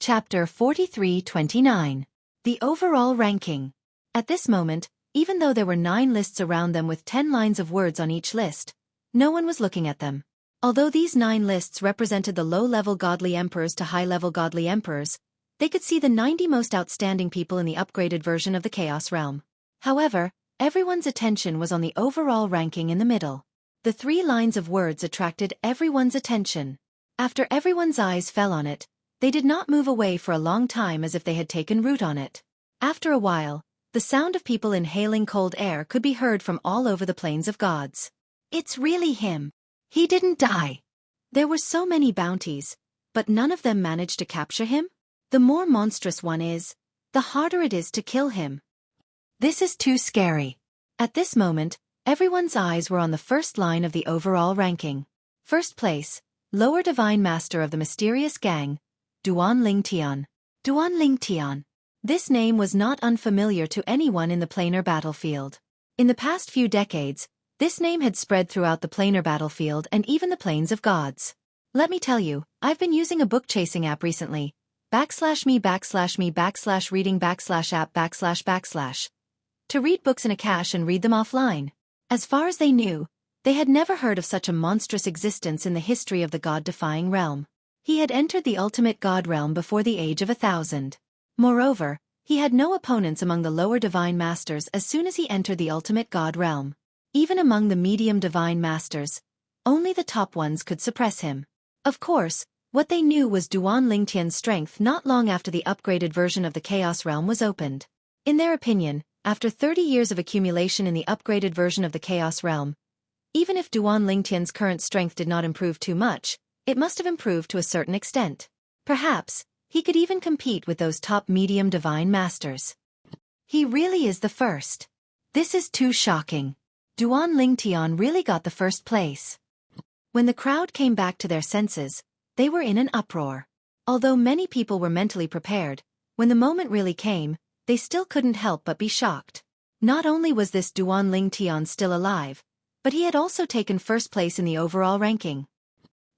Chapter 43-29. The Overall Ranking. At this moment, even though there were 9 lists around them with 10 lines of words on each list, no one was looking at them. Although these 9 lists represented the low-level godly emperors to high-level godly emperors, they could see the 90 most outstanding people in the upgraded version of the Chaos Realm. However, everyone's attention was on the overall ranking in the middle. The 3 lines of words attracted everyone's attention. After everyone's eyes fell on it, they did not move away for a long time as if they had taken root on it. After a while, the sound of people inhaling cold air could be heard from all over the plains of gods. It's really him. He didn't die. There were so many bounties, but none of them managed to capture him? The more monstrous one is, the harder it is to kill him. This is too scary. At this moment, everyone's eyes were on the first line of the overall ranking. First place, Lower Divine Master of the Mysterious Gang, Duan Lingtian. Duan Lingtian. This name was not unfamiliar to anyone in the planar battlefield. In the past few decades, this name had spread throughout the planar battlefield and even the plains of gods. Let me tell you, I've been using a book-chasing app recently. /me/reading/app/. To read books in a cache and read them offline. As far as they knew, they had never heard of such a monstrous existence in the history of the god-defying realm. He had entered the ultimate god realm before the age of 1,000. Moreover, he had no opponents among the lower divine masters as soon as he entered the ultimate god realm. Even among the medium divine masters, only the top ones could suppress him. Of course, what they knew was Duan Lingtian's strength not long after the upgraded version of the Chaos Realm was opened. In their opinion, after 30 years of accumulation in the upgraded version of the Chaos Realm, even if Duan Lingtian's current strength did not improve too much, it must have improved to a certain extent. Perhaps, he could even compete with those top medium divine masters. He really is the first. This is too shocking. Duan Lingtian really got the first place. When the crowd came back to their senses, they were in an uproar. Although many people were mentally prepared, when the moment really came, they still couldn't help but be shocked. Not only was this Duan Lingtian still alive, but he had also taken first place in the overall ranking.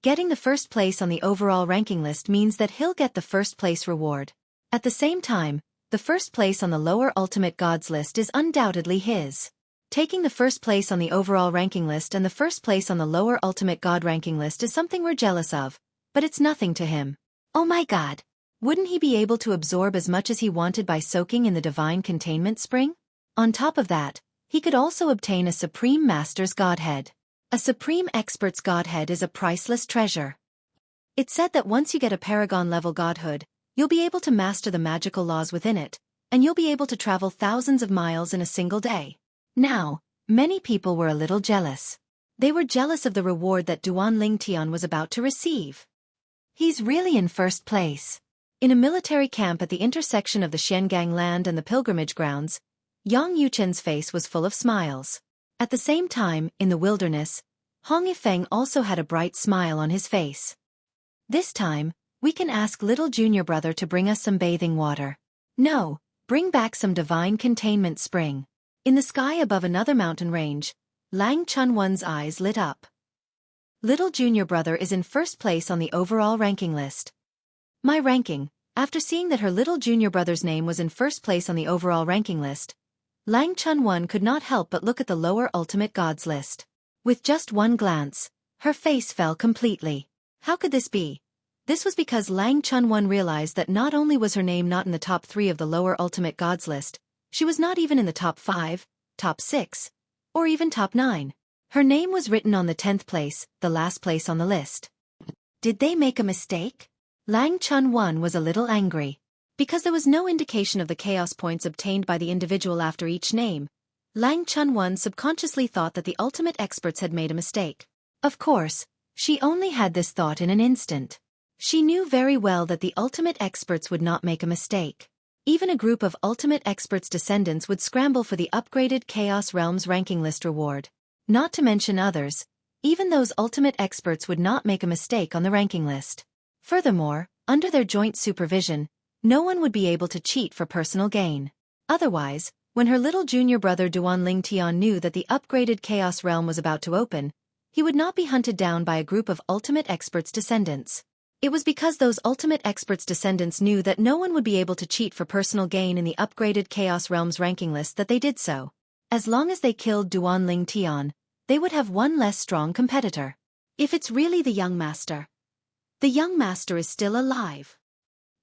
Getting the first place on the overall ranking list means that he'll get the first place reward. At the same time, the first place on the lower ultimate gods list is undoubtedly his. Taking the first place on the overall ranking list and the first place on the lower ultimate god ranking list is something we're jealous of, but it's nothing to him. Oh my god! Wouldn't he be able to absorb as much as he wanted by soaking in the divine containment spring? On top of that, he could also obtain a Supreme Master's Godhead. A Supreme Expert's Godhead is a priceless treasure. It's said that once you get a Paragon-level godhood, you'll be able to master the magical laws within it, and you'll be able to travel thousands of miles in a single day. Now, many people were a little jealous. They were jealous of the reward that Duan Lingtian was about to receive. He's really in first place. In a military camp at the intersection of the Xiangang land and the pilgrimage grounds, Yang Yuchen's face was full of smiles. At the same time, in the wilderness, Hong Yifeng also had a bright smile on his face. This time, we can ask little junior brother to bring us some bathing water. No, bring back some divine containment spring. In the sky above another mountain range, Lang Chunwan's eyes lit up. Little junior brother is in first place on the overall ranking list. My ranking, after seeing that her little junior brother's name was in first place on the overall ranking list, Lang Chunwan could not help but look at the lower ultimate gods list. With just one glance, her face fell completely. How could this be? This was because Lang Chunwan realized that not only was her name not in the top 3 of the lower ultimate gods list, she was not even in the top 5, top 6, or even top 9. Her name was written on the 10th place, the last place on the list. Did they make a mistake? Lang Chunwan was a little angry. Because there was no indication of the chaos points obtained by the individual after each name, Lang Chunwan subconsciously thought that the ultimate experts had made a mistake. Of course, she only had this thought in an instant. She knew very well that the ultimate experts would not make a mistake. Even a group of ultimate experts' descendants would scramble for the upgraded Chaos Realms ranking list reward. Not to mention others, even those ultimate experts would not make a mistake on the ranking list. Furthermore, under their joint supervision, no one would be able to cheat for personal gain. Otherwise, when her little junior brother Duan Lingtian knew that the upgraded Chaos Realm was about to open, he would not be hunted down by a group of ultimate experts' descendants. It was because those ultimate experts' descendants knew that no one would be able to cheat for personal gain in the upgraded Chaos Realms ranking list that they did so. As long as they killed Duan Ling Tian, they would have one less strong competitor. If it's really the young master is still alive.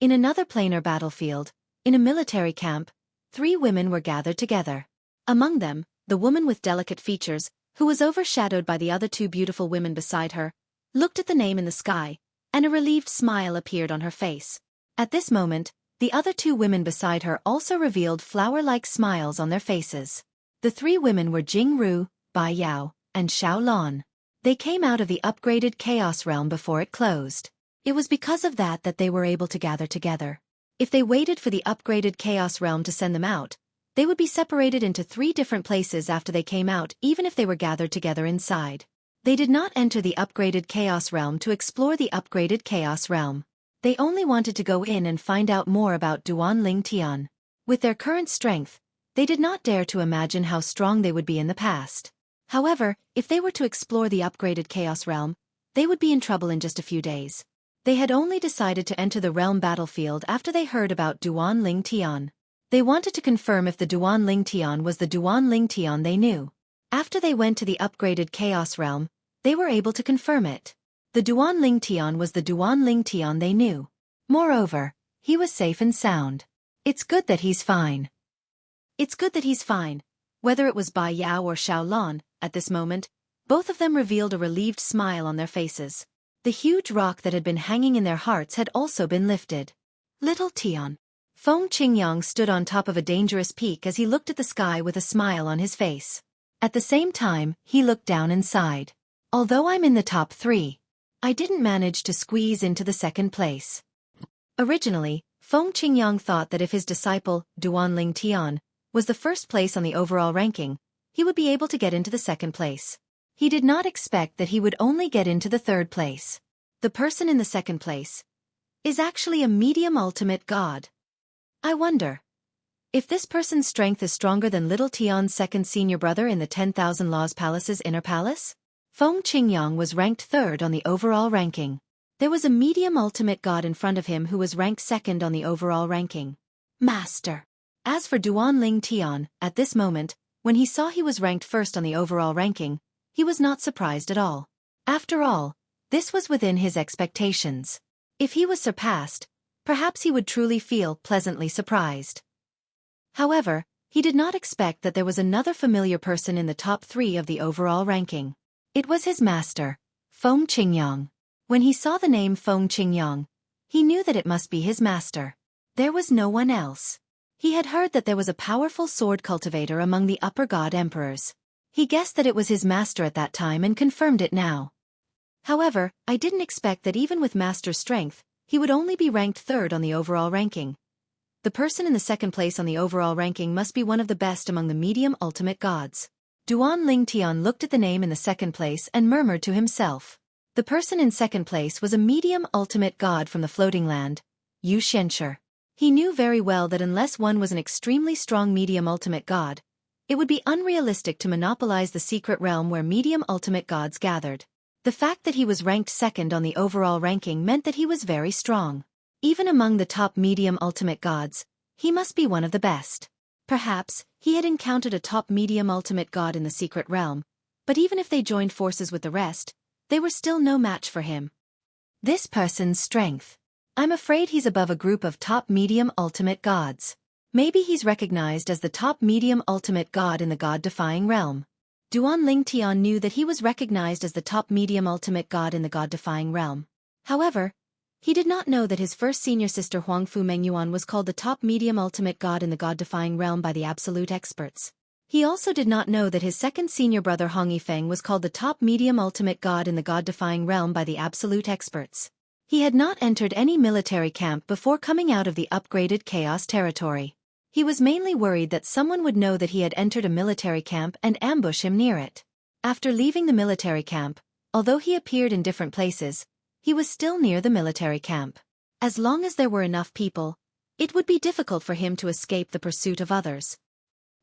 In another planar battlefield, in a military camp, 3 women were gathered together. Among them, the woman with delicate features, who was overshadowed by the other 2 beautiful women beside her, looked at the name in the sky, and a relieved smile appeared on her face. At this moment, the other 2 women beside her also revealed flower-like smiles on their faces. The 3 women were Jing Ru, Bai Yao, and Xiao Lan. They came out of the upgraded Chaos Realm before it closed. It was because of that they were able to gather together. If they waited for the upgraded Chaos Realm to send them out, they would be separated into 3 different places after they came out, even if they were gathered together inside. They did not enter the upgraded Chaos Realm to explore the upgraded Chaos Realm. They only wanted to go in and find out more about Duan Ling Tian. With their current strength, they did not dare to imagine how strong they would be in the past. However, if they were to explore the upgraded Chaos Realm, they would be in trouble in just a few days. They had only decided to enter the realm battlefield after they heard about Duan Ling Tian. They wanted to confirm if the Duan Ling Tian was the Duan Ling Tian they knew. After they went to the upgraded Chaos Realm, they were able to confirm it. The Duan Ling Tian was the Duan Ling Tian they knew. Moreover, he was safe and sound. It's good that he's fine. Whether it was Bai Yao or Xiao Lan, at this moment, both of them revealed a relieved smile on their faces. The huge rock that had been hanging in their hearts had also been lifted. Little Tian. Feng Qingyang stood on top of a dangerous peak as he looked at the sky with a smile on his face. At the same time, he looked down and sighed. Although I'm in the top 3, I didn't manage to squeeze into the 2nd place. Originally, Feng Qingyang thought that if his disciple, Duan Ling Tian, was the 1st place on the overall ranking, he would be able to get into the 2nd place. He did not expect that he would only get into the 3rd place. The person in the 2nd place is actually a medium ultimate god. I wonder if this person's strength is stronger than Little Tian's 2nd senior brother in the 10,000 Laws Palace's inner palace? Feng Qingyang was ranked 3rd on the overall ranking. There was a medium ultimate god in front of him who was ranked 2nd on the overall ranking. Master. As for Duan Ling Tian, at this moment, when he saw he was ranked 1st on the overall ranking, he was not surprised at all. After all, this was within his expectations. If he was surpassed, perhaps he would truly feel pleasantly surprised. However, he did not expect that there was another familiar person in the top 3 of the overall ranking. It was his master, Feng Qingyang. When he saw the name Feng Qingyang, he knew that it must be his master. There was no one else. He had heard that there was a powerful sword cultivator among the upper god emperors. He guessed that it was his master at that time and confirmed it now. However, I didn't expect that even with master strength, he would only be ranked 3rd on the overall ranking. The person in the 2nd place on the overall ranking must be one of the best among the medium ultimate gods. Duan Ling Tian looked at the name in the 2nd place and murmured to himself. The person in 2nd place was a medium ultimate god from the floating land, Yu Shenshi. He knew very well that unless one was an extremely strong medium ultimate god, it would be unrealistic to monopolize the secret realm where medium ultimate gods gathered. The fact that he was ranked 2nd on the overall ranking meant that he was very strong. Even among the top medium ultimate gods, he must be one of the best. Perhaps, he had encountered a top medium ultimate god in the secret realm, but even if they joined forces with the rest, they were still no match for him. This person's strength. I'm afraid he's above a group of top medium ultimate gods. Maybe he's recognized as the top medium ultimate god in the god-defying realm. Duan Ling Tian knew that he was recognized as the top medium ultimate god in the god-defying realm. However, he did not know that his 1st senior sister Huangfu Mengyuan was called the top medium ultimate god in the god-defying realm by the absolute experts. He also did not know that his 2nd senior brother Hong Yifeng was called the top medium ultimate god in the god-defying realm by the absolute experts. He had not entered any military camp before coming out of the upgraded Chaos territory. He was mainly worried that someone would know that he had entered a military camp and ambush him near it. After leaving the military camp, although he appeared in different places, he was still near the military camp. As long as there were enough people, it would be difficult for him to escape the pursuit of others.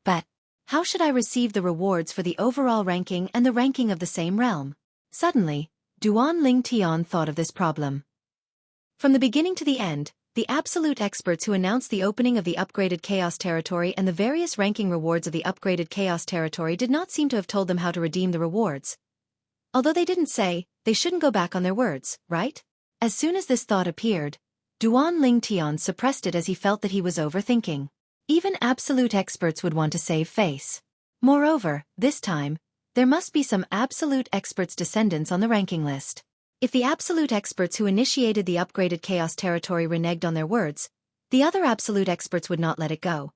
But how should I receive the rewards for the overall ranking and the ranking of the same realm? Suddenly, Duan Ling Tian thought of this problem. From the beginning to the end, the absolute experts who announced the opening of the upgraded Chaos Territory and the various ranking rewards of the upgraded Chaos Territory did not seem to have told them how to redeem the rewards. Although they didn't say, they shouldn't go back on their words, right? As soon as this thought appeared, Duan Ling Tian suppressed it as he felt that he was overthinking. Even absolute experts would want to save face. Moreover, this time, there must be some absolute experts' descendants on the ranking list. If the absolute experts who initiated the upgraded Chaos Territory reneged on their words, the other absolute experts would not let it go.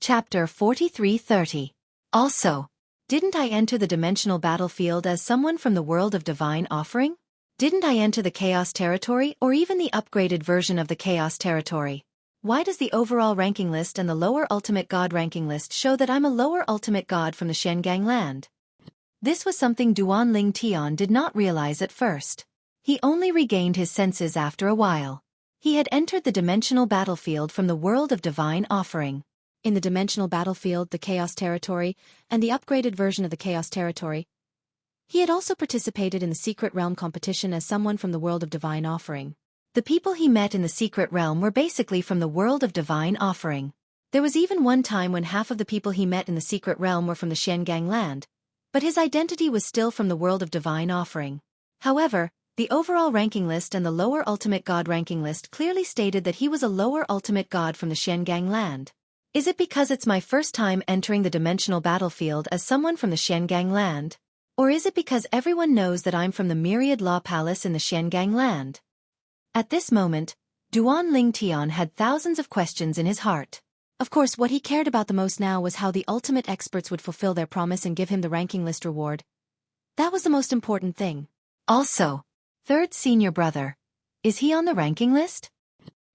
Chapter 43:30. Also, didn't I enter the dimensional battlefield as someone from the world of divine offering? Didn't I enter the Chaos Territory or even the upgraded version of the Chaos Territory? Why does the overall ranking list and the lower ultimate god ranking list show that I'm a lower ultimate god from the Shengang land? This was something Duan Ling Tian did not realize at first. He only regained his senses after a while. He had entered the dimensional battlefield from the world of divine offering. In the dimensional battlefield, the Chaos Territory, and the upgraded version of the Chaos Territory, he had also participated in the Secret Realm competition as someone from the world of divine offering. The people he met in the Secret Realm were basically from the world of divine offering. There was even one time when half of the people he met in the Secret Realm were from the Shengang land, but his identity was still from the world of divine offering. However, the overall ranking list and the lower ultimate god ranking list clearly stated that he was a lower ultimate god from the Shengang land. Is it because it's my first time entering the dimensional battlefield as someone from the Shengang land? Or is it because everyone knows that I'm from the Myriad Law Palace in the Shengang land? At this moment, Duan Ling Tian had thousands of questions in his heart. Of course, what he cared about the most now was how the ultimate experts would fulfill their promise and give him the ranking list reward. That was the most important thing. Also, third senior brother. Is he on the ranking list?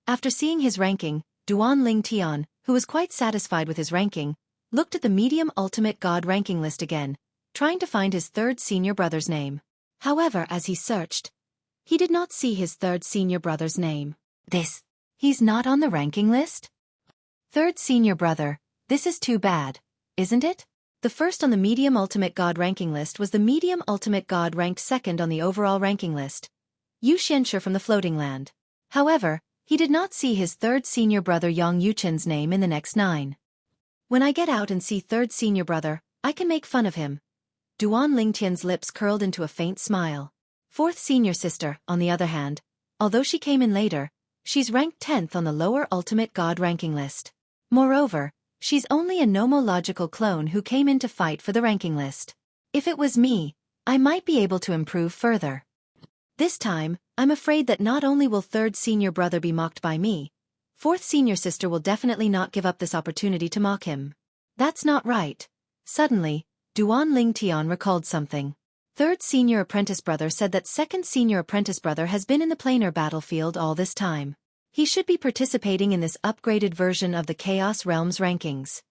After seeing his ranking, Duan Ling Tian, who was quite satisfied with his ranking, looked at the medium ultimate god ranking list again, trying to find his third senior brother's name. However, as he searched, he did not see his third senior brother's name. He's not on the ranking list? Third senior brother, this is too bad, isn't it? The first on the medium ultimate god ranking list was the medium ultimate god ranked second on the overall ranking list, Yu Xianshi from the Floating Land. However, he did not see his third senior brother Yang Yuchen's name in the next 9. When I get out and see third senior brother, I can make fun of him. Duan Lingtian's lips curled into a faint smile. Fourth senior sister, on the other hand, although she came in later, she's ranked 10th on the lower ultimate god ranking list. Moreover, she's only a nomological clone who came in to fight for the ranking list. If it was me, I might be able to improve further. This time, I'm afraid that not only will third senior brother be mocked by me, fourth senior sister will definitely not give up this opportunity to mock him. That's not right. Suddenly, Duan Ling Tian recalled something. Third senior apprentice brother said that second senior apprentice brother has been in the planar battlefield all this time. He should be participating in this upgraded version of the Chaos Realms rankings.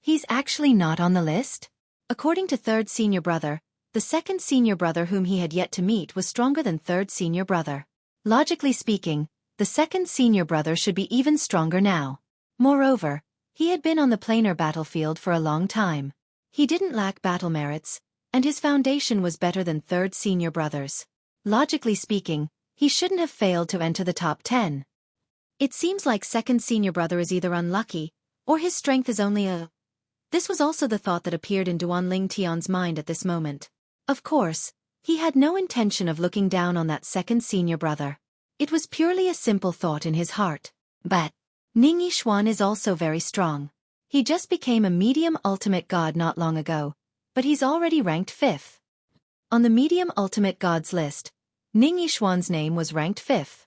He's actually not on the list? According to third senior brother, the second senior brother whom he had yet to meet was stronger than third senior brother. Logically speaking, the second senior brother should be even stronger now. Moreover, he had been on the planar battlefield for a long time. He didn't lack battle merits, and his foundation was better than third senior brother's. Logically speaking, he shouldn't have failed to enter the top 10. It seems like second senior brother is either unlucky, or his strength is only a... This was also the thought that appeared in Duan Ling Tian's mind at this moment. Of course, he had no intention of looking down on that second senior brother. It was purely a simple thought in his heart. But Ning Yixuan is also very strong. He just became a medium ultimate god not long ago, but he's already ranked 5th. On the medium ultimate gods list, Ning Yixuan's name was ranked 5th.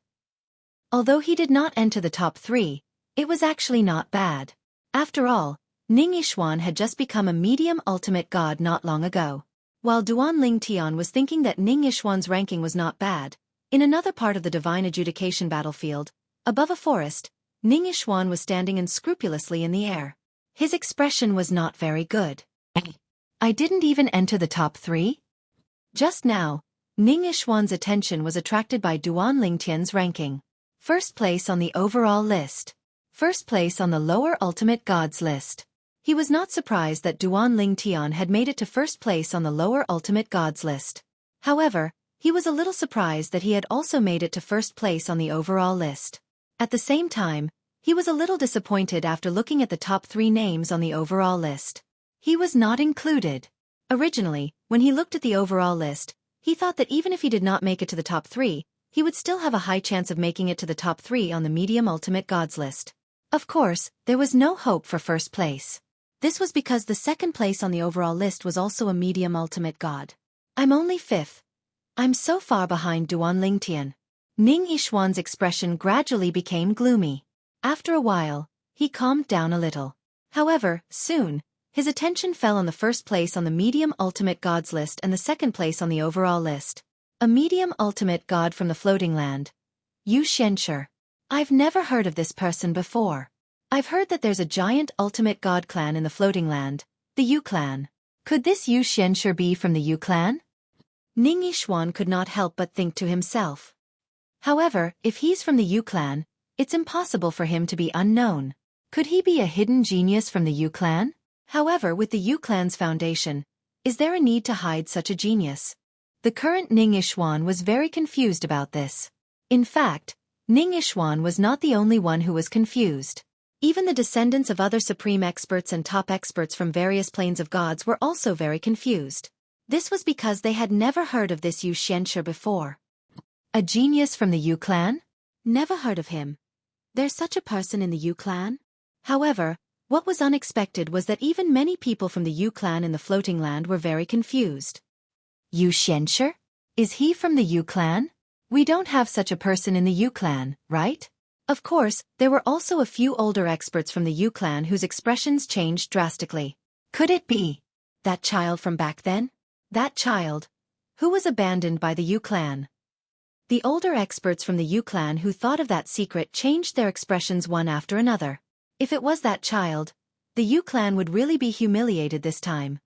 Although he did not enter the top 3, it was actually not bad. After all, Ning Yixuan had just become a medium ultimate god not long ago. While Duan Ling Tian was thinking that Ning Yixuan's ranking was not bad, in another part of the divine adjudication battlefield, above a forest, Ning Yixuan was standing unscrupulously in the air. His expression was not very good. I didn't even enter the top 3? Just now, Ning Yixuan's attention was attracted by Duan Ling Tian's ranking. First place on the overall list. First place on the lower ultimate gods list. He was not surprised that Duan Ling Tian had made it to first place on the lower ultimate gods list. However, He was a little surprised that he had also made it to first place on the overall list. At the same time, he was a little disappointed after looking at the top 3 names on the overall list. He was not included. Originally, when he looked at the overall list, he thought that even if he did not make it to the top 3, he would still have a high chance of making it to the top 3 on the Medium Ultimate Gods list. Of course, there was no hope for first place. This was because the second place on the overall list was also a Medium Ultimate God. I'm only 5th. I'm so far behind Duan Lingtian. Ning Yishuan's expression gradually became gloomy. After a while, he calmed down a little. However, soon, his attention fell on the first place on the Medium Ultimate Gods list and the second place on the overall list. A Medium Ultimate God from the Floating Land. Yu Xianshi. I've never heard of this person before. I've heard that there's a giant Ultimate God clan in the Floating Land, the Yu clan. Could this Yu Xianshi be from the Yu clan? Ning Yishuan could not help but think to himself. However, if he's from the Yu clan, it's impossible for him to be unknown. Could he be a hidden genius from the Yu clan? However, with the Yu clan's foundation, is there a need to hide such a genius? The current Ning Yishuan was very confused about this. In fact, Ning Yishuan was not the only one who was confused. Even the descendants of other supreme experts and top experts from various planes of gods were also very confused. This was because they had never heard of this Yu Xianshi before. A genius from the Yu clan? Never heard of him. There's such a person in the Yu clan? However, what was unexpected was that even many people from the Yu clan in the Floating Land were very confused. Yu Xianshi? Is he from the Yu clan? We don't have such a person in the Yu clan, right? Of course, there were also a few older experts from the Yu clan whose expressions changed drastically. Could it be that child from back then? That child, who was abandoned by the Yu clan. The older experts from the Yu clan who thought of that secret changed their expressions one after another. If it was that child, the Yu clan would really be humiliated this time.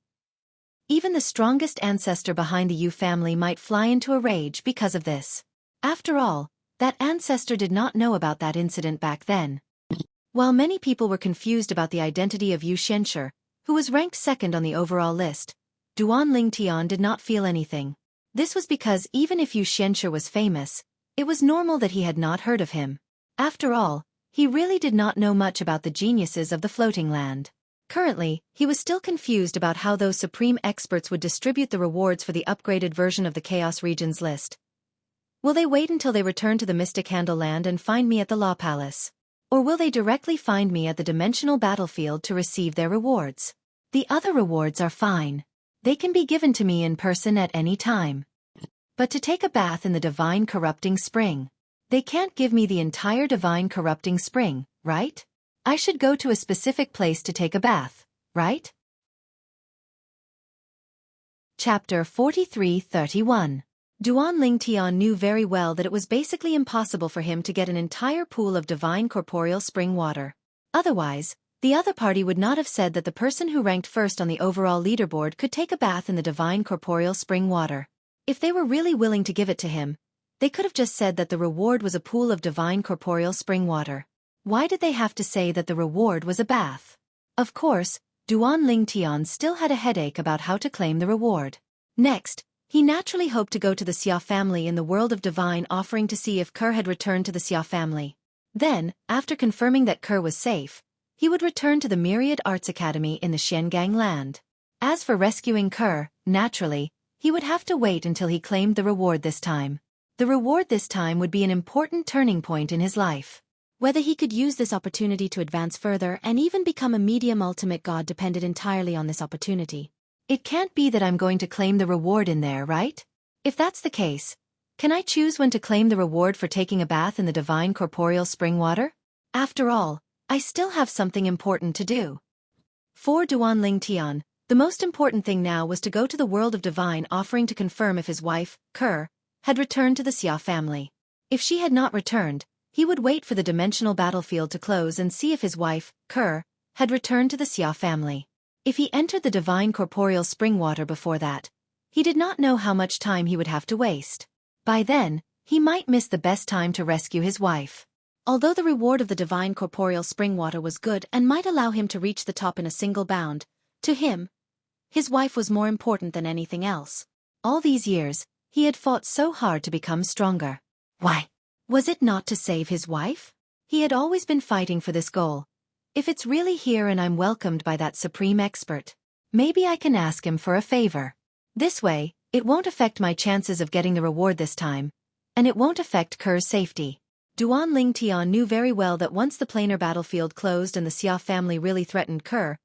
Even the strongest ancestor behind the Yu family might fly into a rage because of this. After all, that ancestor did not know about that incident back then. While many people were confused about the identity of Yu Xianshi, who was ranked second on the overall list, Duan Lingtian did not feel anything. This was because even if Yu Xianshi was famous, it was normal that he had not heard of him. After all, he really did not know much about the geniuses of the Floating Land. Currently, he was still confused about how those supreme experts would distribute the rewards for the upgraded version of the Chaos Regions list. Will they wait until they return to the Mystic Handle Land and find me at the Law Palace? Or will they directly find me at the Dimensional Battlefield to receive their rewards? The other rewards are fine. They can be given to me in person at any time. But to take a bath in the Divine Corrupting Spring. They can't give me the entire Divine Corrupting Spring, right? I should go to a specific place to take a bath, right? Chapter 43-31. Duan Lingtian knew very well that it was basically impossible for him to get an entire pool of divine corporeal spring water. Otherwise, the other party would not have said that the person who ranked first on the overall leaderboard could take a bath in the divine corporeal spring water. If they were really willing to give it to him, they could have just said that the reward was a pool of divine corporeal spring water. Why did they have to say that the reward was a bath? Of course, Duan Lingtian still had a headache about how to claim the reward. Next, he naturally hoped to go to the Xia family in the world of divine offering to see if Kerr had returned to the Xia family. Then, after confirming that Kerr was safe, he would return to the Myriad Arts Academy in the Xiangang land. As for rescuing Kerr, naturally, he would have to wait until he claimed the reward this time. The reward this time would be an important turning point in his life. Whether he could use this opportunity to advance further and even become a medium ultimate god depended entirely on this opportunity. It can't be that I'm going to claim the reward in there, right? If that's the case, can I choose when to claim the reward for taking a bath in the divine corporeal spring water? After all, I still have something important to do. For Duan Lingtian, the most important thing now was to go to the world of divine offering to confirm if his wife, Kerr, had returned to the Xia family. If she had not returned, he would wait for the dimensional battlefield to close and see if his wife, Kerr, had returned to the Xia family. If he entered the divine corporeal spring water before that, he did not know how much time he would have to waste. By then, he might miss the best time to rescue his wife. Although the reward of the divine corporeal spring water was good and might allow him to reach the top in a single bound, to him, his wife was more important than anything else. All these years, He had fought so hard to become stronger. Why? Was it not to save his wife? He had always been fighting for this goal. If it's really here and I'm welcomed by that supreme expert, maybe I can ask him for a favor. This way, it won't affect my chances of getting the reward this time, and it won't affect Ker's safety. Duan Ling Tian knew very well that once the planar battlefield closed and the Xia family really threatened Ker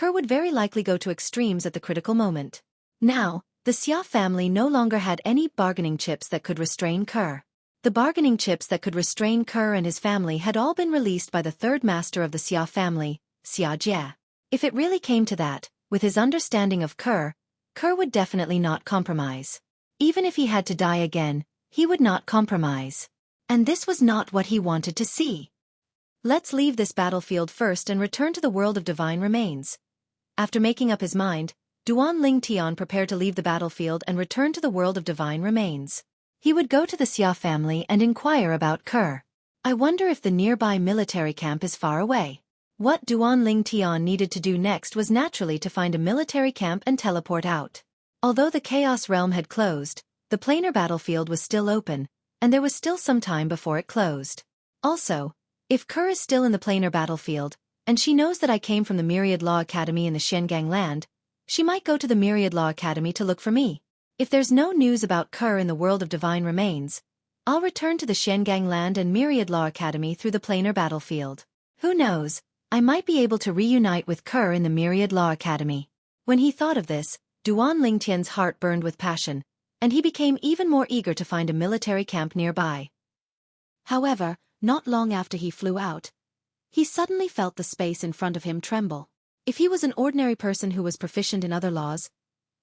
would very likely go to extremes at the critical moment. Now, the Xia family no longer had any bargaining chips that could restrain Ker. The bargaining chips that could restrain Ker and his family had all been released by the third master of the Xia family, Xia Jie. If it really came to that, with his understanding of Ker would definitely not compromise. Even if he had to die again, he would not compromise. And this was not what he wanted to see. Let's leave this battlefield first and return to the world of divine remains. After making up his mind, Duan Ling Tian prepared to leave the battlefield and return to the world of divine remains. He would go to the Xia family and inquire about Ker. I wonder if the nearby military camp is far away. What Duan Ling Tian needed to do next was naturally to find a military camp and teleport out. Although the Chaos Realm had closed, the planar battlefield was still open, and there was still some time before it closed. Also, if Ker is still in the planar battlefield, and she knows that I came from the Myriad Law Academy in the Xiangang land, she might go to the Myriad Law Academy to look for me. If there's no news about Ker in the world of divine remains, I'll return to the Xiangang land and Myriad Law Academy through the planar battlefield. Who knows, I might be able to reunite with Ker in the Myriad Law Academy. When he thought of this, Duan Ling Tian's heart burned with passion, and he became even more eager to find a military camp nearby. However, not long after he flew out, he suddenly felt the space in front of him tremble. If he was an ordinary person who was proficient in other laws,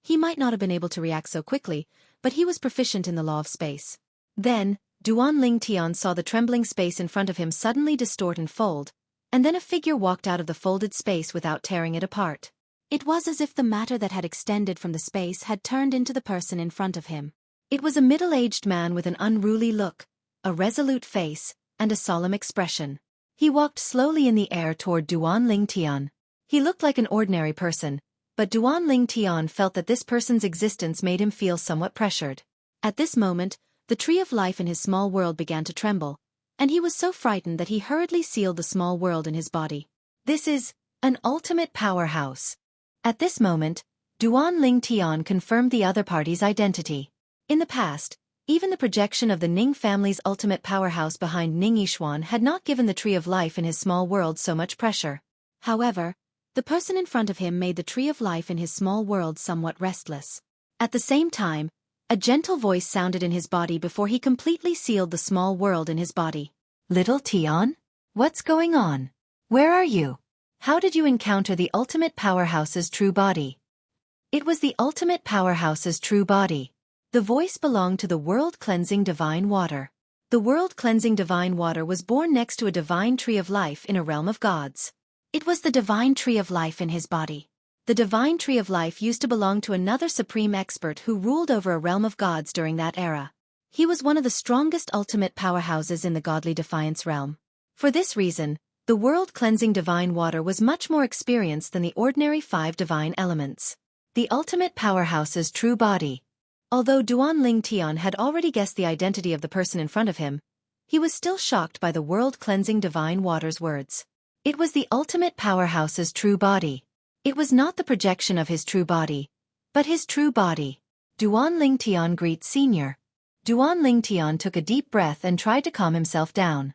he might not have been able to react so quickly, but he was proficient in the law of space. Then, Duan Ling Tian saw the trembling space in front of him suddenly distort and fold, and then a figure walked out of the folded space without tearing it apart. It was as if the matter that had extended from the space had turned into the person in front of him. It was a middle-aged man with an unruly look, a resolute face, and a solemn expression. He walked slowly in the air toward Duan Ling Tian. He looked like an ordinary person, but Duan Ling Tian felt that this person's existence made him feel somewhat pressured. At this moment, the tree of life in his small world began to tremble, and he was so frightened that he hurriedly sealed the small world in his body. This is an ultimate powerhouse. At this moment, Duan Ling Tian confirmed the other party's identity. In the past, even the projection of the Ning family's ultimate powerhouse behind Ning Yishuan had not given the tree of life in his small world so much pressure. However, the person in front of him made the tree of life in his small world somewhat restless. At the same time, a gentle voice sounded in his body before he completely sealed the small world in his body. Little Tian? What's going on? Where are you? How did you encounter the ultimate powerhouse's true body? It was the ultimate powerhouse's true body. The voice belonged to the world-cleansing divine water. The world-cleansing divine water was born next to a divine tree of life in a realm of gods. It was the divine tree of life in his body. The divine tree of life used to belong to another supreme expert who ruled over a realm of gods during that era. He was one of the strongest ultimate powerhouses in the godly defiance realm. For this reason, the world-cleansing divine water was much more experienced than the ordinary 5 divine elements. The ultimate powerhouse's true body. Although Duan Ling Tian had already guessed the identity of the person in front of him, he was still shocked by the world-cleansing divine water's words. It was the ultimate powerhouse's true body. It was not the projection of his true body, but his true body. Duan Ling Tian greets Senior. Duan Ling Tian took a deep breath and tried to calm himself down.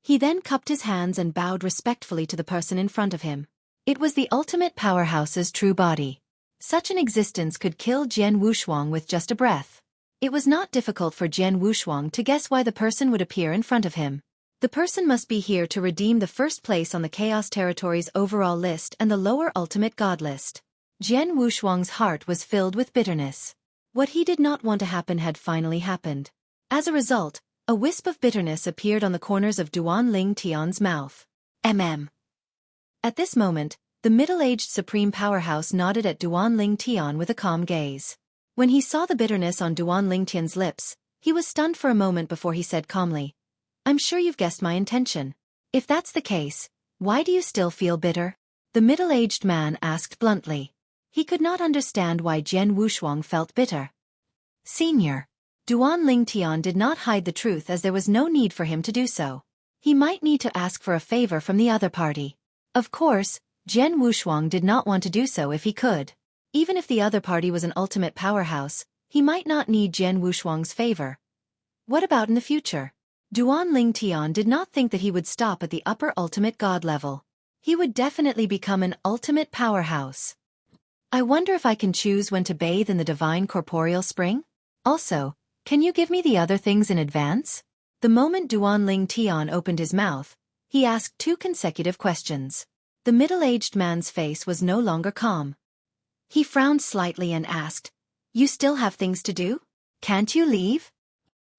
He then cupped his hands and bowed respectfully to the person in front of him. It was the ultimate powerhouse's true body. Such an existence could kill Jian Wushuang with just a breath. It was not difficult for Jian Wushuang to guess why the person would appear in front of him. The person must be here to redeem the first place on the Chaos Territory's overall list and the lower Ultimate God list. Jian Wushuang's heart was filled with bitterness. What he did not want to happen had finally happened. As a result, a wisp of bitterness appeared on the corners of Duan Ling Tian's mouth. At this moment, the middle-aged supreme powerhouse nodded at Duan Ling Tian with a calm gaze. When he saw the bitterness on Duan Ling Tian's lips, he was stunned for a moment before he said calmly, "I'm sure you've guessed my intention. If that's the case, why do you still feel bitter?" The middle-aged man asked bluntly. He could not understand why Jian Wushuang felt bitter. Senior. Duan Lingtian did not hide the truth as there was no need for him to do so. He might need to ask for a favor from the other party. Of course, Jian Wushuang did not want to do so if he could. Even if the other party was an ultimate powerhouse, he might not need Jian Wushuang's favor. What about in the future? Duan Lingtian did not think that he would stop at the upper ultimate god level. He would definitely become an ultimate powerhouse. I wonder if I can choose when to bathe in the divine corporeal spring? Also, can you give me the other things in advance? The moment Duan Lingtian opened his mouth, he asked 2 consecutive questions. The middle-aged man's face was no longer calm. He frowned slightly and asked, "You still have things to do? Can't you leave?"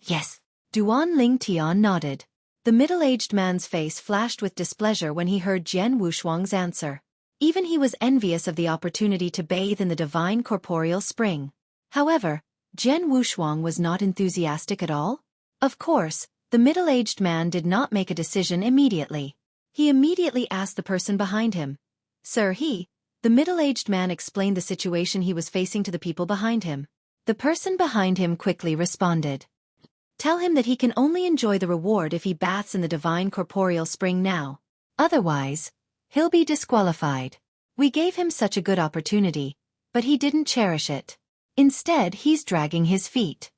"Yes." Duan Lingtian nodded. The middle-aged man's face flashed with displeasure when he heard Jian Wushuang's answer. Even he was envious of the opportunity to bathe in the divine corporeal spring. However, Jian Wushuang was not enthusiastic at all. Of course, the middle-aged man did not make a decision immediately. He immediately asked the person behind him. "Sir, the middle-aged man explained the situation he was facing to the people behind him. The person behind him quickly responded. "Tell him that he can only enjoy the reward if he baths in the divine corporeal spring now. Otherwise, he'll be disqualified. We gave him such a good opportunity, but he didn't cherish it. Instead, he's dragging his feet."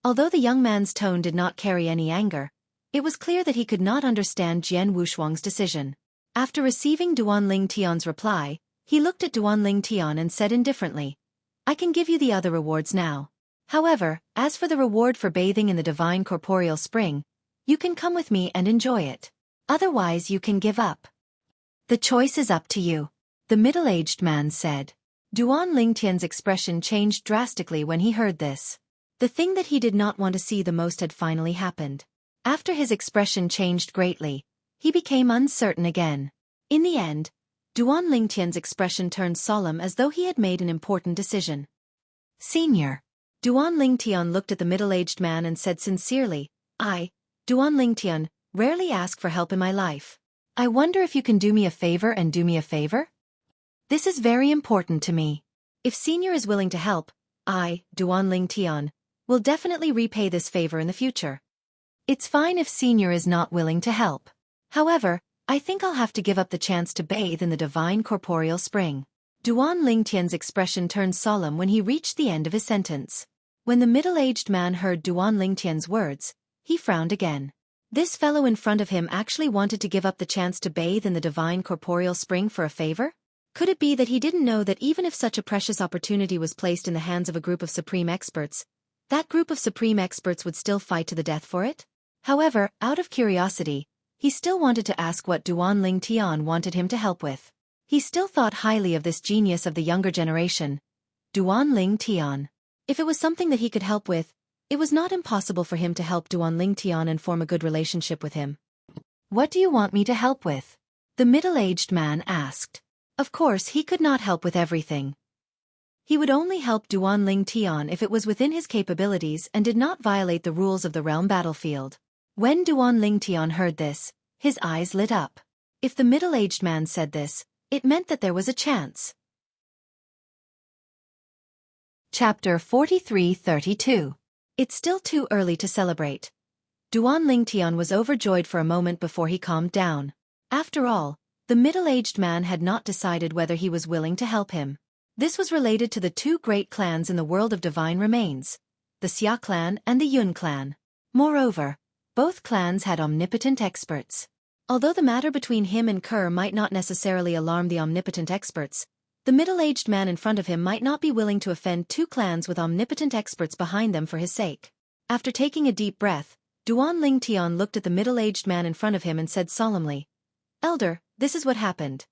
Although the young man's tone did not carry any anger, it was clear that he could not understand Jian Wushuang's decision. After receiving Duan Lingtian's reply, he looked at Duan Lingtian and said indifferently, "I can give you the other rewards now. However, as for the reward for bathing in the divine corporeal spring, you can come with me and enjoy it. Otherwise you can give up. The choice is up to you," the middle-aged man said. Duan Lingtian's expression changed drastically when he heard this. The thing that he did not want to see the most had finally happened. After his expression changed greatly, he became uncertain again. In the end, Duan Lingtian's expression turned solemn as though he had made an important decision. "Senior." Duan Lingtian looked at the middle-aged man and said sincerely, "I, Duan Lingtian, rarely ask for help in my life. I wonder if you can do me a favor and do me a favor? This is very important to me. If Senior is willing to help, I, Duan Lingtian, will definitely repay this favor in the future. It's fine if Senior is not willing to help. However, I think I'll have to give up the chance to bathe in the divine corporeal spring." Duan Lingtian's expression turned solemn when he reached the end of his sentence. When the middle-aged man heard Duan Lingtian's words, he frowned again. This fellow in front of him actually wanted to give up the chance to bathe in the divine corporeal spring for a favor? Could it be that he didn't know that even if such a precious opportunity was placed in the hands of a group of supreme experts, that group of supreme experts would still fight to the death for it? However, out of curiosity, he still wanted to ask what Duan Lingtian wanted him to help with. He still thought highly of this genius of the younger generation, Duan Lingtian. If it was something that he could help with, it was not impossible for him to help Duan Lingtian and form a good relationship with him. "What do you want me to help with?" the middle-aged man asked. Of course, he could not help with everything. He would only help Duan Lingtian if it was within his capabilities and did not violate the rules of the realm battlefield. When Duan Lingtian heard this, his eyes lit up. If the middle-aged man said this, it meant that there was a chance. Chapter 43-32. It's still too early to celebrate. Duan Lingtian was overjoyed for a moment before he calmed down. After all, the middle-aged man had not decided whether he was willing to help him. This was related to the 2 great clans in the world of divine remains, the Xia clan and the Yun clan. Moreover, both clans had omnipotent experts. Although the matter between him and Kerr might not necessarily alarm the omnipotent experts, the middle-aged man in front of him might not be willing to offend 2 clans with omnipotent experts behind them for his sake. After taking a deep breath, Duan Lingtian looked at the middle-aged man in front of him and said solemnly, "Elder, this is what happened."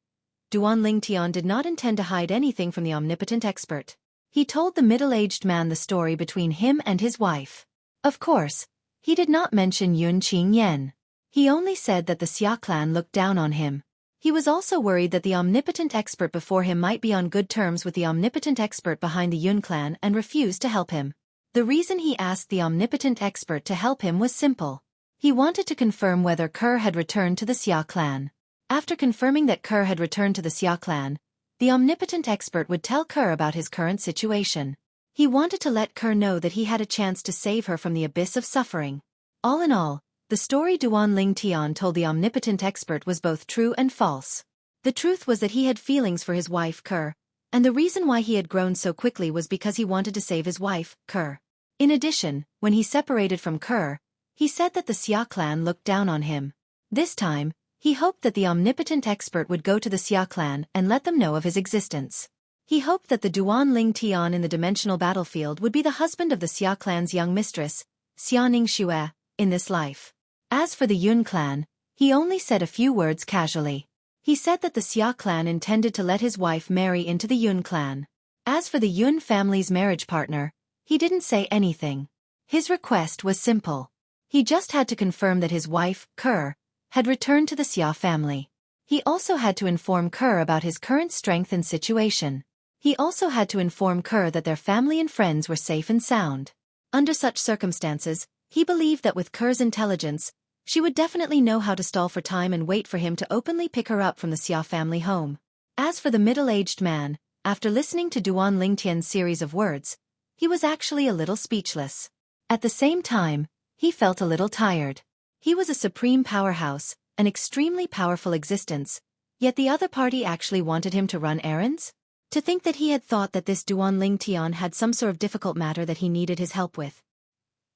Duan Lingtian did not intend to hide anything from the omnipotent expert. He told the middle-aged man the story between him and his wife. Of course, he did not mention Yun Qingyan. He only said that the Xia clan looked down on him. He was also worried that the omnipotent expert before him might be on good terms with the omnipotent expert behind the Yun clan and refuse to help him. The reason he asked the omnipotent expert to help him was simple. He wanted to confirm whether Kerr had returned to the Xia clan. After confirming that Kerr had returned to the Xia clan, the omnipotent expert would tell Kerr about his current situation. He wanted to let Kerr know that he had a chance to save her from the abyss of suffering. All in all, the story Duan Ling Tian told the omnipotent expert was both true and false. The truth was that he had feelings for his wife, Kerr, and the reason why he had grown so quickly was because he wanted to save his wife, Kerr. In addition, when he separated from Kerr, he said that the Xia clan looked down on him. This time, he hoped that the omnipotent expert would go to the Xia clan and let them know of his existence. He hoped that the Duan Ling Tian in the dimensional battlefield would be the husband of the Xia clan's young mistress, Xianing Xue, in this life. As for the Yun clan, he only said a few words casually. He said that the Xia clan intended to let his wife marry into the Yun clan. As for the Yun family's marriage partner, he didn't say anything. His request was simple. He just had to confirm that his wife, Kerr, had returned to the Xia family. He also had to inform Kerr about his current strength and situation. He also had to inform Kerr that their family and friends were safe and sound. Under such circumstances, he believed that with Kerr's intelligence, she would definitely know how to stall for time and wait for him to openly pick her up from the Xia family home. As for the middle-aged man, after listening to Duan Lingtian's series of words, he was actually a little speechless. At the same time, he felt a little tired. He was a supreme powerhouse, an extremely powerful existence, yet the other party actually wanted him to run errands? To think that he had thought that this Duan Lingtian had some sort of difficult matter that he needed his help with.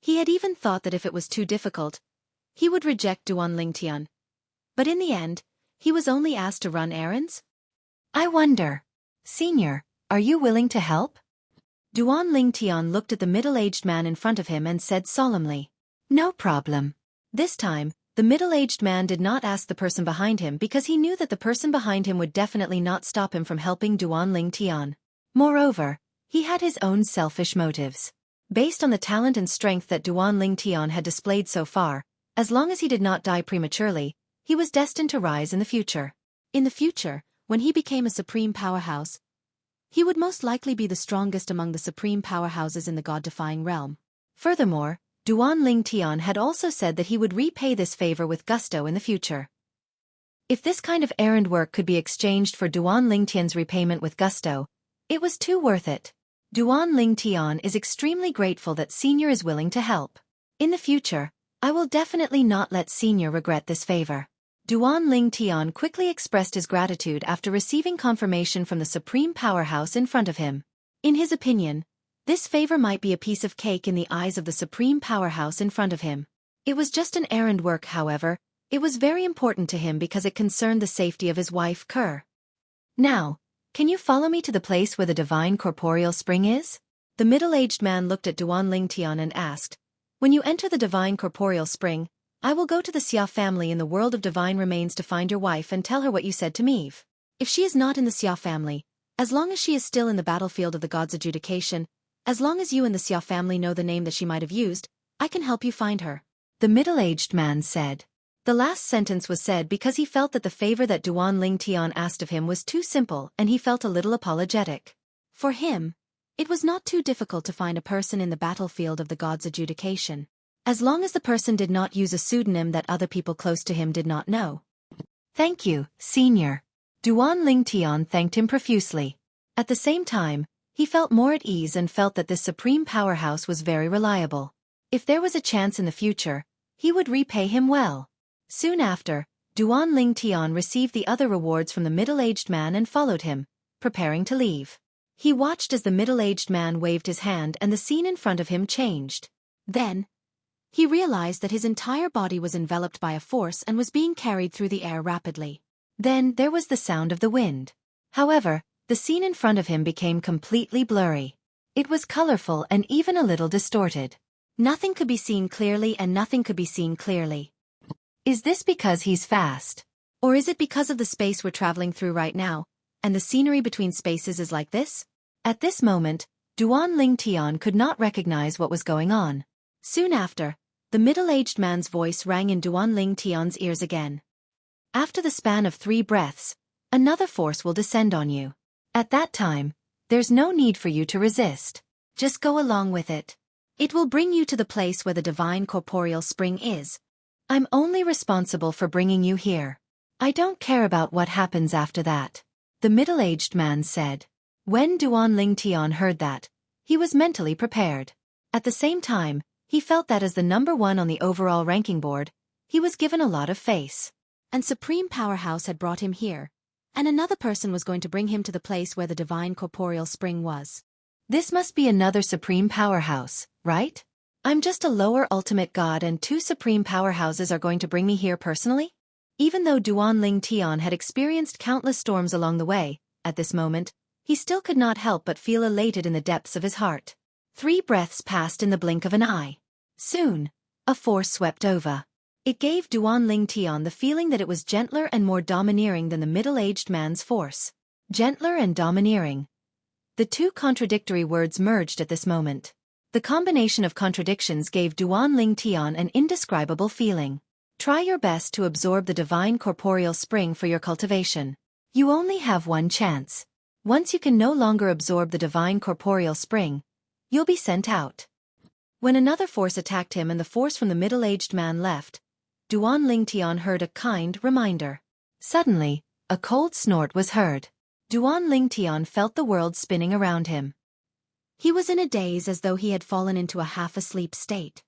He had even thought that if it was too difficult, he would reject Duan Lingtian. But in the end, he was only asked to run errands? I wonder. Senior, are you willing to help? Duan Lingtian looked at the middle-aged man in front of him and said solemnly. No problem. This time, the middle-aged man did not ask the person behind him because he knew that the person behind him would definitely not stop him from helping Duan Lingtian. Moreover, he had his own selfish motives. Based on the talent and strength that Duan Lingtian had displayed so far, as long as he did not die prematurely, he was destined to rise in the future. In the future, when he became a supreme powerhouse, he would most likely be the strongest among the supreme powerhouses in the god-defying realm. Furthermore, Duan Lingtian had also said that he would repay this favor with gusto in the future. If this kind of errand work could be exchanged for Duan Lingtian's repayment with gusto, it was too worth it. Duan Lingtian is extremely grateful that Senior is willing to help. In the future, I will definitely not let Senior regret this favor. Duan Lingtian quickly expressed his gratitude after receiving confirmation from the supreme powerhouse in front of him. In his opinion, this favor might be a piece of cake in the eyes of the supreme powerhouse in front of him. It was just an errand work, however. It was very important to him because it concerned the safety of his wife, Kerr. Now, can you follow me to the place where the divine corporeal spring is? The middle-aged man looked at Duan Lingtian and asked, When you enter the divine corporeal spring, I will go to the Xia family in the world of divine remains to find your wife and tell her what you said to me. If she is not in the Xia family, as long as she is still in the battlefield of the gods' adjudication, as long as you and the Xia family know the name that she might have used, I can help you find her. The middle-aged man said. The last sentence was said because he felt that the favor that Duan Lingtian asked of him was too simple and he felt a little apologetic. For him, it was not too difficult to find a person in the battlefield of the gods' adjudication, as long as the person did not use a pseudonym that other people close to him did not know. Thank you, Senior. Duan Lingtian thanked him profusely. At the same time, he felt more at ease and felt that this supreme powerhouse was very reliable. If there was a chance in the future, he would repay him well. Soon after, Duan Lingtian received the other rewards from the middle-aged man and followed him, preparing to leave. He watched as the middle-aged man waved his hand and the scene in front of him changed. Then, he realized that his entire body was enveloped by a force and was being carried through the air rapidly. Then there was the sound of the wind. However, the scene in front of him became completely blurry. It was colorful and even a little distorted. Nothing could be seen clearly and nothing could be seen clearly. Is this because he's fast? Or is it because of the space we're traveling through right now, and the scenery between spaces is like this? At this moment, Duan Lingtian could not recognize what was going on. Soon after, the middle-aged man's voice rang in Duan Lingtian's ears again. After the span of 3 breaths, another force will descend on you. At that time, there's no need for you to resist. Just go along with it. It will bring you to the place where the divine corporeal spring is. I'm only responsible for bringing you here. I don't care about what happens after that. The middle-aged man said. When Duan Lingtian heard that, He was mentally prepared. At the same time, he felt that as the number one on the overall ranking board, he was given a lot of face. And Supreme Powerhouse had brought him here, and another person was going to bring him to the place where the divine corporeal spring was. This must be another Supreme Powerhouse, right? I'm just a lower ultimate god and two Supreme Powerhouses are going to bring me here personally? Even though Duan Ling Tian had experienced countless storms along the way, at this moment, he still could not help but feel elated in the depths of his heart. 3 breaths passed in the blink of an eye. Soon, a force swept over. It gave Duan Ling Tian the feeling that it was gentler and more domineering than the middle-aged man's force. Gentler and domineering. The two contradictory words merged at this moment. The combination of contradictions gave Duan Ling Tian an indescribable feeling. Try your best to absorb the divine corporeal spring for your cultivation. You only have one chance. Once you can no longer absorb the divine corporeal spring, you'll be sent out. When another force attacked him and the force from the middle-aged man left, Duan Ling Tian heard a kind reminder. Suddenly, a cold snort was heard. Duan Ling Tian felt the world spinning around him. He was in a daze as though he had fallen into a half-asleep state.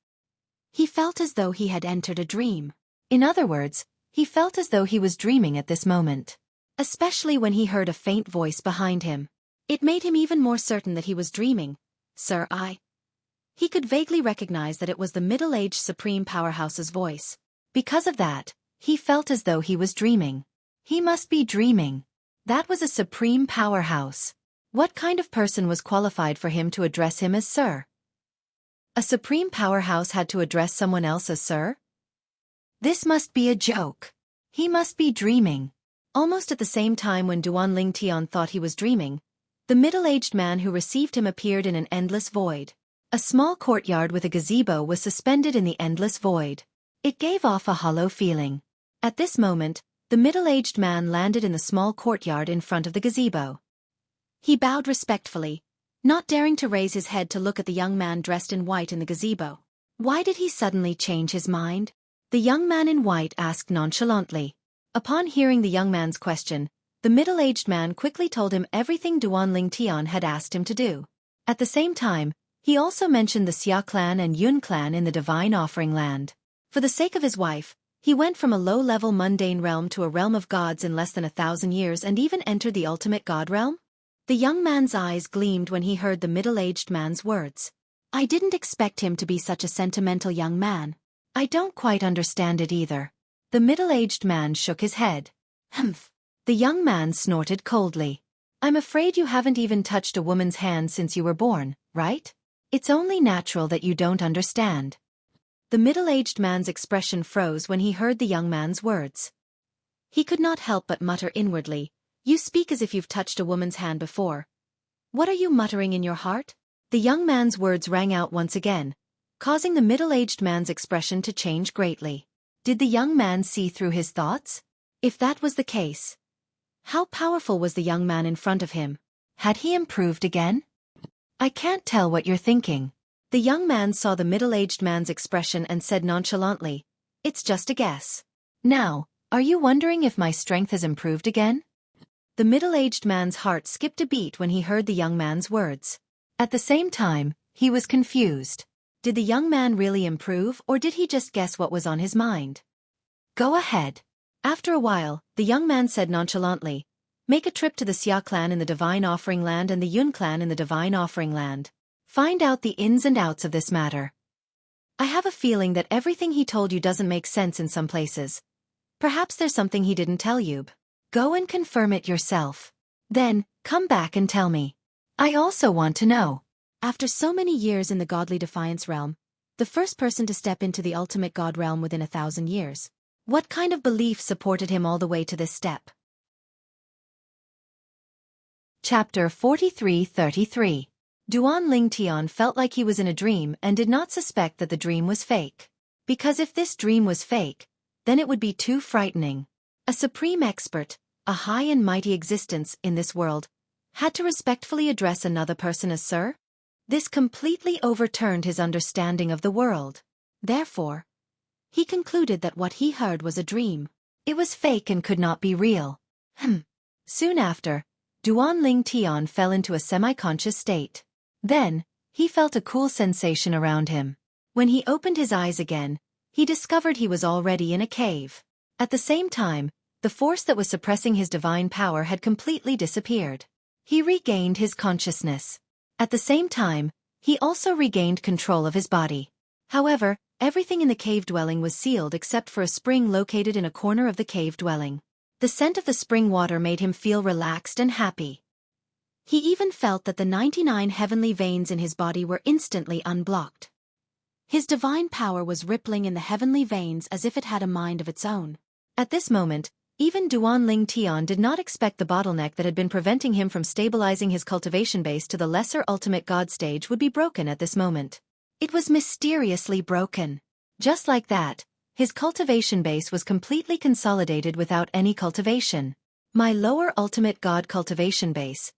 He felt as though he had entered a dream. In other words, he felt as though he was dreaming at this moment. Especially when he heard a faint voice behind him. It made him even more certain that he was dreaming. Sir, He could vaguely recognize that it was the middle-aged Supreme Powerhouse's voice. Because of that, he felt as though he was dreaming. He must be dreaming. That was a Supreme Powerhouse. What kind of person was qualified for him to address him as Sir? A Supreme Powerhouse had to address someone else as Sir? This must be a joke. He must be dreaming. Almost at the same time when Duan Ling Tian thought he was dreaming, the middle-aged man who received him appeared in an endless void. A small courtyard with a gazebo was suspended in the endless void. It gave off a hollow feeling. At this moment, the middle-aged man landed in the small courtyard in front of the gazebo. He bowed respectfully, not daring to raise his head to look at the young man dressed in white in the gazebo. Why did he suddenly change his mind? The young man in white asked nonchalantly. Upon hearing the young man's question, the middle-aged man quickly told him everything Duan Ling Tian had asked him to do. At the same time, he also mentioned the Xia clan and Yun clan in the Divine Offering Land. For the sake of his wife, he went from a low-level mundane realm to a realm of gods in less than 1,000 years and even entered the ultimate god realm? The young man's eyes gleamed when he heard the middle-aged man's words. I didn't expect him to be such a sentimental young man. I don't quite understand it either. The middle-aged man shook his head. Humph. The young man snorted coldly. I'm afraid you haven't even touched a woman's hand since you were born, right? It's only natural that you don't understand. The middle-aged man's expression froze when he heard the young man's words. He could not help but mutter inwardly, You speak as if you've touched a woman's hand before. What are you muttering in your heart? The young man's words rang out once again, causing the middle-aged man's expression to change greatly. Did the young man see through his thoughts? If that was the case, how powerful was the young man in front of him? Had he improved again? I can't tell what you're thinking. The young man saw the middle-aged man's expression and said nonchalantly, It's just a guess. Now, are you wondering if my strength has improved again? The middle-aged man's heart skipped a beat when he heard the young man's words. At the same time, he was confused. Did the young man really improve or did he just guess what was on his mind? Go ahead. After a while, the young man said nonchalantly, Make a trip to the Xia clan in the Divine Offering Land and the Yun clan in the Divine Offering Land. Find out the ins and outs of this matter. I have a feeling that everything he told you doesn't make sense in some places. Perhaps there's something he didn't tell you. Go and confirm it yourself. Then, come back and tell me. I also want to know. After so many years in the godly defiance realm, the first person to step into the ultimate god realm within 1,000 years. What kind of belief supported him all the way to this step? Chapter 43-33. Duan Ling Tian felt like he was in a dream and did not suspect that the dream was fake. Because if this dream was fake, then it would be too frightening. A supreme expert, a high and mighty existence in this world, had to respectfully address another person as Sir? This completely overturned his understanding of the world. Therefore, he concluded that what he heard was a dream. It was fake and could not be real. Soon after, Duan Ling Tian fell into a semi-conscious state. Then, He felt a cool sensation around him. When he opened his eyes again, he discovered he was already in a cave. At the same time, the force that was suppressing his divine power had completely disappeared. He regained his consciousness. At the same time, he also regained control of his body. However, everything in the cave dwelling was sealed except for a spring located in a corner of the cave dwelling. The scent of the spring water made him feel relaxed and happy. He even felt that the 99 heavenly veins in his body were instantly unblocked. His divine power was rippling in the heavenly veins as if it had a mind of its own. At this moment, even Duan Ling Tian did not expect the bottleneck that had been preventing him from stabilizing his cultivation base to the lesser ultimate god stage would be broken at this moment. It was mysteriously broken. Just like that, his cultivation base was completely consolidated without any cultivation. My lower ultimate god cultivation base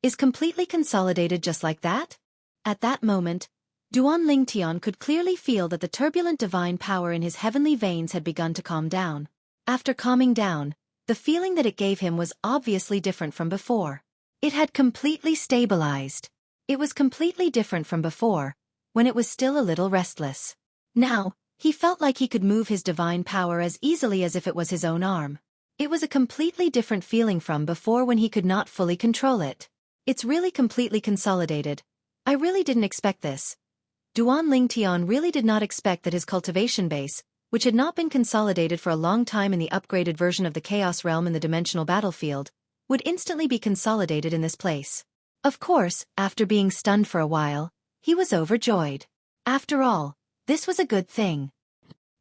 is completely consolidated just like that? At that moment, Duan Ling Tian could clearly feel that the turbulent divine power in his heavenly veins had begun to calm down. After calming down, the feeling that it gave him was obviously different from before. It had completely stabilized. It was completely different from before, when it was still a little restless. Now, he felt like he could move his divine power as easily as if it was his own arm. It was a completely different feeling from before when he could not fully control it. It's really completely consolidated. I really didn't expect this. Duan Ling Tian really did not expect that his cultivation base, which had not been consolidated for a long time in the upgraded version of the Chaos Realm in the dimensional battlefield, would instantly be consolidated in this place. Of course, after being stunned for a while, he was overjoyed. After all, this was a good thing.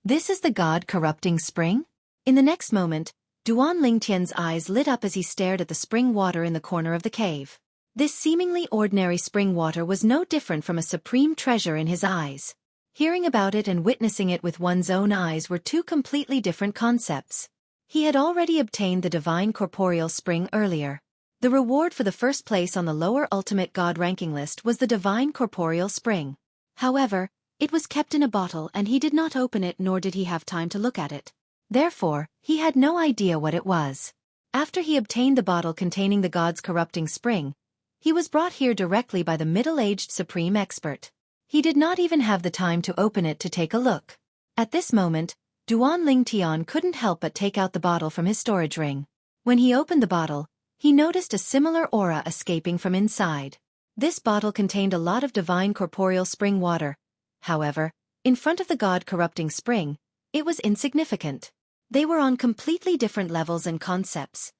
This is the God-corrupting spring? In the next moment, Duan Ling Tian's eyes lit up as he stared at the spring water in the corner of the cave. This seemingly ordinary spring water was no different from a supreme treasure in his eyes. Hearing about it and witnessing it with one's own eyes were two completely different concepts. He had already obtained the divine corporeal spring earlier. The reward for the first place on the lower ultimate god ranking list was the divine corporeal spring. However, it was kept in a bottle and he did not open it nor did he have time to look at it. Therefore, he had no idea what it was. After he obtained the bottle containing the god's corrupting spring, he was brought here directly by the middle-aged supreme expert. He did not even have the time to open it to take a look. At this moment, Duan Ling Tian couldn't help but take out the bottle from his storage ring. When he opened the bottle, he noticed a similar aura escaping from inside. This bottle contained a lot of divine corporeal spring water. However, in front of the god-corrupting spring, it was insignificant. They were on completely different levels and concepts.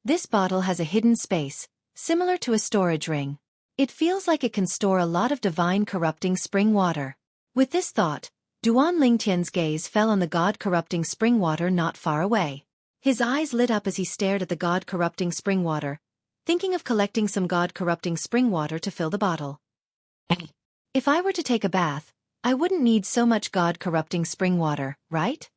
This bottle has a hidden space, similar to a storage ring. It feels like it can store a lot of divine corrupting spring water. With this thought, Duan Ling Tian's gaze fell on the god-corrupting spring water not far away. His eyes lit up as he stared at the god-corrupting spring water, thinking of collecting some god-corrupting spring water to fill the bottle. If I were to take a bath, I wouldn't need so much god-corrupting spring water, right?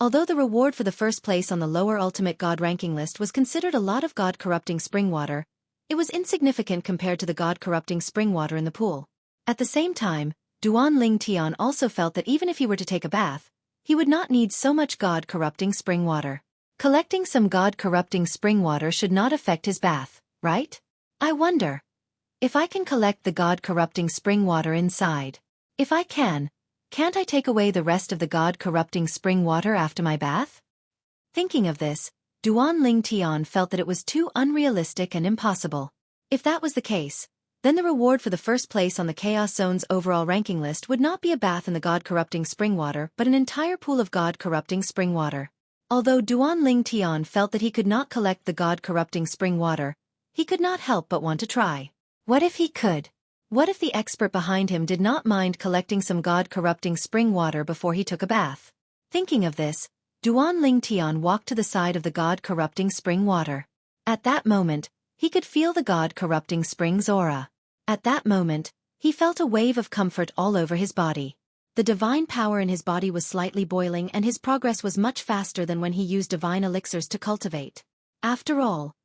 Although the reward for the first place on the lower ultimate god ranking list was considered a lot of god-corrupting spring water, it was insignificant compared to the god-corrupting spring water in the pool. At the same time, Duan Ling Tian also felt that even if he were to take a bath, he would not need so much god-corrupting spring water. Collecting some god-corrupting spring water should not affect his bath, right? I wonder if I can collect the god-corrupting spring water inside. If I can, can't I take away the rest of the god-corrupting spring water after my bath? Thinking of this, Duan Ling Tian felt that it was too unrealistic and impossible. If that was the case, then the reward for the first place on the Chaos Zone's overall ranking list would not be a bath in the god-corrupting spring water but an entire pool of god-corrupting spring water. Although Duan Ling Tian felt that he could not collect the god-corrupting spring water, he could not help but want to try. What if he could? What if the expert behind him did not mind collecting some god-corrupting spring water before he took a bath? Thinking of this, Duan Ling Tian walked to the side of the god-corrupting spring water. At that moment, he could feel the god-corrupting spring's aura. At that moment, he felt a wave of comfort all over his body. The divine power in his body was slightly boiling and his progress was much faster than when he used divine elixirs to cultivate. After all,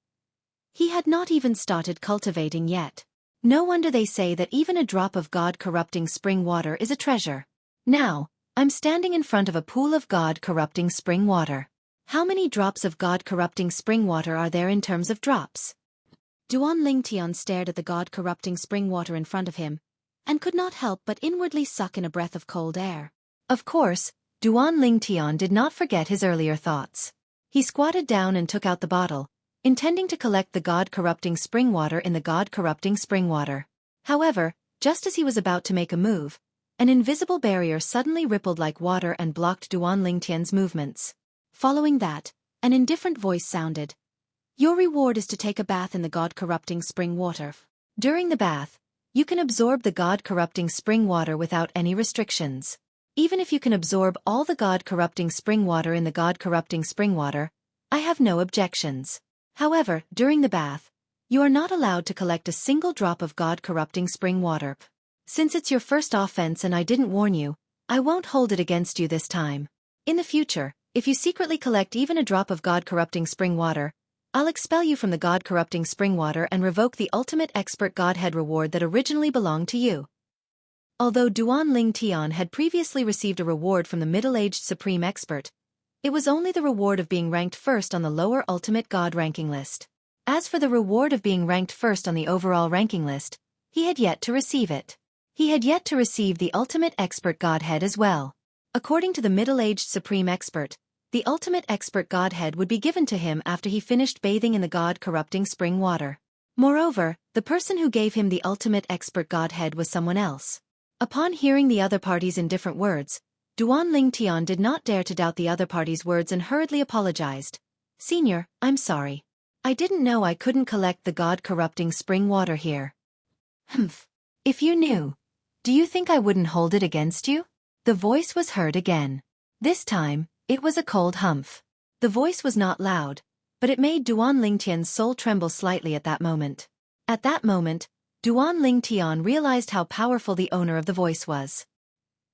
he had not even started cultivating yet. No wonder they say that even a drop of god-corrupting spring water is a treasure. Now, I'm standing in front of a pool of god-corrupting spring water. How many drops of god-corrupting spring water are there in terms of drops? Duan Ling Tian stared at the god-corrupting spring water in front of him, and could not help but inwardly suck in a breath of cold air. Of course, Duan Lingtian did not forget his earlier thoughts. He squatted down and took out the bottle, intending to collect the god-corrupting spring water in the god-corrupting spring water. However, just as he was about to make a move, an invisible barrier suddenly rippled like water and blocked Duan Lingtian's movements. Following that, an indifferent voice sounded. Your reward is to take a bath in the god-corrupting spring water. During the bath, you can absorb the god-corrupting spring water without any restrictions. Even if you can absorb all the god-corrupting spring water in the god-corrupting spring water, I have no objections. However, during the bath, you are not allowed to collect a single drop of god-corrupting spring water. Since it's your first offense and I didn't warn you, I won't hold it against you this time. In the future, if you secretly collect even a drop of god-corrupting spring water, I'll expel you from the god-corrupting spring water and revoke the ultimate expert godhead reward that originally belonged to you. Although Duan Lingtian had previously received a reward from the middle-aged supreme expert, it was only the reward of being ranked first on the lower ultimate god ranking list. As for the reward of being ranked first on the overall ranking list, he had yet to receive it. He had yet to receive the ultimate expert godhead as well. According to the middle-aged supreme expert, the ultimate expert godhead would be given to him after he finished bathing in the god-corrupting spring water. Moreover, the person who gave him the ultimate expert godhead was someone else. Upon hearing the other party's indifferent words, Duan Lingtian did not dare to doubt the other party's words and hurriedly apologized. Senior, I'm sorry. I didn't know I couldn't collect the god-corrupting spring water here. Humph. If you knew, do you think I wouldn't hold it against you? The voice was heard again. This time, it was a cold humph. The voice was not loud, but it made Duan Lingtian's soul tremble slightly at that moment. At that moment, Duan Lingtian realized how powerful the owner of the voice was.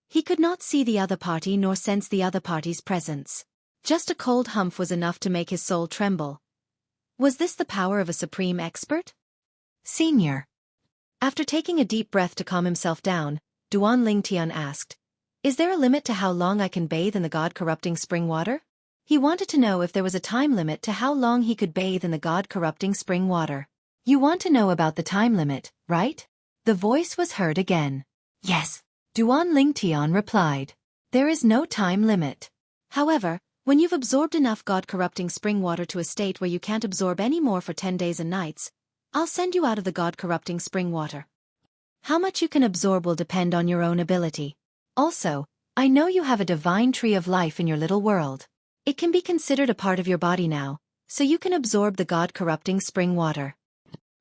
He could not see the other party nor sense the other party's presence. Just a cold humph was enough to make his soul tremble. Was this the power of a supreme expert? Senior. After taking a deep breath to calm himself down, Duan Lingtian asked, Is there a limit to how long I can bathe in the god-corrupting spring water? He wanted to know if there was a time limit to how long he could bathe in the god-corrupting spring water. You want to know about the time limit, right? The voice was heard again. Yes. Duan Lingtian replied. There is no time limit. However, when you've absorbed enough god-corrupting spring water to a state where you can't absorb any more for 10 days and nights, I'll send you out of the god-corrupting spring water. How much you can absorb will depend on your own ability. Also, I know you have a divine tree of life in your little world. It can be considered a part of your body now, so you can absorb the god-corrupting spring water.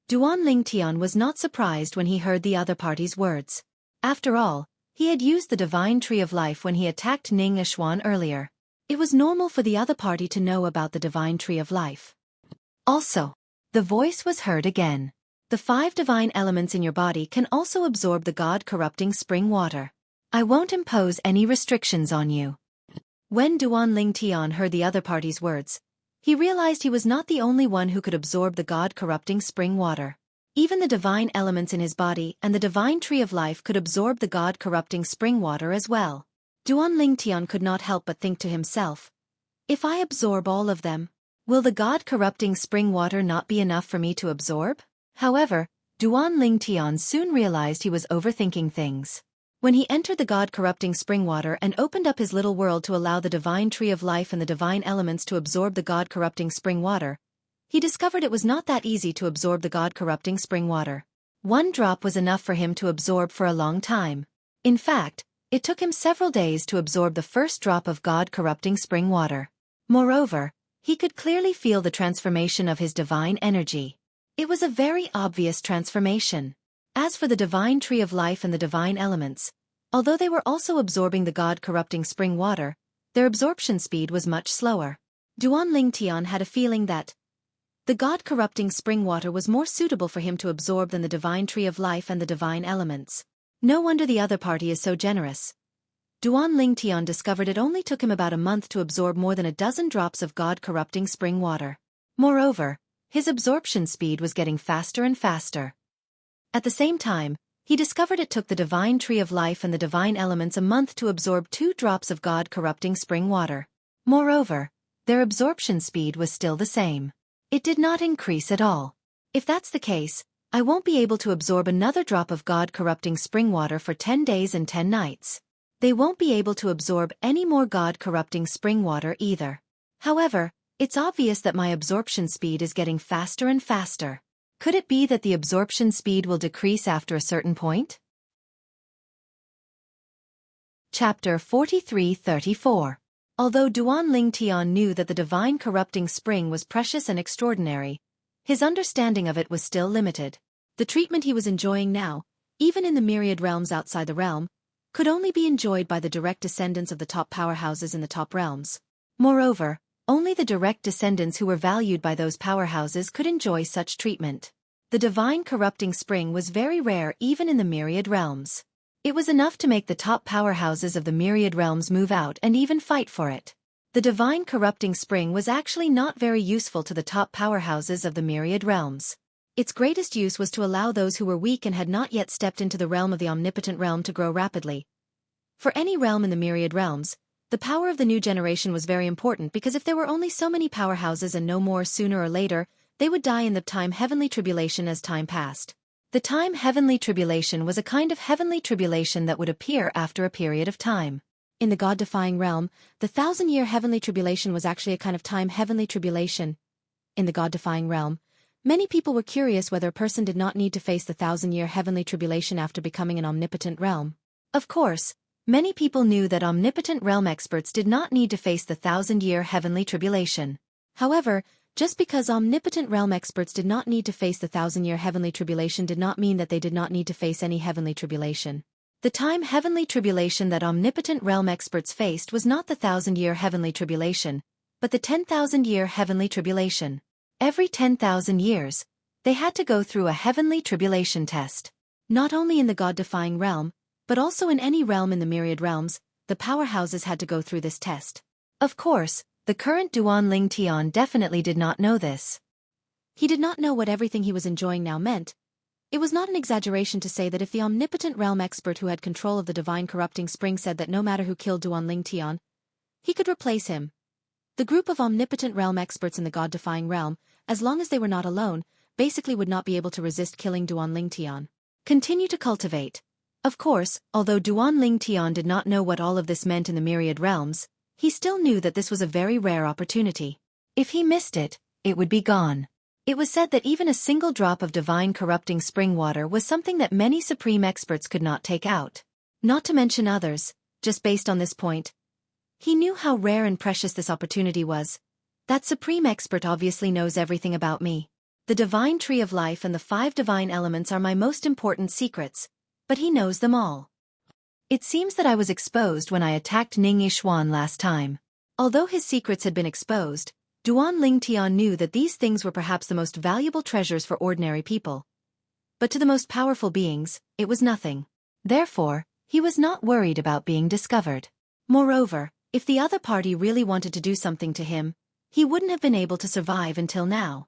Duan Lingtian was not surprised when he heard the other party's words. After all, he had used the divine tree of life when he attacked Ning Yishuan earlier. It was normal for the other party to know about the divine tree of life. Also, the voice was heard again. The 5 divine elements in your body can also absorb the god-corrupting spring water. I won't impose any restrictions on you. When Duan Lingtian heard the other party's words, he realized he was not the only one who could absorb the god-corrupting spring water. Even the divine elements in his body and the divine tree of life could absorb the god-corrupting spring water as well. Duan Lingtian could not help but think to himself, if I absorb all of them, will the god-corrupting spring water not be enough for me to absorb? However, Duan Lingtian soon realized he was overthinking things. When he entered the god-corrupting spring water and opened up his little world to allow the divine tree of life and the divine elements to absorb the god-corrupting spring water, he discovered it was not that easy to absorb the god-corrupting spring water. 1 drop was enough for him to absorb for a long time. In fact, it took him several days to absorb the first drop of god-corrupting spring water. Moreover, he could clearly feel the transformation of his divine energy. It was a very obvious transformation. As for the divine tree of life and the divine elements, although they were also absorbing the god-corrupting spring water, their absorption speed was much slower. Duan Lingtian had a feeling that the god-corrupting spring water was more suitable for him to absorb than the divine tree of life and the divine elements. No wonder the other party is so generous. Duan Lingtian discovered it only took him about a month to absorb more than a dozen drops of god-corrupting spring water. Moreover, his absorption speed was getting faster and faster. At the same time, he discovered it took the divine tree of life and the divine elements a month to absorb 2 drops of god-corrupting spring water. Moreover, their absorption speed was still the same. It did not increase at all. If that's the case, I won't be able to absorb another drop of God-corrupting spring water for 10 days and 10 nights. They won't be able to absorb any more God-corrupting spring water either. However, it's obvious that my absorption speed is getting faster and faster. Could it be that the absorption speed will decrease after a certain point? Chapter 43-34. Although Duan Ling Tian knew that the divine corrupting spring was precious and extraordinary, his understanding of it was still limited. The treatment he was enjoying now, even in the myriad realms outside the realm, could only be enjoyed by the direct descendants of the top powerhouses in the top realms. Moreover, only the direct descendants who were valued by those powerhouses could enjoy such treatment. The divine corrupting spring was very rare even in the myriad realms. It was enough to make the top powerhouses of the myriad realms move out and even fight for it. The divine corrupting spring was actually not very useful to the top powerhouses of the myriad realms. Its greatest use was to allow those who were weak and had not yet stepped into the realm of the omnipotent realm to grow rapidly. For any realm in the myriad realms, the power of the new generation was very important because if there were only so many powerhouses and no more, sooner or later, they would die in the time heavenly tribulation as time passed. The time heavenly tribulation was a kind of heavenly tribulation that would appear after a period of time. In the God-defying realm, the 1,000-year heavenly tribulation was actually a kind of time heavenly tribulation. In the God-defying realm, many people were curious whether a person did not need to face the 1,000-year heavenly tribulation after becoming an omnipotent realm. Of course, many people knew that omnipotent realm experts did not need to face the 1,000-year heavenly tribulation. However, just because omnipotent realm experts did not need to face the 1,000-year heavenly tribulation did not mean that they did not need to face any heavenly tribulation. The time heavenly tribulation that omnipotent realm experts faced was not the 1,000-year heavenly tribulation, but the 10,000-year heavenly tribulation. Every 10,000 years, they had to go through a heavenly tribulation test. Not only in the God-defying realm, but also in any realm in the myriad realms, the powerhouses had to go through this test. Of course, the current Duan Ling Tian definitely did not know this. He did not know what everything he was enjoying now meant. It was not an exaggeration to say that if the omnipotent realm expert who had control of the divine corrupting spring said that no matter who killed Duan Ling Tian, he could replace him. The group of omnipotent realm experts in the God-defying realm, as long as they were not alone, basically would not be able to resist killing Duan Ling Tian. Continue to cultivate. Of course, although Duan Ling Tian did not know what all of this meant in the myriad realms, he still knew that this was a very rare opportunity. If he missed it, it would be gone. It was said that even a single drop of divine corrupting spring water was something that many supreme experts could not take out. Not to mention others, just based on this point. He knew how rare and precious this opportunity was. That supreme expert obviously knows everything about me. The divine tree of life and the 5 divine elements are my most important secrets, but he knows them all. It seems that I was exposed when I attacked Ning Yishuan last time. Although his secrets had been exposed, Duan Ling Tian knew that these things were perhaps the most valuable treasures for ordinary people. But to the most powerful beings, it was nothing. Therefore, he was not worried about being discovered. Moreover, if the other party really wanted to do something to him, he wouldn't have been able to survive until now.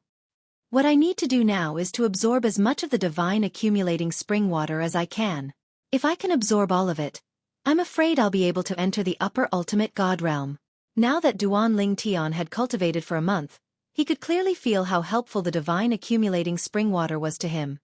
What I need to do now is to absorb as much of the divine accumulating spring water as I can. If I can absorb all of it, I'm afraid I'll be able to enter the upper ultimate God realm. Now that Duan Ling Tian had cultivated for a month, he could clearly feel how helpful the divine accumulating spring water was to him.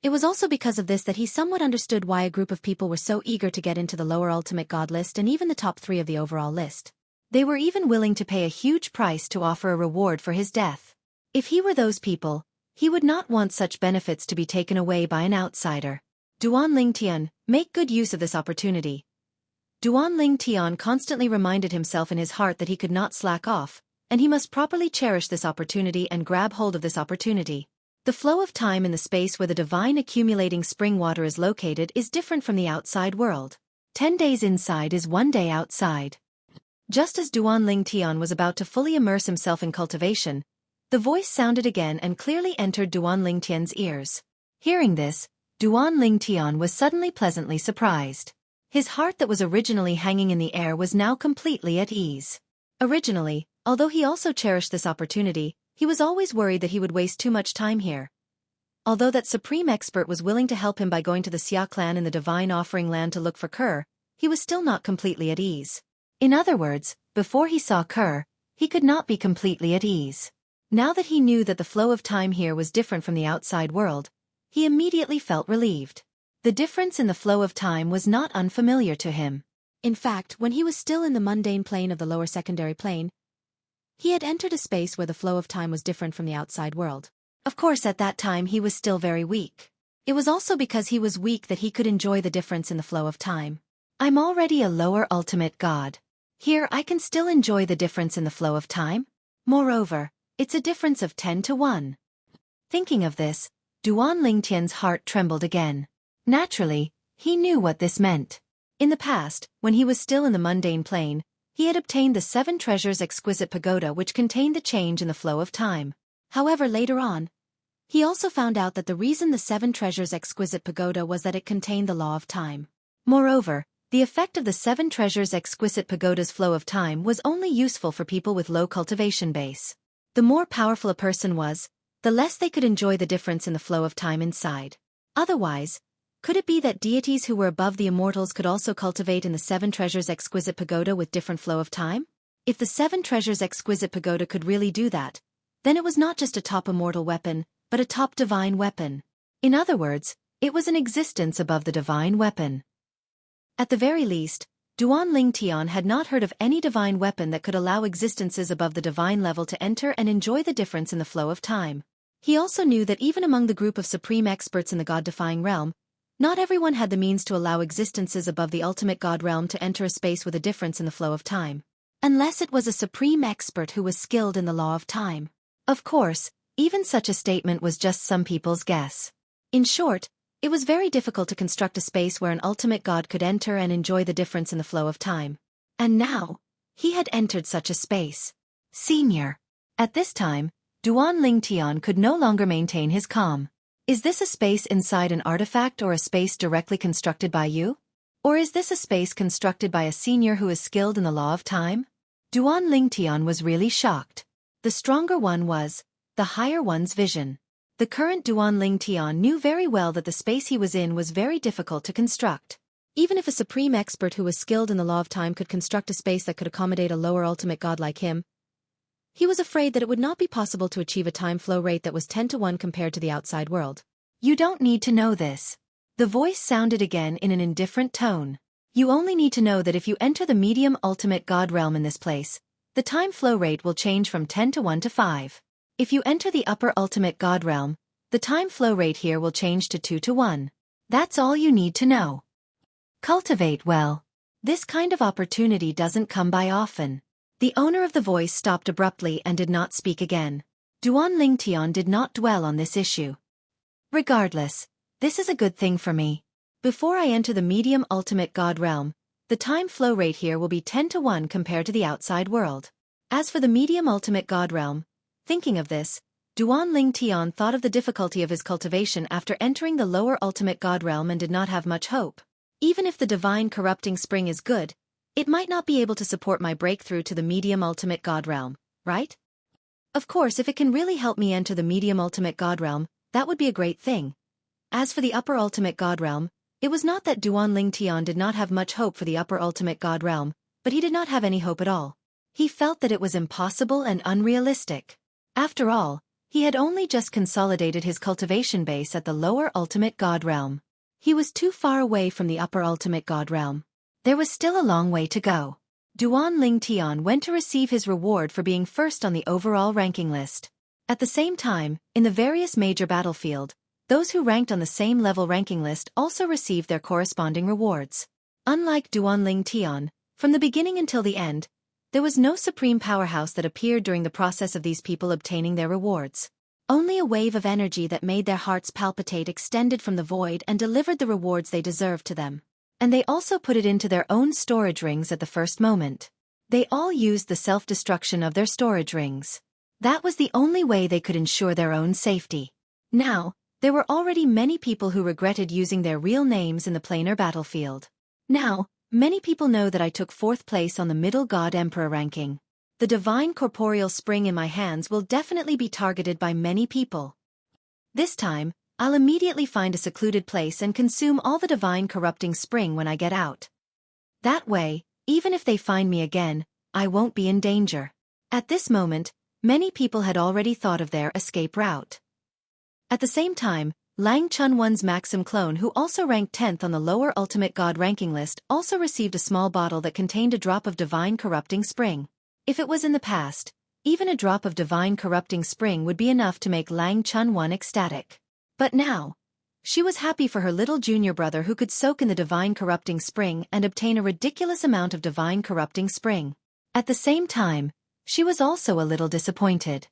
It was also because of this that he somewhat understood why a group of people were so eager to get into the lower ultimate God list and even the top 3 of the overall list. They were even willing to pay a huge price to offer a reward for his death. If he were those people, he would not want such benefits to be taken away by an outsider. Duan Ling Tian, make good use of this opportunity. Duan Ling Tian constantly reminded himself in his heart that he could not slack off, and he must properly cherish this opportunity and grab hold of this opportunity. The flow of time in the space where the divine accumulating spring water is located is different from the outside world. 10 days inside is 1 day outside. Just as Duan Ling Tian was about to fully immerse himself in cultivation, the voice sounded again and clearly entered Duan Ling Tian's ears. Hearing this, Duan Ling Tian was suddenly pleasantly surprised. His heart that was originally hanging in the air was now completely at ease. Originally, although he also cherished this opportunity, he was always worried that he would waste too much time here. Although that supreme expert was willing to help him by going to the Xia clan in the divine offering land to look for Kerr, he was still not completely at ease. In other words, before he saw Kerr, he could not be completely at ease. Now that he knew that the flow of time here was different from the outside world, he immediately felt relieved. The difference in the flow of time was not unfamiliar to him. In fact, when he was still in the mundane plane of the lower secondary plane, he had entered a space where the flow of time was different from the outside world. Of course, at that time he was still very weak. It was also because he was weak that he could enjoy the difference in the flow of time. I'm already a lower ultimate god. Here I can still enjoy the difference in the flow of time. Moreover, it's a difference of 10 to 1. Thinking of this, Duan Lingtian's heart trembled again. Naturally, he knew what this meant. In the past, when he was still in the mundane plane, he had obtained the 7 treasures exquisite pagoda which contained the change in the flow of time. However, later on, he also found out that the reason the 7 treasures exquisite pagoda was that it contained the law of time. Moreover, the effect of the 7 treasures exquisite pagoda's flow of time was only useful for people with low cultivation base. The more powerful a person was, the less they could enjoy the difference in the flow of time inside. Otherwise, could it be that deities who were above the immortals could also cultivate in the 7 treasures exquisite pagoda with different flow of time? If the 7 treasures exquisite pagoda could really do that, then it was not just a top immortal weapon, but a top divine weapon. In other words, it was an existence above the divine weapon. At the very least, Duan Lingtian had not heard of any divine weapon that could allow existences above the divine level to enter and enjoy the difference in the flow of time. He also knew that even among the group of supreme experts in the god-defying realm, not everyone had the means to allow existences above the ultimate god realm to enter a space with a difference in the flow of time. Unless it was a supreme expert who was skilled in the law of time. Of course, even such a statement was just some people's guess. In short, it was very difficult to construct a space where an ultimate god could enter and enjoy the difference in the flow of time. And now, he had entered such a space. Senior. At this time, Duan Lingtian could no longer maintain his calm. Is this a space inside an artifact or a space directly constructed by you? Or is this a space constructed by a senior who is skilled in the law of time? Duan Lingtian was really shocked. The stronger one was, the higher one's vision. The current Duan Lingtian knew very well that the space he was in was very difficult to construct. Even if a supreme expert who was skilled in the law of time could construct a space that could accommodate a lower ultimate god like him, he was afraid that it would not be possible to achieve a time flow rate that was 10 to 1 compared to the outside world. You don't need to know this. The voice sounded again in an indifferent tone. You only need to know that if you enter the medium ultimate god realm in this place, the time flow rate will change from 10 to 1 to 5. If you enter the upper ultimate god realm, the time flow rate here will change to 2 to 1. That's all you need to know. Cultivate well. This kind of opportunity doesn't come by often. The owner of the voice stopped abruptly and did not speak again. Duan Lingtian did not dwell on this issue. Regardless, this is a good thing for me. Before I enter the medium ultimate god realm, the time flow rate here will be 10 to 1 compared to the outside world. As for the medium ultimate god realm, thinking of this, Duan Lingtian thought of the difficulty of his cultivation after entering the lower ultimate god realm and did not have much hope. Even if the divine corrupting spring is good, it might not be able to support my breakthrough to the medium ultimate god realm, right? Of course, if it can really help me enter the medium ultimate god realm, that would be a great thing. As for the upper ultimate god realm, it was not that Duan Lingtian did not have much hope for the upper ultimate god realm, but he did not have any hope at all. He felt that it was impossible and unrealistic. After all, he had only just consolidated his cultivation base at the lower ultimate god realm. He was too far away from the upper ultimate god realm. There was still a long way to go. Duan Lingtian went to receive his reward for being first on the overall ranking list. At the same time, in the various major battlefield, those who ranked on the same level ranking list also received their corresponding rewards. Unlike Duan Lingtian, from the beginning until the end, there was no supreme powerhouse that appeared during the process of these people obtaining their rewards. Only a wave of energy that made their hearts palpitate extended from the void and delivered the rewards they deserved to them. And they also put it into their own storage rings at the first moment. They all used the self-destruction of their storage rings. That was the only way they could ensure their own safety. Now, there were already many people who regretted using their real names in the planar battlefield. Now, many people know that I took 4th place on the Middle God Emperor ranking. The divine corporeal spring in my hands will definitely be targeted by many people. This time, I'll immediately find a secluded place and consume all the divine corrupting spring when I get out. That way, even if they find me again, I won't be in danger. At this moment, many people had already thought of their escape route. At the same time, Lang Chun-won's Maxim clone, who also ranked 10th on the lower ultimate god ranking list, also received a small bottle that contained a drop of divine corrupting spring. If it was in the past, even a drop of divine corrupting spring would be enough to make Lang Chun-won ecstatic. But now, she was happy for her little junior brother who could soak in the divine corrupting spring and obtain a ridiculous amount of divine corrupting spring. At the same time, she was also a little disappointed.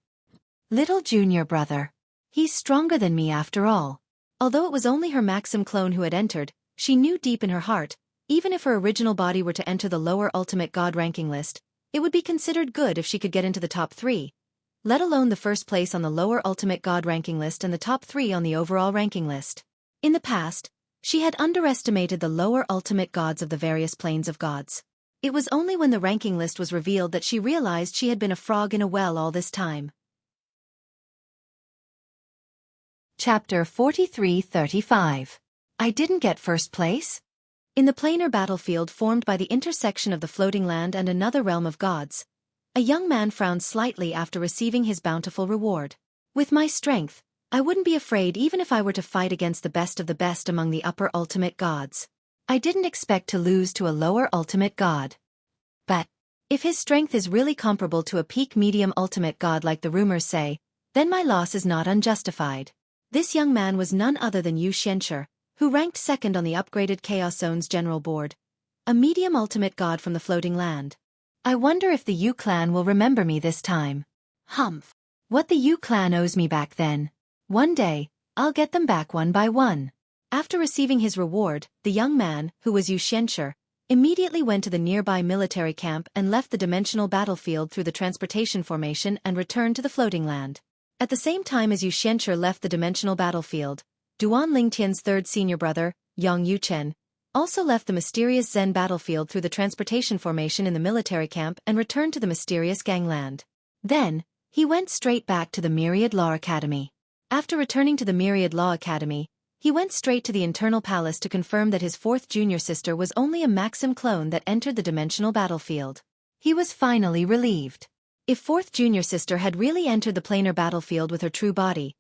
Little junior brother. He's stronger than me after all. Although it was only her Maxim clone who had entered, she knew deep in her heart, even if her original body were to enter the lower ultimate god ranking list, it would be considered good if she could get into the top 3, let alone the first place on the lower ultimate god ranking list and the top 3 on the overall ranking list. In the past, she had underestimated the lower ultimate gods of the various planes of gods. It was only when the ranking list was revealed that she realized she had been a frog in a well all this time. Chapter 43-35. I didn't get first place? In the planar battlefield formed by the intersection of the floating land and another realm of gods, a young man frowned slightly after receiving his bountiful reward. With my strength, I wouldn't be afraid even if I were to fight against the best of the best among the upper ultimate gods. I didn't expect to lose to a lower ultimate god. But, if his strength is really comparable to a peak medium ultimate god like the rumors say, then my loss is not unjustified. This young man was none other than Xueqi, who ranked 2nd on the upgraded Chaos Zone's general board, a medium ultimate god from the floating land. I wonder if the Yu clan will remember me this time. Humph. What the Yu clan owes me back then. One day, I'll get them back one by one. After receiving his reward, the young man, who was Xueqi, immediately went to the nearby military camp and left the dimensional battlefield through the transportation formation and returned to the floating land. At the same time as Xueqi left the dimensional battlefield, Duan Lingtian's third senior brother, Yang Yuchen, also left the mysterious Zen battlefield through the transportation formation in the military camp and returned to the mysterious gangland. Then, he went straight back to the Myriad Law Academy. After returning to the Myriad Law Academy, he went straight to the internal palace to confirm that his 4th junior sister was only a Maxim clone that entered the dimensional battlefield. He was finally relieved. If 4th junior sister had really entered the planar battlefield with her true body,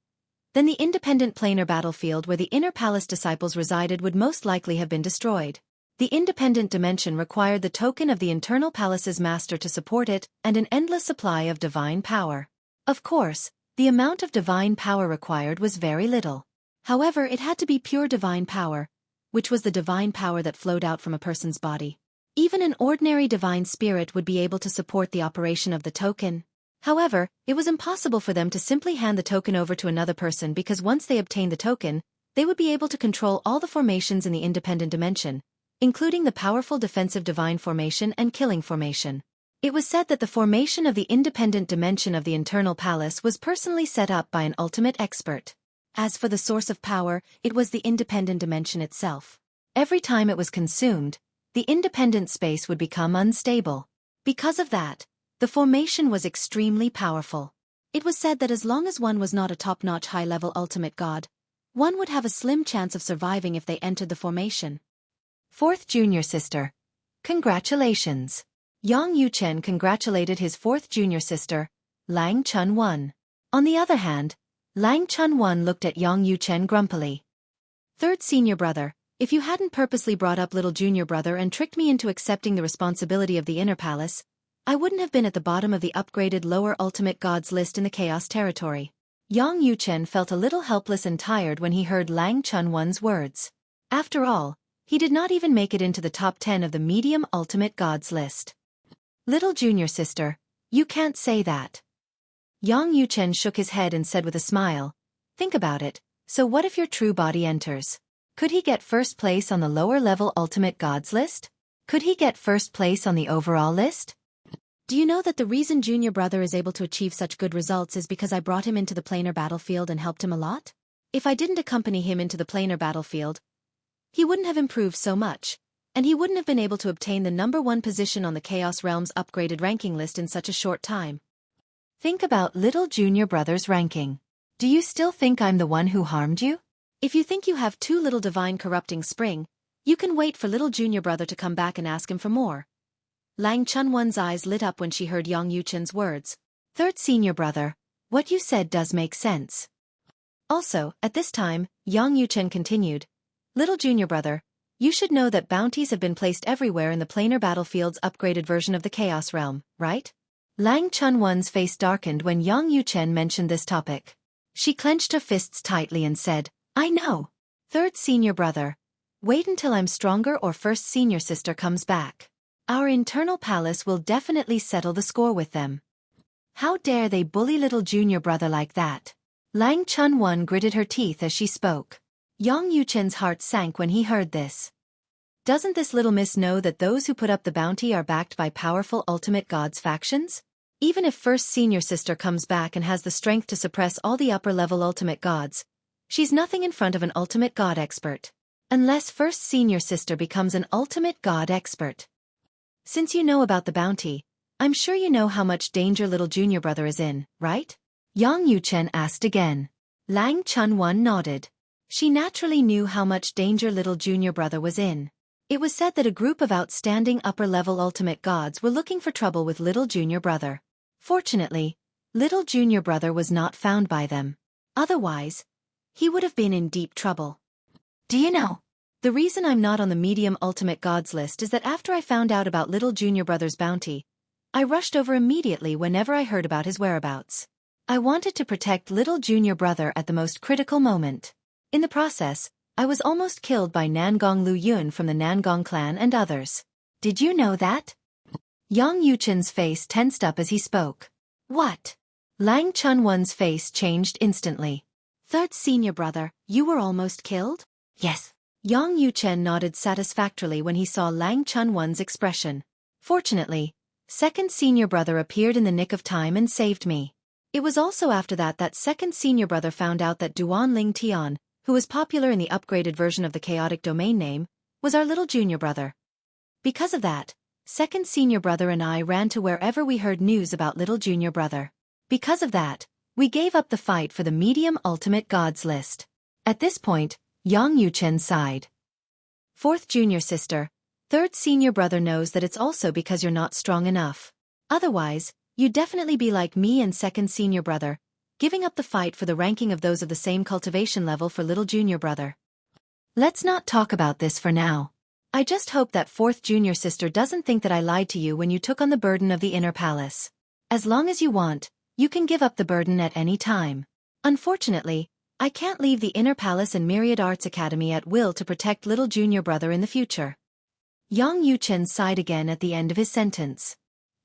then the independent planar battlefield where the inner palace disciples resided would most likely have been destroyed. The independent dimension required the token of the internal palace's master to support it and an endless supply of divine power. Of course, the amount of divine power required was very little. However, it had to be pure divine power, which was the divine power that flowed out from a person's body. Even an ordinary divine spirit would be able to support the operation of the token. However, it was impossible for them to simply hand the token over to another person because once they obtained the token, they would be able to control all the formations in the independent dimension, including the powerful defensive divine formation and killing formation. It was said that the formation of the independent dimension of the internal palace was personally set up by an ultimate expert. As for the source of power, it was the independent dimension itself. Every time it was consumed, the independent space would become unstable. Because of that, the formation was extremely powerful. It was said that as long as one was not a top-notch high-level ultimate god, one would have a slim chance of surviving if they entered the formation. 4th junior sister. Congratulations. Yang Yuchen congratulated his 4th junior sister, Lang Chun-won. On the other hand, Lang Chun-won looked at Yang Yuchen grumpily. 3rd senior brother, if you hadn't purposely brought up little junior brother and tricked me into accepting the responsibility of the inner palace, I wouldn't have been at the bottom of the upgraded lower ultimate gods list in the chaos territory. Yang Yuchen felt a little helpless and tired when he heard Lang Chun-won's words. After all, he did not even make it into the top 10 of the medium ultimate gods list. Little junior sister, you can't say that. Yang Yuchen shook his head and said with a smile, think about it, so what if your true body enters? Could he get first place on the lower level ultimate gods list? Could he get first place on the overall list? Do you know that the reason junior brother is able to achieve such good results is because I brought him into the planar battlefield and helped him a lot? If I didn't accompany him into the planar battlefield, he wouldn't have improved so much, and he wouldn't have been able to obtain the number 1 position on the Chaos Realm's upgraded ranking list in such a short time. Think about little junior brother's ranking. Do you still think I'm the one who harmed you? If you think you have too little divine corrupting spring, you can wait for little junior brother to come back and ask him for more. Lang Chun-won's eyes lit up when she heard Yang Yuchen's words. 3rd senior brother, what you said does make sense. Also, at this time, Yang Yuchen continued, "Little junior brother, you should know that bounties have been placed everywhere in the planar battlefield's upgraded version of the Chaos Realm, right?" Lang Chunwan's face darkened when Yang Yuchen mentioned this topic. She clenched her fists tightly and said, "I know. Third senior brother. Wait until I'm stronger or first senior sister comes back. Our internal palace will definitely settle the score with them. How dare they bully little junior brother like that?" Lang Chunwan gritted her teeth as she spoke. Yang Yuchen's heart sank when he heard this. Doesn't this little miss know that those who put up the bounty are backed by powerful ultimate gods factions? Even if first senior sister comes back and has the strength to suppress all the upper-level ultimate gods, she's nothing in front of an ultimate god expert. Unless first senior sister becomes an ultimate god expert. Since you know about the bounty, I'm sure you know how much danger little junior brother is in, right? Yang Yuchen asked again. Lang Chunwan nodded. She naturally knew how much danger little junior brother was in. It was said that a group of outstanding upper-level ultimate gods were looking for trouble with little junior brother. Fortunately, little junior brother was not found by them. Otherwise, he would have been in deep trouble. Do you know? The reason I'm not on the medium ultimate gods list is that after I found out about little junior brother's bounty, I rushed over immediately whenever I heard about his whereabouts. I wanted to protect little junior brother at the most critical moment. In the process, I was almost killed by Nangong Lu Yun from the Nangong clan and others. Did you know that? Yang Yuchen's face tensed up as he spoke. What? Lang Chunwan's face changed instantly. Third senior brother, you were almost killed? Yes. Yang Yuchen nodded satisfactorily when he saw Lang Chunwan's expression. Fortunately, second senior brother appeared in the nick of time and saved me. It was also after that second senior brother found out that Duan Ling Tian, who was popular in the upgraded version of the chaotic domain name, was our little junior brother. Because of that, second senior brother and I ran to wherever we heard news about little junior brother. Because of that, we gave up the fight for the medium ultimate gods list. At this point, Yang Yuchen sighed. Fourth junior sister, third senior brother knows that it's also because you're not strong enough. Otherwise, you'd definitely be like me and second senior brother, giving up the fight for the ranking of those of the same cultivation level for little junior brother. Let's not talk about this for now. I just hope that fourth junior sister doesn't think that I lied to you when you took on the burden of the inner palace. As long as you want, you can give up the burden at any time. Unfortunately, I can't leave the inner palace and Myriad Arts Academy at will to protect little junior brother in the future. Yang Yuchen sighed again at the end of his sentence.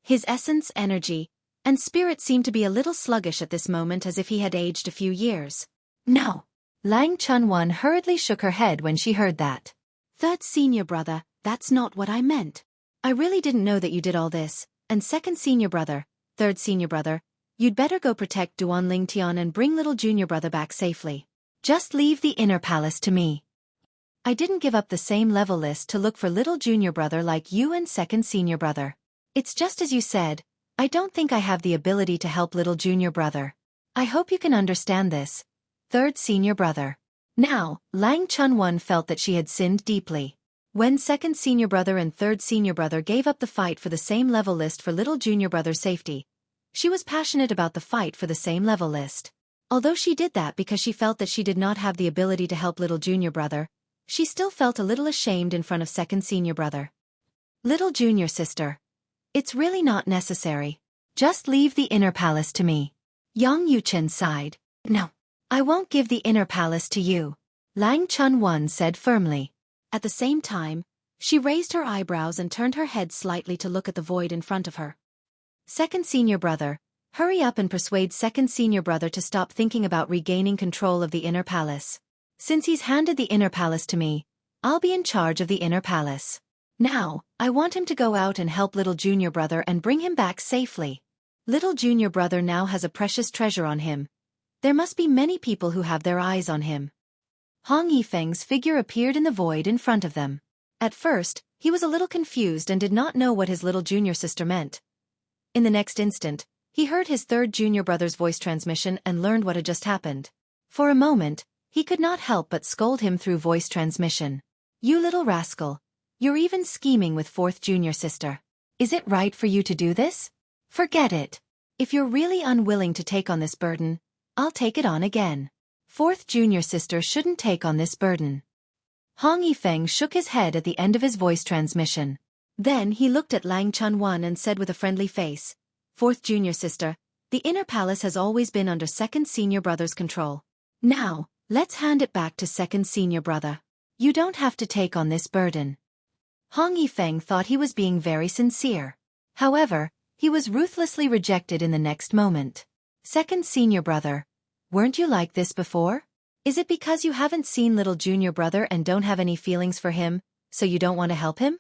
His essence, energy, and spirit seemed to be a little sluggish at this moment, as if he had aged a few years. No. Lang Chunwan hurriedly shook her head when she heard that. Third senior brother, that's not what I meant. I really didn't know that you did all this, and second senior brother, third senior brother, you'd better go protect Duan Ling Tian and bring little junior brother back safely. Just leave the inner palace to me. I didn't give up the same level list to look for little junior brother like you and second senior brother. It's just as you said, I don't think I have the ability to help little junior brother. I hope you can understand this. Third senior brother. Now, Lang Chunwan felt that she had sinned deeply. When second senior brother and third senior brother gave up the fight for the same level list for little junior brother's safety, she was passionate about the fight for the same level list. Although she did that because she felt that she did not have the ability to help little junior brother, she still felt a little ashamed in front of second senior brother. Little junior sister. It's really not necessary. Just leave the inner palace to me. Yang Yuchen sighed. No. I won't give the inner palace to you. Lang Chunwan said firmly. At the same time, she raised her eyebrows and turned her head slightly to look at the void in front of her. Second senior brother, hurry up and persuade second senior brother to stop thinking about regaining control of the inner palace. Since he's handed the inner palace to me, I'll be in charge of the inner palace. Now, I want him to go out and help little junior brother and bring him back safely. Little junior brother now has a precious treasure on him. There must be many people who have their eyes on him. Hong Yifeng's figure appeared in the void in front of them. At first, he was a little confused and did not know what his little junior sister meant. In the next instant, he heard his third junior brother's voice transmission and learned what had just happened. For a moment, he could not help but scold him through voice transmission. You little rascal. You're even scheming with fourth junior sister. Is it right for you to do this? Forget it. If you're really unwilling to take on this burden, I'll take it on again. Fourth junior sister shouldn't take on this burden. Hong Yifeng shook his head at the end of his voice transmission. Then he looked at Lang Chunwan and said with a friendly face, Fourth junior sister, the inner palace has always been under second senior brother's control. Now, let's hand it back to second senior brother. You don't have to take on this burden. Hong Yifeng thought he was being very sincere. However, he was ruthlessly rejected in the next moment. Second senior brother, weren't you like this before? Is it because you haven't seen little junior brother and don't have any feelings for him, so you don't want to help him?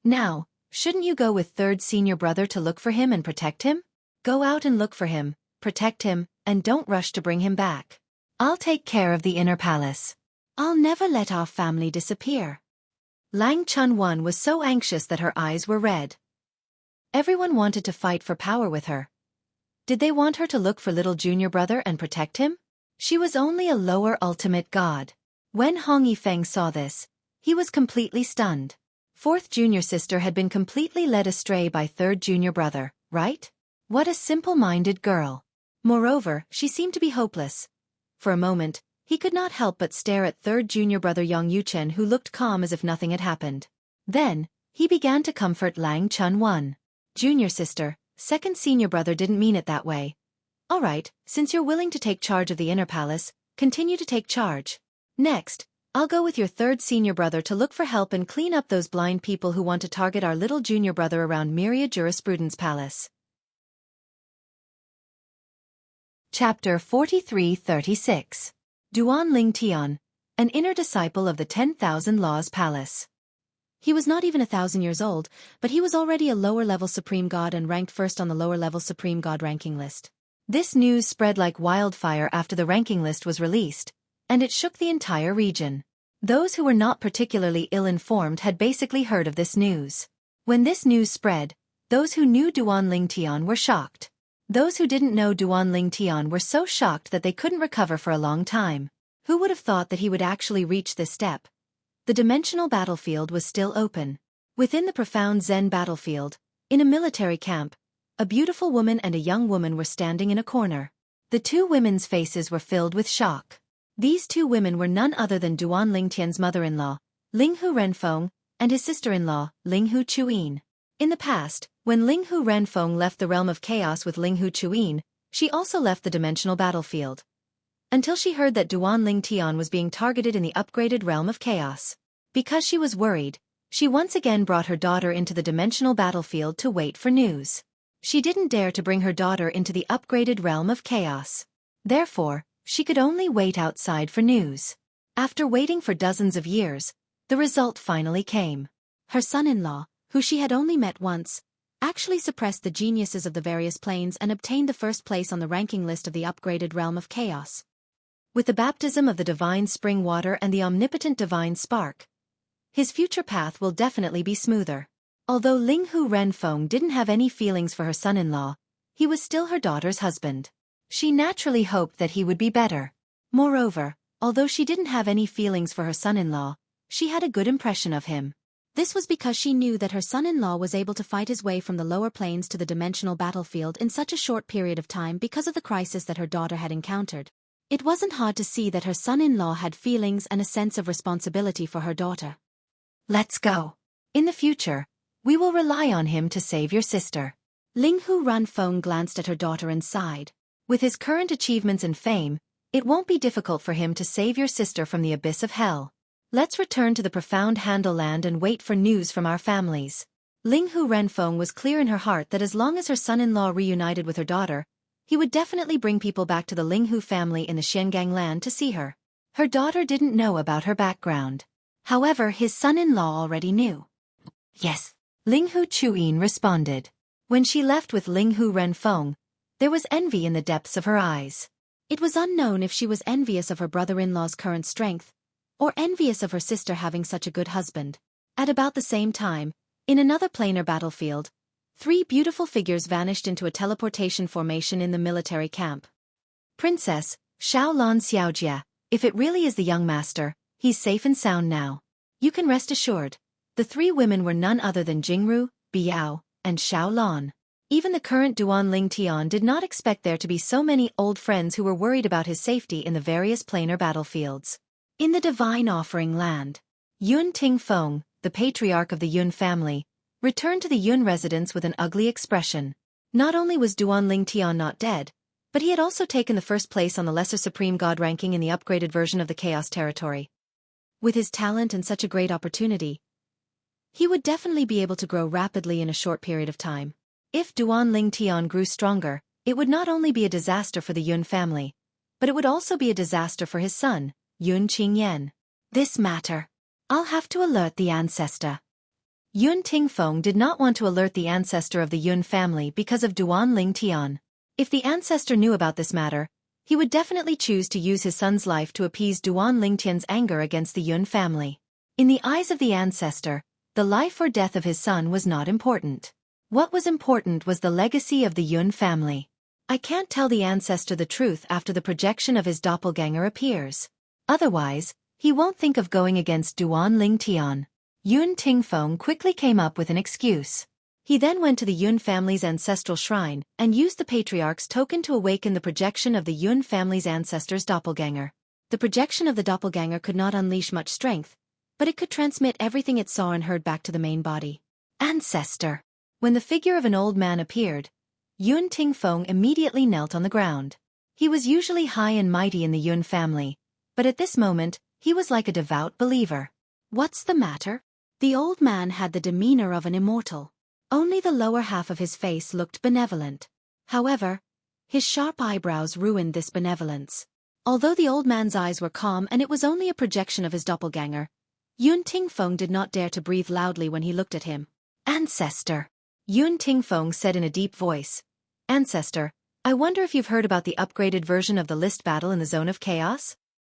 Now, shouldn't you go with third senior brother to look for him and protect him? Go out and look for him, protect him, and don't rush to bring him back. I'll take care of the inner palace. I'll never let our family disappear. Lang Chunwan was so anxious that her eyes were red. Everyone wanted to fight for power with her. Did they want her to look for little junior brother and protect him? She was only a lower ultimate god. When Hong Yifeng saw this, he was completely stunned. Fourth junior sister had been completely led astray by third junior brother, right? What a simple-minded girl. Moreover, she seemed to be hopeless. For a moment, he could not help but stare at third junior brother Yang Yuchen, who looked calm as if nothing had happened. Then, he began to comfort Lang Chunwan. Junior sister, second senior brother didn't mean it that way. All right, since you're willing to take charge of the inner palace, continue to take charge. Next, I'll go with your third senior brother to look for help and clean up those blind people who want to target our little junior brother around Myriad Jurisprudence Palace. Chapter 43-36. Duan Ling Tian, an inner disciple of the 10,000 Laws Palace. He was not even 1,000 years old, but he was already a lower-level supreme god and ranked first on the lower-level supreme god ranking list. This news spread like wildfire after the ranking list was released, and it shook the entire region. Those who were not particularly ill-informed had basically heard of this news. When this news spread, those who knew Duan Ling Tian were shocked. Those who didn't know Duan Ling Tian were so shocked that they couldn't recover for a long time. Who would have thought that he would actually reach this step? The dimensional battlefield was still open. Within the profound Zen battlefield, in a military camp, a beautiful woman and a young woman were standing in a corner. The two women's faces were filled with shock. These two women were none other than Duan Ling Tian's mother-in-law, Linghu Renfeng, and his sister-in-law, Linghu Chuyin. In the past, when Linghu Renfeng left the realm of chaos with Linghu Chuyin, she also left the dimensional battlefield. Until she heard that Duan Ling Tian was being targeted in the upgraded realm of chaos. Because she was worried, she once again brought her daughter into the dimensional battlefield to wait for news. She didn't dare to bring her daughter into the upgraded realm of chaos. Therefore, she could only wait outside for news. After waiting for dozens of years, the result finally came. Her son-in-law, who she had only met once, actually suppressed the geniuses of the various planes and obtained the first place on the ranking list of the upgraded realm of chaos. With the baptism of the divine spring water and the omnipotent divine spark, his future path will definitely be smoother. Although Linghu Renfeng didn't have any feelings for her son-in-law, he was still her daughter's husband. She naturally hoped that he would be better. Moreover, although she didn't have any feelings for her son-in-law, she had a good impression of him. This was because she knew that her son-in-law was able to fight his way from the lower planes to the dimensional battlefield in such a short period of time because of the crisis that her daughter had encountered. It wasn't hard to see that her son-in-law had feelings and a sense of responsibility for her daughter. Let's go. In the future, we will rely on him to save your sister. Linghu Renfeng glanced at her daughter and sighed. With his current achievements and fame, it won't be difficult for him to save your sister from the abyss of hell. Let's return to the profound Handle land and wait for news from our families. Linghu Renfeng was clear in her heart that as long as her son-in-law reunited with her daughter, he would definitely bring people back to the Linghu family in the Xiangang land to see her. Her daughter didn't know about her background. However, his son-in-law already knew. Yes, Linghu Chuyin responded. When she left with Linghu Renfeng, there was envy in the depths of her eyes. It was unknown if she was envious of her brother-in-law's current strength, or envious of her sister having such a good husband. At about the same time, in another planar battlefield, 3 beautiful figures vanished into a teleportation formation in the military camp. Princess, Shaolan Xiaojia, if it really is the young master, he's safe and sound now. You can rest assured. The 3 women were none other than Jingru, Biao, and Shaolan. Even the current Duan Ling Tian did not expect there to be so many old friends who were worried about his safety in the various planar battlefields. In the Divine Offering Land, Yun Tingfeng, the patriarch of the Yun family, returned to the Yun residence with an ugly expression. Not only was Duan Ling Tian not dead, but he had also taken the first place on the Lesser Supreme God ranking in the upgraded version of the Chaos Territory. With his talent and such a great opportunity, he would definitely be able to grow rapidly in a short period of time. If Duan Ling Tian grew stronger, it would not only be a disaster for the Yun family, but it would also be a disaster for his son, Yun Qingyan. This matter, I'll have to alert the ancestor. Yun Tingfeng did not want to alert the ancestor of the Yun family because of Duan Ling Tian. If the ancestor knew about this matter, he would definitely choose to use his son's life to appease Duan Ling Tian's anger against the Yun family. In the eyes of the ancestor, the life or death of his son was not important. What was important was the legacy of the Yun family. I can't tell the ancestor the truth after the projection of his doppelganger appears. Otherwise, he won't think of going against Duan Ling Tian. Yun Tingfeng quickly came up with an excuse. He then went to the Yun family's ancestral shrine and used the patriarch's token to awaken the projection of the Yun family's ancestor's doppelganger. The projection of the doppelganger could not unleash much strength, but it could transmit everything it saw and heard back to the main body. Ancestor. When the figure of an old man appeared, Yun Tingfeng immediately knelt on the ground. He was usually high and mighty in the Yun family, but at this moment, he was like a devout believer. What's the matter? The old man had the demeanor of an immortal. Only the lower half of his face looked benevolent. However, his sharp eyebrows ruined this benevolence. Although the old man's eyes were calm and it was only a projection of his doppelganger, Yun Tingfeng did not dare to breathe loudly when he looked at him. Ancestor. Yun Tingfeng said in a deep voice. Ancestor, I wonder if you've heard about the upgraded version of the list battle in the Zone of Chaos?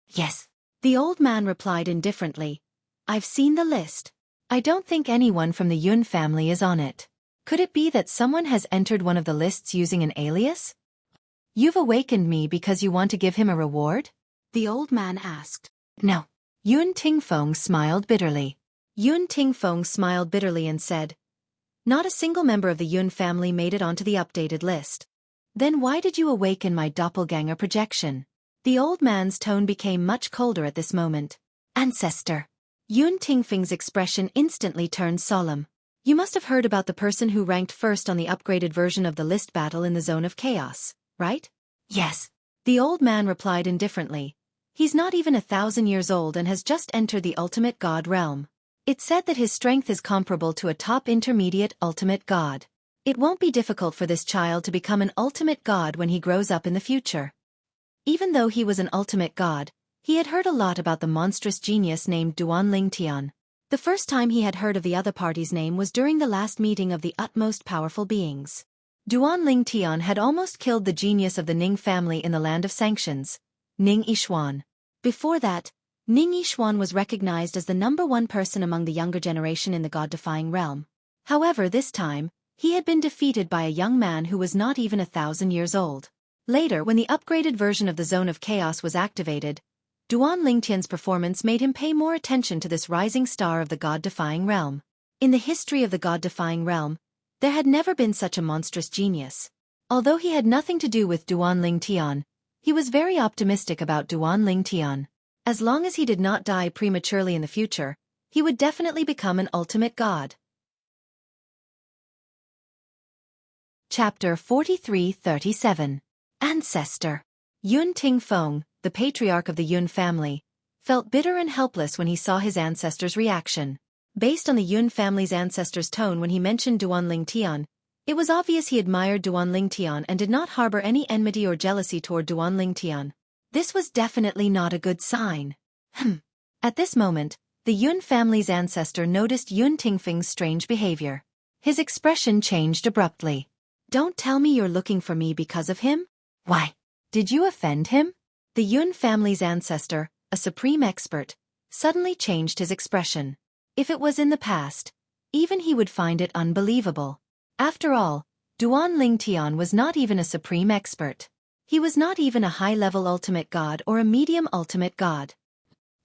Yes. The old man replied indifferently. I've seen the list. I don't think anyone from the Yun family is on it. Could it be that someone has entered one of the lists using an alias? You've awakened me because you want to give him a reward? The old man asked. No. Yun Tingfeng smiled bitterly. Yun Tingfeng smiled bitterly and said, not a single member of the Yun family made it onto the updated list. Then why did you awaken my doppelganger projection? The old man's tone became much colder at this moment. Ancestor. Yun Tingfeng's expression instantly turned solemn. You must have heard about the person who ranked first on the upgraded version of the list battle in the Zone of Chaos, right? Yes. The old man replied indifferently. He's not even 1,000 years old and has just entered the ultimate god realm. It's said that his strength is comparable to a top intermediate ultimate god. It won't be difficult for this child to become an ultimate god when he grows up in the future. Even though he was an ultimate god, he had heard a lot about the monstrous genius named Duan Ling Tian. The first time he had heard of the other party's name was during the last meeting of the utmost powerful beings. Duan Ling Tian had almost killed the genius of the Ning family in the Land of Sanctions, Ning Yishuan. Before that, Ning Yishuan was recognized as the #1 person among the younger generation in the god-defying realm. However, this time, he had been defeated by a young man who was not even 1,000 years old. Later, when the upgraded version of the Zone of Chaos was activated, Duan Lingtian's performance made him pay more attention to this rising star of the god-defying realm. In the history of the god-defying realm, there had never been such a monstrous genius. Although he had nothing to do with Duan Ling Tian, he was very optimistic about Duan Ling Tian. As long as he did not die prematurely in the future, he would definitely become an ultimate god. Chapter 43-37. Ancestor. Yun Tingfeng, the patriarch of the Yun family, felt bitter and helpless when he saw his ancestor's reaction. Based on the Yun family's ancestor's tone when he mentioned Duan Ling Tian, it was obvious he admired Duan Ling Tian and did not harbor any enmity or jealousy toward Duan Ling Tian. This was definitely not a good sign. At this moment, the Yun family's ancestor noticed Yun Tingfeng's strange behavior. His expression changed abruptly. Don't tell me you're looking for me because of him? Why? Did you offend him? The Yun family's ancestor, a supreme expert, suddenly changed his expression. If it was in the past, even he would find it unbelievable. After all, Duan Ling Tian was not even a supreme expert. He was not even a high-level ultimate god or a medium ultimate god.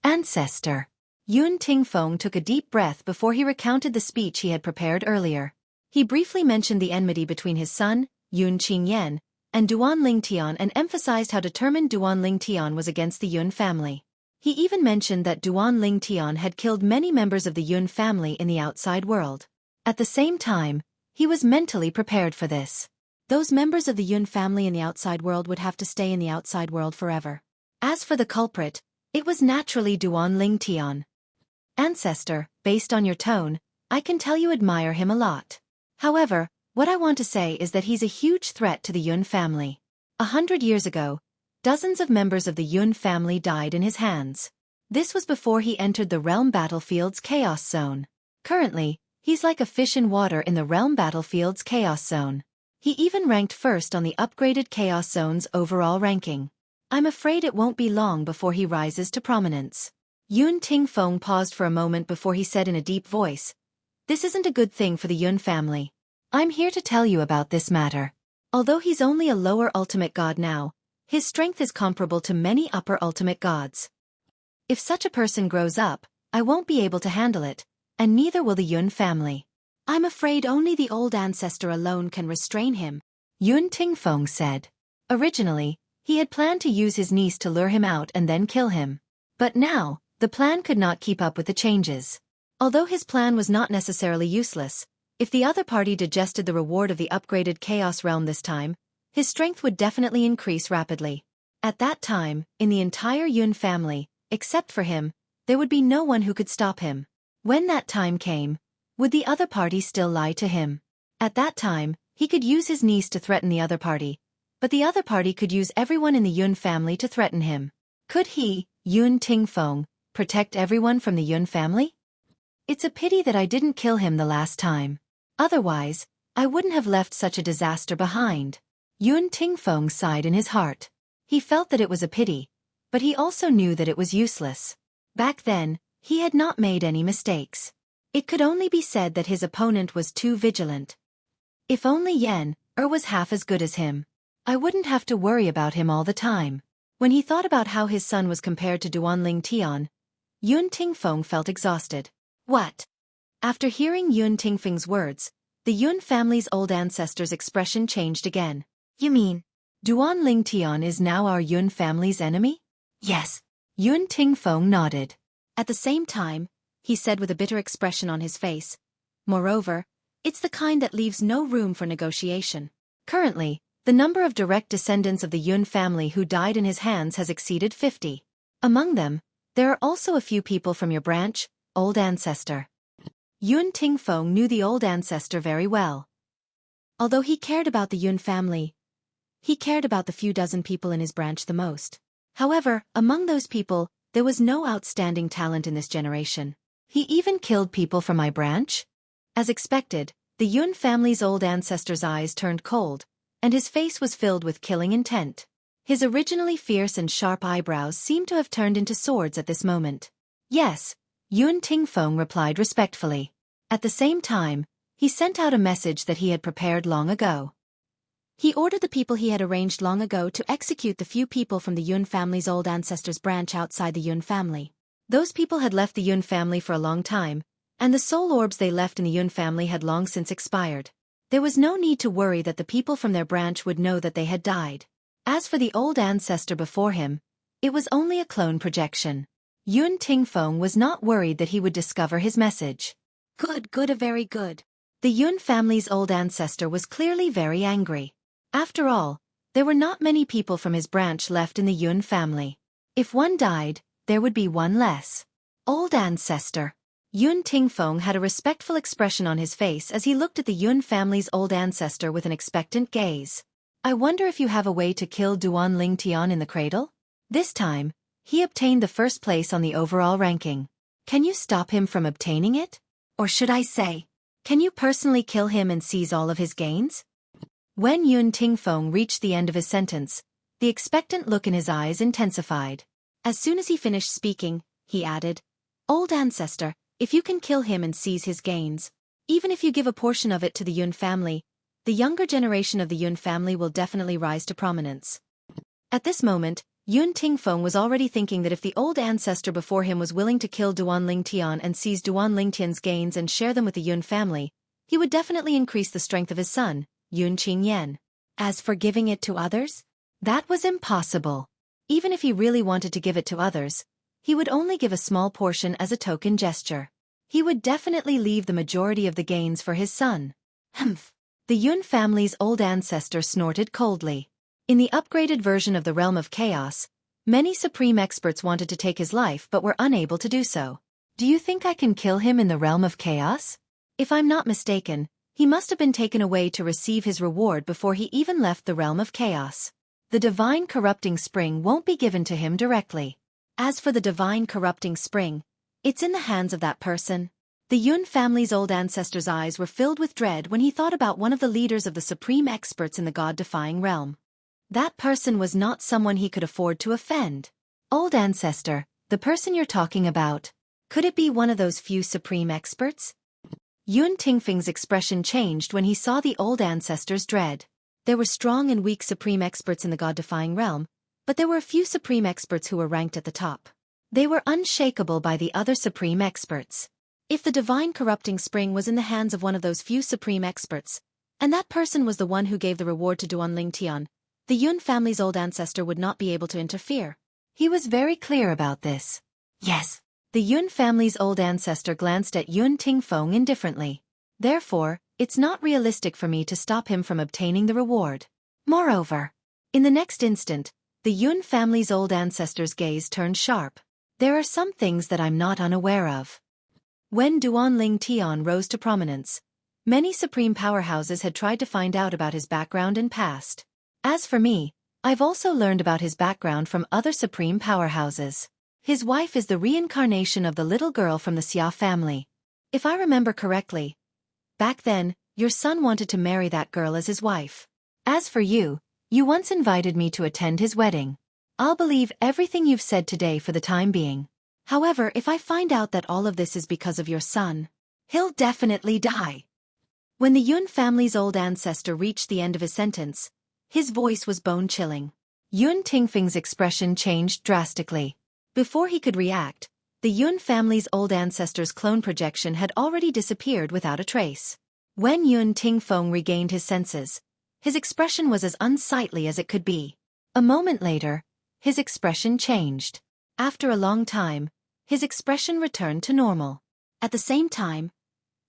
Ancestor. Yun Tingfeng took a deep breath before he recounted the speech he had prepared earlier. He briefly mentioned the enmity between his son, Yun Qingyan, and Duan Lingtian and emphasized how determined Duan Lingtian was against the Yun family. He even mentioned that Duan Lingtian had killed many members of the Yun family in the outside world. At the same time, he was mentally prepared for this. Those members of the Yun family in the outside world would have to stay in the outside world forever. As for the culprit, it was naturally Duan Lingtian. Ancestor, based on your tone, I can tell you admire him a lot. However, what I want to say is that he's a huge threat to the Yun family. 100 years ago, dozens of members of the Yun family died in his hands. This was before he entered the realm battlefield's chaos zone. Currently, he's like a fish in water in the realm battlefield's chaos zone. He even ranked first on the upgraded chaos zone's overall ranking. I'm afraid it won't be long before he rises to prominence. Yun Tingfeng paused for a moment before he said in a deep voice, "This isn't a good thing for the Yun family. I'm here to tell you about this matter. Although he's only a lower ultimate god now, his strength is comparable to many upper ultimate gods. If such a person grows up, I won't be able to handle it, and neither will the Yun family. I'm afraid only the old ancestor alone can restrain him," Yun Tingfeng said. Originally, he had planned to use his niece to lure him out and then kill him. But now, the plan could not keep up with the changes. Although his plan was not necessarily useless, if the other party digested the reward of the upgraded Chaos Realm this time, his strength would definitely increase rapidly. At that time, in the entire Yun family, except for him, there would be no one who could stop him. When that time came, would the other party still lie to him? At that time, he could use his niece to threaten the other party, but the other party could use everyone in the Yun family to threaten him. Could he, Yun Tingfeng, protect everyone from the Yun family? It's a pity that I didn't kill him the last time. Otherwise, I wouldn't have left such a disaster behind. Yun Tingfeng sighed in his heart. He felt that it was a pity, but he also knew that it was useless. Back then, he had not made any mistakes. It could only be said that his opponent was too vigilant. If only Yen was half as good as him, I wouldn't have to worry about him all the time. When he thought about how his son was compared to Duan Lingtian, Yun Tingfeng felt exhausted. What? After hearing Yun Tingfeng's words, the Yun family's old ancestor's expression changed again. You mean, Duan Lingtian is now our Yun family's enemy? Yes. Yun Tingfeng nodded. At the same time, he said with a bitter expression on his face, moreover, it's the kind that leaves no room for negotiation. Currently, the number of direct descendants of the Yun family who died in his hands has exceeded 50. Among them, there are also a few people from your branch, old ancestor. Yun Tingfeng knew the old ancestor very well. Although he cared about the Yun family, he cared about the few dozen people in his branch the most. However, among those people, there was no outstanding talent in this generation. He even killed people from my branch? As expected, the Yun family's old ancestor's eyes turned cold, and his face was filled with killing intent. His originally fierce and sharp eyebrows seemed to have turned into swords at this moment. Yes, Yun Tingfeng replied respectfully. At the same time, he sent out a message that he had prepared long ago. He ordered the people he had arranged long ago to execute the few people from the Yun family's old ancestor's branch outside the Yun family. Those people had left the Yun family for a long time, and the soul orbs they left in the Yun family had long since expired. There was no need to worry that the people from their branch would know that they had died. As for the old ancestor before him, it was only a clone projection. Yun Tingfeng was not worried that he would discover his message. Good, very good. The Yun family's old ancestor was clearly very angry. After all, there were not many people from his branch left in the Yun family. If one died, there would be one less. Old ancestor. Yun Tingfeng had a respectful expression on his face as he looked at the Yun family's old ancestor with an expectant gaze. I wonder if you have a way to kill Duan Lingtian in the cradle? This time, he obtained the first place on the overall ranking. Can you stop him from obtaining it? Or should I say, can you personally kill him and seize all of his gains? When Yun Tingfeng reached the end of his sentence, the expectant look in his eyes intensified. As soon as he finished speaking, he added, Old ancestor, if you can kill him and seize his gains, even if you give a portion of it to the Yun family, the younger generation of the Yun family will definitely rise to prominence. At this moment, Yun Tingfeng was already thinking that if the old ancestor before him was willing to kill Duan Lingtian and seize Duan Lingtian's gains and share them with the Yun family, he would definitely increase the strength of his son, Yun Qingyan. As for giving it to others, that was impossible. Even if he really wanted to give it to others, he would only give a small portion as a token gesture. He would definitely leave the majority of the gains for his son. Humph. The Yun family's old ancestor snorted coldly. In the upgraded version of the Realm of Chaos, many supreme experts wanted to take his life but were unable to do so. Do you think I can kill him in the Realm of Chaos? If I'm not mistaken, he must have been taken away to receive his reward before he even left the Realm of Chaos. The Divine Corrupting Spring won't be given to him directly. As for the Divine Corrupting Spring, it's in the hands of that person. The Yun family's old ancestor's eyes were filled with dread when he thought about one of the leaders of the supreme experts in the God-defying realm. That person was not someone he could afford to offend. Old ancestor, the person you're talking about, could it be one of those few supreme experts? Yun Tingfeng's expression changed when he saw the old ancestor's dread. There were strong and weak supreme experts in the God-defying realm, but there were a few supreme experts who were ranked at the top. They were unshakable by the other supreme experts. If the Divine Corrupting Spring was in the hands of one of those few supreme experts, and that person was the one who gave the reward to Duan Lingtian, the Yun family's old ancestor would not be able to interfere. He was very clear about this. Yes. The Yun family's old ancestor glanced at Yun Tingfeng indifferently. Therefore, it's not realistic for me to stop him from obtaining the reward. Moreover, in the next instant, the Yun family's old ancestor's gaze turned sharp. There are some things that I'm not unaware of. When Duan Lingtian rose to prominence, many supreme powerhouses had tried to find out about his background and past. As for me, I've also learned about his background from other supreme powerhouses. His wife is the reincarnation of the little girl from the Xia family. If I remember correctly, back then, your son wanted to marry that girl as his wife. As for you, you once invited me to attend his wedding. I'll believe everything you've said today for the time being. However, if I find out that all of this is because of your son, he'll definitely die. When the Yun family's old ancestor reached the end of his sentence, his voice was bone-chilling. Yun Tingfeng's expression changed drastically. Before he could react, the Yun family's old ancestor's clone projection had already disappeared without a trace. When Yun Tingfeng regained his senses, his expression was as unsightly as it could be. A moment later, his expression changed. After a long time, his expression returned to normal. At the same time,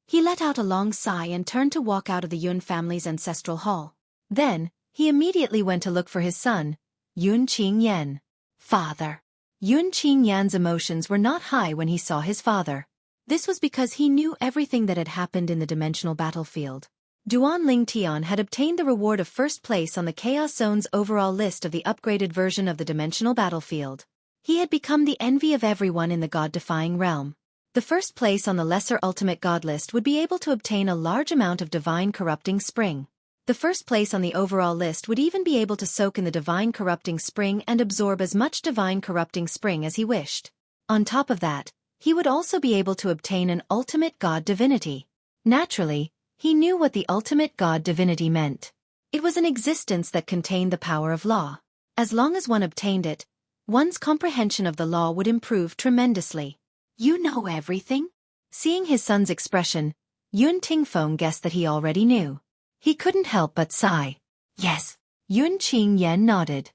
he let out a long sigh and turned to walk out of the Yun family's ancestral hall. Then, he immediately went to look for his son, Yun Qingyan. Father. Yun Qingyan's emotions were not high when he saw his father. This was because he knew everything that had happened in the dimensional battlefield. Duan Lingtian had obtained the reward of first place on the Chaos Zone's overall list of the upgraded version of the dimensional battlefield. He had become the envy of everyone in the God-defying realm. The first place on the Lesser Ultimate God list would be able to obtain a large amount of Divine Corrupting Spring. The first place on the overall list would even be able to soak in the Divine Corrupting Spring and absorb as much Divine Corrupting Spring as he wished. On top of that, he would also be able to obtain an Ultimate God Divinity. Naturally, he knew what the Ultimate God Divinity meant. It was an existence that contained the power of law. As long as one obtained it, one's comprehension of the law would improve tremendously. You know everything? Seeing his son's expression, Yun Tingfeng guessed that he already knew. He couldn't help but sigh. Yes. Yun Qingyan nodded.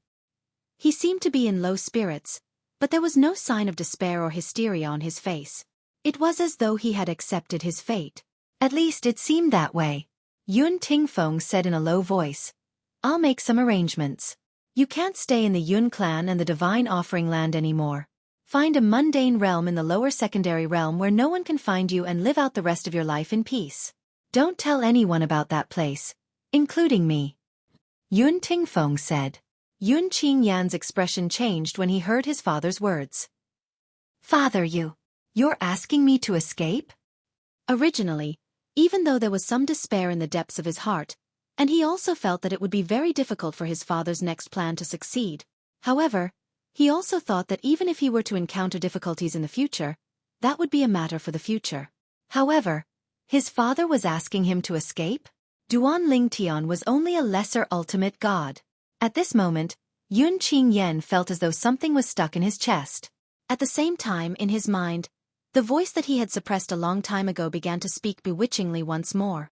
He seemed to be in low spirits, but there was no sign of despair or hysteria on his face. It was as though he had accepted his fate. At least it seemed that way. Yun Tingfeng said in a low voice, I'll make some arrangements. You can't stay in the Yun clan and the Divine Offering Land anymore. Find a mundane realm in the lower secondary realm where no one can find you and live out the rest of your life in peace. Don't tell anyone about that place, including me. Yun Tingfeng said. Yun Qingyan's expression changed when he heard his father's words. Father, you're asking me to escape? Originally, even though there was some despair in the depths of his heart, and he also felt that it would be very difficult for his father's next plan to succeed. However, he also thought that even if he were to encounter difficulties in the future, that would be a matter for the future. However, his father was asking him to escape? Duan Lingtian was only a lesser ultimate god. At this moment, Yun Qingyan felt as though something was stuck in his chest. At the same time, in his mind, The voice that he had suppressed a long time ago began to speak bewitchingly once more.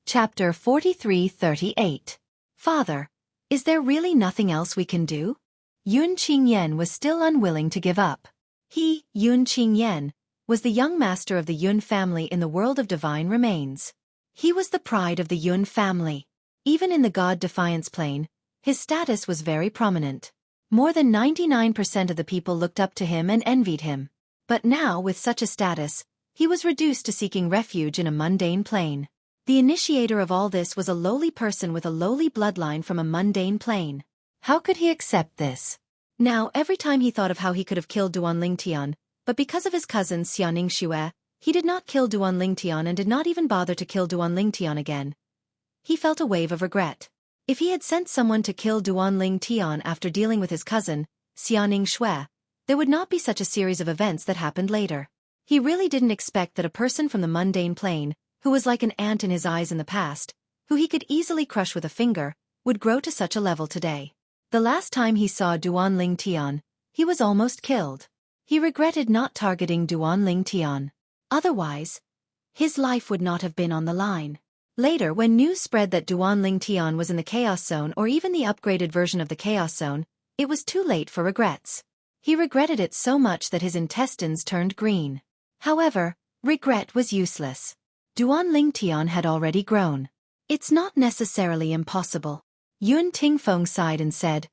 Chapter 43-38. Father, is there really nothing else we can do? Yun Qingyan was still unwilling to give up. He, Yun Qingyan, was the young master of the Yun family in the world of divine remains. He was the pride of the Yun family. Even in the God Defiance plane, his status was very prominent. More than 99% of the people looked up to him and envied him. But now, with such a status, he was reduced to seeking refuge in a mundane plane. The initiator of all this was a lowly person with a lowly bloodline from a mundane plane. How could he accept this? Now, every time he thought of how he could have killed Duan Tian, but because of his cousin Xiaoning Xue, he did not kill Duan Tian and did not even bother to kill Duan Tian again. He felt a wave of regret. If he had sent someone to kill Duan Tian after dealing with his cousin, Xiaoning Xue, there would not be such a series of events that happened later. He really didn't expect that a person from the mundane plane, who was like an ant in his eyes in the past, who he could easily crush with a finger, would grow to such a level today. The last time he saw Duan Tian, he was almost killed. He regretted not targeting Duan Tian. Otherwise, his life would not have been on the line. Later, when news spread that Duan Tian was in the Chaos Zone or even the upgraded version of the Chaos Zone, it was too late for regrets. He regretted it so much that his intestines turned green. However, regret was useless. Duan Tian had already grown. It's not necessarily impossible. Yun Tingfeng sighed and said,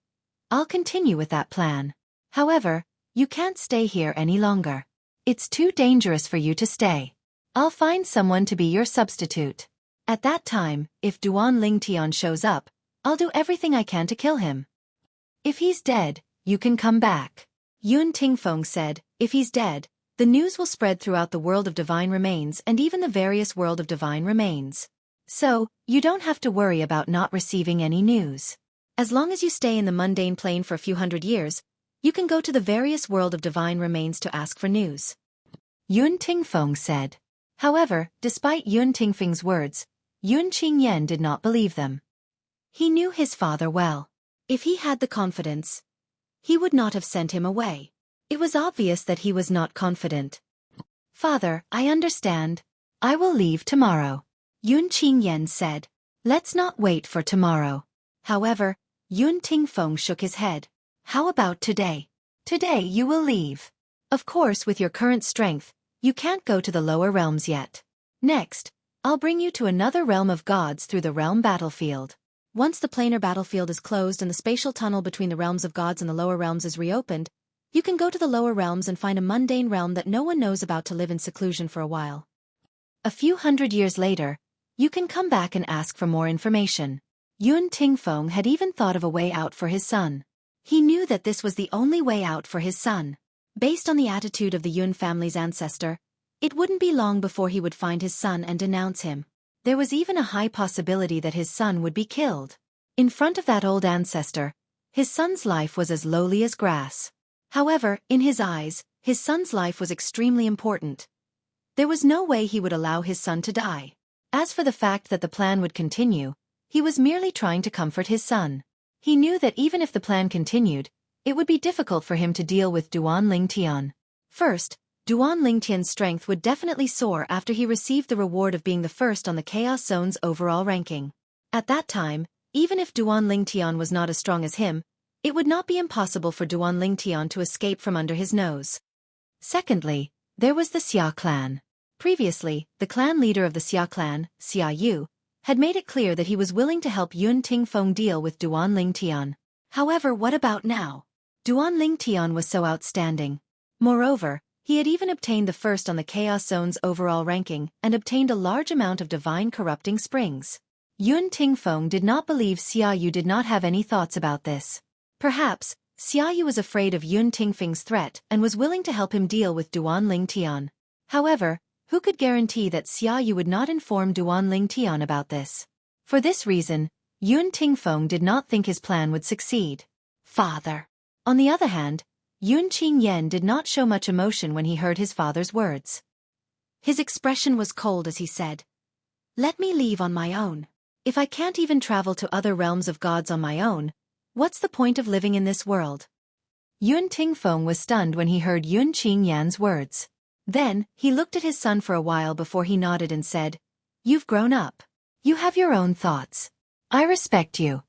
I'll continue with that plan. However, you can't stay here any longer. It's too dangerous for you to stay. I'll find someone to be your substitute. At that time, if Duan Tian shows up, I'll do everything I can to kill him. If he's dead, you can come back. Yun Tingfeng said, if he's dead, the news will spread throughout the world of divine remains and even the various world of divine remains. So, you don't have to worry about not receiving any news. As long as you stay in the mundane plane for a few hundred years, you can go to the various world of divine remains to ask for news. Yun Tingfeng said. However, despite Yun Tingfeng's words, Yun Qingyan did not believe them. He knew his father well. If he had the confidence, he would not have sent him away. It was obvious that he was not confident. Father, I understand. I will leave tomorrow. Yun Qingyan said. Let's not wait for tomorrow. However, Yun Tingfeng shook his head. How about today? Today you will leave. Of course, with your current strength, you can't go to the lower realms yet. Next, I'll bring you to another realm of gods through the realm battlefield. Once the planar battlefield is closed and the spatial tunnel between the realms of gods and the lower realms is reopened, you can go to the lower realms and find a mundane realm that no one knows about to live in seclusion for a while. A few hundred years later, you can come back and ask for more information. Yun Tingfeng had even thought of a way out for his son. He knew that this was the only way out for his son. Based on the attitude of the Yun family's ancestor, it wouldn't be long before he would find his son and denounce him. There was even a high possibility that his son would be killed. In front of that old ancestor, his son's life was as lowly as grass. However, in his eyes, his son's life was extremely important. There was no way he would allow his son to die. As for the fact that the plan would continue, he was merely trying to comfort his son. He knew that even if the plan continued, it would be difficult for him to deal with Duan Tian. First, Duan Tian's strength would definitely soar after he received the reward of being the first on the Chaos Zone's overall ranking. At that time, even if Duan Tian was not as strong as him, it would not be impossible for Duan Tian to escape from under his nose. Secondly, there was the Xia clan. Previously, the clan leader of the Xia clan, Xia Yu, had made it clear that he was willing to help Yun Tingfeng deal with Duan Tian. However, what about now? Duan Tian was so outstanding. Moreover, he had even obtained the first on the Chaos Zone's overall ranking and obtained a large amount of divine corrupting springs. Yun Tingfeng did not believe Xia Yu did not have any thoughts about this. Perhaps, Xia Yu was afraid of Yun Tingfeng's threat and was willing to help him deal with Duan Tian. However, who could guarantee that Xia Yu would not inform Duan Tian about this? For this reason, Yun Tingfeng did not think his plan would succeed. Father. On the other hand, Yun Qingyan did not show much emotion when he heard his father's words. His expression was cold as he said, Let me leave on my own. If I can't even travel to other realms of gods on my own, what's the point of living in this world? Yun Tingfeng was stunned when he heard Yun Qingyan's words. Then, he looked at his son for a while before he nodded and said, "You've grown up. You have your own thoughts. I respect you."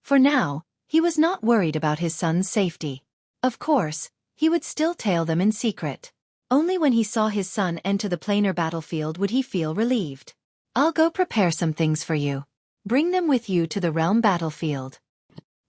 For now, he was not worried about his son's safety. Of course, he would still tail them in secret. Only when he saw his son enter the planar battlefield would he feel relieved. "I'll go prepare some things for you. Bring them with you to the realm battlefield."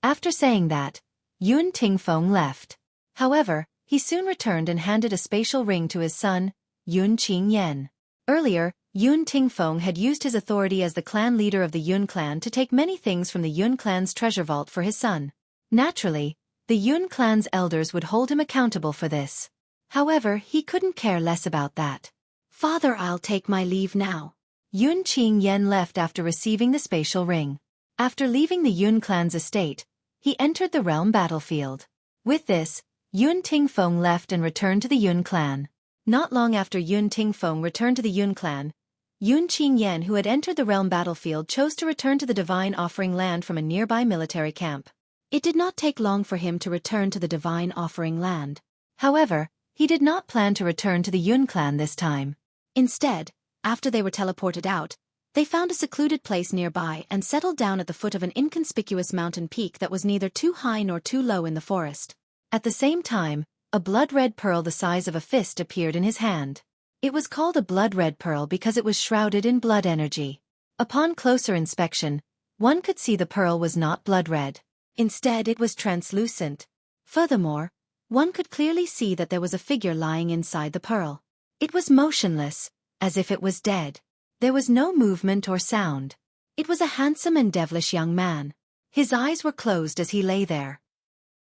After saying that, Yun Tingfeng left. However, he soon returned and handed a spatial ring to his son, Yun Qingyan. Earlier, Yun Tingfeng had used his authority as the clan leader of the Yun clan to take many things from the Yun clan's treasure vault for his son. Naturally, the Yun clan's elders would hold him accountable for this. However, he couldn't care less about that. "Father, I'll take my leave now." Yun Qingyan left after receiving the spatial ring. After leaving the Yun clan's estate, he entered the realm battlefield. With this, Yun Tingfeng left and returned to the Yun clan. Not long after Yun Tingfeng returned to the Yun clan, Yun Qingyan, who had entered the realm battlefield, chose to return to the divine offering land from a nearby military camp. It did not take long for him to return to the divine offering land. However, he did not plan to return to the Yun clan this time. Instead, after they were teleported out, they found a secluded place nearby and settled down at the foot of an inconspicuous mountain peak that was neither too high nor too low in the forest. At the same time, a blood-red pearl the size of a fist appeared in his hand. It was called a blood-red pearl because it was shrouded in blood energy. Upon closer inspection, one could see the pearl was not blood-red. Instead, it was translucent. Furthermore, one could clearly see that there was a figure lying inside the pearl. It was motionless, as if it was dead. There was no movement or sound. It was a handsome and devilish young man. His eyes were closed as he lay there.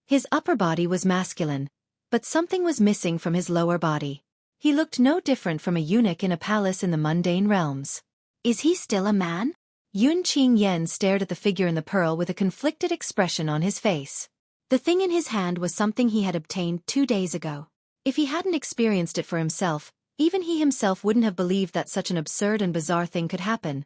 His upper body was masculine, but something was missing from his lower body. He looked no different from a eunuch in a palace in the mundane realms. "Is he still a man?" Yun Qingyan stared at the figure in the pearl with a conflicted expression on his face. The thing in his hand was something he had obtained 2 days ago. If he hadn't experienced it for himself, even he himself wouldn't have believed that such an absurd and bizarre thing could happen.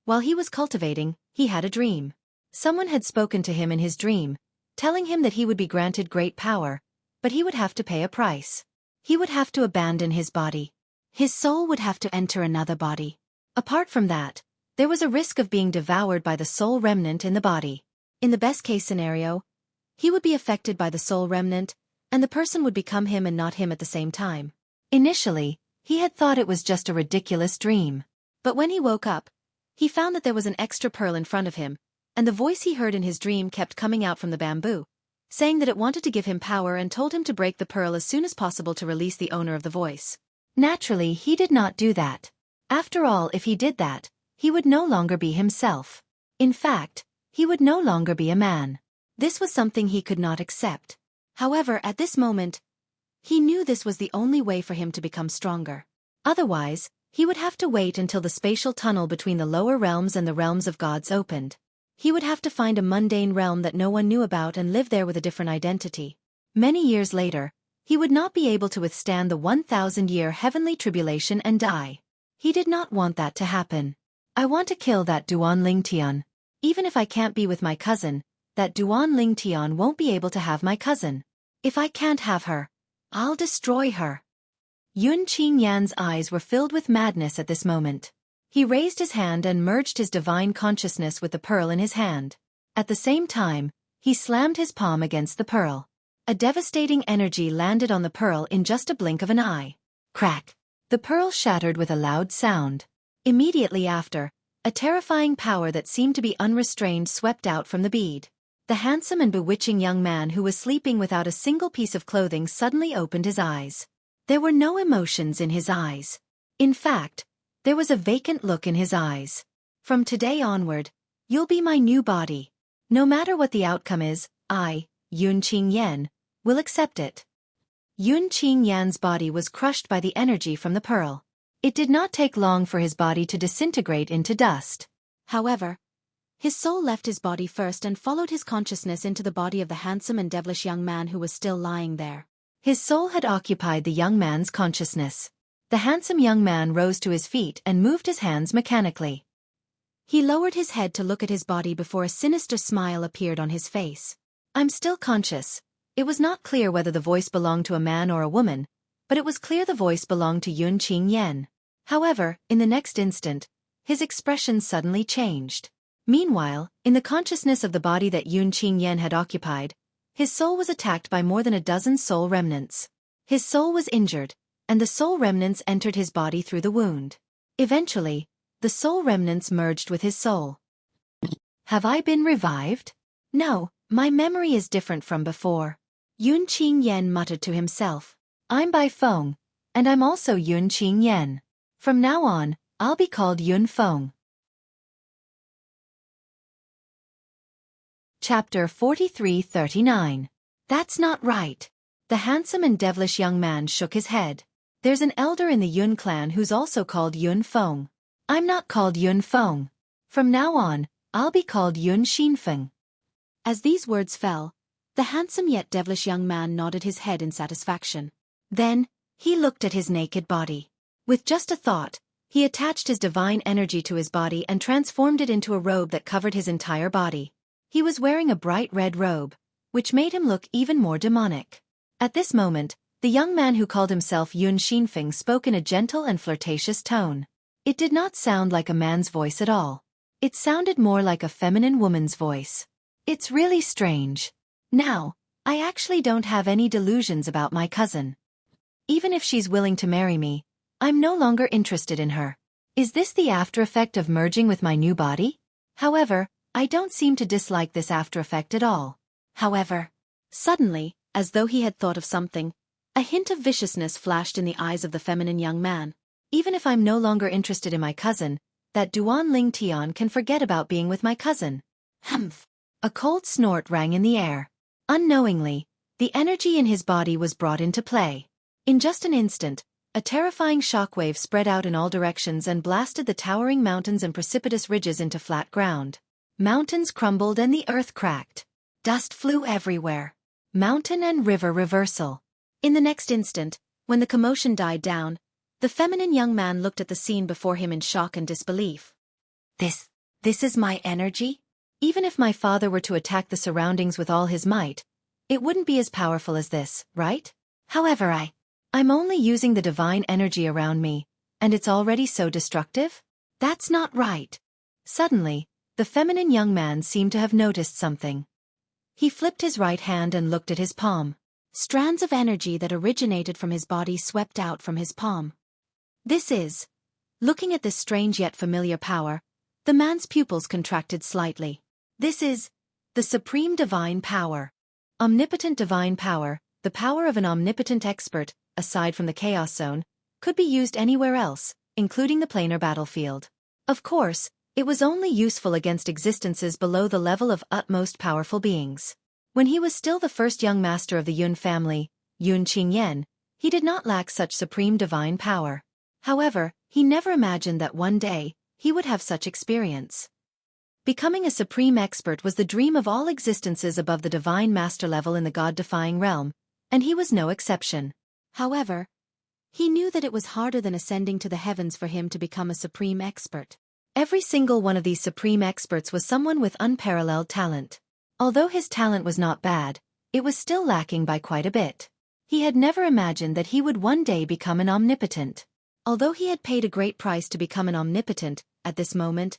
While he was cultivating, he had a dream. Someone had spoken to him in his dream, telling him that he would be granted great power, but he would have to pay a price. He would have to abandon his body. His soul would have to enter another body. Apart from that, there was a risk of being devoured by the soul remnant in the body. In the best-case scenario, he would be affected by the soul remnant, and the person would become him and not him at the same time. Initially, he had thought it was just a ridiculous dream. But when he woke up, he found that there was an extra pearl in front of him, and the voice he heard in his dream kept coming out from the bamboo, saying that it wanted to give him power and told him to break the pearl as soon as possible to release the owner of the voice. Naturally, he did not do that. After all, if he did that, he would no longer be himself. In fact, he would no longer be a man. This was something he could not accept. However, at this moment, he knew this was the only way for him to become stronger. Otherwise, he would have to wait until the spatial tunnel between the lower realms and the realms of gods opened. He would have to find a mundane realm that no one knew about and live there with a different identity. Many years later, he would not be able to withstand the 1,000-year heavenly tribulation and die. He did not want that to happen. "I want to kill that Duan Lingtian. Even if I can't be with my cousin, that Duan Lingtian won't be able to have my cousin. If I can't have her, I'll destroy her." Yun Qingyan's eyes were filled with madness at this moment. He raised his hand and merged his divine consciousness with the pearl in his hand. At the same time, he slammed his palm against the pearl. A devastating energy landed on the pearl in just a blink of an eye. Crack! The pearl shattered with a loud sound. Immediately after, a terrifying power that seemed to be unrestrained swept out from the bead. The handsome and bewitching young man who was sleeping without a single piece of clothing suddenly opened his eyes. There were no emotions in his eyes. In fact, there was a vacant look in his eyes. "From today onward, you'll be my new body. No matter what the outcome is, I, Yun Qingyan, will accept it." Yun Qingyan's body was crushed by the energy from the pearl. It did not take long for his body to disintegrate into dust. However, his soul left his body first and followed his consciousness into the body of the handsome and devilish young man who was still lying there. His soul had occupied the young man's consciousness. The handsome young man rose to his feet and moved his hands mechanically. He lowered his head to look at his body before a sinister smile appeared on his face. "I'm still conscious. It was not clear whether the voice belonged to a man or a woman, but it was clear the voice belonged to Yun Qingyan. However, in the next instant, his expression suddenly changed. Meanwhile, in the consciousness of the body that Yun Qingyan had occupied, his soul was attacked by more than a dozen soul remnants. His soul was injured, and the soul remnants entered his body through the wound. Eventually, the soul remnants merged with his soul. Have I been revived? No, my memory is different from before. Yun Qingyan muttered to himself. I'm Bai Feng, and I'm also Yun Qingyan. From now on, I'll be called Yun Feng. Chapter 43-39. That's not right. The handsome and devilish young man shook his head. There's an elder in the Yun clan who's also called Yun Feng. I'm not called Yun Feng. From now on, I'll be called Yun Xinfeng. As these words fell, the handsome yet devilish young man nodded his head in satisfaction. Then, he looked at his naked body. With just a thought, he attached his divine energy to his body and transformed it into a robe that covered his entire body. He was wearing a bright red robe, which made him look even more demonic. At this moment, the young man who called himself Yun Xinfeng spoke in a gentle and flirtatious tone. It did not sound like a man's voice at all. It sounded more like a feminine woman's voice. It's really strange. Now, I actually don't have any delusions about my cousin. Even if she's willing to marry me, I'm no longer interested in her. Is this the after effect of merging with my new body? However, I don't seem to dislike this after effect at all. However, suddenly, as though he had thought of something, a hint of viciousness flashed in the eyes of the feminine young man. Even if I'm no longer interested in my cousin, that Duan Ling Tian can forget about being with my cousin. Humph! A cold snort rang in the air. Unknowingly, the energy in his body was brought into play. In just an instant, a terrifying shockwave spread out in all directions and blasted the towering mountains and precipitous ridges into flat ground. Mountains crumbled and the earth cracked. Dust flew everywhere. Mountain and river reversal. In the next instant, when the commotion died down, the feminine young man looked at the scene before him in shock and disbelief. This is my energy? Even if my father were to attack the surroundings with all his might, it wouldn't be as powerful as this, right? However, I'm only using the divine energy around me, and it's already so destructive? That's not right. Suddenly, the feminine young man seemed to have noticed something. He flipped his right hand and looked at his palm. Strands of energy that originated from his body swept out from his palm. Looking at this strange yet familiar power, the man's pupils contracted slightly. This is the supreme divine power. Omnipotent divine power, the power of an omnipotent expert, aside from the Chaos Zone, could be used anywhere else, including the planar battlefield. Of course, it was only useful against existences below the level of utmost powerful beings. When he was still the first young master of the Yun family, Yun Qingyan, he did not lack such supreme divine power. However, he never imagined that one day, he would have such experience. Becoming a supreme expert was the dream of all existences above the divine master level in the god-defying realm, and he was no exception. However, he knew that it was harder than ascending to the heavens for him to become a supreme expert. Every single one of these supreme experts was someone with unparalleled talent. Although his talent was not bad, it was still lacking by quite a bit. He had never imagined that he would one day become an omnipotent. Although he had paid a great price to become an omnipotent, at this moment,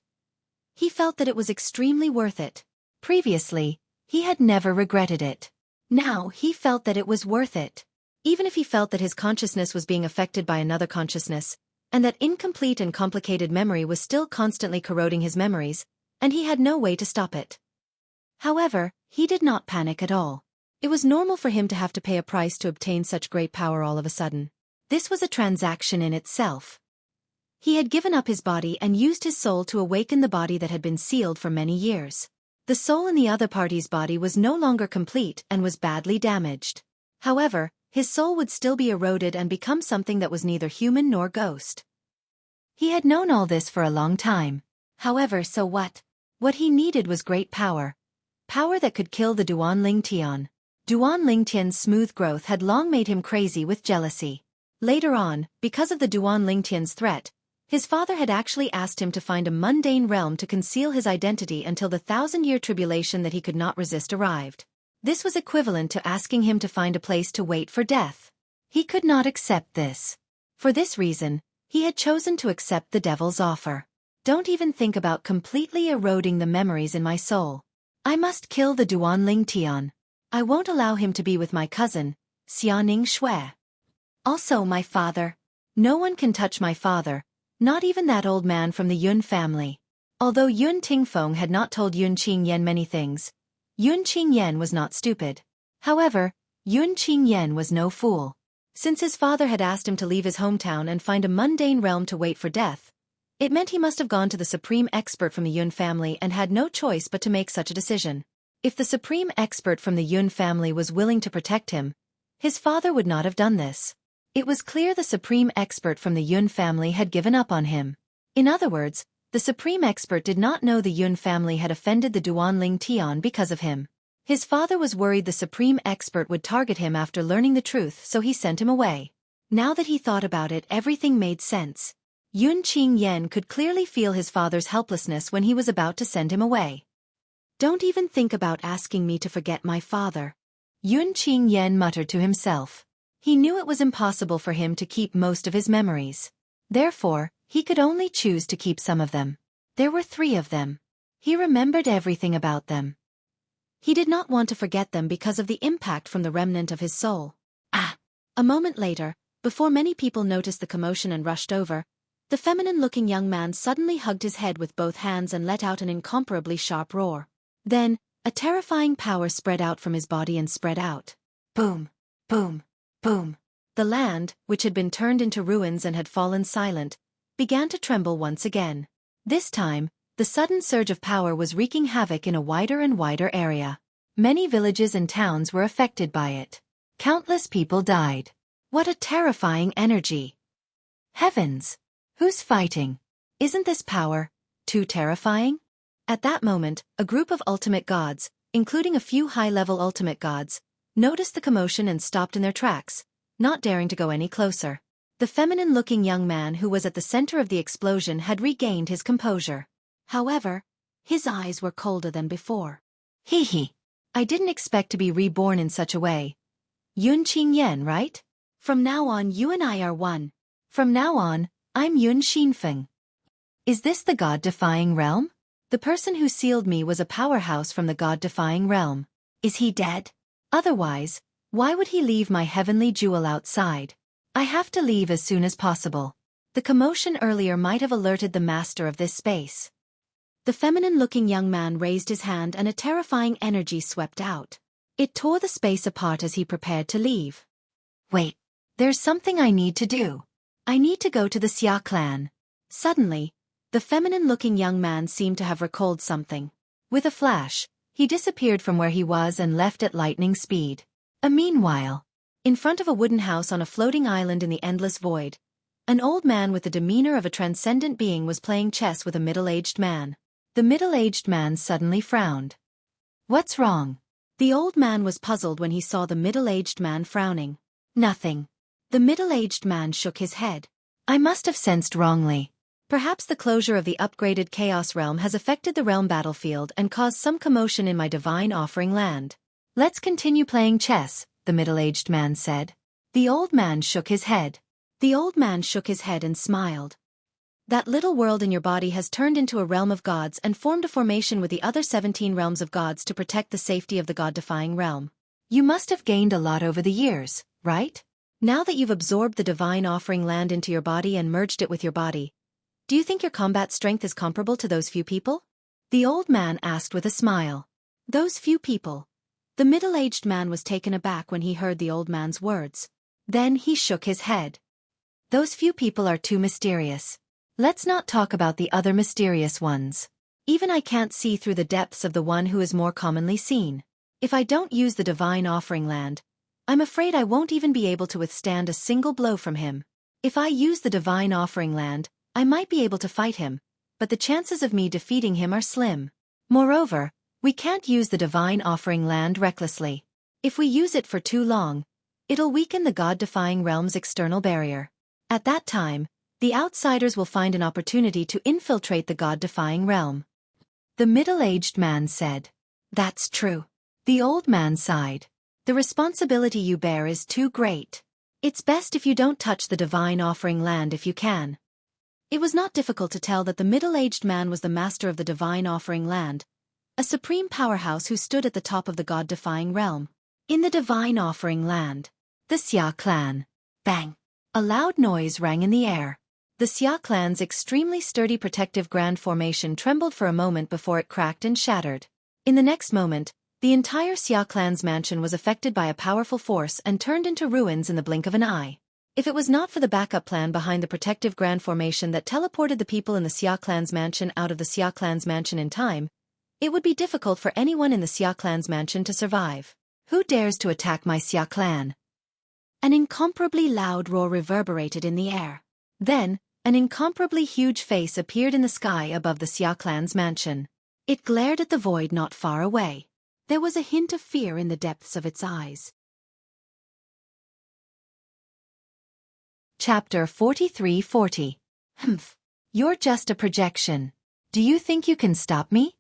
he felt that it was extremely worth it. Previously, he had never regretted it. Now he felt that it was worth it. Even if he felt that his consciousness was being affected by another consciousness, and that incomplete and complicated memory was still constantly corroding his memories, and he had no way to stop it. However, he did not panic at all. It was normal for him to have to pay a price to obtain such great power all of a sudden. This was a transaction in itself. He had given up his body and used his soul to awaken the body that had been sealed for many years. The soul in the other party's body was no longer complete and was badly damaged. However, his soul would still be eroded and become something that was neither human nor ghost. He had known all this for a long time. However, so what? What he needed was great power. Power that could kill the Duan Ling Tian. Duan Ling Tian's smooth growth had long made him crazy with jealousy. Later on, because of the Duan Ling Tian's threat, his father had actually asked him to find a mundane realm to conceal his identity until the 1,000-year tribulation that he could not resist arrived. This was equivalent to asking him to find a place to wait for death. He could not accept this. For this reason, he had chosen to accept the devil's offer. Don't even think about completely eroding the memories in my soul. I must kill the Duanling Tian. I won't allow him to be with my cousin, Xianing Xue. Also my father. No one can touch my father, not even that old man from the Yun family. Although Yun Tingfeng had not told Yun Qingyan many things, Yun Qingyan was not stupid. However, Yun Qingyan was no fool. Since his father had asked him to leave his hometown and find a mundane realm to wait for death, it meant he must have gone to the supreme expert from the Yun family and had no choice but to make such a decision. If the supreme expert from the Yun family was willing to protect him, his father would not have done this. It was clear the supreme expert from the Yun family had given up on him. In other words, the supreme expert did not know the Yun family had offended the Duanling Tian because of him. His father was worried the supreme expert would target him after learning the truth, so he sent him away. Now that he thought about it, everything made sense. Yun Qingyan could clearly feel his father's helplessness when he was about to send him away. Don't even think about asking me to forget my father, Yun Qingyan muttered to himself. He knew it was impossible for him to keep most of his memories. Therefore, he could only choose to keep some of them. There were 3 of them. He remembered everything about them. He did not want to forget them because of the impact from the remnant of his soul. A moment later, before many people noticed the commotion and rushed over, the feminine-looking young man suddenly hugged his head with both hands and let out an incomparably sharp roar. Then, a terrifying power spread out from his body and spread out. Boom! Boom! Boom! The land, which had been turned into ruins and had fallen silent, began to tremble once again. This time, the sudden surge of power was wreaking havoc in a wider and wider area. Many villages and towns were affected by it. Countless people died. What a terrifying energy! Heavens! Who's fighting? Isn't this power too terrifying? At that moment, a group of ultimate gods, including a few high-level ultimate gods, noticed the commotion and stopped in their tracks, not daring to go any closer. The feminine-looking young man who was at the center of the explosion had regained his composure. However, his eyes were colder than before. Hee. I didn't expect to be reborn in such a way. Yun Qingyan, right? From now on you and I are one. From now on, I'm Yun Xinfeng. Is this the God-defying realm? The person who sealed me was a powerhouse from the God-defying realm. Is he dead? Otherwise, why would he leave my heavenly jewel outside? I have to leave as soon as possible. The commotion earlier might have alerted the master of this space. The feminine-looking young man raised his hand and a terrifying energy swept out. It tore the space apart as he prepared to leave. Wait, there's something I need to do. I need to go to the Xia clan. Suddenly, the feminine-looking young man seemed to have recalled something. With a flash, he disappeared from where he was and left at lightning speed. Meanwhile, in front of a wooden house on a floating island in the endless void, an old man with the demeanor of a transcendent being was playing chess with a middle-aged man. The middle-aged man suddenly frowned. What's wrong? The old man was puzzled when he saw the middle-aged man frowning. Nothing. The middle-aged man shook his head. I must have sensed wrongly. Perhaps the closure of the upgraded Chaos Realm has affected the realm battlefield and caused some commotion in my divine offering land. Let's continue playing chess, the middle-aged man said. The old man shook his head. The old man shook his head and smiled. That little world in your body has turned into a realm of gods and formed a formation with the other 17 realms of gods to protect the safety of the God-defying realm. You must have gained a lot over the years, right? Now that you've absorbed the divine offering land into your body and merged it with your body, do you think your combat strength is comparable to those few people? The old man asked with a smile. Those few people. The middle-aged man was taken aback when he heard the old man's words. Then he shook his head. Those few people are too mysterious. Let's not talk about the other mysterious ones. Even I can't see through the depths of the one who is more commonly seen. If I don't use the divine offering land, I'm afraid I won't even be able to withstand a single blow from him. If I use the divine offering land, I might be able to fight him, but the chances of me defeating him are slim. Moreover, we can't use the divine offering land recklessly. If we use it for too long, it'll weaken the God-defying realm's external barrier. At that time, the outsiders will find an opportunity to infiltrate the God-defying realm. The middle-aged man said. That's true. The old man sighed. The responsibility you bear is too great. It's best if you don't touch the divine offering land if you can. It was not difficult to tell that the middle-aged man was the master of the divine offering land, a supreme powerhouse who stood at the top of the god-defying realm. In the divine offering land, the Xia clan. Bang! A loud noise rang in the air. The Xia clan's extremely sturdy protective grand formation trembled for a moment before it cracked and shattered. In the next moment, the entire Xia clan's mansion was affected by a powerful force and turned into ruins in the blink of an eye. If it was not for the backup plan behind the protective grand formation that teleported the people in the Xia clan's mansion out of the Xia clan's mansion in time, it would be difficult for anyone in the Xia clan's mansion to survive. Who dares to attack my Xia clan? An incomparably loud roar reverberated in the air. Then, an incomparably huge face appeared in the sky above the Xia clan's mansion. It glared at the void not far away. There was a hint of fear in the depths of its eyes. Chapter 43-40. Humph. You're just a projection. Do you think you can stop me?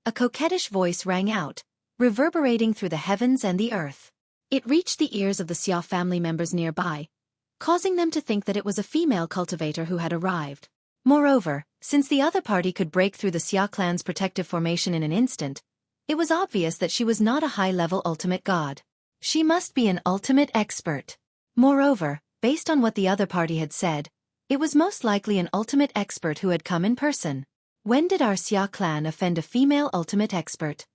A coquettish voice rang out, reverberating through the heavens and the earth. It reached the ears of the Xia family members nearby, causing them to think that it was a female cultivator who had arrived. Moreover, since the other party could break through the Xia clan's protective formation in an instant, it was obvious that she was not a high-level ultimate god. She must be an ultimate expert. Moreover, based on what the other party had said, it was most likely an ultimate expert who had come in person. When did our Xia clan offend a female ultimate expert?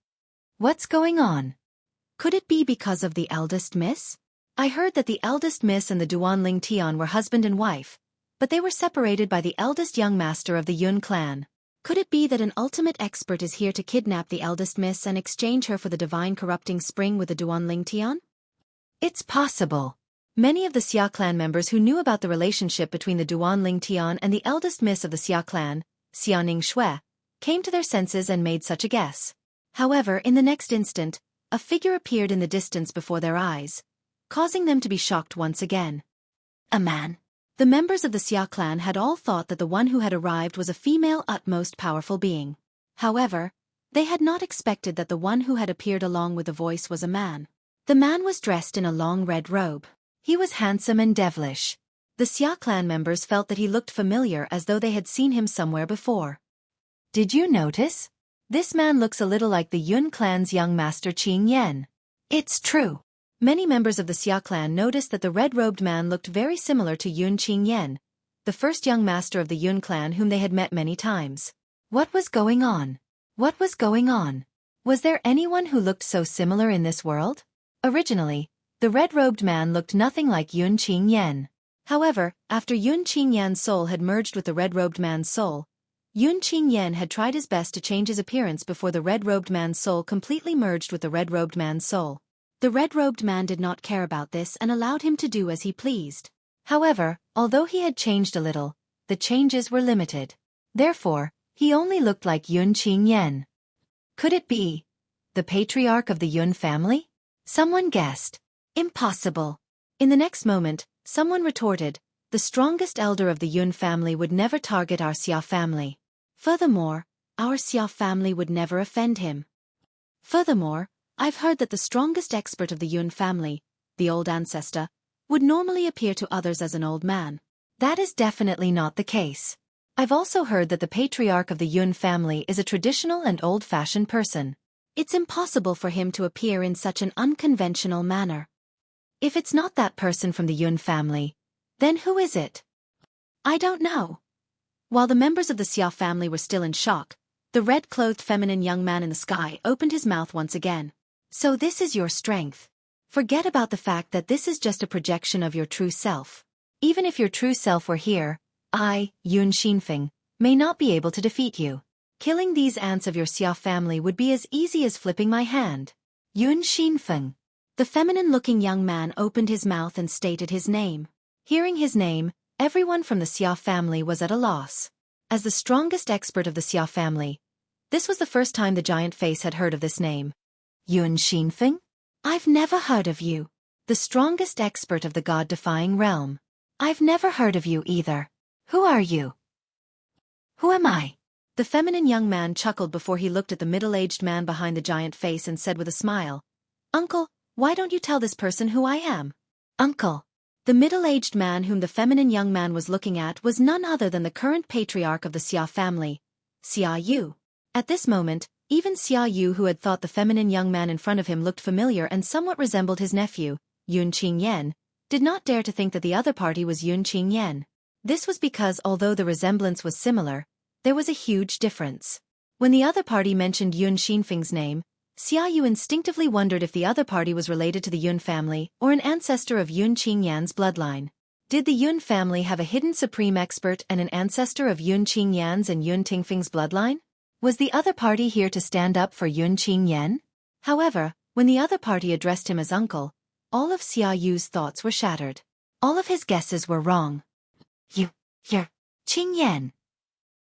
What's going on? Could it be because of the eldest miss? I heard that the eldest miss and the Duanling Tian were husband and wife, but they were separated by the eldest young master of the Yun clan. Could it be that an ultimate expert is here to kidnap the eldest miss and exchange her for the divine corrupting spring with the Duanling Tian? It's possible. Many of the Xia clan members who knew about the relationship between the Duanling Tian and the eldest miss of the Xia clan, Xiaoning Xue, came to their senses and made such a guess. However, in the next instant, a figure appeared in the distance before their eyes, causing them to be shocked once again. A man. The members of the Xia clan had all thought that the one who had arrived was a female utmost powerful being. However, they had not expected that the one who had appeared along with the voice was a man. The man was dressed in a long red robe. He was handsome and devilish. The Xia clan members felt that he looked familiar as though they had seen him somewhere before. Did you notice? This man looks a little like the Yun clan's young master Qing Yan. It's true. Many members of the Xia clan noticed that the red-robed man looked very similar to Yun Qing Yan, the first young master of the Yun clan whom they had met many times. What was going on? What was going on? Was there anyone who looked so similar in this world? Originally, the red-robed man looked nothing like Yun Qing Yan. However, after Yun Qing Yan's soul had merged with the red-robed man's soul, Yun Qing Yan had tried his best to change his appearance before the red-robed man's soul completely merged with the red-robed man's soul. The red-robed man did not care about this and allowed him to do as he pleased. However, although he had changed a little, the changes were limited. Therefore, he only looked like Yun Qing Yan. Could it be the patriarch of the Yun family? Someone guessed. Impossible. In the next moment, someone retorted, the strongest elder of the Yun family would never target our Xia family. Furthermore, our Xia family would never offend him. Furthermore, I've heard that the strongest expert of the Yun family, the old ancestor, would normally appear to others as an old man. That is definitely not the case. I've also heard that the patriarch of the Yun family is a traditional and old-fashioned person. It's impossible for him to appear in such an unconventional manner. If it's not that person from the Yun family, then who is it? I don't know. While the members of the Xia family were still in shock, the red-clothed feminine young man in the sky opened his mouth once again. So this is your strength. Forget about the fact that this is just a projection of your true self. Even if your true self were here, I, Yun Xinfeng, may not be able to defeat you. Killing these ants of your Xia family would be as easy as flipping my hand. Yun Xinfeng. The feminine-looking young man opened his mouth and stated his name. Hearing his name, everyone from the Xia family was at a loss. As the strongest expert of the Xia family, this was the first time the giant face had heard of this name. Yun Xinfeng? I've never heard of you. The strongest expert of the god-defying realm. I've never heard of you either. Who are you? Who am I? The feminine young man chuckled before he looked at the middle-aged man behind the giant face and said with a smile, "Uncle, why don't you tell this person who I am?" Uncle. The middle-aged man whom the feminine young man was looking at was none other than the current patriarch of the Xia family, Xia Yu. At this moment, even Xia Yu, who had thought the feminine young man in front of him looked familiar and somewhat resembled his nephew, Yun Qingyan, did not dare to think that the other party was Yun Qingyan. This was because although the resemblance was similar, there was a huge difference. When the other party mentioned Yun Xinfeng's name, Xia Yu instinctively wondered if the other party was related to the Yun family or an ancestor of Yun Qingyan's bloodline. Did the Yun family have a hidden supreme expert and an ancestor of Yun Qingyan's and Yun Tingfeng's bloodline? Was the other party here to stand up for Yun Qingyan? However, when the other party addressed him as uncle, all of Xia Yu's thoughts were shattered. All of his guesses were wrong. You're Qingyan.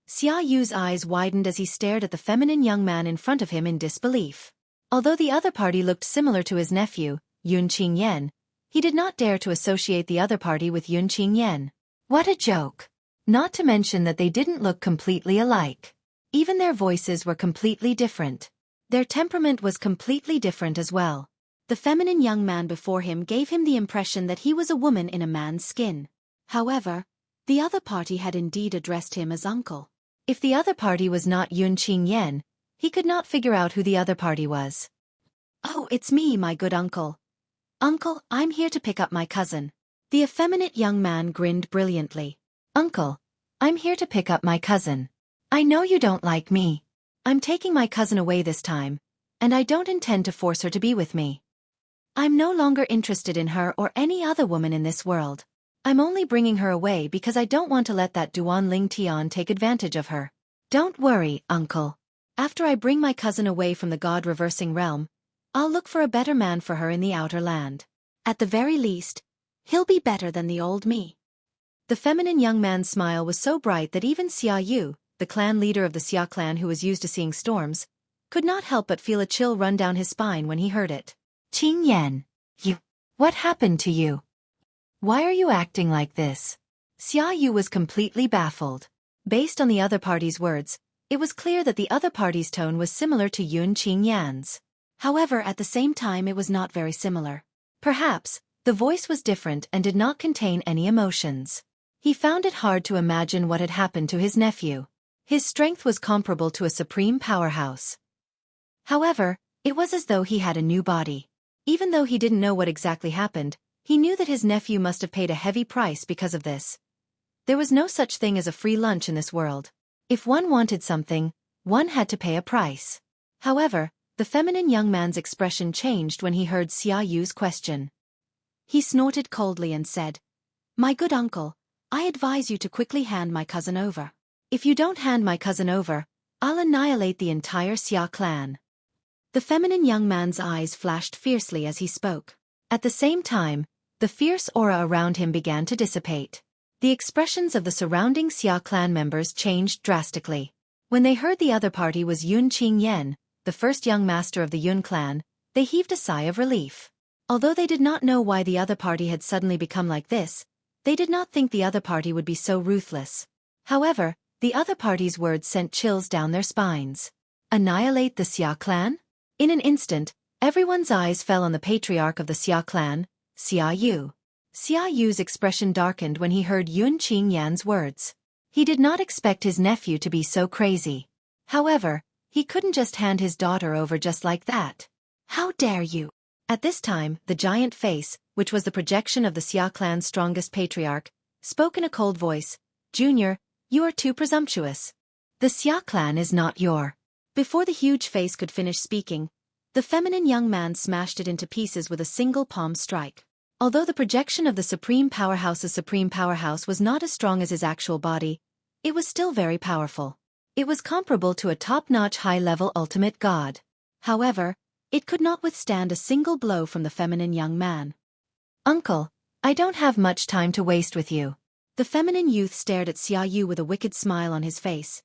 Xia Yu's eyes widened as he stared at the feminine young man in front of him in disbelief. Although the other party looked similar to his nephew, Yun Qingyan, he did not dare to associate the other party with Yun Qingyan. What a joke! Not to mention that they didn't look completely alike. Even their voices were completely different. Their temperament was completely different as well. The feminine young man before him gave him the impression that he was a woman in a man's skin. However, the other party had indeed addressed him as uncle. If the other party was not Yun Qingyan, he could not figure out who the other party was. "Oh, it's me, my good uncle. Uncle, I'm here to pick up my cousin." The effeminate young man grinned brilliantly. "Uncle, I'm here to pick up my cousin. I know you don't like me. I'm taking my cousin away this time, and I don't intend to force her to be with me. I'm no longer interested in her or any other woman in this world. I'm only bringing her away because I don't want to let that Duan Ling Tian take advantage of her. Don't worry, uncle. After I bring my cousin away from the God-reversing realm, I'll look for a better man for her in the outer land. At the very least, he'll be better than the old me." The feminine young man's smile was so bright that even Xia Yu, the clan leader of the Xia clan who was used to seeing storms, could not help but feel a chill run down his spine when he heard it. "Qingyan, what happened to you? Why are you acting like this?" Xia Yu was completely baffled. Based on the other party's words, it was clear that the other party's tone was similar to Yun Qingyan's. However, at the same time it was not very similar. Perhaps, the voice was different and did not contain any emotions. He found it hard to imagine what had happened to his nephew. His strength was comparable to a supreme powerhouse. However, it was as though he had a new body. Even though he didn't know what exactly happened, he knew that his nephew must have paid a heavy price because of this. There was no such thing as a free lunch in this world. If one wanted something, one had to pay a price. However, the feminine young man's expression changed when he heard Xia Yu's question. He snorted coldly and said, "My good uncle, I advise you to quickly hand my cousin over. If you don't hand my cousin over, I'll annihilate the entire Xia clan." The feminine young man's eyes flashed fiercely as he spoke. At the same time, the fierce aura around him began to dissipate. The expressions of the surrounding Xia clan members changed drastically. When they heard the other party was Yun Qingyan, the first young master of the Yun clan, they heaved a sigh of relief. Although they did not know why the other party had suddenly become like this, they did not think the other party would be so ruthless. However, the other party's words sent chills down their spines. Annihilate the Xia clan? In an instant, everyone's eyes fell on the patriarch of the Xia clan, Xia Yu. Xia Yu's expression darkened when he heard Yun Qingyan's words. He did not expect his nephew to be so crazy. However, he couldn't just hand his daughter over just like that. "How dare you?" At this time, the giant face, which was the projection of the Xia clan's strongest patriarch, spoke in a cold voice. "Junior, you are too presumptuous. The Xia clan is not your..." Before the huge face could finish speaking, the feminine young man smashed it into pieces with a single palm strike. Although the projection of the supreme powerhouse was not as strong as his actual body, it was still very powerful. It was comparable to a top-notch high-level ultimate god. However, it could not withstand a single blow from the feminine young man. "Uncle, I don't have much time to waste with you." The feminine youth stared at Xia Yu with a wicked smile on his face.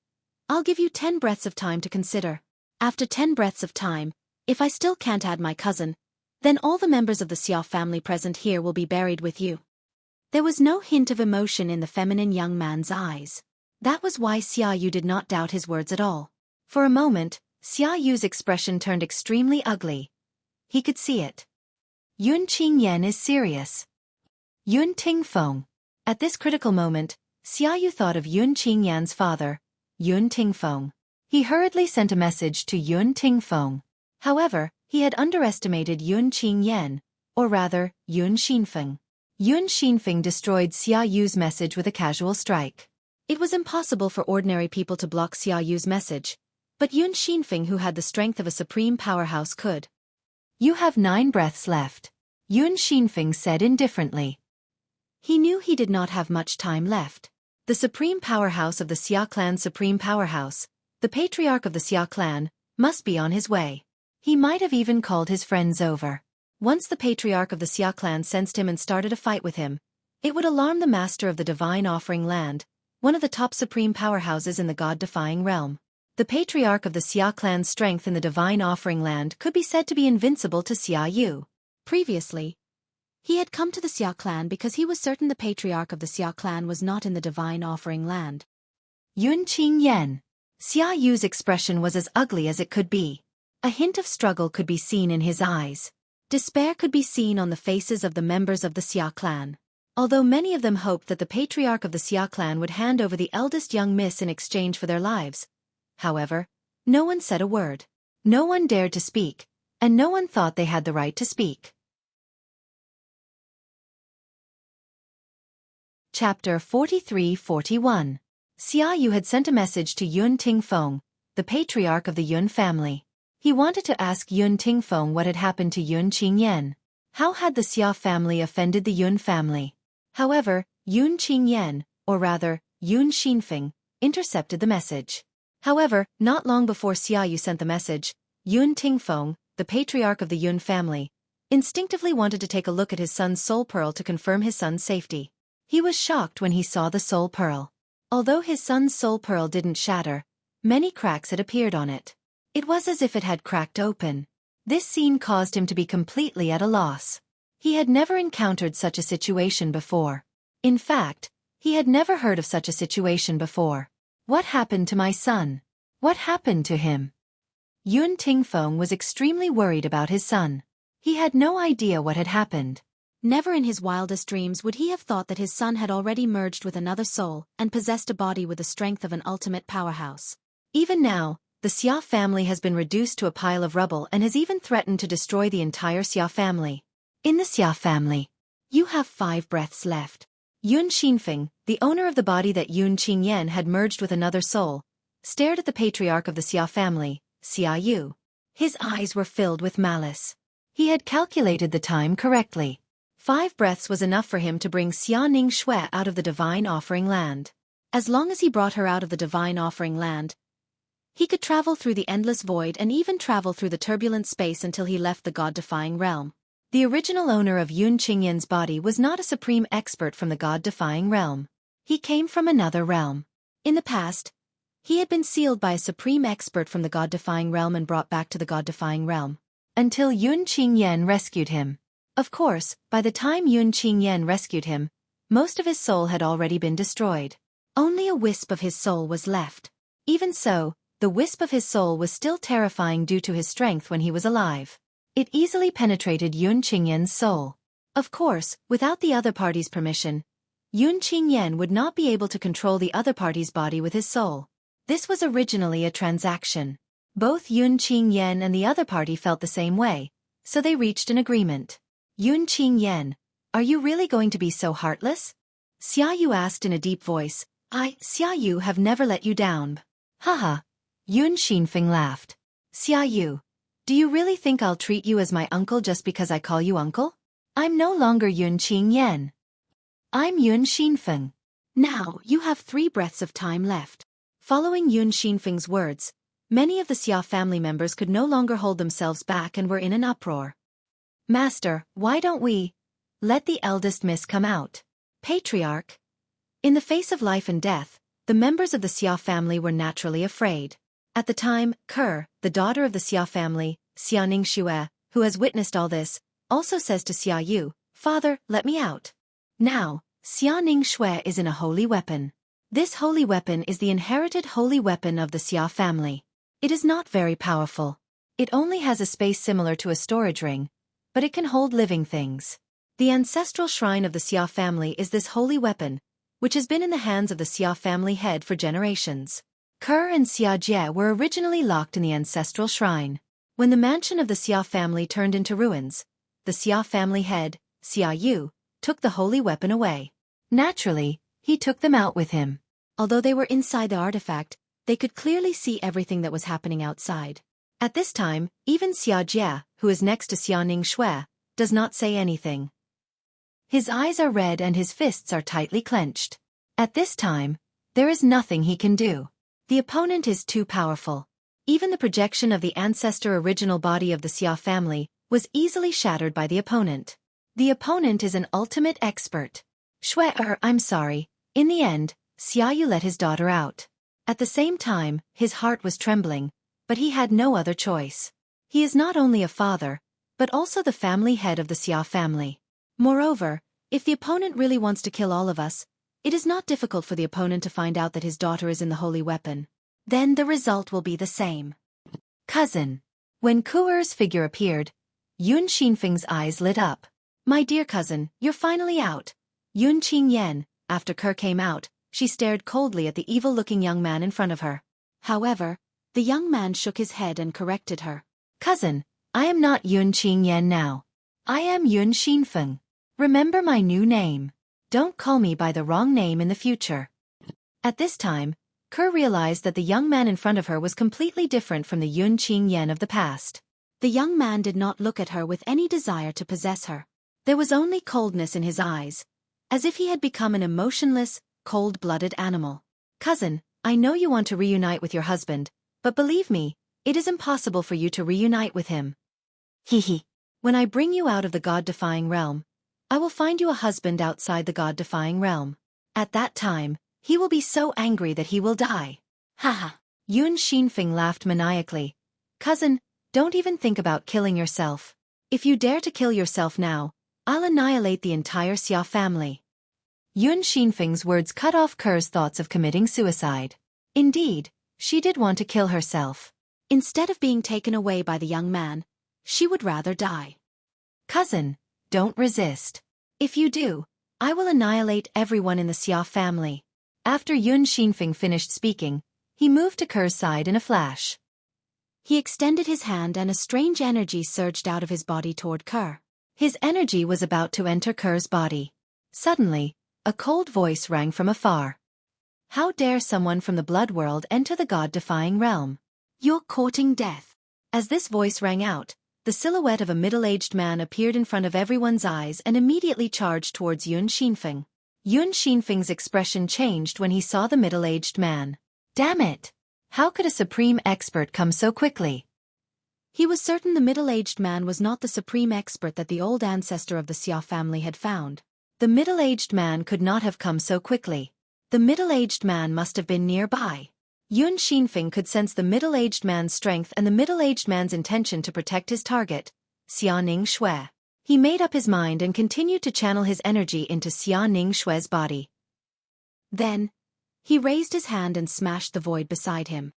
"I'll give you 10 breaths of time to consider. After 10 breaths of time, if I still can't add my cousin, then all the members of the Xia family present here will be buried with you." There was no hint of emotion in the feminine young man's eyes. That was why Xiaoyu did not doubt his words at all. For a moment, Xiaoyu's expression turned extremely ugly. He could see it. Yun Qingyan is serious. Yun Tingfeng. At this critical moment, Xiaoyu thought of Yun Qingyan's father, Yun Tingfeng. He hurriedly sent a message to Yun Tingfeng. However, he had underestimated Yun Qingyan, or rather, Yun Xinfeng. Yun Xinfeng destroyed Xiaoyu's message with a casual strike. It was impossible for ordinary people to block Xiaoyu's message, but Yun Xinfeng, who had the strength of a supreme powerhouse, could. You have 9 breaths left, Yun Xinfeng said indifferently. He knew he did not have much time left. The supreme powerhouse of the Xia clan's supreme powerhouse, the patriarch of the Xia clan, must be on his way. He might have even called his friends over. Once the patriarch of the Xia clan sensed him and started a fight with him, it would alarm the master of the Divine Offering Land, one of the top supreme powerhouses in the God-defying realm. The patriarch of the Xia clan's strength in the Divine Offering Land could be said to be invincible to Xiaoyu. Previously, he had come to the Xia clan because he was certain the patriarch of the Xia clan was not in the Divine Offering Land. Yun Qingyan. Xiaoyu's expression was as ugly as it could be. A hint of struggle could be seen in his eyes. Despair could be seen on the faces of the members of the Xia clan. Although many of them hoped that the patriarch of the Xia clan would hand over the eldest young miss in exchange for their lives. However, no one said a word. No one dared to speak, and no one thought they had the right to speak. Chapter 43-41. Xiaoyu had sent a message to Yun Tingfeng, the patriarch of the Yun family. He wanted to ask Yun Tingfeng what had happened to Yun Qingyan. How had the Xia family offended the Yun family? However, Yun Qingyan, or rather, Yun Xinfeng, intercepted the message. However, not long before Xiaoyu sent the message, Yun Tingfeng, the patriarch of the Yun family, instinctively wanted to take a look at his son's soul pearl to confirm his son's safety. He was shocked when he saw the soul pearl. Although his son's soul pearl didn't shatter, many cracks had appeared on it. It was as if it had cracked open. This scene caused him to be completely at a loss. He had never encountered such a situation before. In fact, he had never heard of such a situation before. What happened to my son? What happened to him? Yun Tingfeng was extremely worried about his son. He had no idea what had happened. Never in his wildest dreams would he have thought that his son had already merged with another soul and possessed a body with the strength of an ultimate powerhouse. Even now, the Xia family has been reduced to a pile of rubble and has even threatened to destroy the entire Xia family. In the Xia family, you have 5 breaths left. Yun Xinfeng, the owner of the body that Yun Qingyan had merged with another soul, stared at the patriarch of the Xia family, Xiaoyu. His eyes were filled with malice. He had calculated the time correctly. 5 breaths was enough for him to bring Xia Ning Xue out of the Divine Offering Land. As long as he brought her out of the Divine Offering Land, he could travel through the endless void and even travel through the turbulent space until he left the God-defying realm. The original owner of Yun Qingyan's body was not a supreme expert from the God-defying realm. He came from another realm. In the past, he had been sealed by a supreme expert from the God-defying realm and brought back to the God-defying realm, until Yun Qingyan rescued him. Of course, by the time Yun Qingyan rescued him, most of his soul had already been destroyed. Only a wisp of his soul was left. Even so, the wisp of his soul was still terrifying due to his strength when he was alive. It easily penetrated Yun Qingyan's soul. Of course, without the other party's permission, Yun Qingyan would not be able to control the other party's body with his soul. This was originally a transaction. Both Yun Qingyan and the other party felt the same way, so they reached an agreement. Yun Qingyan, are you really going to be so heartless? Xiaoyu asked in a deep voice. Xiaoyu, have never let you down. Haha. Yun Xinfeng laughed. Xiaoyu, do you really think I'll treat you as my uncle just because I call you uncle? I'm no longer Yun Qingyan. I'm Yun Xinfeng. Now, you have 3 breaths of time left. Following Yun Xinfeng's words, many of the Xia family members could no longer hold themselves back and were in an uproar. Master, why don't we let the eldest miss come out? Patriarch. In the face of life and death, the members of the Xia family were naturally afraid. At the time, Ker, the daughter of the Xia family, Xia Ning Xue, who has witnessed all this, also says to Xiaoyu, Father, let me out. Now, Xia Ning Xue is in a holy weapon. This holy weapon is the inherited holy weapon of the Xia family. It is not very powerful. It only has a space similar to a storage ring, but it can hold living things. The ancestral shrine of the Xia family is this holy weapon, which has been in the hands of the Xia family head for generations. Ke and Xia Jie were originally locked in the ancestral shrine. When the mansion of the Xia family turned into ruins, the Xia family head, Xia Yu, took the holy weapon away. Naturally, he took them out with him. Although they were inside the artifact, they could clearly see everything that was happening outside. At this time, even Xia Jie, who is next to Xia Ning Xue, does not say anything. His eyes are red and his fists are tightly clenched. At this time, there is nothing he can do. The opponent is too powerful. Even the projection of the ancestor original body of the Xia family was easily shattered by the opponent. The opponent is an ultimate expert. Xueqi, I'm sorry. In the end, Xia Yu let his daughter out. At the same time, his heart was trembling, but he had no other choice. He is not only a father, but also the family head of the Xia family. Moreover, if the opponent really wants to kill all of us, it is not difficult for the opponent to find out that his daughter is in the holy weapon. Then the result will be the same. Cousin. When Kuer's figure appeared, Yun Xinfeng's eyes lit up. My dear cousin, you're finally out. Yun Qingyan, after Ke came out, she stared coldly at the evil-looking young man in front of her. However, the young man shook his head and corrected her. Cousin, I am not Yun Qingyan now. I am Yun Xinfeng. Remember my new name. Don't call me by the wrong name in the future. At this time, Ke realized that the young man in front of her was completely different from the Yun Qingyan of the past. The young man did not look at her with any desire to possess her. There was only coldness in his eyes, as if he had become an emotionless, cold-blooded animal. Cousin, I know you want to reunite with your husband, but believe me, it is impossible for you to reunite with him. Hehe. When I bring you out of the God-defying realm, I will find you a husband outside the God-defying realm. At that time, he will be so angry that he will die. Haha. Yun Xinfeng laughed maniacally. Cousin, don't even think about killing yourself. If you dare to kill yourself now, I'll annihilate the entire Xia family. Yun Xinfeng's words cut off Ke's thoughts of committing suicide. Indeed, she did want to kill herself. Instead of being taken away by the young man, she would rather die. Cousin, don't resist. If you do, I will annihilate everyone in the Xia family. After Yun Xinfeng finished speaking, he moved to Ke's side in a flash. He extended his hand and a strange energy surged out of his body toward Ke. His energy was about to enter Ke's body. Suddenly, a cold voice rang from afar. How dare someone from the blood world enter the God-defying realm? You're courting death. As this voice rang out, the silhouette of a middle-aged man appeared in front of everyone's eyes and immediately charged towards Yun Xinfeng. Yun Xinfeng's expression changed when he saw the middle-aged man. Damn it! How could a supreme expert come so quickly? He was certain the middle-aged man was not the supreme expert that the old ancestor of the Xia family had found. The middle-aged man could not have come so quickly. The middle-aged man must have been nearby. Yun Xinfeng could sense the middle-aged man's strength and the middle-aged man's intention to protect his target, Xia Ning Xue. He made up his mind and continued to channel his energy into Xia Ning Xue's body. Then, he raised his hand and smashed the void beside him.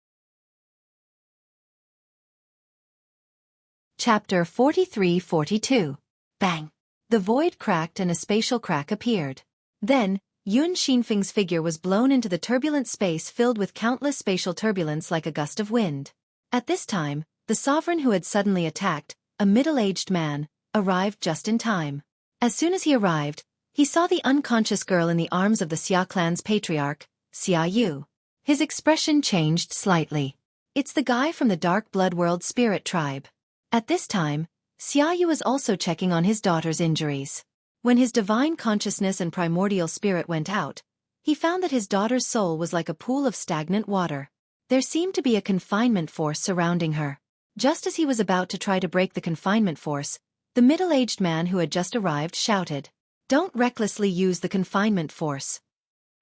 Chapter 43-42. Bang! The void cracked and a spatial crack appeared. Then, Yun Xinfeng's figure was blown into the turbulent space filled with countless spatial turbulence like a gust of wind. At this time, the sovereign who had suddenly attacked, a middle-aged man, arrived just in time. As soon as he arrived, he saw the unconscious girl in the arms of the Xia clan's patriarch, Xia Yu. His expression changed slightly. It's the guy from the Dark Blood World Spirit Tribe. At this time, Xia Yu was also checking on his daughter's injuries. When his divine consciousness and primordial spirit went out, he found that his daughter's soul was like a pool of stagnant water. There seemed to be a confinement force surrounding her. Just as he was about to try to break the confinement force, the middle-aged man who had just arrived shouted, "Don't recklessly use the confinement force.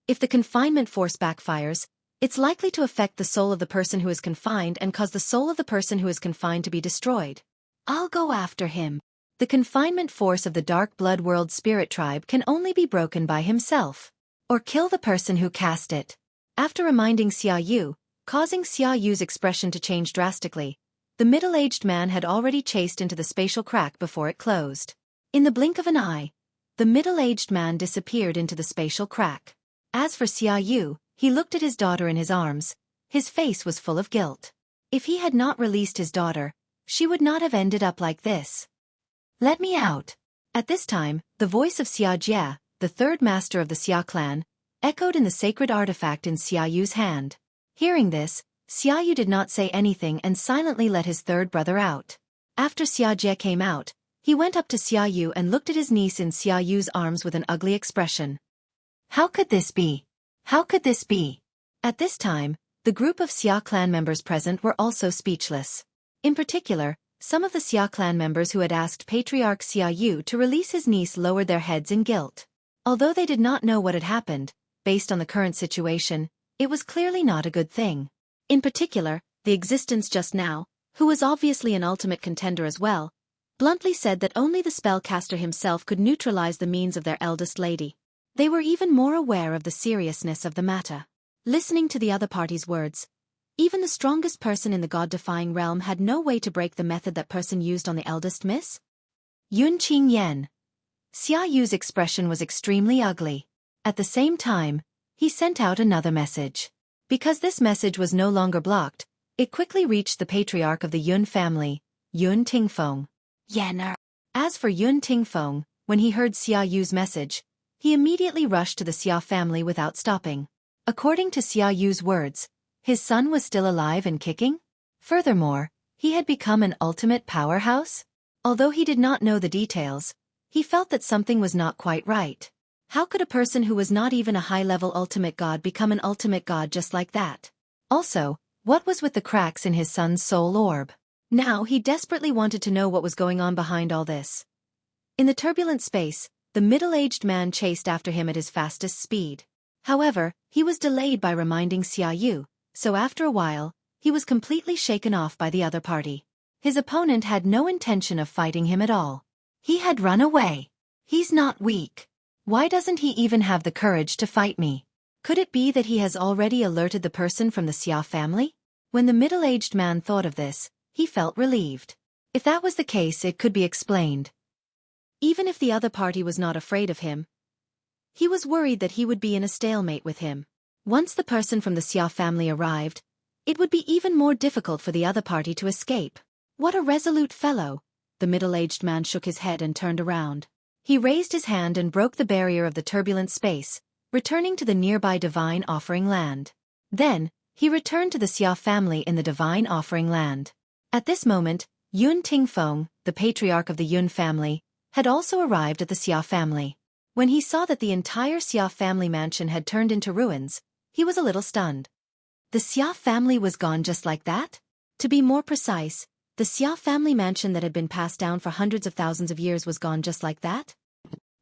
If the confinement force backfires, it's likely to affect the soul of the person who is confined and cause the soul of the person who is confined to be destroyed. I'll go after him." The confinement force of the Dark Blood World Spirit Tribe can only be broken by himself, or kill the person who cast it. After reminding Xia Yu, causing Xia Yu's expression to change drastically, the middle-aged man had already chased into the spatial crack before it closed. In the blink of an eye, the middle-aged man disappeared into the spatial crack. As for Xia Yu, he looked at his daughter in his arms. His face was full of guilt. If he had not released his daughter, she would not have ended up like this. "Let me out." At this time, the voice of Xia Jie, the third master of the Xia clan, echoed in the sacred artifact in Xia Yu's hand. Hearing this, Xia Yu did not say anything and silently let his third brother out. After Xia Jie came out, he went up to Xia Yu and looked at his niece in Xia Yu's arms with an ugly expression. "How could this be? How could this be?" At this time, the group of Xia clan members present were also speechless. In particular, some of the Xia clan members who had asked Patriarch Xia Yu to release his niece lowered their heads in guilt. Although they did not know what had happened, based on the current situation, it was clearly not a good thing. In particular, the existence just now, who was obviously an ultimate contender as well, bluntly said that only the spellcaster himself could neutralize the means of their eldest lady. They were even more aware of the seriousness of the matter. Listening to the other party's words, even the strongest person in the god-defying realm had no way to break the method that person used on the eldest miss. Yun Qingyan. Xia Yu's expression was extremely ugly. At the same time, he sent out another message. Because this message was no longer blocked, it quickly reached the patriarch of the Yun family, Yun Tingfeng. Yanner. As for Yun Tingfeng, when he heard Xia Yu's message, he immediately rushed to the Xia family without stopping. According to Xia Yu's words, his son was still alive and kicking? Furthermore, he had become an ultimate powerhouse? Although he did not know the details, he felt that something was not quite right. How could a person who was not even a high-level ultimate god become an ultimate god just like that? Also, what was with the cracks in his son's soul orb? Now he desperately wanted to know what was going on behind all this. In the turbulent space, the middle-aged man chased after him at his fastest speed. However, he was delayed by reminding Xia Yu, so after a while, he was completely shaken off by the other party. His opponent had no intention of fighting him at all. He had run away. He's not weak. Why doesn't he even have the courage to fight me? Could it be that he has already alerted the person from the Xia family? When the middle-aged man thought of this, he felt relieved. If that was the case, it could be explained. Even if the other party was not afraid of him, he was worried that he would be in a stalemate with him. Once the person from the Xia family arrived, it would be even more difficult for the other party to escape. What a resolute fellow! The middle-aged man shook his head and turned around. He raised his hand and broke the barrier of the turbulent space, returning to the nearby divine offering land. Then, he returned to the Xia family in the divine offering land. At this moment, Yun Tingfeng, the patriarch of the Yun family, had also arrived at the Xia family. When he saw that the entire Xia family mansion had turned into ruins, he was a little stunned. The Xia family was gone just like that? To be more precise, the Xia family mansion that had been passed down for hundreds of thousands of years was gone just like that?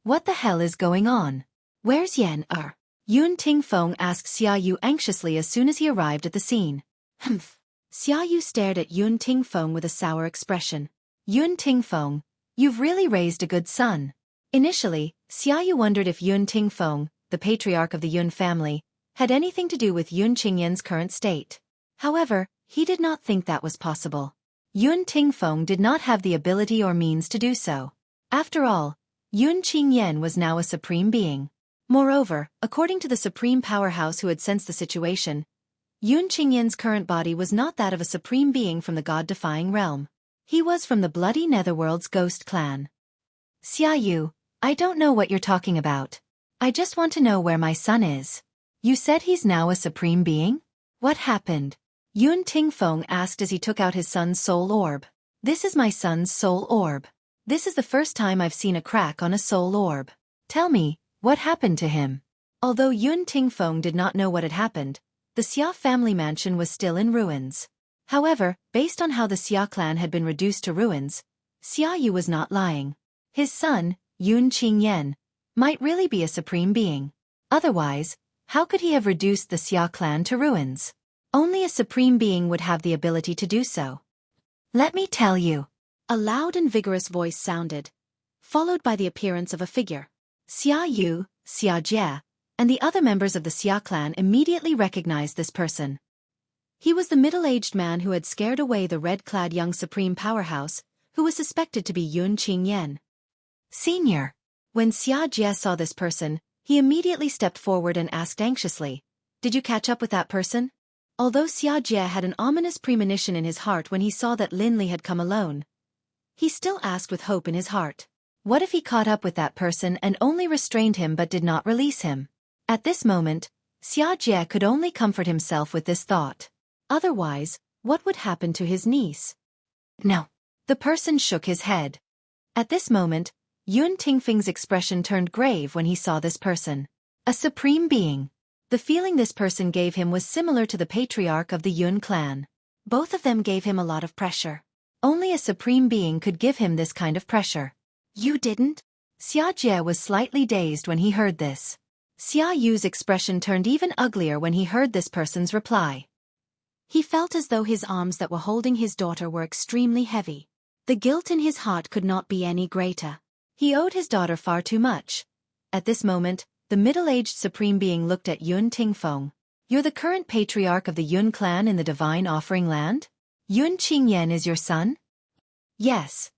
What the hell is going on? Where's Yan Er? Yun Tingfeng asked Xia Yu anxiously as soon as he arrived at the scene. Humph. Xia Yu stared at Yun Tingfeng with a sour expression. Yun Tingfeng, you've really raised a good son. Initially, Xia Yu wondered if Yun Tingfeng, the patriarch of the Yun family, had anything to do with Yun Qingyan's current state. However, he did not think that was possible. Yun Tingfeng did not have the ability or means to do so. After all, Yun Qingyan was now a supreme being. Moreover, according to the supreme powerhouse who had sensed the situation, Yun Qingyan's current body was not that of a supreme being from the god-defying realm. He was from the bloody netherworld's ghost clan. Xia Yu, I don't know what you're talking about. I just want to know where my son is. You said he's now a supreme being? What happened? Yun Tingfeng asked as he took out his son's soul orb. This is my son's soul orb. This is the first time I've seen a crack on a soul orb. Tell me, what happened to him? Although Yun Tingfeng did not know what had happened, the Xia family mansion was still in ruins. However, based on how the Xia clan had been reduced to ruins, Xia Yu was not lying. His son, Yun Qingyan, might really be a supreme being. Otherwise, how could he have reduced the Xia clan to ruins? Only a supreme being would have the ability to do so. Let me tell you. A loud and vigorous voice sounded, followed by the appearance of a figure. Xia Yu, Xia Jie, and the other members of the Xia clan immediately recognized this person. He was the middle-aged man who had scared away the red-clad young supreme powerhouse, who was suspected to be Yun Qingyan. Senior. When Xia Jie saw this person, he immediately stepped forward and asked anxiously, "Did you catch up with that person?" Although Xia Jie had an ominous premonition in his heart when he saw that Lin Li had come alone, he still asked with hope in his heart. What if he caught up with that person and only restrained him but did not release him? At this moment, Xia Jie could only comfort himself with this thought. Otherwise, what would happen to his niece? No. The person shook his head. At this moment, Yun Tingfeng's expression turned grave when he saw this person. A supreme being. The feeling this person gave him was similar to the patriarch of the Yun clan. Both of them gave him a lot of pressure. Only a supreme being could give him this kind of pressure. You didn't? Xia Jie was slightly dazed when he heard this. Xia Yu's expression turned even uglier when he heard this person's reply. He felt as though his arms that were holding his daughter were extremely heavy. The guilt in his heart could not be any greater. He owed his daughter far too much. At this moment, the middle-aged supreme being looked at Yun Tingfeng. You're the current patriarch of the Yun clan in the Divine Offering Land? Yun Qingyan is your son? Yes.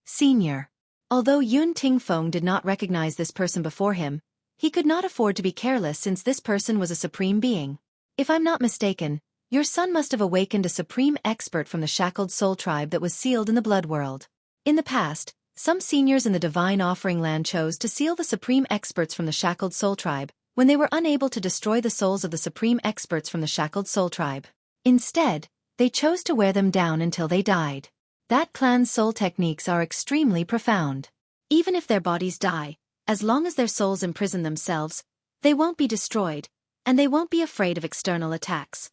Senior. Although Yun Tingfeng did not recognize this person before him, he could not afford to be careless since this person was a supreme being. If I'm not mistaken, your son must have awakened a supreme expert from the shackled soul tribe that was sealed in the blood world. In the past, some seniors in the Divine Offering Land chose to seal the supreme experts from the shackled soul tribe when they were unable to destroy the souls of the supreme experts from the shackled soul tribe. Instead, they chose to wear them down until they died. That clan's soul techniques are extremely profound. Even if their bodies die, as long as their souls imprison themselves, they won't be destroyed, and they won't be afraid of external attacks.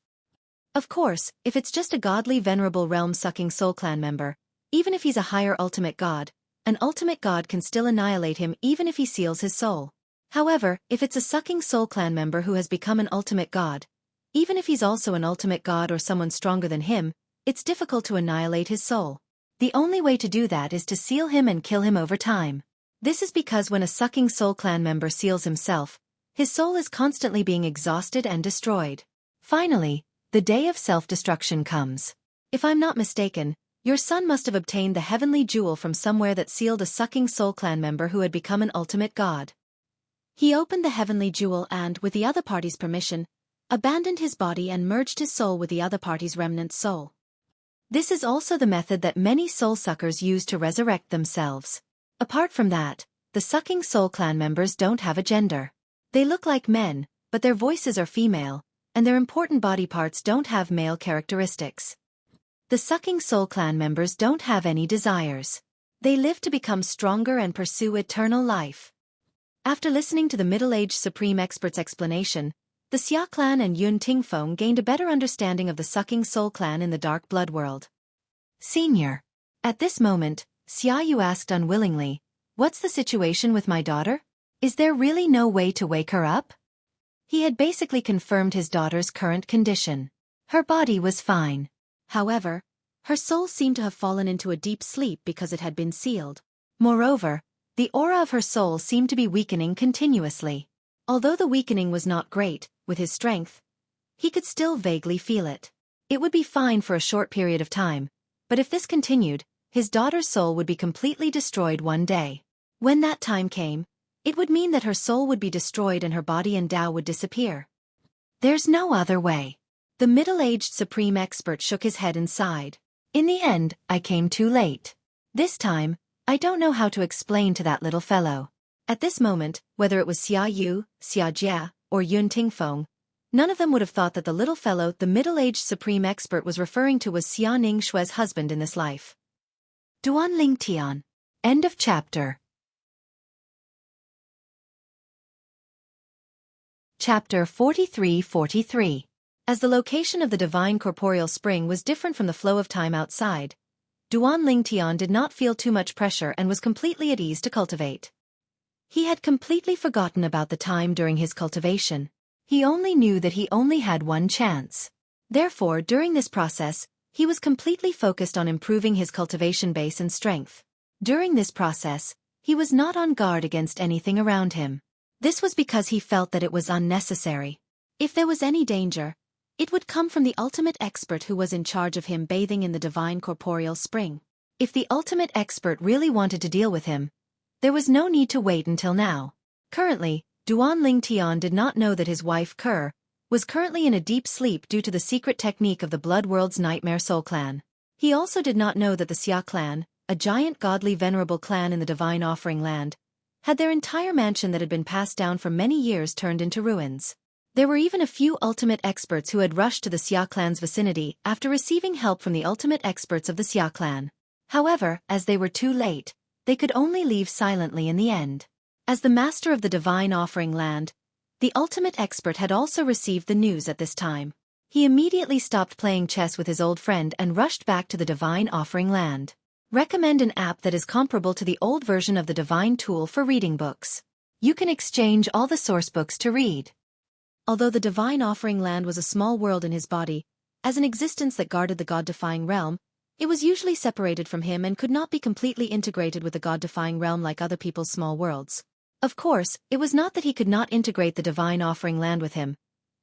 Of course, if it's just a godly venerable realm-sucking soul clan member, even if he's a higher ultimate god, an ultimate god can still annihilate him even if he seals his soul. However, if it's a sucking soul clan member who has become an ultimate god, even if he's also an ultimate god or someone stronger than him, it's difficult to annihilate his soul. The only way to do that is to seal him and kill him over time. This is because when a sucking soul clan member seals himself, his soul is constantly being exhausted and destroyed. Finally, the day of self-destruction comes. If I'm not mistaken, your son must have obtained the heavenly jewel from somewhere that sealed a sucking soul clan member who had become an ultimate god. He opened the heavenly jewel and, with the other party's permission, abandoned his body and merged his soul with the other party's remnant soul. This is also the method that many soul suckers use to resurrect themselves. Apart from that, the sucking soul clan members don't have a gender. They look like men, but their voices are female, and their important body parts don't have male characteristics. The sucking soul clan members don't have any desires. They live to become stronger and pursue eternal life. After listening to the middle-aged supreme expert's explanation, the Xia clan and Yun Tingfeng gained a better understanding of the sucking soul clan in the dark blood world. Senior. At this moment, Xia Yu asked unwillingly, "What's the situation with my daughter? Is there really no way to wake her up?" He had basically confirmed his daughter's current condition. Her body was fine. However, her soul seemed to have fallen into a deep sleep because it had been sealed. Moreover, the aura of her soul seemed to be weakening continuously. Although the weakening was not great, with his strength, he could still vaguely feel it. It would be fine for a short period of time, but if this continued, his daughter's soul would be completely destroyed one day. When that time came, it would mean that her soul would be destroyed and her body and Tao would disappear. There's no other way. The middle-aged supreme expert shook his head and sighed. In the end, I came too late. This time, I don't know how to explain to that little fellow. At this moment, whether it was Xia Yu, Xia Jie, or Yun Tingfeng, none of them would have thought that the little fellow the middle-aged supreme expert was referring to was Xia Ning Xue's husband in this life. Duan Ling Tian. End of chapter. Chapter 43-43. As the location of the divine corporeal spring was different from the flow of time outside, Duan Ling Tian did not feel too much pressure and was completely at ease to cultivate. He had completely forgotten about the time during his cultivation. He only knew that he only had one chance. Therefore, during this process, he was completely focused on improving his cultivation base and strength. During this process, he was not on guard against anything around him. This was because he felt that it was unnecessary. If there was any danger, it would come from the ultimate expert who was in charge of him bathing in the divine corporeal spring. If the ultimate expert really wanted to deal with him, there was no need to wait until now. Currently, Duan Lingtian did not know that his wife Kerr was currently in a deep sleep due to the secret technique of the Blood World's Nightmare Soul Clan. He also did not know that the Xia clan, a giant godly venerable clan in the Divine Offering Land, had their entire mansion that had been passed down for many years turned into ruins. There were even a few ultimate experts who had rushed to the Xia clan's vicinity after receiving help from the ultimate experts of the Xia clan. However, as they were too late, they could only leave silently in the end. As the master of the Divine Offering Land, the ultimate expert had also received the news at this time. He immediately stopped playing chess with his old friend and rushed back to the Divine Offering Land. Recommend an app that is comparable to the old version of the Divine Tool for reading books. You can exchange all the source books to read. Although the Divine Offering Land was a small world in his body, as an existence that guarded the God-defying realm, it was usually separated from him and could not be completely integrated with the God-defying realm like other people's small worlds. Of course, it was not that he could not integrate the Divine Offering Land with him,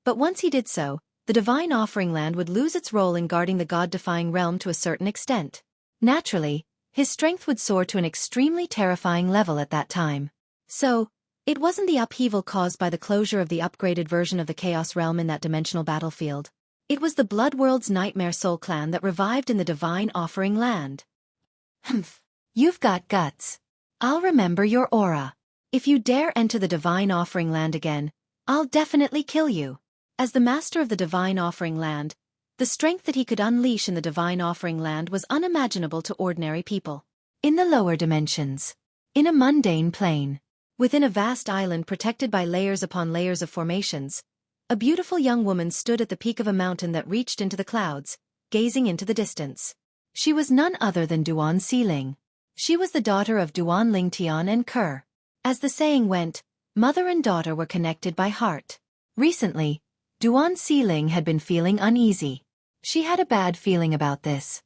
but once he did so, the Divine Offering Land would lose its role in guarding the God-defying realm to a certain extent. Naturally, his strength would soar to an extremely terrifying level at that time. So, it wasn't the upheaval caused by the closure of the upgraded version of the Chaos Realm in that dimensional battlefield. It was the Blood World's Nightmare Soul Clan that revived in the Divine Offering Land. Humph. You've got guts. I'll remember your aura. If you dare enter the Divine Offering Land again, I'll definitely kill you. As the master of the Divine Offering Land, the strength that he could unleash in the Divine Offering Land was unimaginable to ordinary people. In the lower dimensions, in a mundane plane, within a vast island protected by layers upon layers of formations, a beautiful young woman stood at the peak of a mountain that reached into the clouds, gazing into the distance. She was none other than Duan Xiling. She was the daughter of Duan Lingtian and Kerr. As the saying went, mother and daughter were connected by heart. Recently, Duan Xiling had been feeling uneasy. She had a bad feeling about this.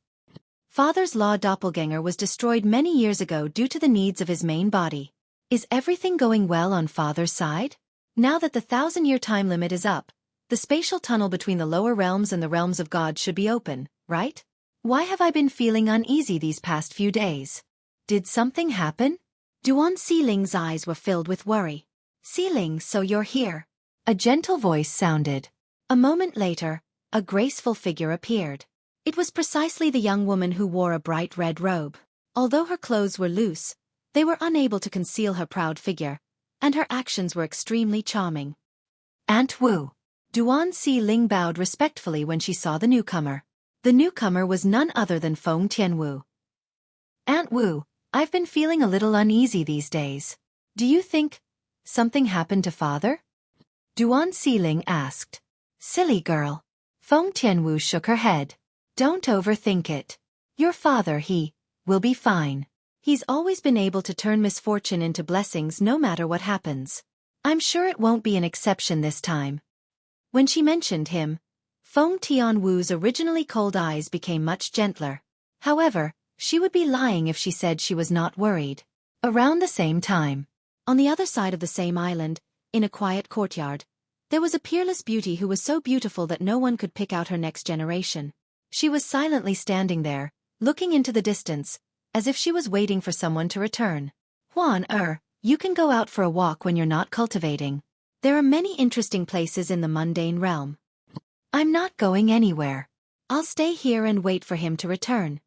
Father's law doppelganger was destroyed many years ago due to the needs of his main body. Is everything going well on father's side? Now that the 1,000-year time limit is up, the spatial tunnel between the lower realms and the realms of God should be open, right? Why have I been feeling uneasy these past few days? Did something happen? Duan Xiling's eyes were filled with worry. Xiling, so you're here. A gentle voice sounded. A moment later, a graceful figure appeared. It was precisely the young woman who wore a bright red robe. Although her clothes were loose, they were unable to conceal her proud figure, and her actions were extremely charming. Aunt Wu. Duan Xiling bowed respectfully when she saw the newcomer. The newcomer was none other than Feng Tianwu. Aunt Wu, I've been feeling a little uneasy these days. Do you think something happened to father? Duan Xiling asked. Silly girl. Feng Tianwu shook her head. Don't overthink it. Your father, he will be fine. He's always been able to turn misfortune into blessings no matter what happens. I'm sure it won't be an exception this time. When she mentioned him, Feng Tianwu's originally cold eyes became much gentler. However, she would be lying if she said she was not worried. Around the same time, on the other side of the same island, in a quiet courtyard, there was a peerless beauty who was so beautiful that no one could pick out her next generation. She was silently standing there, looking into the distance, as if she was waiting for someone to return. Huan you can go out for a walk when you're not cultivating. There are many interesting places in the mundane realm. I'm not going anywhere. I'll stay here and wait for him to return.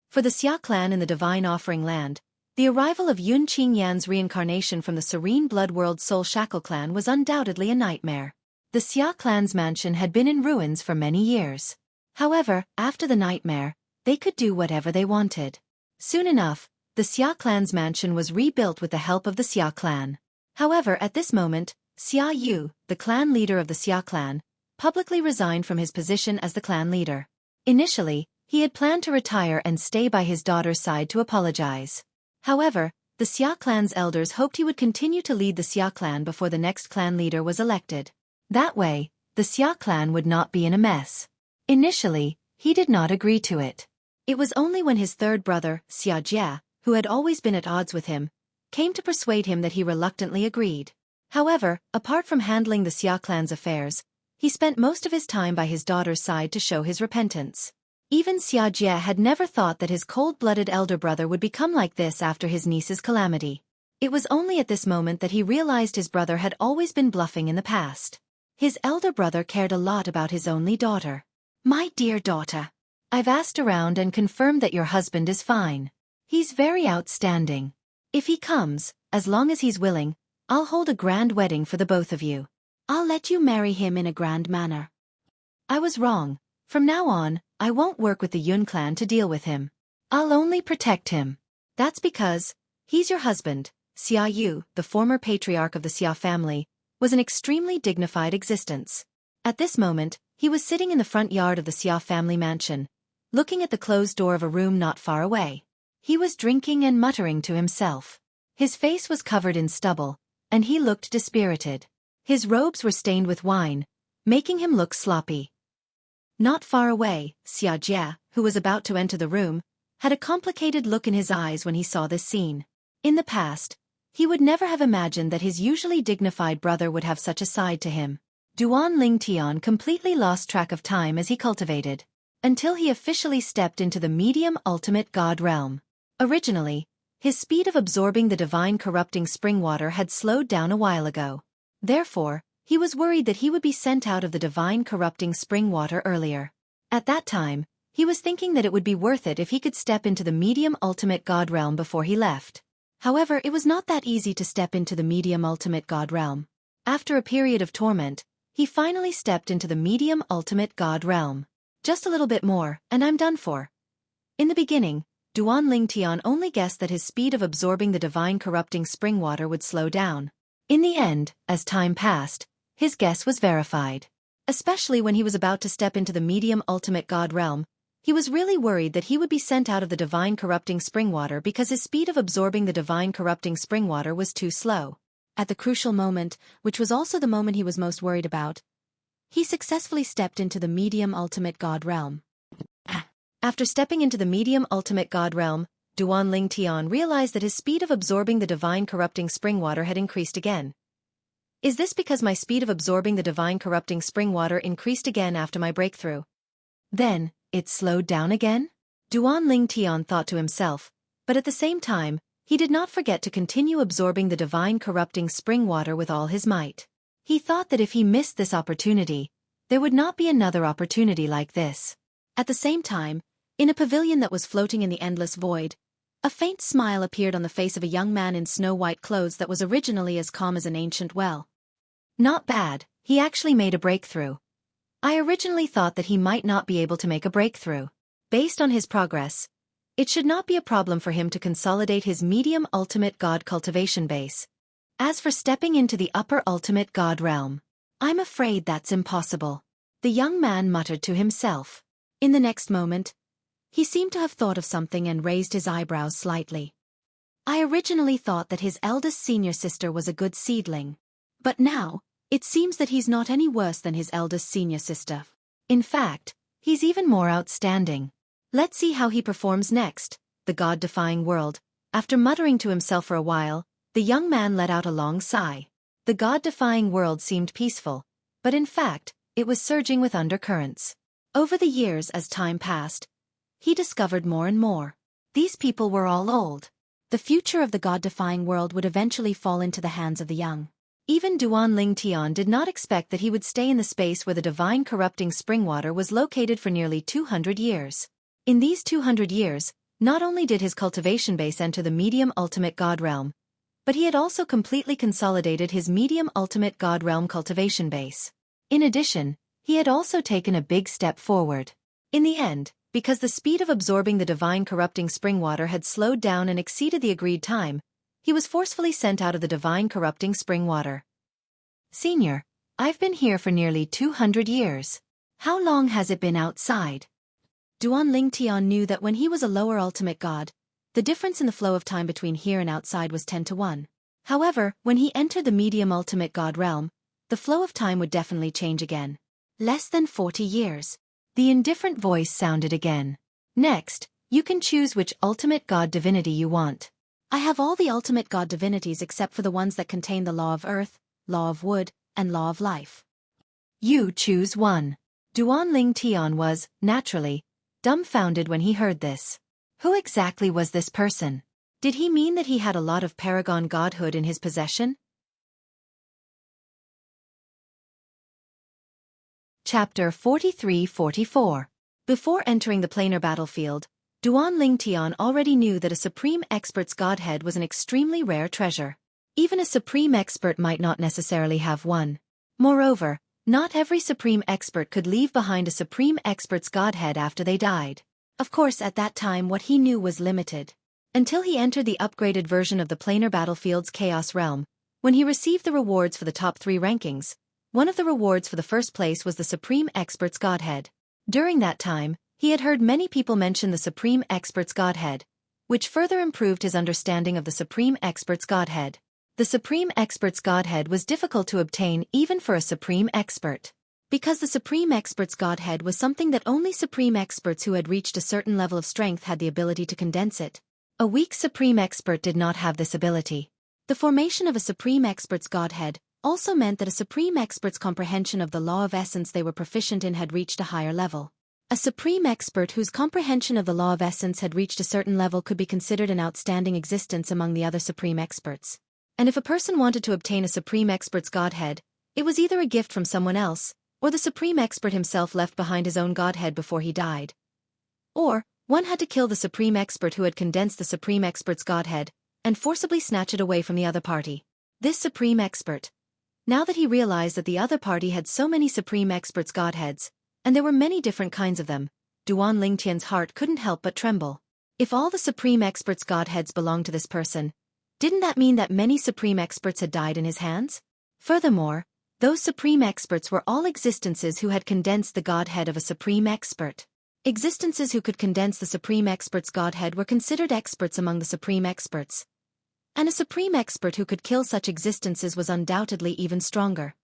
For the Xia clan in the Divine Offering Land, the arrival of Yun Qingyan's reincarnation from the Serene Blood World Soul Shackle clan was undoubtedly a nightmare. The Xia clan's mansion had been in ruins for many years. However, after the nightmare, they could do whatever they wanted. Soon enough, the Xia clan's mansion was rebuilt with the help of the Xia clan. However, at this moment, Xia Yu, the clan leader of the Xia clan, publicly resigned from his position as the clan leader. Initially, he had planned to retire and stay by his daughter's side to apologize. However, the Xia clan's elders hoped he would continue to lead the Xia clan before the next clan leader was elected. That way, the Xia clan would not be in a mess. Initially, he did not agree to it. It was only when his third brother, Xia Jia, who had always been at odds with him, came to persuade him that he reluctantly agreed. However, apart from handling the Xia clan's affairs, he spent most of his time by his daughter's side to show his repentance. Even Xia Jie had never thought that his cold-blooded elder brother would become like this after his niece's calamity. It was only at this moment that he realized his brother had always been bluffing in the past. His elder brother cared a lot about his only daughter. "My dear daughter, I've asked around and confirmed that your husband is fine. He's very outstanding. If he comes, as long as he's willing, I'll hold a grand wedding for the both of you. I'll let you marry him in a grand manner." "I was wrong. From now on, I won't work with the Yun clan to deal with him. I'll only protect him. That's because he's your husband." Xia Yu, the former patriarch of the Xia family, was an extremely dignified existence. At this moment, he was sitting in the front yard of the Xia family mansion, looking at the closed door of a room not far away. He was drinking and muttering to himself. His face was covered in stubble, and he looked dispirited. His robes were stained with wine, making him look sloppy. Not far away, Xia Jie, who was about to enter the room, had a complicated look in his eyes when he saw this scene. In the past, he would never have imagined that his usually dignified brother would have such a side to him. Duan Lingtian completely lost track of time as he cultivated, until he officially stepped into the medium ultimate god realm. Originally, his speed of absorbing the divine corrupting spring water had slowed down a while ago. Therefore, he was worried that he would be sent out of the divine corrupting spring water earlier. At that time, he was thinking that it would be worth it if he could step into the medium ultimate god realm before he left. However, it was not that easy to step into the medium ultimate god realm. After a period of torment, he finally stepped into the medium ultimate god realm. Just a little bit more, and I'm done for. In the beginning, Duan Lingtian only guessed that his speed of absorbing the divine corrupting spring water would slow down. In the end, as time passed, his guess was verified. Especially when he was about to step into the medium ultimate god realm, he was really worried that he would be sent out of the divine corrupting spring water because his speed of absorbing the divine corrupting spring water was too slow. At the crucial moment, which was also the moment he was most worried about, he successfully stepped into the medium ultimate god realm. After stepping into the medium ultimate god realm, Duan Lingtian realized that his speed of absorbing the divine corrupting spring water had increased again. Is this because my speed of absorbing the divine corrupting spring water increased again after my breakthrough? Then, it slowed down again? Duan Lingtian thought to himself, but at the same time, he did not forget to continue absorbing the divine corrupting spring water with all his might. He thought that if he missed this opportunity, there would not be another opportunity like this. At the same time, in a pavilion that was floating in the endless void, a faint smile appeared on the face of a young man in snow-white clothes that was originally as calm as an ancient well. Not bad, he actually made a breakthrough. I originally thought that he might not be able to make a breakthrough. Based on his progress, it should not be a problem for him to consolidate his medium ultimate god cultivation base. As for stepping into the upper ultimate god realm, I'm afraid that's impossible. The young man muttered to himself. In the next moment, he seemed to have thought of something and raised his eyebrows slightly. I originally thought that his eldest senior sister was a good seedling. But now, it seems that he's not any worse than his eldest senior sister. In fact, he's even more outstanding. Let's see how he performs next. The god-defying world. After muttering to himself for a while, the young man let out a long sigh. The god-defying world seemed peaceful, but in fact, it was surging with undercurrents. Over the years as time passed, he discovered more and more. These people were all old. The future of the god-defying world would eventually fall into the hands of the young. Even Duan Lingtian did not expect that he would stay in the space where the divine corrupting spring water was located for nearly 200 years. In these 200 years, not only did his cultivation base enter the medium ultimate god realm, but he had also completely consolidated his medium ultimate god realm cultivation base. In addition, he had also taken a big step forward. In the end, because the speed of absorbing the divine corrupting spring water had slowed down and exceeded the agreed time, he was forcefully sent out of the divine corrupting spring water. Senior, I've been here for nearly 200 years. How long has it been outside? Duan Lingtian knew that when he was a lower ultimate god, the difference in the flow of time between here and outside was 10 to 1. However, when he entered the medium ultimate god realm, the flow of time would definitely change again. Less than 40 years. The indifferent voice sounded again. Next, you can choose which ultimate god divinity you want. I have all the ultimate god divinities except for the ones that contain the law of earth, law of wood, and law of life. You choose one. Duan Ling Tian was, naturally, dumbfounded when he heard this. Who exactly was this person? Did he mean that he had a lot of paragon godhood in his possession? Chapter 43-44. Before entering the planar battlefield, Duan Ling Tian already knew that a supreme expert's godhead was an extremely rare treasure. Even a supreme expert might not necessarily have one. Moreover, not every supreme expert could leave behind a supreme expert's godhead after they died. Of course, at that time what he knew was limited. Until he entered the upgraded version of the planar battlefield's Chaos Realm, when he received the rewards for the top 3 rankings, one of the rewards for the first place was the supreme expert's godhead. During that time, he had heard many people mention the supreme expert's godhead, which further improved his understanding of the supreme expert's godhead. The supreme expert's godhead was difficult to obtain even for a supreme expert. Because the supreme expert's godhead was something that only supreme experts who had reached a certain level of strength had the ability to condense it. A weak supreme expert did not have this ability. The formation of a supreme expert's godhead also meant that a supreme expert's comprehension of the law of essence they were proficient in had reached a higher level. A supreme expert whose comprehension of the law of essence had reached a certain level could be considered an outstanding existence among the other supreme experts. And if a person wanted to obtain a supreme expert's godhead, it was either a gift from someone else, or the supreme expert himself left behind his own godhead before he died. Or, one had to kill the supreme expert who had condensed the supreme expert's godhead, and forcibly snatch it away from the other party. This supreme expert, now that he realized that the other party had so many supreme experts' godheads, and there were many different kinds of them, Duan Lingtian's heart couldn't help but tremble. If all the supreme experts' godheads belonged to this person, didn't that mean that many supreme experts had died in his hands? Furthermore, those supreme experts were all existences who had condensed the godhead of a supreme expert. Existences who could condense the supreme expert's godhead were considered experts among the supreme experts. And a supreme expert who could kill such existences was undoubtedly even stronger.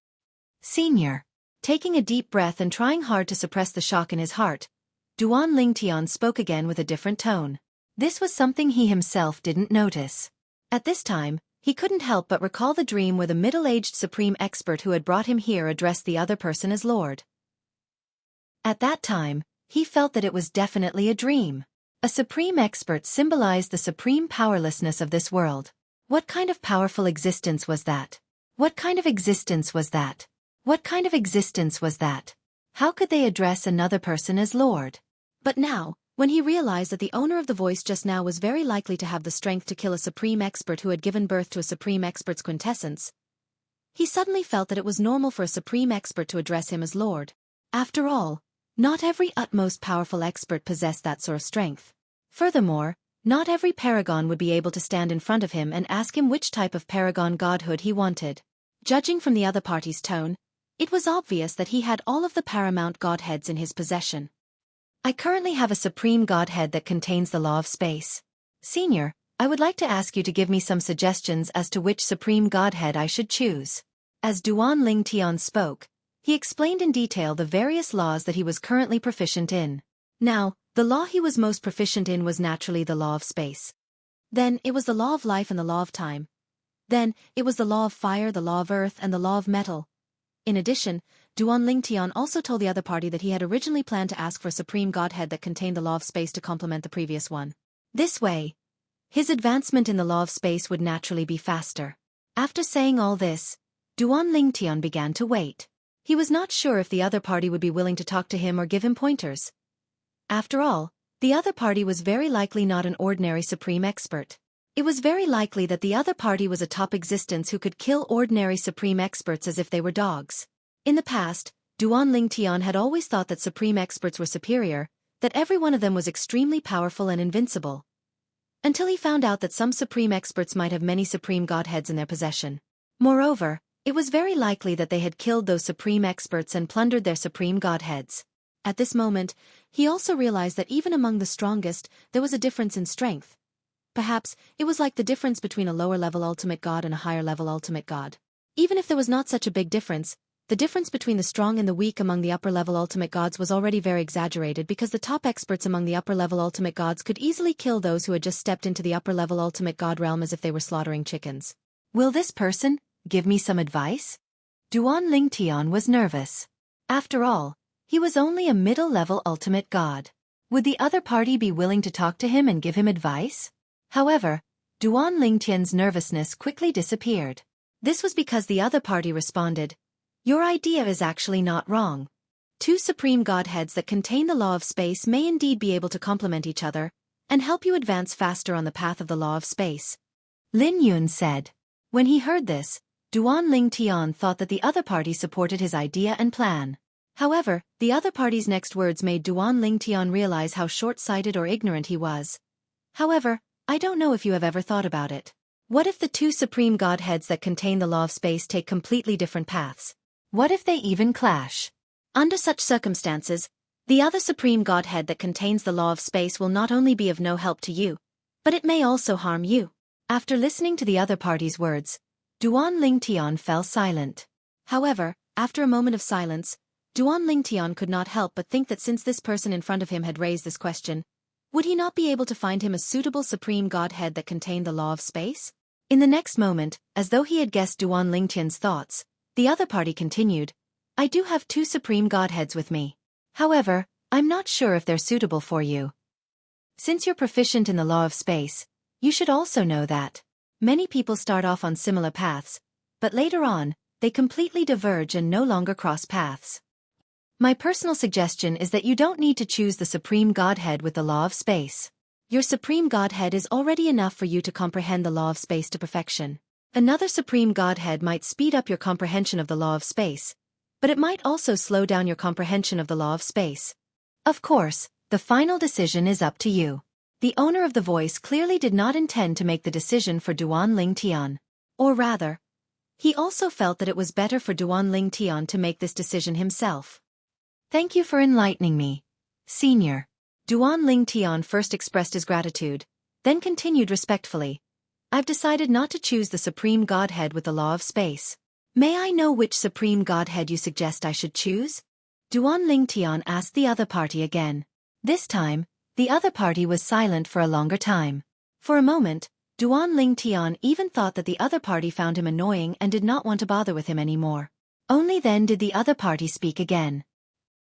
Senior. Taking a deep breath and trying hard to suppress the shock in his heart, Duan Lingtian spoke again with a different tone. This was something he himself didn't notice. At this time, he couldn't help but recall the dream where the middle-aged supreme expert who had brought him here addressed the other person as Lord. At that time, he felt that it was definitely a dream. A supreme expert symbolized the supreme powerlessness of this world. What kind of powerful existence was that? What kind of existence was that? What kind of existence was that? How could they address another person as Lord? But now, when he realized that the owner of the voice just now was very likely to have the strength to kill a supreme expert who had given birth to a supreme expert's quintessence, he suddenly felt that it was normal for a supreme expert to address him as Lord. After all, not every utmost powerful expert possessed that sort of strength. Furthermore, not every paragon would be able to stand in front of him and ask him which type of paragon godhood he wanted. Judging from the other party's tone, it was obvious that he had all of the paramount godheads in his possession. I currently have a supreme godhead that contains the law of space. Senior, I would like to ask you to give me some suggestions as to which supreme godhead I should choose. As Duan Lingtian spoke, he explained in detail the various laws that he was currently proficient in. Now, the law he was most proficient in was naturally the law of space. Then, it was the law of life and the law of time. Then, it was the law of fire, the law of earth, and the law of metal. In addition, Duan Lingtian also told the other party that he had originally planned to ask for a supreme godhead that contained the law of space to complement the previous one. This way, his advancement in the law of space would naturally be faster. After saying all this, Duan Lingtian began to wait. He was not sure if the other party would be willing to talk to him or give him pointers. After all, the other party was very likely not an ordinary supreme expert. It was very likely that the other party was a top existence who could kill ordinary supreme experts as if they were dogs. In the past, Duan Lingtian had always thought that supreme experts were superior, that every one of them was extremely powerful and invincible. Until he found out that some supreme experts might have many supreme godheads in their possession. Moreover, it was very likely that they had killed those supreme experts and plundered their supreme godheads. At this moment, he also realized that even among the strongest, there was a difference in strength. Perhaps, it was like the difference between a lower-level ultimate god and a higher-level ultimate god. Even if there was not such a big difference, the difference between the strong and the weak among the upper-level ultimate gods was already very exaggerated because the top experts among the upper-level ultimate gods could easily kill those who had just stepped into the upper-level ultimate god realm as if they were slaughtering chickens. Will this person give me some advice? Duan Lingtian was nervous. After all, he was only a middle-level ultimate god. Would the other party be willing to talk to him and give him advice? However, Duan Lingtian's nervousness quickly disappeared. This was because the other party responded, "Your idea is actually not wrong. Two supreme godheads that contain the law of space may indeed be able to complement each other and help you advance faster on the path of the law of space," Lin Yun said. When he heard this, Duan Lingtian thought that the other party supported his idea and plan. However, the other party's next words made Duan Lingtian realize how short-sighted or ignorant he was. "However, I don't know if you have ever thought about it. What if the two supreme godheads that contain the law of space take completely different paths? What if they even clash? Under such circumstances, the other supreme godhead that contains the law of space will not only be of no help to you, but it may also harm you." After listening to the other party's words, Duan Lingtian fell silent. However, after a moment of silence, Duan Lingtian could not help but think that since this person in front of him had raised this question, would he not be able to find him a suitable supreme godhead that contained the law of space? In the next moment, as though he had guessed Duan Lingtian's thoughts, the other party continued, "I do have two supreme godheads with me. However, I'm not sure if they're suitable for you. Since you're proficient in the law of space, you should also know that many people start off on similar paths, but later on, they completely diverge and no longer cross paths. My personal suggestion is that you don't need to choose the supreme godhead with the law of space. Your supreme godhead is already enough for you to comprehend the law of space to perfection. Another supreme godhead might speed up your comprehension of the law of space, but it might also slow down your comprehension of the law of space. Of course, the final decision is up to you." The owner of the voice clearly did not intend to make the decision for Duan Lingtian. Or rather, he also felt that it was better for Duan Lingtian to make this decision himself. "Thank you for enlightening me, Senior." Duan Lingtian first expressed his gratitude, then continued respectfully, "I've decided not to choose the supreme godhead with the law of space. May I know which supreme godhead you suggest I should choose?" Duan Lingtian asked the other party again. This time, the other party was silent for a longer time. For a moment, Duan Lingtian even thought that the other party found him annoying and did not want to bother with him anymore. Only then did the other party speak again.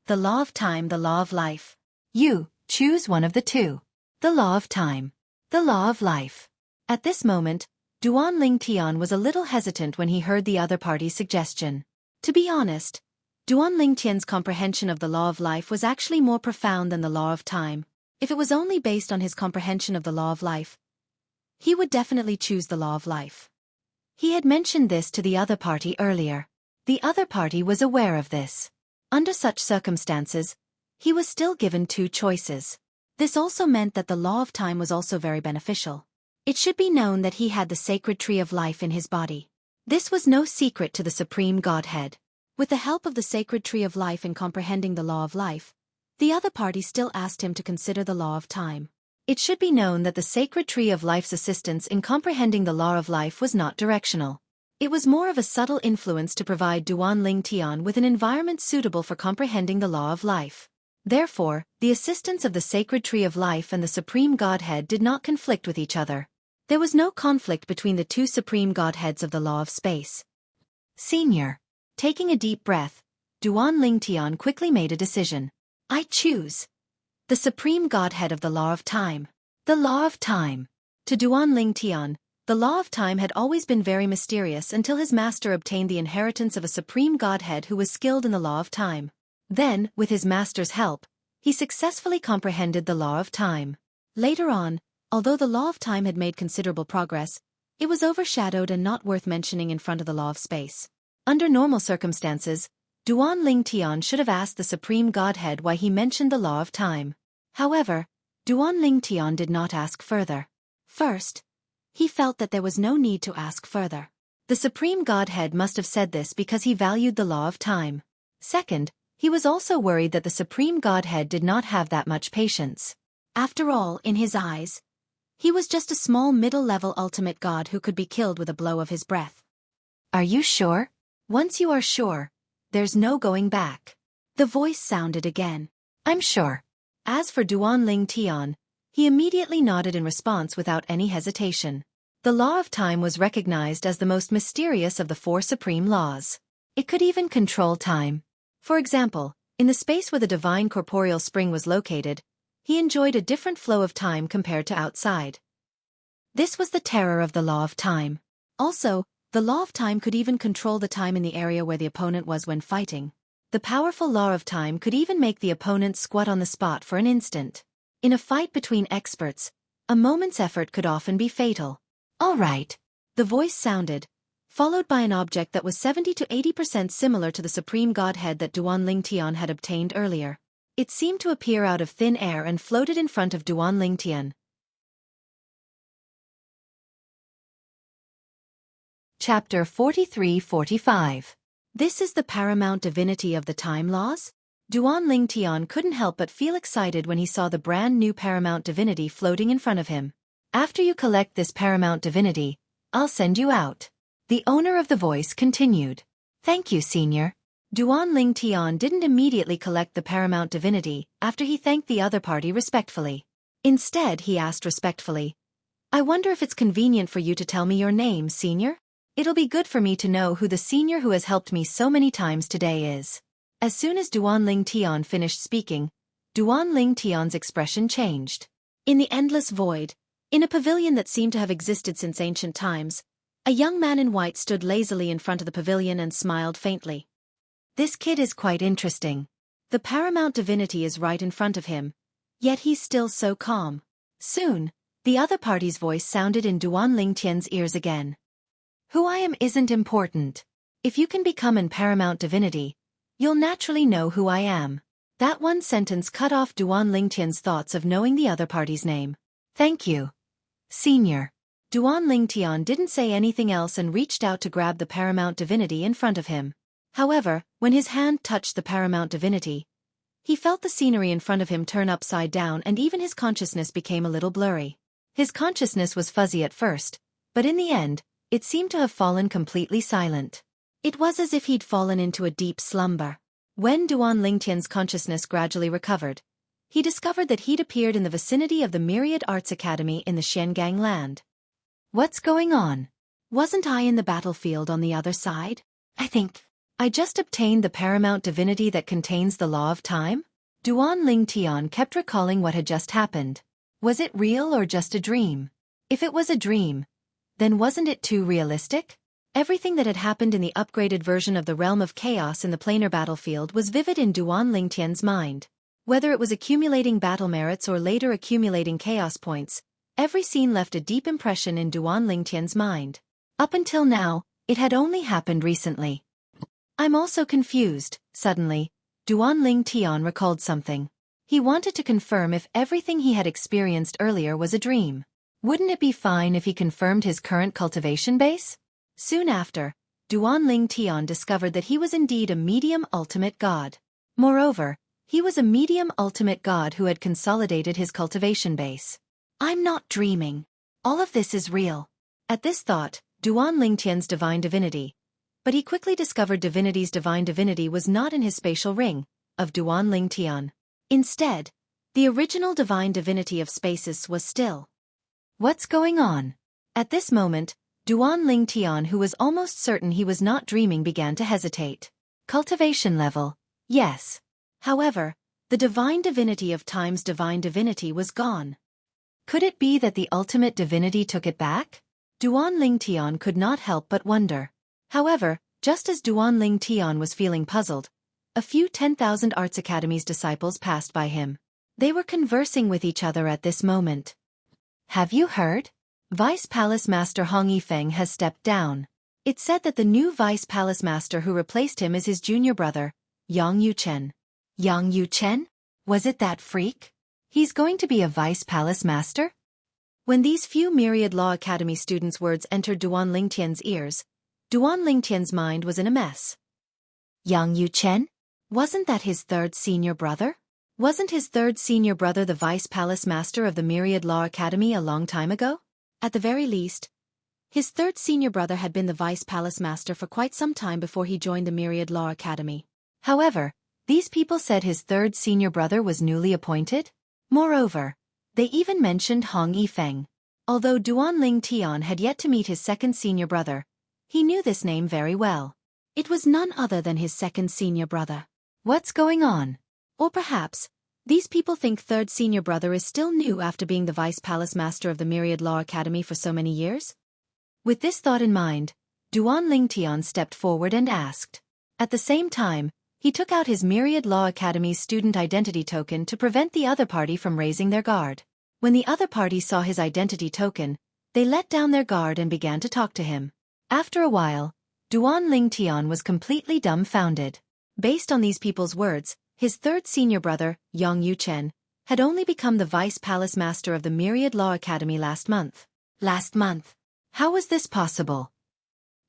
"The law of time, the law of life. You, choose one of the two. The law of time. The law of life." At this moment, Duan Lingtian was a little hesitant when he heard the other party's suggestion. To be honest, Duan Lingtian's comprehension of the law of life was actually more profound than the law of time. If it was only based on his comprehension of the law of life, he would definitely choose the law of life. He had mentioned this to the other party earlier. The other party was aware of this. Under such circumstances, he was still given two choices. This also meant that the law of time was also very beneficial. It should be known that he had the sacred tree of life in his body. This was no secret to the supreme godhead. With the help of the sacred tree of life in comprehending the law of life, the other party still asked him to consider the law of time. It should be known that the sacred tree of life's assistance in comprehending the law of life was not directional. It was more of a subtle influence to provide Duan Lingtian with an environment suitable for comprehending the law of life. Therefore, the assistance of the sacred tree of life and the supreme godhead did not conflict with each other. There was no conflict between the two supreme godheads of the law of space. Senior. Taking a deep breath, Duan Lingtian quickly made a decision. "I choose the supreme godhead of the law of time." The law of time. To Duan Lingtian, the law of time had always been very mysterious until his master obtained the inheritance of a supreme godhead who was skilled in the law of time. Then, with his master's help, he successfully comprehended the law of time. Later on, although the law of time had made considerable progress, it was overshadowed and not worth mentioning in front of the law of space. Under normal circumstances, Duan Lingtian should have asked the supreme godhead why he mentioned the law of time. However, Duan Lingtian did not ask further. First, he felt that there was no need to ask further. The supreme godhead must have said this because he valued the law of time. Second, he was also worried that the supreme godhead did not have that much patience. After all, in his eyes, he was just a small middle-level ultimate god who could be killed with a blow of his breath. "Are you sure?" "Once you are sure, there's no going back." The voice sounded again. "I'm sure." As for Duan Lingtian, he immediately nodded in response without any hesitation. The law of time was recognized as the most mysterious of the four supreme laws. It could even control time. For example, in the space where the divine corporeal spring was located, he enjoyed a different flow of time compared to outside. This was the terror of the law of time. Also, the law of time could even control the time in the area where the opponent was when fighting. The powerful law of time could even make the opponent squat on the spot for an instant. In a fight between experts, a moment's effort could often be fatal. "All right," the voice sounded, followed by an object that was 70 to 80% similar to the supreme godhead that Duan Lingtian had obtained earlier. It seemed to appear out of thin air and floated in front of Duan Lingtian. Chapter 43-45. This is the paramount divinity of the time laws? Duan Lingtian couldn't help but feel excited when he saw the brand new paramount divinity floating in front of him. "After you collect this paramount divinity, I'll send you out," the owner of the voice continued. "Thank you, senior." Duan Lingtian didn't immediately collect the paramount divinity after he thanked the other party respectfully. Instead, he asked respectfully, "I wonder if it's convenient for you to tell me your name, senior? It'll be good for me to know who the senior who has helped me so many times today is." As soon as Duan Lingtian finished speaking, Duan Lingtian's expression changed. In the endless void, in a pavilion that seemed to have existed since ancient times, a young man in white stood lazily in front of the pavilion and smiled faintly. This kid is quite interesting. The paramount divinity is right in front of him, yet he's still so calm. Soon, the other party's voice sounded in Duan Lingtian's ears again. "Who I am isn't important. If you can become an paramount divinity, you'll naturally know who I am." That one sentence cut off Duan Lingtian's thoughts of knowing the other party's name. "Thank you, senior." Duan Lingtian didn't say anything else and reached out to grab the paramount divinity in front of him. However, when his hand touched the paramount divinity, he felt the scenery in front of him turn upside down and even his consciousness became a little blurry. His consciousness was fuzzy at first, but in the end, it seemed to have fallen completely silent. It was as if he'd fallen into a deep slumber. When Duan Lingtian's consciousness gradually recovered, he discovered that he'd appeared in the vicinity of the Myriad Arts Academy in the Xiangang land. "What's going on? Wasn't I in the battlefield on the other side? I think I just obtained the paramount divinity that contains the law of time?" Duan Lingtian kept recalling what had just happened. Was it real or just a dream? If it was a dream, then wasn't it too realistic? Everything that had happened in the upgraded version of the Realm of Chaos in the planar battlefield was vivid in Duan Lingtian's mind. Whether it was accumulating battle merits or later accumulating chaos points, every scene left a deep impression in Duan Lingtian's mind. Up until now, it had only happened recently. "I'm also confused." Suddenly, Duan Lingtian recalled something. He wanted to confirm if everything he had experienced earlier was a dream. Wouldn't it be fine if he confirmed his current cultivation base? Soon after, Duan Lingtian discovered that he was indeed a medium ultimate god. Moreover, he was a medium ultimate god who had consolidated his cultivation base. "I'm not dreaming. All of this is real." At this thought, Duan Lingtian's divine divinity. But he quickly discovered divinity's divine divinity was not in his spatial ring of Duan Lingtian. Instead, the original divine divinity of spaces was still. "What's going on?" At this moment, Duan Lingtian, who was almost certain he was not dreaming, began to hesitate. Cultivation level, yes. However, the divine divinity of time's divine divinity was gone. Could it be that the ultimate divinity took it back? Duan Lingtian could not help but wonder. However, just as Duan Lingtian was feeling puzzled, a few 10,000 Arts Academy's disciples passed by him. They were conversing with each other at this moment. "Have you heard? Vice Palace Master Hong Yifeng has stepped down. It's said that the new Vice Palace Master who replaced him is his junior brother, Yang Yuchen." Yang Yuchen? Was it that freak? He's going to be a Vice Palace Master? When these few Myriad Law Academy students' words entered Duan Lingtian's ears, Duan Lingtian's mind was in a mess. Yang Yuchen? Wasn't that his third senior brother? Wasn't his third senior brother the Vice Palace Master of the Myriad Law Academy a long time ago? At the very least, his third senior brother had been the Vice Palace Master for quite some time before he joined the Myriad Law Academy. However, these people said his third senior brother was newly appointed. Moreover, they even mentioned Hong Yifeng. Although Duanling Tian had yet to meet his second senior brother, he knew this name very well. It was none other than his second senior brother. What's going on? Or perhaps, these people think third senior brother is still new after being the vice palace master of the Myriad Law Academy for so many years? With this thought in mind, Duanling Tian stepped forward and asked. At the same time, he took out his Myriad Law Academy's student identity token to prevent the other party from raising their guard. When the other party saw his identity token, they let down their guard and began to talk to him. After a while, Duanling Tian was completely dumbfounded. Based on these people's words, his third senior brother, Yang Yuchen, had only become the vice palace master of the Myriad Law Academy last month. How was this possible?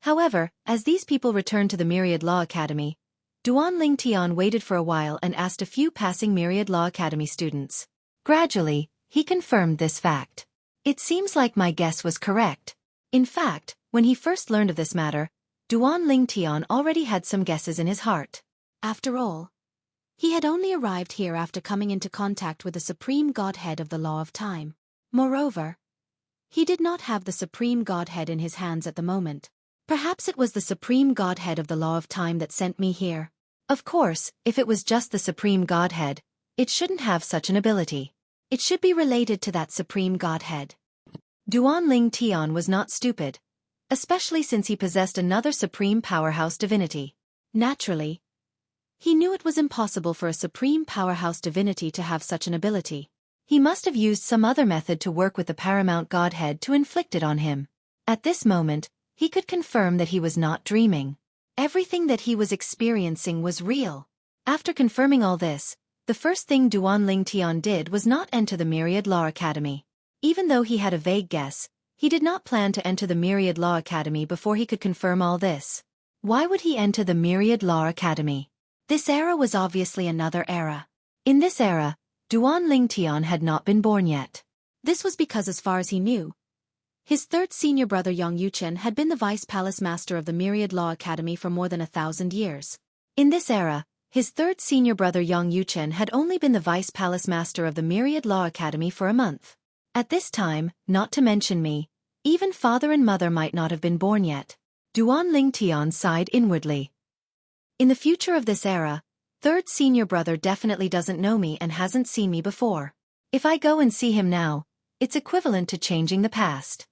However, as these people returned to the Myriad Law Academy, Duanling Tian waited for a while and asked a few passing Myriad Law Academy students. Gradually, he confirmed this fact. It seems like my guess was correct. In fact, when he first learned of this matter, Duanling Tian already had some guesses in his heart. After all, he had only arrived here after coming into contact with the Supreme Godhead of the Law of Time. Moreover, he did not have the Supreme Godhead in his hands at the moment. Perhaps it was the Supreme Godhead of the Law of Time that sent me here. Of course, if it was just the Supreme Godhead, it shouldn't have such an ability. It should be related to that Supreme Godhead. Duanling Tian was not stupid, especially since he possessed another supreme powerhouse divinity. Naturally, he knew it was impossible for a supreme powerhouse divinity to have such an ability. He must have used some other method to work with the paramount godhead to inflict it on him. At this moment, he could confirm that he was not dreaming. Everything that he was experiencing was real. After confirming all this, the first thing Duanling Tian did was not enter the Myriad Law Academy. Even though he had a vague guess, he did not plan to enter the Myriad Law Academy before he could confirm all this. Why would he enter the Myriad Law Academy? This era was obviously another era. In this era, Duanling Tian had not been born yet. This was because, as far as he knew, his third senior brother Yang Yuchen had been the vice palace master of the Myriad Law Academy for more than 1,000 years. In this era, his third senior brother Yang Yuchen had only been the vice palace master of the Myriad Law Academy for a month. At this time, not to mention me, even father and mother might not have been born yet. Duanling Tian sighed inwardly. In the future of this era, third senior brother definitely doesn't know me and hasn't seen me before. If I go and see him now, it's equivalent to changing the past.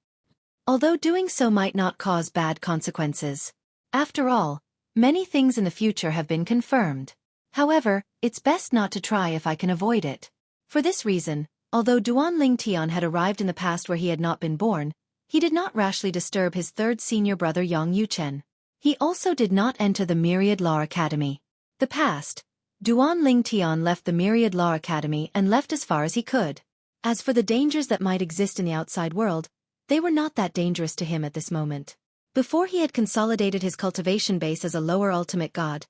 Although doing so might not cause bad consequences. After all, many things in the future have been confirmed. However, it's best not to try if I can avoid it. For this reason, although Duanling Tian had arrived in the past where he had not been born, he did not rashly disturb his third senior brother Yang Yuchen. He also did not enter the Myriad Law Academy. The past, Duanling Tian left the Myriad Law Academy and left as far as he could. As for the dangers that might exist in the outside world, they were not that dangerous to him at this moment. Before he had consolidated his cultivation base as a lower ultimate god,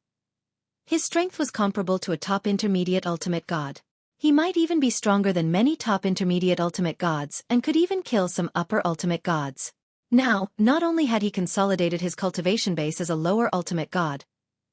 his strength was comparable to a top intermediate ultimate god. He might even be stronger than many top intermediate ultimate gods and could even kill some upper ultimate gods. Now, not only had he consolidated his cultivation base as a lower ultimate god,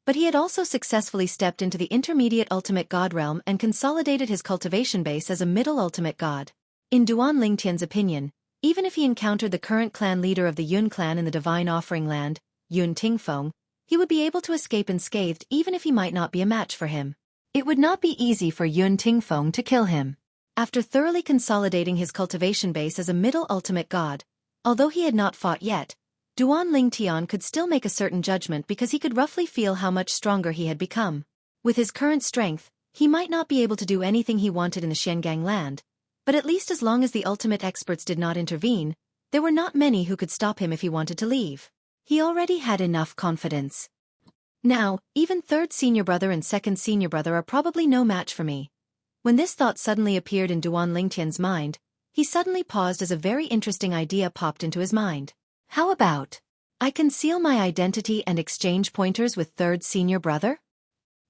but he had also successfully stepped into the intermediate ultimate god realm and consolidated his cultivation base as a middle ultimate god. In Duanling Tian's opinion, even if he encountered the current clan leader of the Yun clan in the Divine Offering Land, Yun Tingfeng, he would be able to escape unscathed even if he might not be a match for him. It would not be easy for Yun Tingfeng to kill him. After thoroughly consolidating his cultivation base as a middle ultimate god, although he had not fought yet, Duanling Tian could still make a certain judgment because he could roughly feel how much stronger he had become. With his current strength, he might not be able to do anything he wanted in the Xiangang land, but at least as long as the ultimate experts did not intervene, there were not many who could stop him if he wanted to leave. He already had enough confidence. Now, even third senior brother and second senior brother are probably no match for me. When this thought suddenly appeared in Duanling Tian's mind, he suddenly paused as a very interesting idea popped into his mind. How about I conceal my identity and exchange pointers with third senior brother?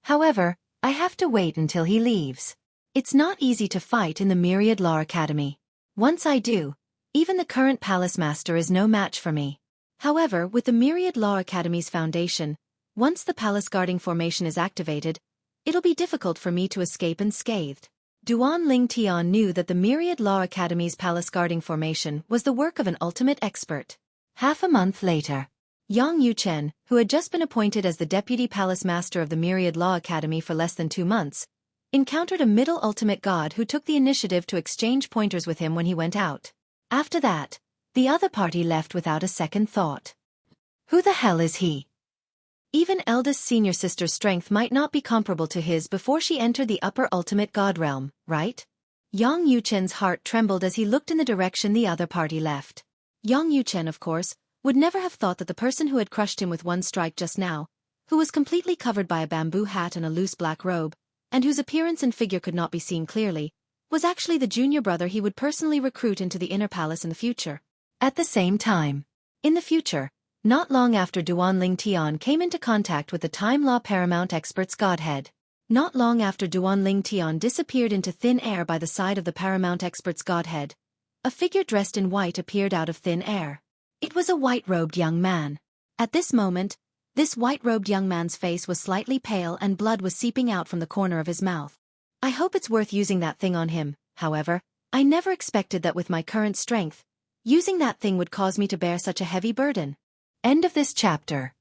However, I have to wait until he leaves. It's not easy to fight in the Myriad Law Academy. Once I do, even the current palace master is no match for me. However, with the Myriad Law Academy's foundation, once the palace guarding formation is activated, it'll be difficult for me to escape unscathed. Duan Ling Tian knew that the Myriad Law Academy's palace guarding formation was the work of an ultimate expert. Half a month later, Yang Yuchen, who had just been appointed as the deputy palace master of the Myriad Law Academy for less than 2 months, encountered a middle ultimate god who took the initiative to exchange pointers with him when he went out. After that, the other party left without a second thought. Who the hell is he? Even eldest senior sister's strength might not be comparable to his before she entered the upper ultimate god realm, right? Yang Yuchen's heart trembled as he looked in the direction the other party left. Yang Yuchen, of course, would never have thought that the person who had crushed him with one strike just now, who was completely covered by a bamboo hat and a loose black robe, and whose appearance and figure could not be seen clearly, was actually the junior brother he would personally recruit into the inner palace in the future. At the same time, in the future, not long after Duan Ling Tian came into contact with the Time Law Paramount Expert's godhead. Not long after Duan Ling Tian disappeared into thin air by the side of the Paramount Expert's godhead, a figure dressed in white appeared out of thin air. It was a white-robed young man. At this moment, this white-robed young man's face was slightly pale and blood was seeping out from the corner of his mouth. I hope it's worth using that thing on him, however. I never expected that with my current strength, using that thing would cause me to bear such a heavy burden. End of this chapter.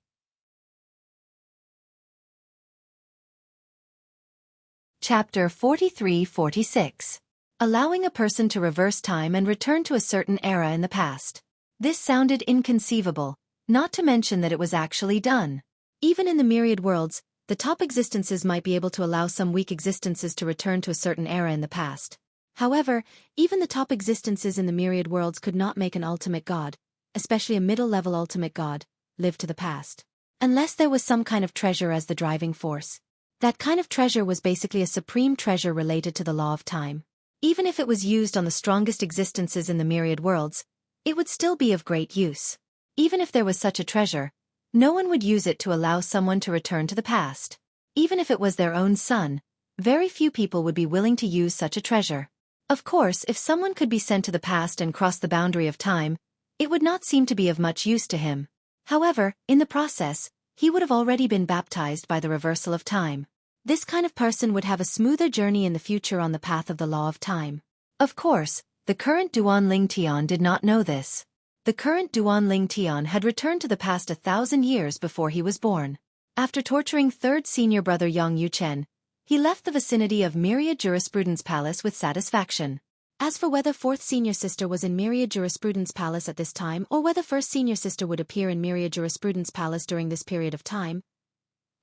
Chapter 43-46. Allowing a person to reverse time and return to a certain era in the past. This sounded inconceivable, not to mention that it was actually done. Even in the myriad worlds, the top existences might be able to allow some weak existences to return to a certain era in the past. However, even the top existences in the myriad worlds could not make an ultimate god, especially a middle-level ultimate god, live to the past. Unless there was some kind of treasure as the driving force. That kind of treasure was basically a supreme treasure related to the law of time. Even if it was used on the strongest existences in the myriad worlds, it would still be of great use. Even if there was such a treasure, no one would use it to allow someone to return to the past. Even if it was their own son, very few people would be willing to use such a treasure. Of course, if someone could be sent to the past and cross the boundary of time, it would not seem to be of much use to him. However, in the process, he would have already been baptized by the reversal of time. This kind of person would have a smoother journey in the future on the path of the law of time. Of course, the current Duan Ling Tian did not know this. The current Duan Ling Tian had returned to the past 1,000 years before he was born. After torturing third senior brother Yang Yuchen, he left the vicinity of Myriad Jurisprudence Palace with satisfaction. As for whether fourth senior sister was in Myriad Jurisprudence Palace at this time or whether first senior sister would appear in Myriad Jurisprudence Palace during this period of time,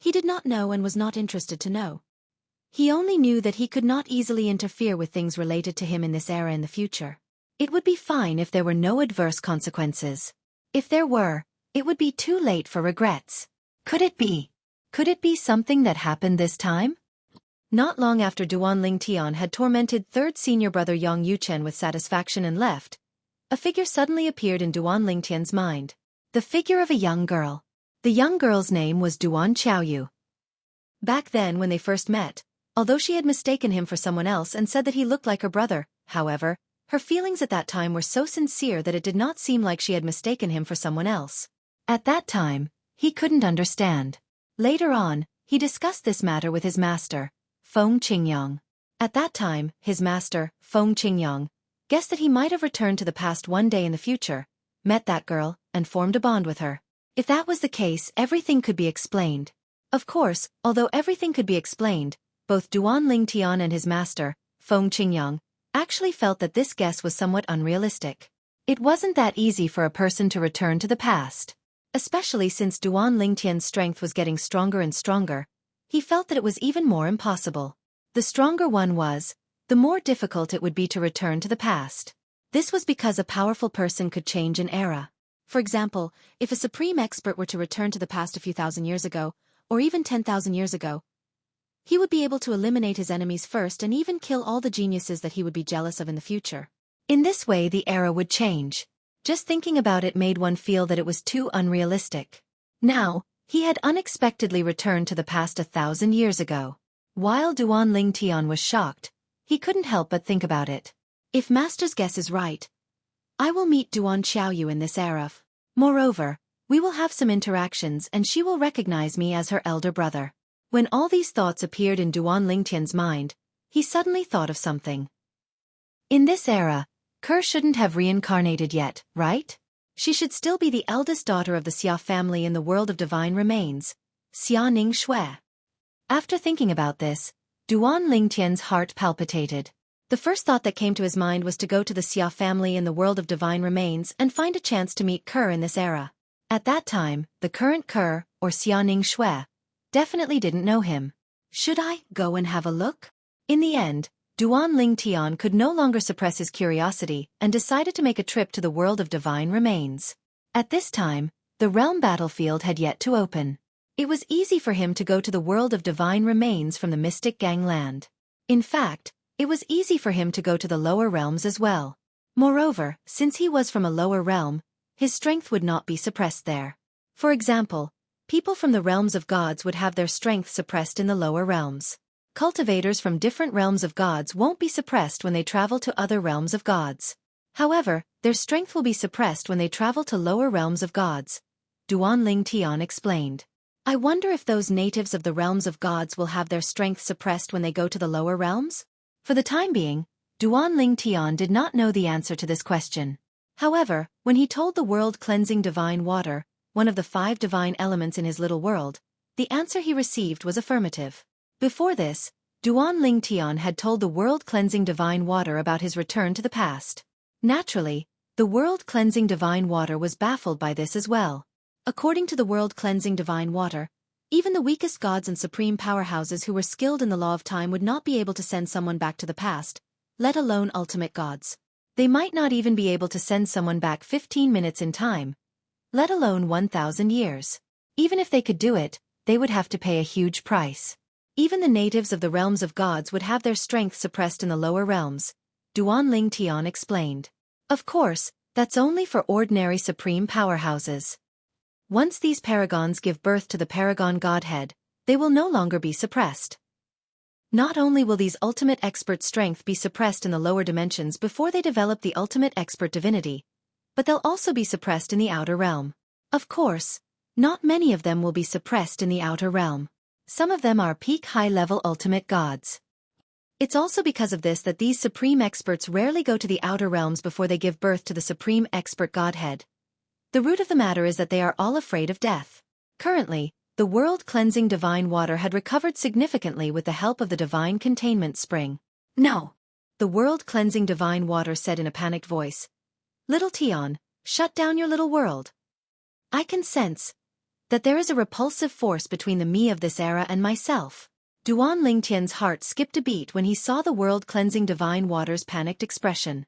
he did not know and was not interested to know. He only knew that he could not easily interfere with things related to him in this era in the future. It would be fine if there were no adverse consequences. If there were, it would be too late for regrets. Could it be? Could it be something that happened this time? Not long after Duan Ling Tian had tormented third senior brother Yang Yuchen with satisfaction and left, a figure suddenly appeared in Duan Ling Tian's mind. The figure of a young girl. The young girl's name was Duan Xiaoyu. Back then when they first met, although she had mistaken him for someone else and said that he looked like her brother, however, her feelings at that time were so sincere that it did not seem like she had mistaken him for someone else. At that time, he couldn't understand. Later on, he discussed this matter with his master, Feng Qingyang. At that time, his master, Feng Qingyang, guessed that he might have returned to the past one day in the future, met that girl, and formed a bond with her. If that was the case, everything could be explained. Of course, although everything could be explained, both Duan Ling Tian and his master, Feng Qingyang, actually felt that this guess was somewhat unrealistic. It wasn't that easy for a person to return to the past. Especially since Duan Ling Tian's strength was getting stronger and stronger, he felt that it was even more impossible. The stronger one was, the more difficult it would be to return to the past. This was because a powerful person could change an era. For example, if a supreme expert were to return to the past a few thousand years ago, or even 10,000 years ago, he would be able to eliminate his enemies first and even kill all the geniuses that he would be jealous of in the future. In this way the era would change. Just thinking about it made one feel that it was too unrealistic. Now, he had unexpectedly returned to the past 1,000 years ago. While Duan Ling Tian was shocked, he couldn't help but think about it. If Master's guess is right, I will meet Duan Xiaoyu in this era. Moreover, we will have some interactions and she will recognize me as her elder brother. When all these thoughts appeared in Duan Ling Tian's mind, he suddenly thought of something. In this era, Ke shouldn't have reincarnated yet, right? She should still be the eldest daughter of the Xia family in the world of divine remains, Xia Ning Shui. After thinking about this, Duan Lingtian's heart palpitated. The first thought that came to his mind was to go to the Xia family in the world of divine remains and find a chance to meet Ke in this era. At that time, the current Ke, or Xia Ning Shui, definitely didn't know him. Should I go and have a look? In the end, Duan Lingtian could no longer suppress his curiosity and decided to make a trip to the world of divine remains. At this time, the realm battlefield had yet to open. It was easy for him to go to the world of divine remains from the mystic gangland. In fact, it was easy for him to go to the lower realms as well. Moreover, since he was from a lower realm, his strength would not be suppressed there. For example, people from the realms of gods would have their strength suppressed in the lower realms. Cultivators from different realms of gods won't be suppressed when they travel to other realms of gods. However, their strength will be suppressed when they travel to lower realms of gods, Duan Lingtian explained. I wonder if those natives of the realms of gods will have their strength suppressed when they go to the lower realms? For the time being, Duan Lingtian did not know the answer to this question. However, when he told the world-cleansing divine water, one of the 5 divine elements in his little world, the answer he received was affirmative. Before this, Duan Lingtian had told the world-cleansing divine water about his return to the past. Naturally, the world-cleansing divine water was baffled by this as well. According to the world-cleansing divine water, even the weakest gods and supreme powerhouses who were skilled in the law of time would not be able to send someone back to the past, let alone ultimate gods. They might not even be able to send someone back 15 minutes in time, let alone 1,000 years. Even if they could do it, they would have to pay a huge price. Even the natives of the realms of gods would have their strength suppressed in the lower realms, Duan Lingtian explained. Of course, that's only for ordinary supreme powerhouses. Once these paragons give birth to the paragon godhead, they will no longer be suppressed. Not only will these ultimate expert strength be suppressed in the lower dimensions before they develop the ultimate expert divinity, but they'll also be suppressed in the outer realm. Of course, not many of them will be suppressed in the outer realm. Some of them are peak high-level ultimate gods. It's also because of this that these supreme experts rarely go to the outer realms before they give birth to the supreme expert godhead. The root of the matter is that they are all afraid of death. Currently, the world-cleansing divine water had recovered significantly with the help of the divine containment spring. No! The world-cleansing divine water said in a panicked voice. Little Tian, shut down your little world. I can sense that there is a repulsive force between the me of this era and myself. Duan Lingtian's heart skipped a beat when he saw the world-cleansing divine water's panicked expression.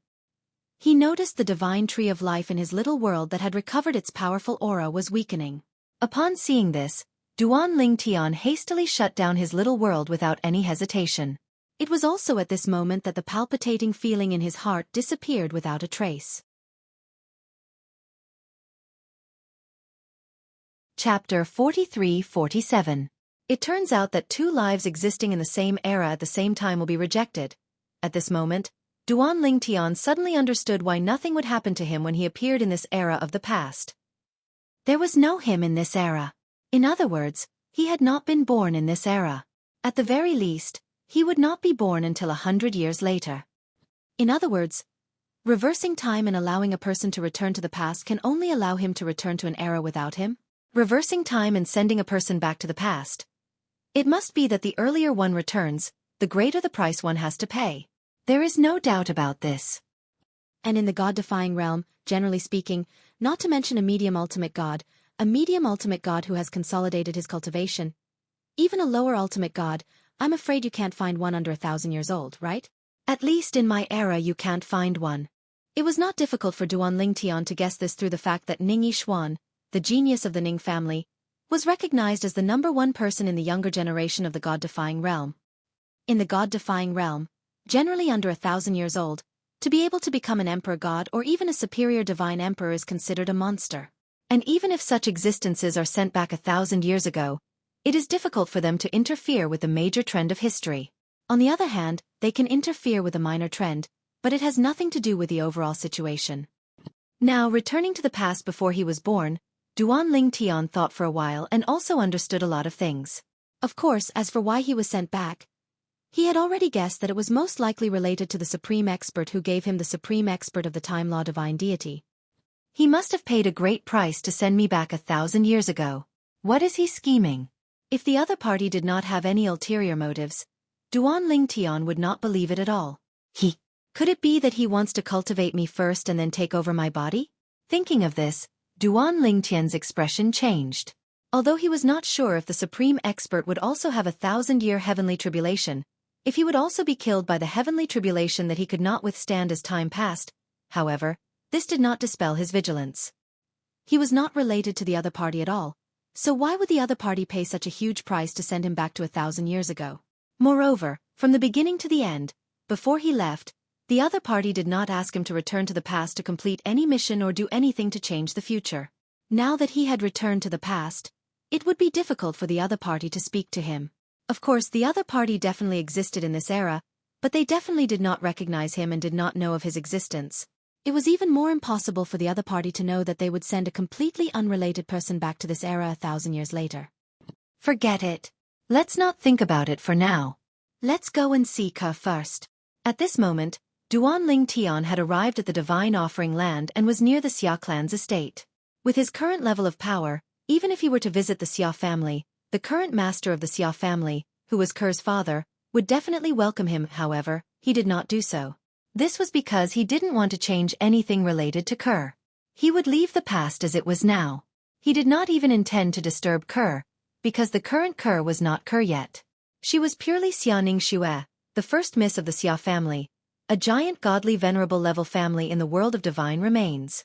He noticed the divine tree of life in his little world that had recovered its powerful aura was weakening. Upon seeing this, Duan Lingtian hastily shut down his little world without any hesitation. It was also at this moment that the palpitating feeling in his heart disappeared without a trace. Chapter 43-47. It turns out that 2 lives existing in the same era at the same time will be rejected. At this moment, Duan Lingtian suddenly understood why nothing would happen to him when he appeared in this era of the past. There was no him in this era. In other words, he had not been born in this era. At the very least, he would not be born until 100 years later. In other words, reversing time and allowing a person to return to the past can only allow him to return to an era without him. Reversing time and sending a person back to the past. It must be that the earlier one returns, the greater the price one has to pay. There is no doubt about this. And in the God-defying realm, generally speaking, not to mention a medium ultimate god who has consolidated his cultivation, even a lower ultimate god, I'm afraid you can't find one under 1,000 years old, right? At least in my era you can't find one. It was not difficult for Duan Lingtian to guess this through the fact that Ning Yishuan, the genius of the Ning family, was recognized as the #1 person in the younger generation of the God-defying realm. In the God-defying realm, generally under 1,000 years old, to be able to become an emperor god or even a superior divine emperor is considered a monster. And even if such existences are sent back 1,000 years ago, it is difficult for them to interfere with the major trend of history. On the other hand, they can interfere with a minor trend, but it has nothing to do with the overall situation. Now, returning to the past before he was born, Duan Lingtian thought for a while and also understood a lot of things. Of course, as for why he was sent back, He had already guessed that it was most likely related to the supreme expert who gave him the supreme expert of the time law divine deity. He must have paid a great price to send me back 1,000 years ago. What is he scheming? If the other party did not have any ulterior motives, Duan Ling Tian would not believe it at all. Could it be that he wants to cultivate me first and then take over my body? Thinking of this, Duan Ling Tian's expression changed. Although he was not sure if the supreme expert would also have 1,000-year heavenly tribulation, if he would also be killed by the heavenly tribulation that he could not withstand as time passed, however, this did not dispel his vigilance. He was not related to the other party at all, so why would the other party pay such a huge price to send him back to 1,000 years ago? Moreover, from the beginning to the end, before he left, the other party did not ask him to return to the past to complete any mission or do anything to change the future. Now that he had returned to the past, it would be difficult for the other party to speak to him. Of course, the other party definitely existed in this era, but they definitely did not recognize him and did not know of his existence. It was even more impossible for the other party to know that they would send a completely unrelated person back to this era 1,000 years later. Forget it. Let's not think about it for now. Let's go and see Ke first. At this moment, Duan Ling Tian had arrived at the Divine Offering Land and was near the Xia clan's estate. With his current level of power, even if he were to visit the Xia family, the current master of the Xia family, who was Ke's father, would definitely welcome him. However, he did not do so. This was because he didn't want to change anything related to Ke. He would leave the past as it was now. He did not even intend to disturb Ke, because the current Ke was not Ke yet. She was purely Xianing Xue, the first miss of the Xia family, a giant godly venerable level family in the world of divine remains.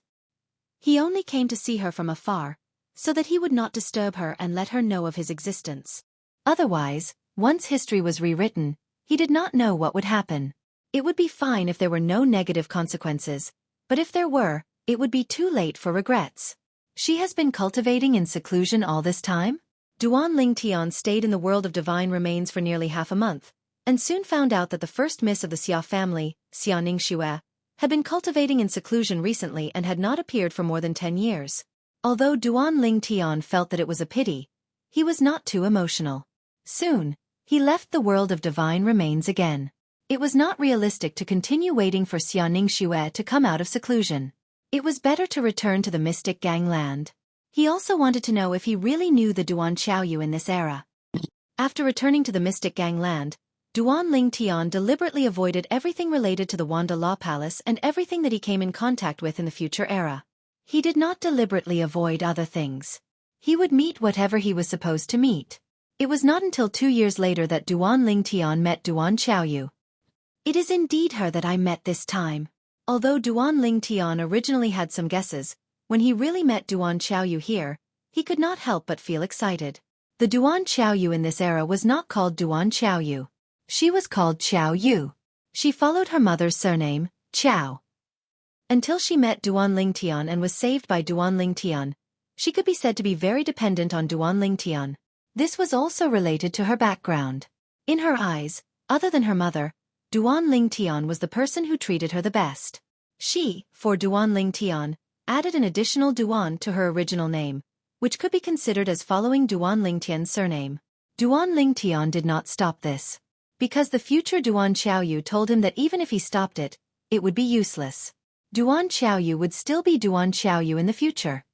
He only came to see her from afar, so that he would not disturb her and let her know of his existence. Otherwise, once history was rewritten, he did not know what would happen. It would be fine if there were no negative consequences, but if there were, it would be too late for regrets. She has been cultivating in seclusion all this time? Duan Ling Tian stayed in the world of divine remains for nearly half a month, and soon found out that the first miss of the Xia family, Xianing Xue, had been cultivating in seclusion recently and had not appeared for more than 10 years. Although Duan Ling Tian felt that it was a pity, he was not too emotional. Soon, he left the world of divine remains again. It was not realistic to continue waiting for Xianing Xue to come out of seclusion. It was better to return to the Mystic Gang land. He also wanted to know if he really knew the Duan Xiaoyu in this era. After returning to the Mystic Gang land, Duan Ling Tian deliberately avoided everything related to the Wanda Law Palace and everything that he came in contact with in the future era. He did not deliberately avoid other things. He would meet whatever he was supposed to meet. It was not until 2 years later that Duan Ling Tian met Duan Xiaoyu. It is indeed her that I met this time. Although Duan Ling Tian originally had some guesses, when he really met Duan Xiaoyu here, he could not help but feel excited. The Duan Xiaoyu in this era was not called Duan Xiaoyu. She was called Xiao Yu. She followed her mother's surname, Qiao. Until she met Duan Ling Tian and was saved by Duan Ling Tian, she could be said to be very dependent on Duan Ling Tian. This was also related to her background. In her eyes, other than her mother, Duan Ling Tian was the person who treated her the best. She, for Duan Ling Tian, added an additional Duan to her original name, which could be considered as following Duan Ling Tian's surname. Duan Ling Tian did not stop this, because the future Duan Xiaoyu told him that even if he stopped it, it would be useless. Duan Xiaoyu would still be Duan Xiaoyu in the future.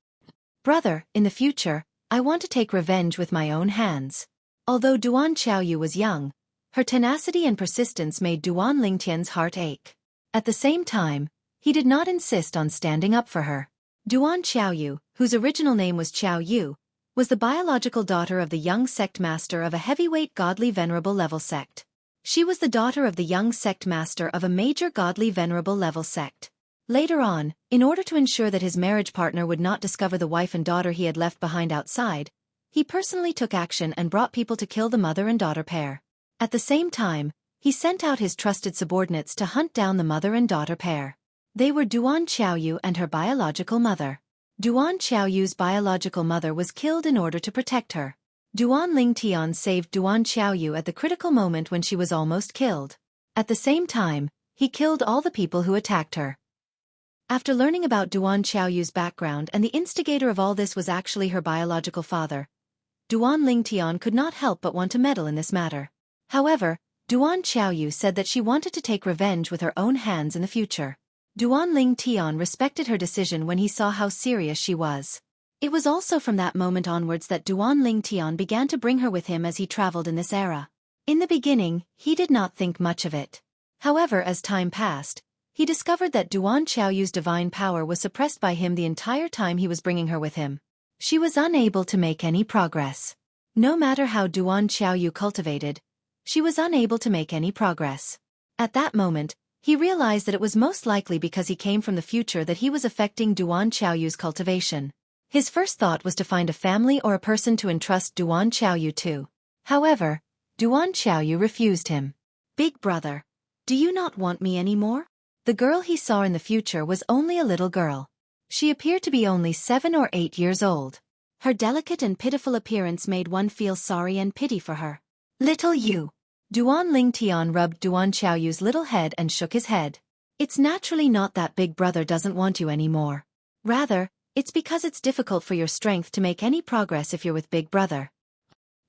Brother, in the future, I want to take revenge with my own hands. Although Duan Xiaoyu was young, her tenacity and persistence made Duan Ling Tian's heart ache. At the same time, he did not insist on standing up for her. Duan Xiaoyu, whose original name was Qiao Yu, was the biological daughter of the young sect master of a heavyweight godly venerable level sect. She was the daughter of the young sect master of a major godly venerable level sect. Later on, in order to ensure that his marriage partner would not discover the wife and daughter he had left behind outside, he personally took action and brought people to kill the mother and daughter pair. At the same time, he sent out his trusted subordinates to hunt down the mother and daughter pair. They were Duan Xiaoyu and her biological mother. Duan Xiaoyu's biological mother was killed in order to protect her. Duan Ling Tian saved Duan Xiaoyu at the critical moment when she was almost killed. At the same time, he killed all the people who attacked her. After learning about Duan Xiaoyu's background and the instigator of all this was actually her biological father, Duan Ling Tian could not help but want to meddle in this matter. However, Duan Xiaoyu said that she wanted to take revenge with her own hands in the future. Duan Ling Tian respected her decision when he saw how serious she was. It was also from that moment onwards that Duan Ling Tian began to bring her with him as he traveled in this era. In the beginning, he did not think much of it. However, as time passed, he discovered that Duan Xiaoyu's divine power was suppressed by him the entire time he was bringing her with him. She was unable to make any progress. No matter how Duan Xiaoyu cultivated, she was unable to make any progress. At that moment, he realized that it was most likely because he came from the future that he was affecting Duan Xiaoyu's cultivation. His first thought was to find a family or a person to entrust Duan Xiaoyu to. However, Duan Xiaoyu refused him. "Big brother, do you not want me anymore?" The girl he saw in the future was only a little girl. She appeared to be only 7 or 8 years old. Her delicate and pitiful appearance made one feel sorry and pity for her. "Little you." Duan Ling Tian rubbed Duan Xiaoyu's little head and shook his head. "It's naturally not that big brother doesn't want you anymore. Rather, it's because it's difficult for your strength to make any progress if you're with big brother.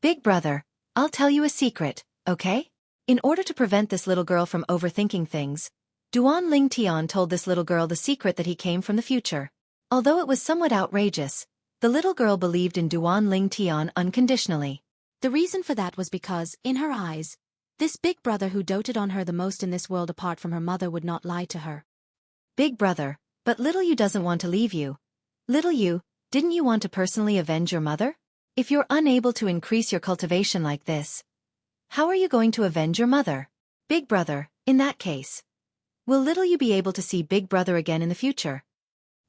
Big brother, I'll tell you a secret, okay?" In order to prevent this little girl from overthinking things, Duan Ling Tian told this little girl the secret that he came from the future. Although it was somewhat outrageous, the little girl believed in Duan Ling Tian unconditionally. The reason for that was because, in her eyes, this big brother who doted on her the most in this world apart from her mother would not lie to her. "Big brother, but little you doesn't want to leave you. Little you, didn't you want to personally avenge your mother? If you're unable to increase your cultivation like this, how are you going to avenge your mother? Big brother, in that case, will little you be able to see big brother again in the future?"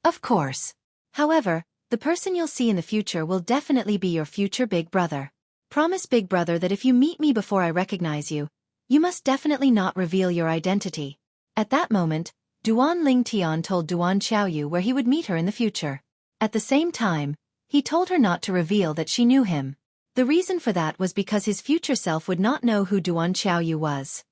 "Of course. However, the person you'll see in the future will definitely be your future big brother. Promise big brother that if you meet me before I recognize you, you must definitely not reveal your identity." At that moment, Duan Ling Tian told Duan Xiaoyu where he would meet her in the future. At the same time, he told her not to reveal that she knew him. The reason for that was because his future self would not know who Duan Xiaoyu was.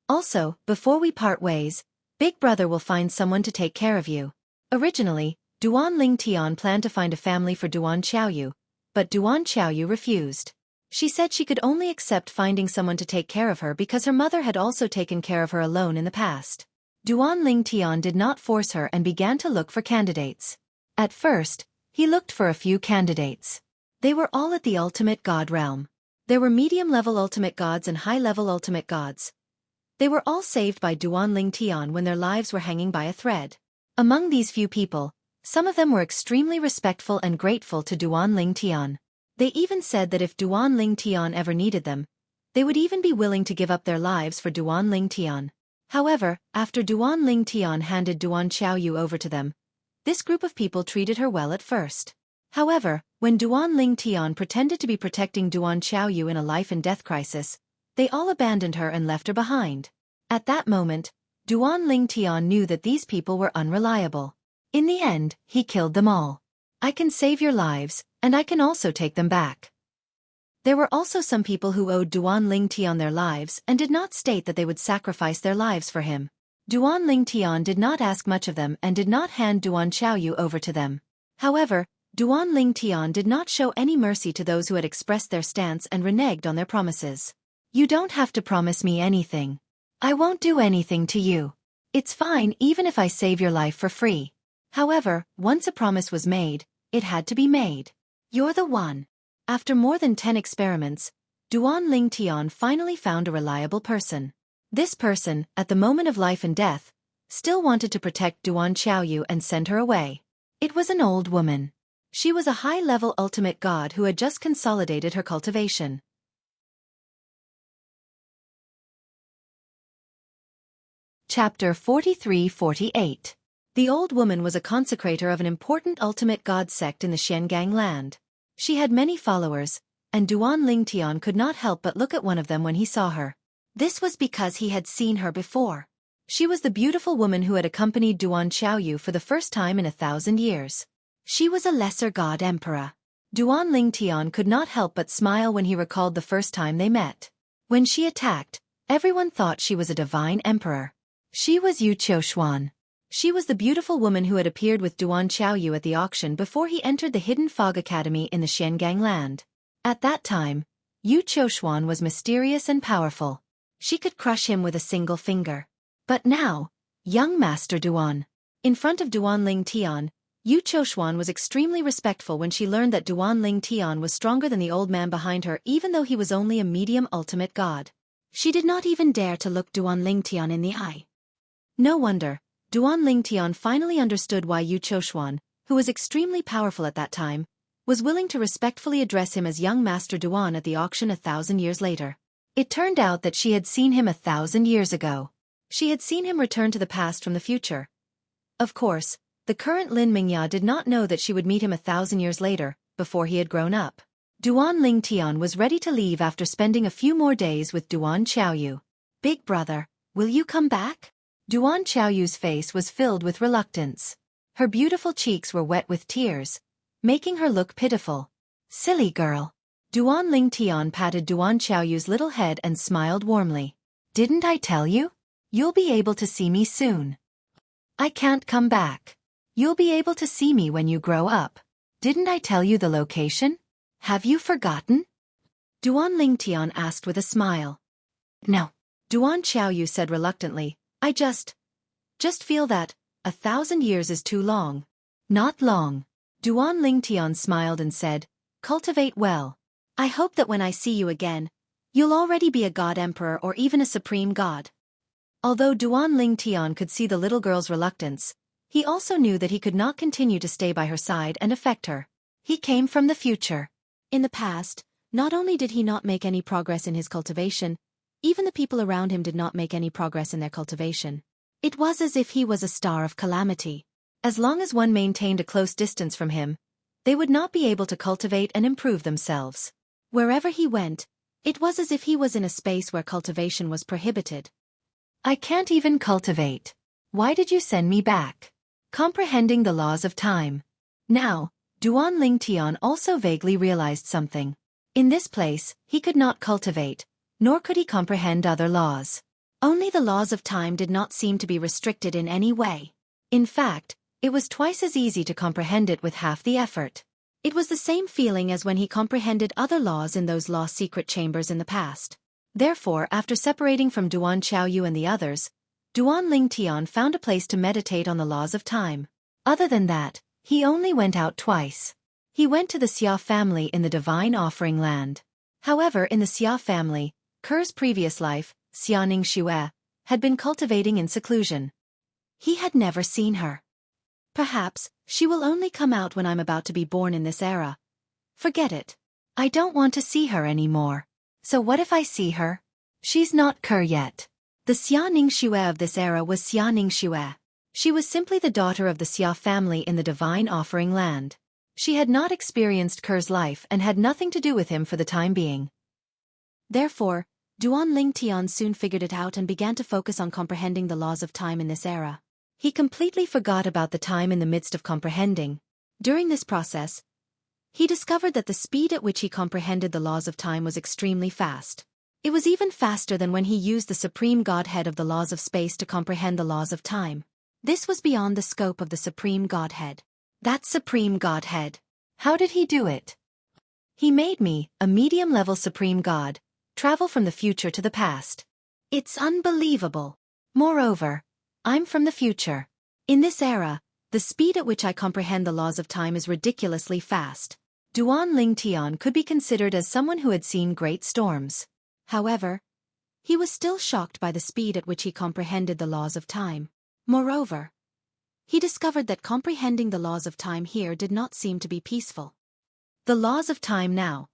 "Also, before we part ways, big brother will find someone to take care of you." Originally, Duan Ling Tian planned to find a family for Duan Xiaoyu, but Duan Xiaoyu refused. She said she could only accept finding someone to take care of her because her mother had also taken care of her alone in the past. Duan Ling Tian did not force her and began to look for candidates. At first, he looked for a few candidates. They were all at the ultimate god realm. There were medium-level ultimate gods and high-level ultimate gods. They were all saved by Duan Ling Tian when their lives were hanging by a thread. Among these few people, some of them were extremely respectful and grateful to Duan Ling Tian. They even said that if Duan Ling Tian ever needed them, they would even be willing to give up their lives for Duan Ling Tian. However, after Duan Ling Tian handed Duan Xiaoyu over to them, this group of people treated her well at first. However, when Duan Ling Tian pretended to be protecting Duan Xiaoyu in a life-and-death crisis, they all abandoned her and left her behind. At that moment, Duan Ling Tian knew that these people were unreliable. In the end, he killed them all. "I can save your lives, and I can also take them back." There were also some people who owed Duan Ling Tian their lives and did not state that they would sacrifice their lives for him. Duan Ling Tian did not ask much of them and did not hand Duan Xiaoyu over to them. However, Duan Ling Tian did not show any mercy to those who had expressed their stance and reneged on their promises. "You don't have to promise me anything. I won't do anything to you. It's fine even if I save your life for free." However, once a promise was made, it had to be made. "You're the one." After more than 10 experiments, Duan Ling Tian finally found a reliable person. This person, at the moment of life and death, still wanted to protect Duan Xiaoyu and send her away. It was an old woman. She was a high-level ultimate god who had just consolidated her cultivation. Chapter 43-48. The old woman was a consecrator of an important ultimate god sect in the Xiangang land. She had many followers, and Duan Ling Tian could not help but look at one of them when he saw her. This was because he had seen her before. She was the beautiful woman who had accompanied Duan Xiaoyu for the first time in 1,000 years. She was a lesser god emperor. Duan Ling Tian could not help but smile when he recalled the first time they met. When she attacked, everyone thought she was a divine emperor. She was Yu Qiushuan. She was the beautiful woman who had appeared with Duan Xiaoyu at the auction before he entered the hidden fog academy in the Xiangang land. At that time, Yu Qiushuan was mysterious and powerful. She could crush him with a single finger. But now, young Master Duan. In front of Duan Ling Tian, Yu Choushuan was extremely respectful when she learned that Duan Ling Tian was stronger than the old man behind her even though he was only a medium ultimate god. She did not even dare to look Duan Ling Tian in the eye. No wonder, Duan Ling Tian finally understood why Yu Choushuan, who was extremely powerful at that time, was willing to respectfully address him as young Master Duan at the auction 1,000 years later. It turned out that she had seen him 1,000 years ago. She had seen him return to the past from the future. Of course, the current Lin Mingya did not know that she would meet him 1,000 years later, before he had grown up. Duan Ling Tian was ready to leave after spending a few more days with Duan Xiaoyu. Big brother, will you come back? Duan Xiaoyu's face was filled with reluctance. Her beautiful cheeks were wet with tears, making her look pitiful. Silly girl. Duan Ling Tian patted Duan Xiaoyu's little head and smiled warmly. Didn't I tell you? You'll be able to see me soon. I can't come back. You'll be able to see me when you grow up. Didn't I tell you the location? Have you forgotten? Duan Ling Tian asked with a smile. No. Duan Xiaoyu said reluctantly, I just feel that 1,000 years is too long. Not long. Duan Ling Tian smiled and said, cultivate well. I hope that when I see you again, you'll already be a god emperor or even a supreme god. Although Duan Ling Tian could see the little girl's reluctance, he also knew that he could not continue to stay by her side and affect her. He came from the future. In the past, not only did he not make any progress in his cultivation, even the people around him did not make any progress in their cultivation. It was as if he was a star of calamity. As long as one maintained a close distance from him, they would not be able to cultivate and improve themselves. Wherever he went, it was as if he was in a space where cultivation was prohibited. I can't even cultivate. Why did you send me back? Comprehending the laws of time. Now, Duan Ling Tian also vaguely realized something. In this place, he could not cultivate, nor could he comprehend other laws. Only the laws of time did not seem to be restricted in any way. In fact, it was twice as easy to comprehend it with half the effort. It was the same feeling as when he comprehended other laws in those lost secret chambers in the past. Therefore, after separating from Duan Xiaoyu and the others, Duan Ling Tian found a place to meditate on the laws of time. Other than that, he only went out twice. He went to the Xia family in the Divine Offering Land. However, in the Xia family, Ker's previous life, Xia Ning Xue, had been cultivating in seclusion. He had never seen her. Perhaps, she will only come out when I'm about to be born in this era. Forget it. I don't want to see her anymore. So what if I see her? She's not Ker yet. The Xia Ning Xue of this era was Xia Ning Xue. She was simply the daughter of the Xia family in the Divine Offering Land. She had not experienced Ker's life and had nothing to do with him for the time being. Therefore, Duan Ling Tian soon figured it out and began to focus on comprehending the laws of time in this era. He completely forgot about the time in the midst of comprehending. During this process, he discovered that the speed at which he comprehended the laws of time was extremely fast. It was even faster than when he used the supreme godhead of the laws of space to comprehend the laws of time. This was beyond the scope of the supreme godhead. That supreme godhead. How did he do it? He made me, a medium-level supreme god, travel from the future to the past. It's unbelievable. Moreover, I'm from the future. In this era, the speed at which I comprehend the laws of time is ridiculously fast. Duan Ling Tian could be considered as someone who had seen great storms. However, he was still shocked by the speed at which he comprehended the laws of time. Moreover, he discovered that comprehending the laws of time here did not seem to be peaceful. The laws of time now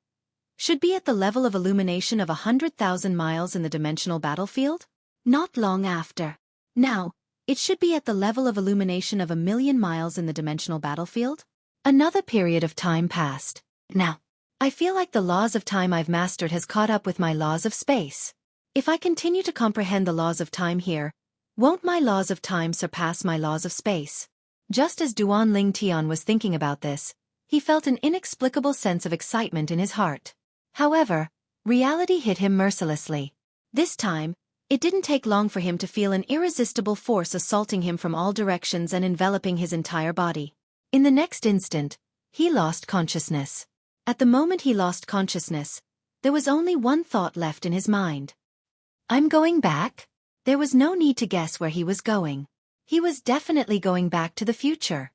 should be at the level of illumination of 100,000 miles in the dimensional battlefield? Not long after. Now, it should be at the level of illumination of 1,000,000 miles in the dimensional battlefield? Another period of time passed. Now, I feel like the laws of time I've mastered has caught up with my laws of space. If I continue to comprehend the laws of time here, won't my laws of time surpass my laws of space? Just as Duan Ling Tian was thinking about this, he felt an inexplicable sense of excitement in his heart. However, reality hit him mercilessly. This time, it didn't take long for him to feel an irresistible force assaulting him from all directions and enveloping his entire body. In the next instant, he lost consciousness. At the moment he lost consciousness, there was only one thought left in his mind. I'm going back? There was no need to guess where he was going. He was definitely going back to the future.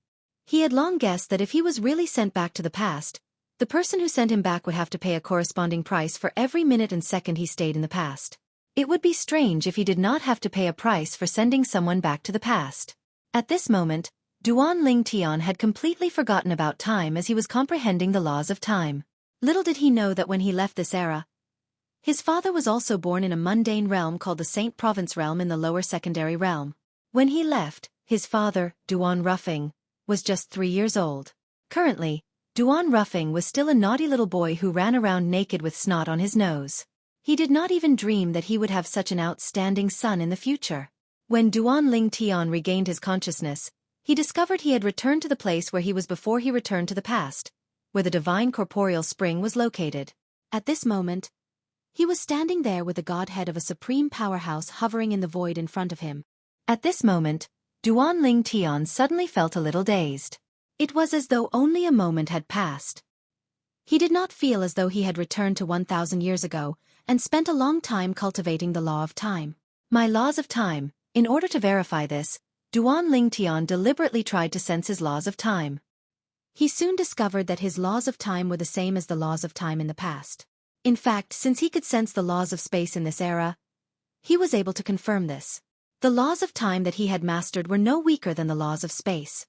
He had long guessed that if he was really sent back to the past, the person who sent him back would have to pay a corresponding price for every minute and second he stayed in the past. It would be strange if he did not have to pay a price for sending someone back to the past. At this moment, Duan Ling Tian had completely forgotten about time as he was comprehending the laws of time. Little did he know that when he left this era, his father was also born in a mundane realm called the Saint Province realm in the lower secondary realm. When he left, his father, Duan Ruffing, was just 3 years old. Currently, Duan Ruffing was still a naughty little boy who ran around naked with snot on his nose. He did not even dream that he would have such an outstanding son in the future. When Duan Ling Tian regained his consciousness, he discovered he had returned to the place where he was before he returned to the past, where the divine corporeal spring was located. At this moment, he was standing there with the godhead of a supreme powerhouse hovering in the void in front of him. At this moment, Duan Ling Tian suddenly felt a little dazed. It was as though only a moment had passed. He did not feel as though he had returned to 1,000 years ago and spent a long time cultivating the law of time. My laws of time. In order to verify this, Duan Ling Tian deliberately tried to sense his laws of time. He soon discovered that his laws of time were the same as the laws of time in the past. In fact, since he could sense the laws of space in this era, he was able to confirm this. The laws of time that he had mastered were no weaker than the laws of space.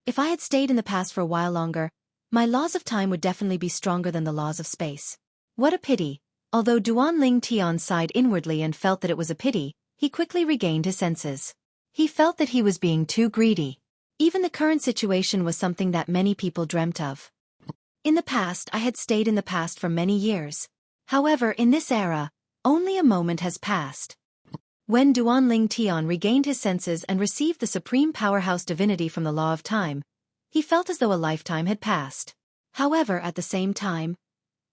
If I had stayed in the past for a while longer, my laws of time would definitely be stronger than the laws of space. What a pity. Although Duan Ling Tian sighed inwardly and felt that it was a pity, he quickly regained his senses. He felt that he was being too greedy. Even the current situation was something that many people dreamt of. In the past, I had stayed in the past for many years. However, in this era, only a moment has passed. When Duan Ling Tian regained his senses and received the supreme powerhouse divinity from the law of time, he felt as though a lifetime had passed. However, at the same time,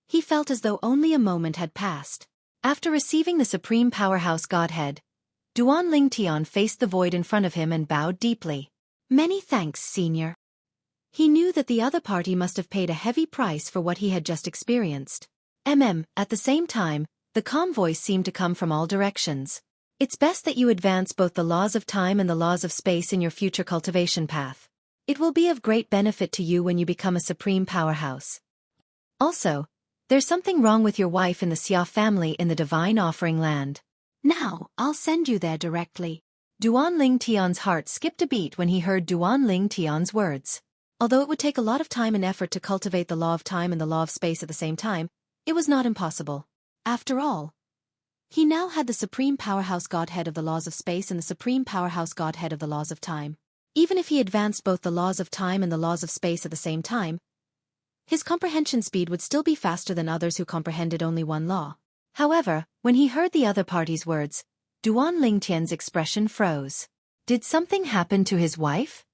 he felt as though only a moment had passed. After receiving the supreme powerhouse godhead, Duan Ling Tian faced the void in front of him and bowed deeply. Many thanks, senior. He knew that the other party must have paid a heavy price for what he had just experienced. At the same time, the calm voice seemed to come from all directions. It's best that you advance both the laws of time and the laws of space in your future cultivation path. It will be of great benefit to you when you become a supreme powerhouse. Also, there's something wrong with your wife in the Xia family in the divine offering land. Now, I'll send you there directly. Duan Ling Tian's heart skipped a beat when he heard Duan Ling Tian's words. Although it would take a lot of time and effort to cultivate the law of time and the law of space at the same time, it was not impossible. After all, he now had the supreme powerhouse godhead of the laws of space and the supreme powerhouse godhead of the laws of time. Even if he advanced both the laws of time and the laws of space at the same time, his comprehension speed would still be faster than others who comprehended only one law. However, when he heard the other party's words, Duan Ling Tian's expression froze. Did something happen to his wife?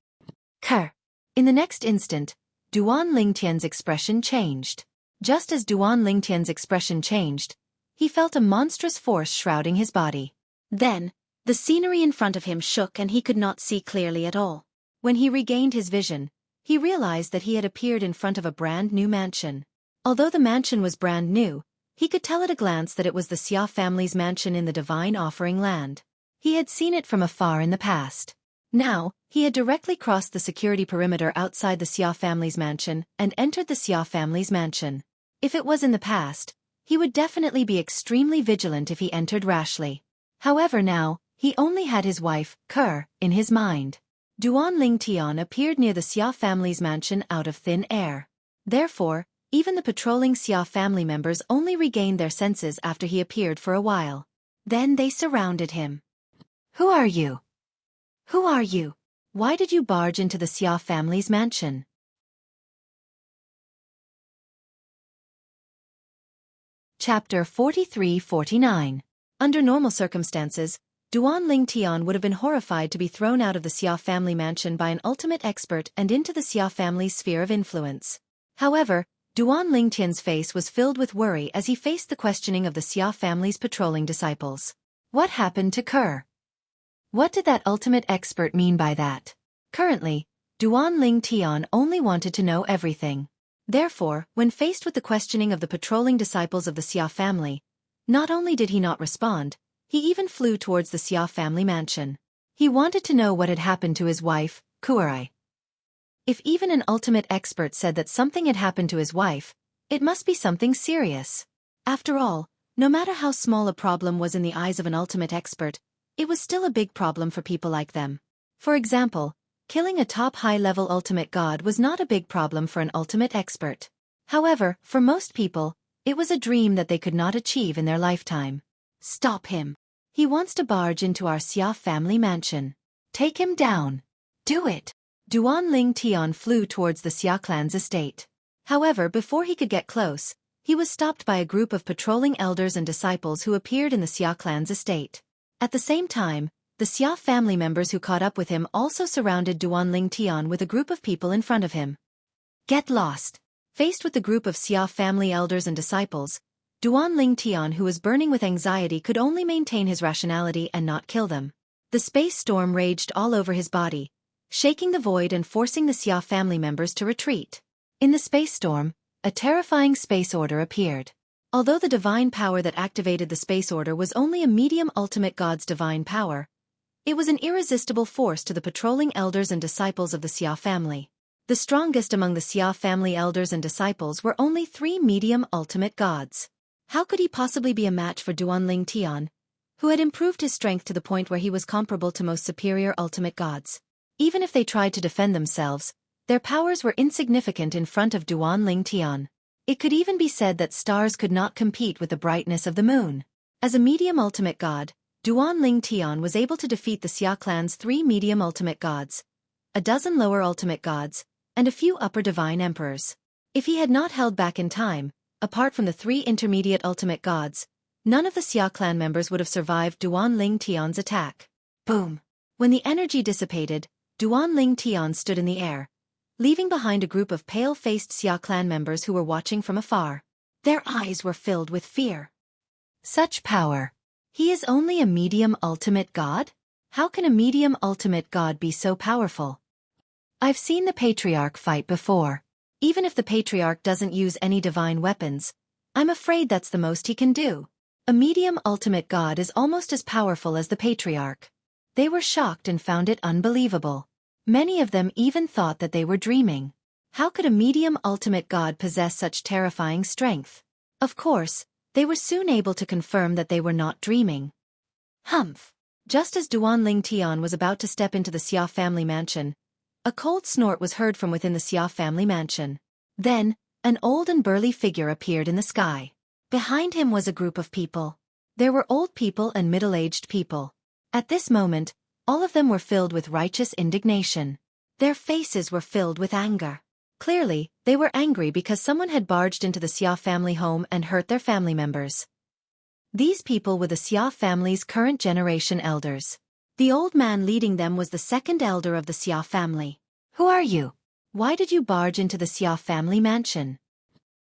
Kerr. In the next instant, Duan Ling Tian's expression changed. Just as Duan Ling Tian's expression changed, he felt a monstrous force shrouding his body. Then, the scenery in front of him shook and he could not see clearly at all. When he regained his vision, he realized that he had appeared in front of a brand new mansion. Although the mansion was brand new, he could tell at a glance that it was the Xia family's mansion in the divine offering land. He had seen it from afar in the past. Now, he had directly crossed the security perimeter outside the Xia family's mansion and entered the Xia family's mansion. If it was in the past, he would definitely be extremely vigilant if he entered rashly. However now, he only had his wife, Kerr, in his mind. Duan Ling Tian appeared near the Xia family's mansion out of thin air. Therefore, even the patrolling Xia family members only regained their senses after he appeared for a while. Then they surrounded him. Who are you? Who are you? Why did you barge into the Xia family's mansion? Chapter 43-49. Under normal circumstances, Duan Ling Tian would have been horrified to be thrown out of the Xia family mansion by an ultimate expert and into the Xia family's sphere of influence. However, Duan Ling Tian's face was filled with worry as he faced the questioning of the Xia family's patrolling disciples. What happened to Kerr? What did that ultimate expert mean by that? Currently, Duan Ling Tian only wanted to know everything. Therefore, when faced with the questioning of the patrolling disciples of the Xia family, not only did he not respond, He even flew towards the Xia family mansion. He wanted to know what had happened to his wife, Xueqi. If even an ultimate expert said that something had happened to his wife, it must be something serious. After all, no matter how small a problem was in the eyes of an ultimate expert, it was still a big problem for people like them. For example, killing a top high-level ultimate god was not a big problem for an ultimate expert. However, for most people, it was a dream that they could not achieve in their lifetime. Stop him. He wants to barge into our Xia family mansion. Take him down. Do it. Duan Ling Tian flew towards the Xia clan's estate. However, before he could get close, he was stopped by a group of patrolling elders and disciples who appeared in the Xia clan's estate. At the same time, the Xia family members who caught up with him also surrounded Duan Ling Tian with a group of people in front of him. Get lost. Faced with the group of Xia family elders and disciples, Duan Ling Tian, who was burning with anxiety, could only maintain his rationality and not kill them. The space storm raged all over his body, shaking the void and forcing the Xia family members to retreat. In the space storm, a terrifying space order appeared. Although the divine power that activated the space order was only a medium ultimate god's divine power, it was an irresistible force to the patrolling elders and disciples of the Xia family. The strongest among the Xia family elders and disciples were only 3 medium ultimate gods. How could he possibly be a match for Duan Ling Tian, who had improved his strength to the point where he was comparable to most superior ultimate gods? Even if they tried to defend themselves, their powers were insignificant in front of Duan Ling Tian. It could even be said that stars could not compete with the brightness of the moon. As a medium ultimate god, Duan Ling Tian was able to defeat the Xia clan's 3 medium ultimate gods, a dozen lower ultimate gods, and a few upper divine emperors. If he had not held back in time, apart from the 3 intermediate ultimate gods, none of the Xia clan members would have survived Duan Ling Tian's attack. Boom! When the energy dissipated, Duan Ling Tian stood in the air, leaving behind a group of pale-faced Xia clan members who were watching from afar. Their eyes were filled with fear. Such power! He is only a medium ultimate god? How can a medium ultimate god be so powerful? I've seen the Patriarch fight before. Even if the Patriarch doesn't use any divine weapons, I'm afraid that's the most he can do. A medium ultimate god is almost as powerful as the Patriarch. They were shocked and found it unbelievable. Many of them even thought that they were dreaming. How could a medium ultimate god possess such terrifying strength? Of course, they were soon able to confirm that they were not dreaming. Humph! Just as Duan Ling Tian was about to step into the Xia family mansion, a cold snort was heard from within the Xia family mansion. Then, an old and burly figure appeared in the sky. Behind him was a group of people. There were old people and middle-aged people. At this moment, all of them were filled with righteous indignation. Their faces were filled with anger. Clearly, they were angry because someone had barged into the Xia family home and hurt their family members. These people were the Xia family's current generation elders. The old man leading them was the second elder of the Xia family. Who are you? Why did you barge into the Xia family mansion?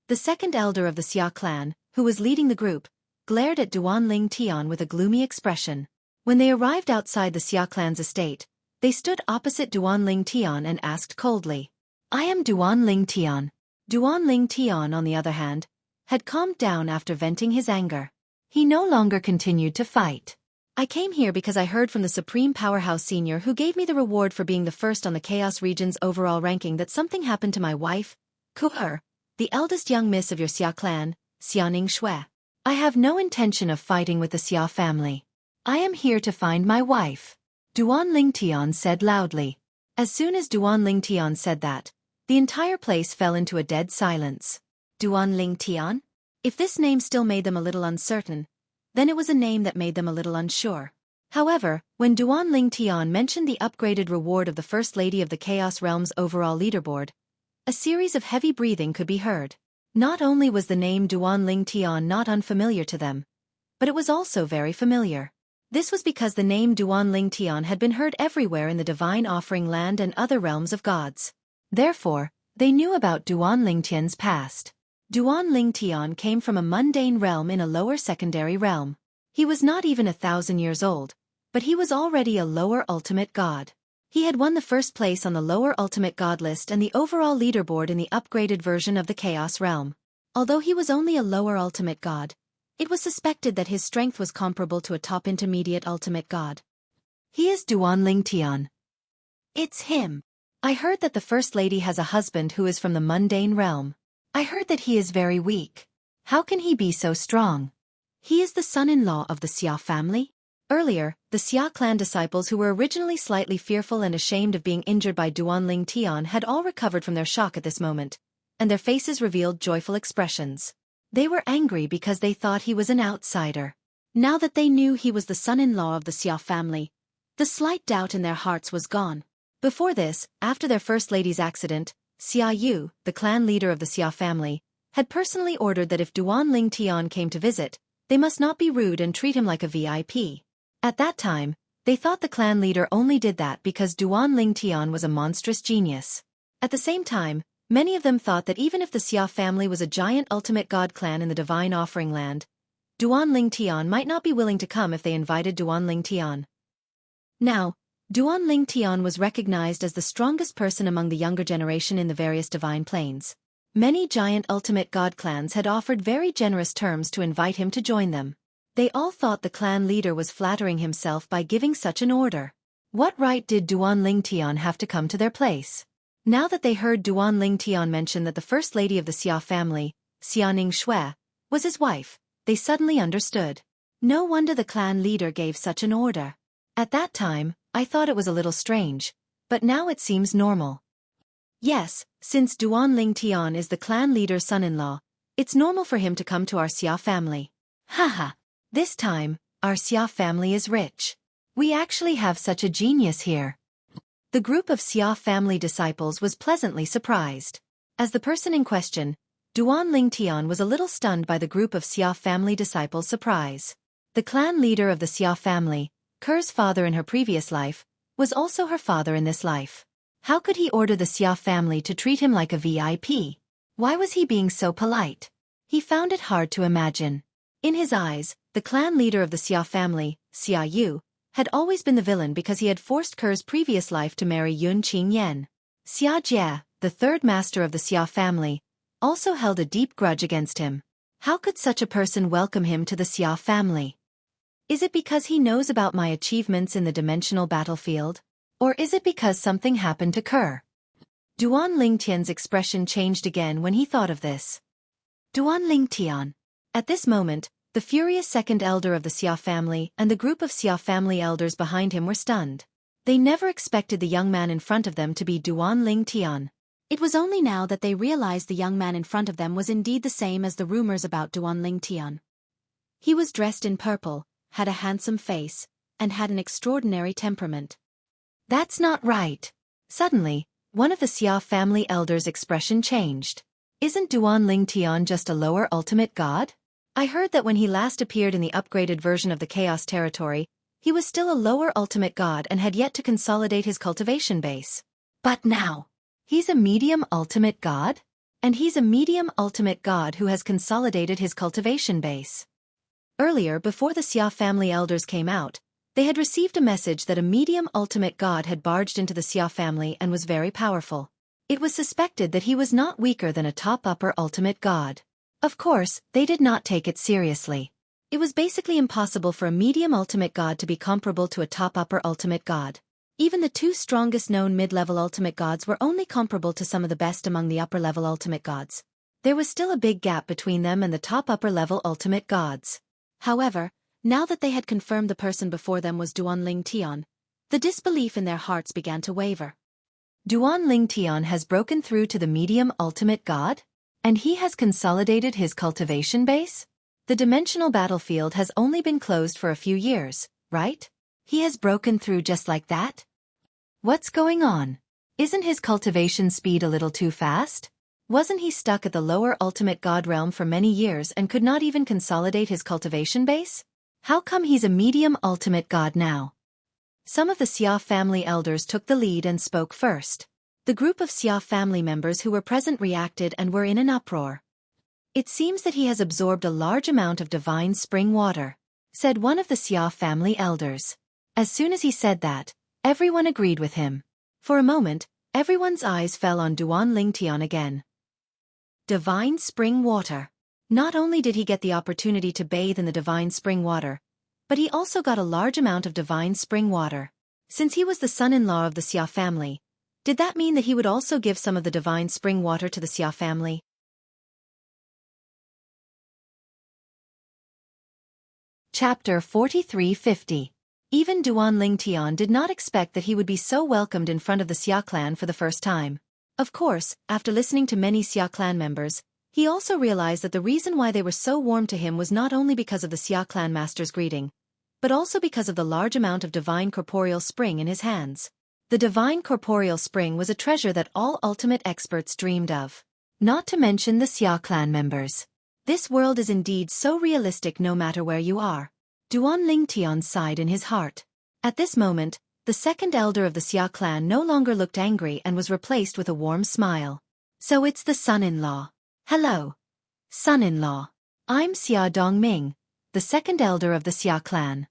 The second elder of the Xia clan, who was leading the group, glared at Duan Ling Tian with a gloomy expression. When they arrived outside the Xia clan's estate, they stood opposite Duan Ling Tian and asked coldly, I am Duan Ling Tian. Duan Ling Tian, on the other hand, had calmed down after venting his anger. He no longer continued to fight. I came here because I heard from the Supreme Powerhouse Senior, who gave me the reward for being the first on the Chaos Region's overall ranking, that something happened to my wife, Xueqi, the eldest young miss of your Xia clan, Xianing Xue. I have no intention of fighting with the Xia family. I am here to find my wife, Duan Ling Tian said loudly. As soon as Duan Ling Tian said that, the entire place fell into a dead silence. Duan Ling Tian? If this name still made them a little uncertain, then it was a name that made them a little unsure. However, when Duan Ling Tian mentioned the upgraded reward of the First Lady of the Chaos Realm's overall leaderboard, a series of heavy breathing could be heard. Not only was the name Duan Ling Tian not unfamiliar to them, but it was also very familiar. This was because the name Duan Ling Tian had been heard everywhere in the Divine Offering Land and other realms of gods. Therefore, they knew about Duan Ling Tian's past. Duan Ling Tian came from a mundane realm in a lower secondary realm. He was not even 1,000 years old, but he was already a lower ultimate god. He had won the first place on the lower ultimate god list and the overall leaderboard in the upgraded version of the Chaos Realm. Although he was only a lower ultimate god, It was suspected that his strength was comparable to a top intermediate ultimate god. He is Duanling Tian. It's him. I heard that the First Lady has a husband who is from the mundane realm. I heard that he is very weak. How can he be so strong? He is the son-in-law of the Xia family? Earlier, the Xia clan disciples who were originally slightly fearful and ashamed of being injured by Duanling Tian had all recovered from their shock at this moment, and their faces revealed joyful expressions. They were angry because they thought he was an outsider. Now that they knew he was the son-in-law of the Xia family, the slight doubt in their hearts was gone. Before this, after their First Lady's accident, Xia Yu, the clan leader of the Xia family, had personally ordered that if Duanling Tian came to visit, they must not be rude and treat him like a VIP. At that time, they thought the clan leader only did that because Duanling Tian was a monstrous genius. At the same time, many of them thought that even if the Xia family was a giant ultimate god clan in the divine offering land, Duanling Tian might not be willing to come if they invited Duanling Tian. Now, Duanling Tian was recognized as the strongest person among the younger generation in the various divine planes. Many giant ultimate god clans had offered very generous terms to invite him to join them. They all thought the clan leader was flattering himself by giving such an order. What right did Duanling Tian have to come to their place? Now that they heard Duanling Tian mention that the First Lady of the Xia family, Xianing Xue, was his wife, they suddenly understood. No wonder the clan leader gave such an order. At that time, I thought it was a little strange, but now it seems normal. Yes, since Duanling Tian is the clan leader's son-in-law, it's normal for him to come to our Xia family. Haha, this time, our Xia family is rich. We actually have such a genius here. The group of Xia family disciples was pleasantly surprised. As the person in question, Duanling Tian was a little stunned by the group of Xia family disciples' surprise. The clan leader of the Xia family, Ker's father in her previous life, was also her father in this life. How could he order the Xia family to treat him like a VIP? Why was he being so polite? He found it hard to imagine. In his eyes, the clan leader of the Xia family, Xia Yu, had always been the villain because he had forced Ker's previous life to marry Yun Qingyan. Xia Jie, the third master of the Xia family, also held a deep grudge against him. How could such a person welcome him to the Xia family? Is it because he knows about my achievements in the dimensional battlefield? Or is it because something happened to Ker? Duanling Tian's expression changed again when he thought of this. Duanling Tian. At this moment, the furious second elder of the Xia family and the group of Xia family elders behind him were stunned. They never expected the young man in front of them to be Duanling Tian. It was only now that they realized the young man in front of them was indeed the same as the rumors about Duanling Tian. He was dressed in purple, had a handsome face, and had an extraordinary temperament. That's not right. Suddenly, one of the Xia family elders' expression changed. Isn't Duanling Tian just a lower ultimate god? I heard that when he last appeared in the upgraded version of the Chaos Territory, he was still a lower ultimate god and had yet to consolidate his cultivation base. But now, he's a medium ultimate god? And he's a medium ultimate god who has consolidated his cultivation base. Earlier, before the Xia family elders came out, they had received a message that a medium ultimate god had barged into the Xia family and was very powerful. It was suspected that he was not weaker than a top upper ultimate god. Of course, they did not take it seriously. It was basically impossible for a medium ultimate god to be comparable to a top upper ultimate god. Even the two strongest known mid-level ultimate gods were only comparable to some of the best among the upper-level ultimate gods. There was still a big gap between them and the top upper-level ultimate gods. However, now that they had confirmed the person before them was Duanling Tian, the disbelief in their hearts began to waver. Duanling Tian has broken through to the medium ultimate god? And he has consolidated his cultivation base? The dimensional battlefield has only been closed for a few years, right? He has broken through just like that? What's going on? Isn't his cultivation speed a little too fast? Wasn't he stuck at the lower ultimate god realm for many years and could not even consolidate his cultivation base? How come he's a medium ultimate god now? Some of the Xia family elders took the lead and spoke first. The group of Xia family members who were present reacted and were in an uproar. It seems that he has absorbed a large amount of divine spring water, said one of the Xia family elders. As soon as he said that, everyone agreed with him. For a moment, everyone's eyes fell on Duanling Tian again. Divine spring water. Not only did he get the opportunity to bathe in the divine spring water, but he also got a large amount of divine spring water. Since he was the son-in-law of the Xia family, did that mean that he would also give some of the divine spring water to the Xia family? Chapter 4350. Even Duan Lingtian did not expect that he would be so welcomed in front of the Xia clan for the first time. Of course, after listening to many Xia clan members, he also realized that the reason why they were so warm to him was not only because of the Xia clan master's greeting, but also because of the large amount of divine corporeal spring in his hands. The divine corporeal spring was a treasure that all ultimate experts dreamed of. Not to mention the Xia clan members. This world is indeed so realistic no matter where you are. Duan Lingtian sighed in his heart. At this moment, the second elder of the Xia clan no longer looked angry and was replaced with a warm smile. So it's the son-in-law. Hello, son-in-law. I'm Xia Dongming, the second elder of the Xia clan.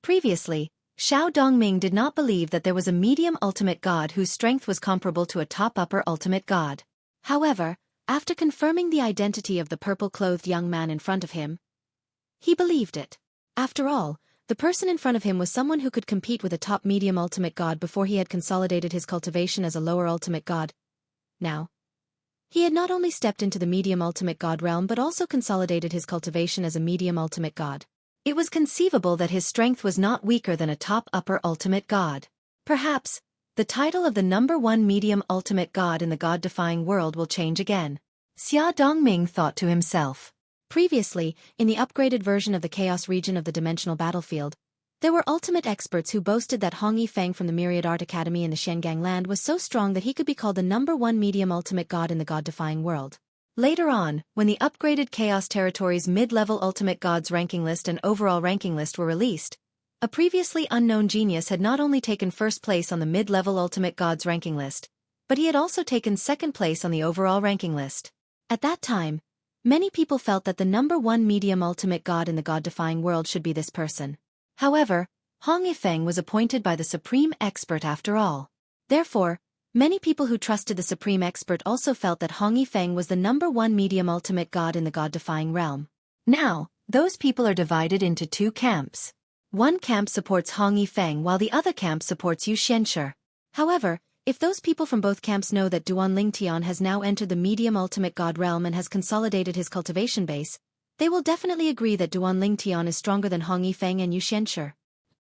Previously, Xiao Dongming did not believe that there was a medium ultimate god whose strength was comparable to a top-upper ultimate god. However, after confirming the identity of the purple-clothed young man in front of him, he believed it. After all, the person in front of him was someone who could compete with a top-medium ultimate god before he had consolidated his cultivation as a lower ultimate god. Now, he had not only stepped into the medium ultimate god realm but also consolidated his cultivation as a medium ultimate god. It was conceivable that his strength was not weaker than a top-upper ultimate god. Perhaps, the title of the #1 medium ultimate god in the god-defying world will change again. Xia Dongming thought to himself. Previously, in the upgraded version of the Chaos region of the dimensional battlefield, there were ultimate experts who boasted that Hong Yifeng from the Myriad Art Academy in the Shengang land was so strong that he could be called the #1 medium ultimate god in the god-defying world. Later on, when the upgraded Chaos Territories mid-level ultimate gods ranking list and overall ranking list were released, a previously unknown genius had not only taken first place on the mid-level ultimate gods ranking list, but he had also taken second place on the overall ranking list. At that time, many people felt that the #1 medium ultimate god in the god-defying world should be this person. However, Hong Yifeng was appointed by the supreme expert after all. Therefore, many people who trusted the supreme expert also felt that Hong Yifeng was the #1 medium ultimate god in the god-defying realm. Now, those people are divided into two camps. One camp supports Hong Yifeng while the other camp supports Yu Xianshi. However, if those people from both camps know that Duan Lingtian has now entered the medium ultimate god realm and has consolidated his cultivation base, they will definitely agree that Duan Lingtian is stronger than Hong Yifeng and Yu Xianshi.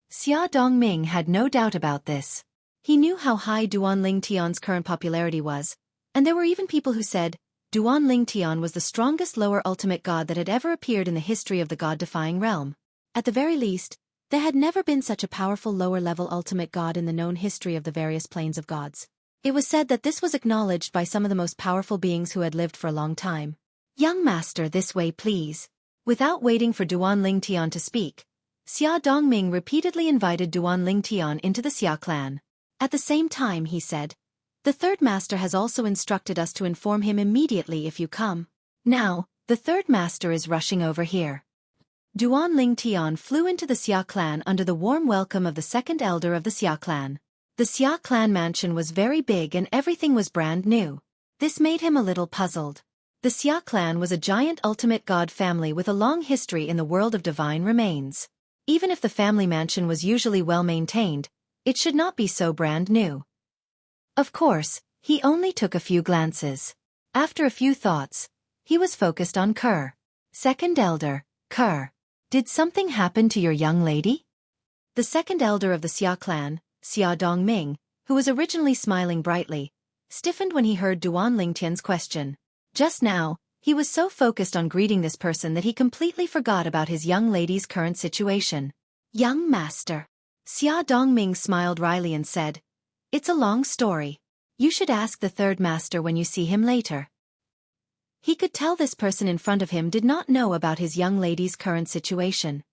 Xia Dongming had no doubt about this. He knew how high Duan Lingtian's current popularity was, and there were even people who said Duan Lingtian was the strongest lower ultimate god that had ever appeared in the history of the god-defying realm. At the very least, there had never been such a powerful lower-level ultimate god in the known history of the various planes of gods. It was said that this was acknowledged by some of the most powerful beings who had lived for a long time. Young master, this way please. Without waiting for Duan Lingtian to speak, Xia Dongming repeatedly invited Duan Lingtian into the Xia clan. At the same time, he said, the third master has also instructed us to inform him immediately if you come. Now, the third master is rushing over here. Duan Lingtian flew into the Xia clan under the warm welcome of the second elder of the Xia clan. The Xia clan mansion was very big and everything was brand new. This made him a little puzzled. The Xia clan was a giant ultimate god family with a long history in the world of divine remains. Even if the family mansion was usually well maintained, it should not be so brand new. Of course, he only took a few glances. After a few thoughts, he was focused on Kerr. Second elder, Kerr. Did something happen to your young lady? The second elder of the Xia clan, Xia Dongming, who was originally smiling brightly, stiffened when he heard Duan Lingtian's question. Just now, he was so focused on greeting this person that he completely forgot about his young lady's current situation. Young master. Xia Dongming smiled wryly and said, it's a long story. You should ask the third master when you see him later. He could tell this person in front of him did not know about his young lady's current situation.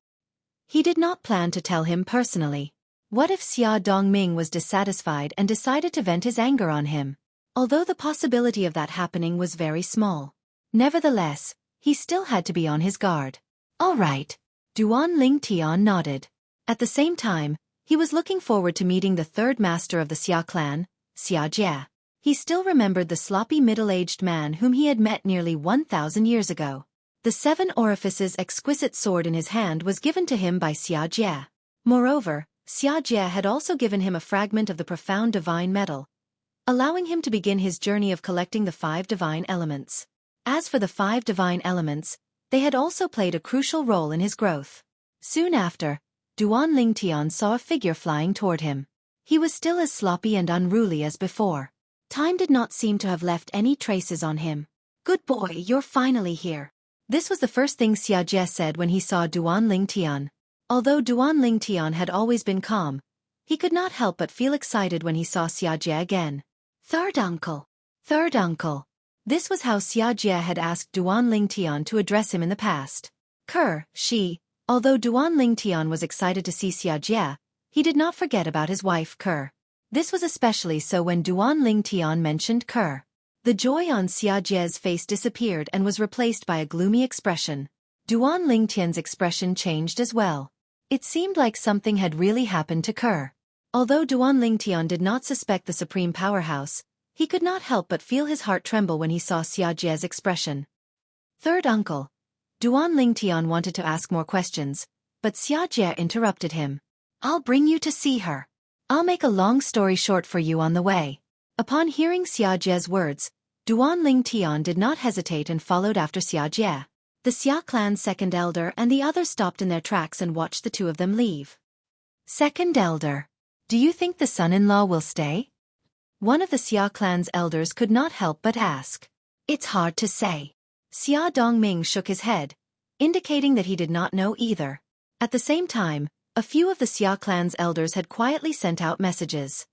He did not plan to tell him personally. What if Xia Dongming was dissatisfied and decided to vent his anger on him? Although the possibility of that happening was very small. Nevertheless, he still had to be on his guard. All right. Duan Lingtian nodded. At the same time, he was looking forward to meeting the third master of the Xia clan, Xia Jia. He still remembered the sloppy middle-aged man whom he had met nearly 1,000 years ago. The 7 orifices exquisite sword in his hand was given to him by Xueqi. Moreover, Xueqi had also given him a fragment of the profound divine metal, allowing him to begin his journey of collecting the 5 divine elements. As for the 5 divine elements, they had also played a crucial role in his growth. Soon after, Duan Lingtian saw a figure flying toward him. He was still as sloppy and unruly as before. Time did not seem to have left any traces on him. "Good boy, you're finally here." This was the first thing Xueqi said when he saw Duan Lingtian. Although Duan Lingtian had always been calm, he could not help but feel excited when he saw Xueqi again. "Third uncle. Third uncle." This was how Xueqi had asked Duan Lingtian to address him in the past. She. Although Duan Lingtian was excited to see Xueqi, he did not forget about his wife This was especially so when Duan Lingtian mentioned The joy on Xueqi's face disappeared and was replaced by a gloomy expression. Duan Lingtian's expression changed as well. It seemed like something had really happened to Although Duan Lingtian did not suspect the supreme powerhouse, he could not help but feel his heart tremble when he saw Xueqi's expression. "Third uncle." Duan Lingtian wanted to ask more questions, but Xueqi interrupted him. "I'll bring you to see her. I'll make a long story short for you on the way." Upon hearing Xueqi's words, Duan Lingtian did not hesitate and followed after Xueqi. The Xia clan's second elder and the others stopped in their tracks and watched the two of them leave. "Second elder, do you think the son-in-law will stay?" One of the Xia clan's elders could not help but ask. "It's hard to say." Xia Dongming shook his head, indicating that he did not know either. At the same time, a few of the Xia clan's elders had quietly sent out messages.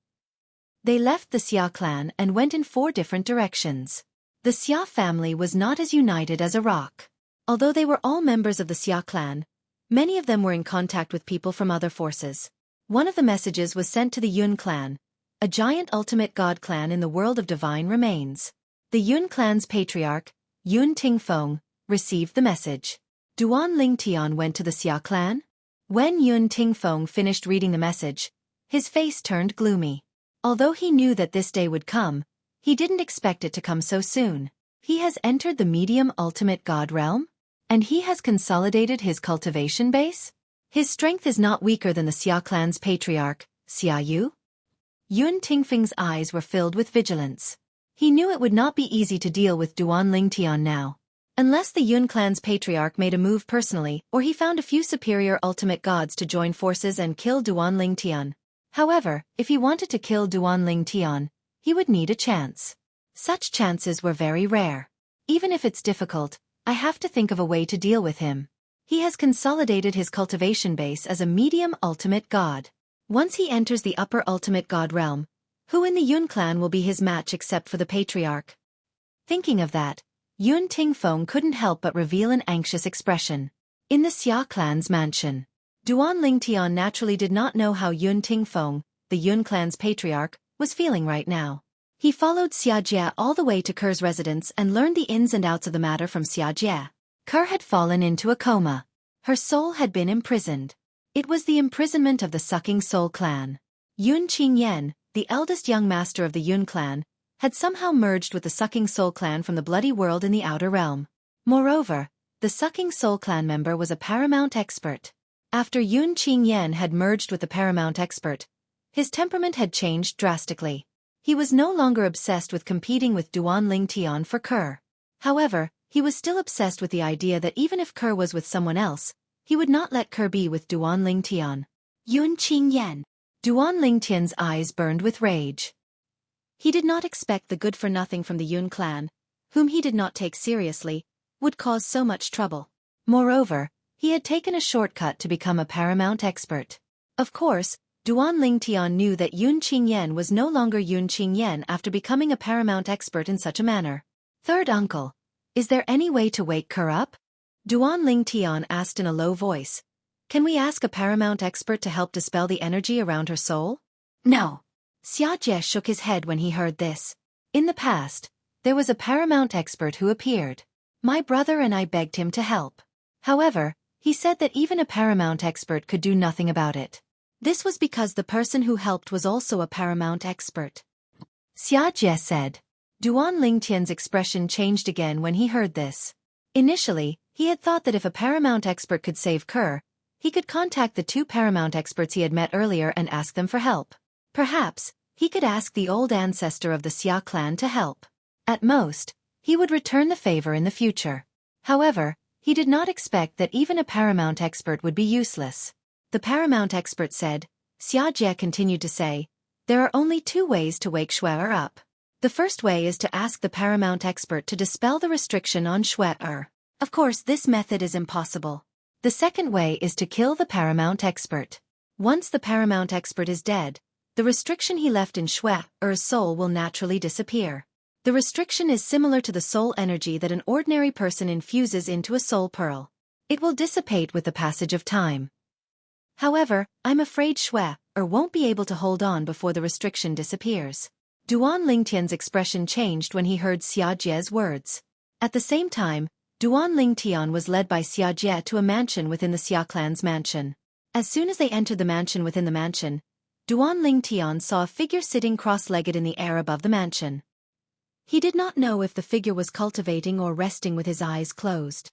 They left the Xia clan and went in 4 different directions. The Xia family was not as united as a rock. Although they were all members of the Xia clan, many of them were in contact with people from other forces. One of the messages was sent to the Yun clan, a giant ultimate god clan in the world of divine remains. The Yun clan's patriarch, Yun Tingfeng, received the message. Duan Lingtian went to the Xia clan. When Yun Tingfeng finished reading the message, his face turned gloomy. Although he knew that this day would come, he didn't expect it to come so soon. He has entered the medium ultimate god realm? And he has consolidated his cultivation base? His strength is not weaker than the Xia clan's patriarch, Xia Yu? Yun Tingfeng's eyes were filled with vigilance. He knew it would not be easy to deal with Duan Lingtian now. Unless the Yun clan's patriarch made a move personally or he found a few superior ultimate gods to join forces and kill Duan Lingtian. However, if he wanted to kill Duan Lingtian, he would need a chance. Such chances were very rare. Even if it's difficult, I have to think of a way to deal with him. He has consolidated his cultivation base as a medium ultimate god. Once he enters the upper ultimate god realm, who in the Yun clan will be his match except for the patriarch? Thinking of that, Yun Tingfeng couldn't help but reveal an anxious expression. In the Xia clan's mansion, Duan Lingtian naturally did not know how Yun Tingfeng, the Yun clan's patriarch, was feeling right now. He followed Xueqi all the way to Ker's residence and learned the ins and outs of the matter from Xueqi. Ker had fallen into a coma. Her soul had been imprisoned. It was the imprisonment of the Sucking Soul clan. Yun Qingyan, the eldest young master of the Yun clan, had somehow merged with the Sucking Soul clan from the bloody world in the outer realm. Moreover, the Sucking Soul clan member was a paramount expert. After Yun Qingyan had merged with the paramount expert, his temperament had changed drastically. He was no longer obsessed with competing with Duan Lingtian for Ker. However, he was still obsessed with the idea that even if Ker was with someone else, he would not let Ker be with Duan Lingtian. Yun Qingyan. Duan Lingtian's eyes burned with rage. He did not expect the good-for-nothing from the Yun clan, whom he did not take seriously, would cause so much trouble. Moreover, he had taken a shortcut to become a paramount expert. Of course, Duan Lingtian knew that Yun Qingyan was no longer Yun Qingyan after becoming a paramount expert in such a manner. "Third uncle, is there any way to wake Ker up?" Duan Lingtian asked in a low voice. "Can we ask a paramount expert to help dispel the energy around her soul?" "No." Xueqi shook his head when he heard this. In the past, there was a paramount expert who appeared. My brother and I begged him to help. However, he said that even a paramount expert could do nothing about it. This was because the person who helped was also a paramount expert. Xueqi said. Duan Lingtian's expression changed again when he heard this. Initially, He had thought that if a paramount expert could save Kerr, he could contact the 2 paramount experts he had met earlier and ask them for help. Perhaps, he could ask the old ancestor of the Xia clan to help. At most, he would return the favor in the future. However, he did not expect that even a paramount expert would be useless. The paramount expert said, Xia Jie continued to say, there are only 2 ways to wake Xueqi up. The first way is to ask the paramount expert to dispel the restriction on Xueqi. Of course, this method is impossible. The second way is to kill the paramount expert. Once the paramount expert is dead, the restriction he left in Xueqi's soul will naturally disappear. The restriction is similar to the soul energy that an ordinary person infuses into a soul pearl. It will dissipate with the passage of time. However, I'm afraid Xueqi won't be able to hold on before the restriction disappears. Duan Lingtian's expression changed when he heard Xia Jie's words. At the same time, Duan Lingtian was led by Xia Jie to a mansion within the Xia clan's mansion. As soon as they entered the mansion within the mansion, Duan Lingtian saw a figure sitting cross-legged in the air above the mansion. He did not know if the figure was cultivating or resting with his eyes closed.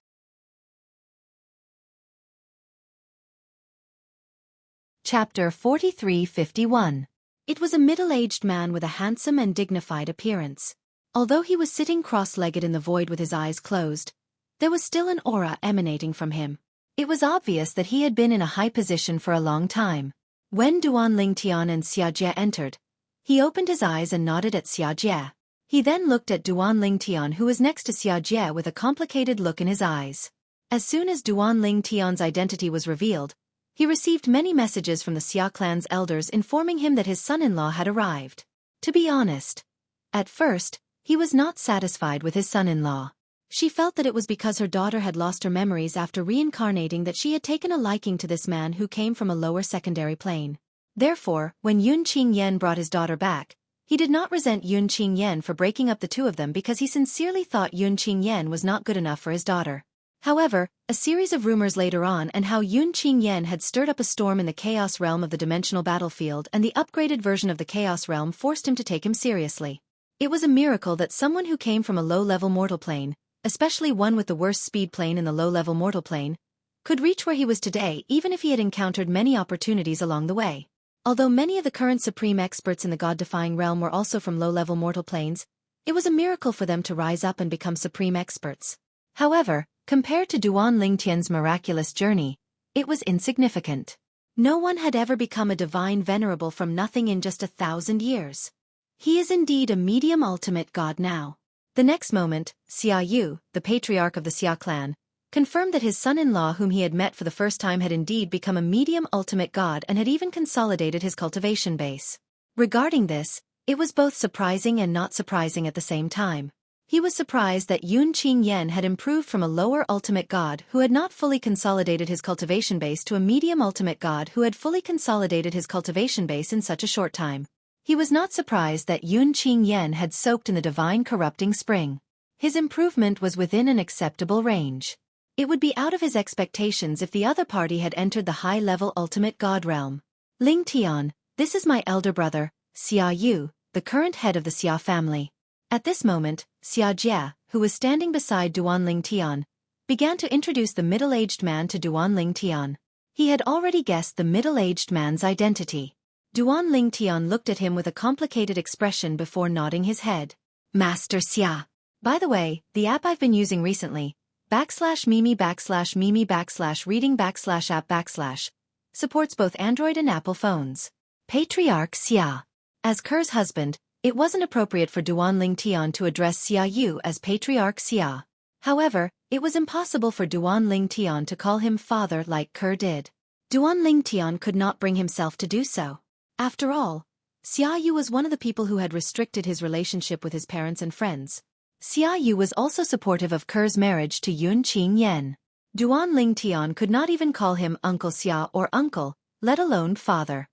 Chapter 43-51. It was a middle-aged man with a handsome and dignified appearance. Although he was sitting cross-legged in the void with his eyes closed, there was still an aura emanating from him. It was obvious that he had been in a high position for a long time. When Duan Lingtian and Xia Jie entered, he opened his eyes and nodded at Xia Jie. He then looked at Duan Lingtian, who was next to Xia Jie, with a complicated look in his eyes. As soon as Duan Lingtian's identity was revealed, he received many messages from the Xia clan's elders informing him that his son-in-law had arrived. To be honest, at first, he was not satisfied with his son-in-law. She felt that it was because her daughter had lost her memories after reincarnating that she had taken a liking to this man who came from a lower secondary plane. Therefore, when Yun Qingyan brought his daughter back, he did not resent Yun Qingyan for breaking up the 2 of them because he sincerely thought Yun Qingyan was not good enough for his daughter. However, a series of rumors later on and how Yun Qingyan had stirred up a storm in the Chaos Realm of the dimensional battlefield and the upgraded version of the Chaos Realm forced him to take him seriously. It was a miracle that someone who came from a low-level mortal plane, especially one with the worst speed plane in the low-level mortal plane, could reach where he was today even if he had encountered many opportunities along the way. Although many of the current supreme experts in the god-defying realm were also from low-level mortal planes, it was a miracle for them to rise up and become supreme experts. However, compared to Duan Lingtian's miraculous journey, it was insignificant. No one had ever become a divine venerable from nothing in just 1,000 years. He is indeed a medium ultimate god now. The next moment, Xia Yu, the patriarch of the Xia clan, confirmed that his son-in-law whom he had met for the first time had indeed become a medium ultimate god and had even consolidated his cultivation base. Regarding this, it was both surprising and not surprising at the same time. He was surprised that Yun Qingyan had improved from a lower ultimate god who had not fully consolidated his cultivation base to a medium ultimate god who had fully consolidated his cultivation base in such a short time. He was not surprised that Yun Qingyan had soaked in the divine corrupting spring. His improvement was within an acceptable range. It would be out of his expectations if the other party had entered the high-level ultimate god realm. Ling Tian, this is my elder brother, Xia Yu, the current head of the Xia family. At this moment, Xia Jie, who was standing beside Duan Lingtian, began to introduce the middle-aged man to Duan Lingtian. He had already guessed the middle-aged man's identity. Duan Lingtian looked at him with a complicated expression before nodding his head. Master Xia. By the way, the app I've been using recently, /Mimi /reading /app / supports both Android and Apple phones. Patriarch Xia. As Ker's husband, it wasn't appropriate for Duan Lingtian to address Xia Yu as Patriarch Xia. However, it was impossible for Duan Lingtian to call him father like Ker did. Duan Lingtian could not bring himself to do so. After all, Xia Yu was one of the people who had restricted his relationship with his parents and friends. Xia Yu was also supportive of Ker's marriage to Yun Qingyan. Duan Lingtian could not even call him Uncle Xia or uncle, let alone father.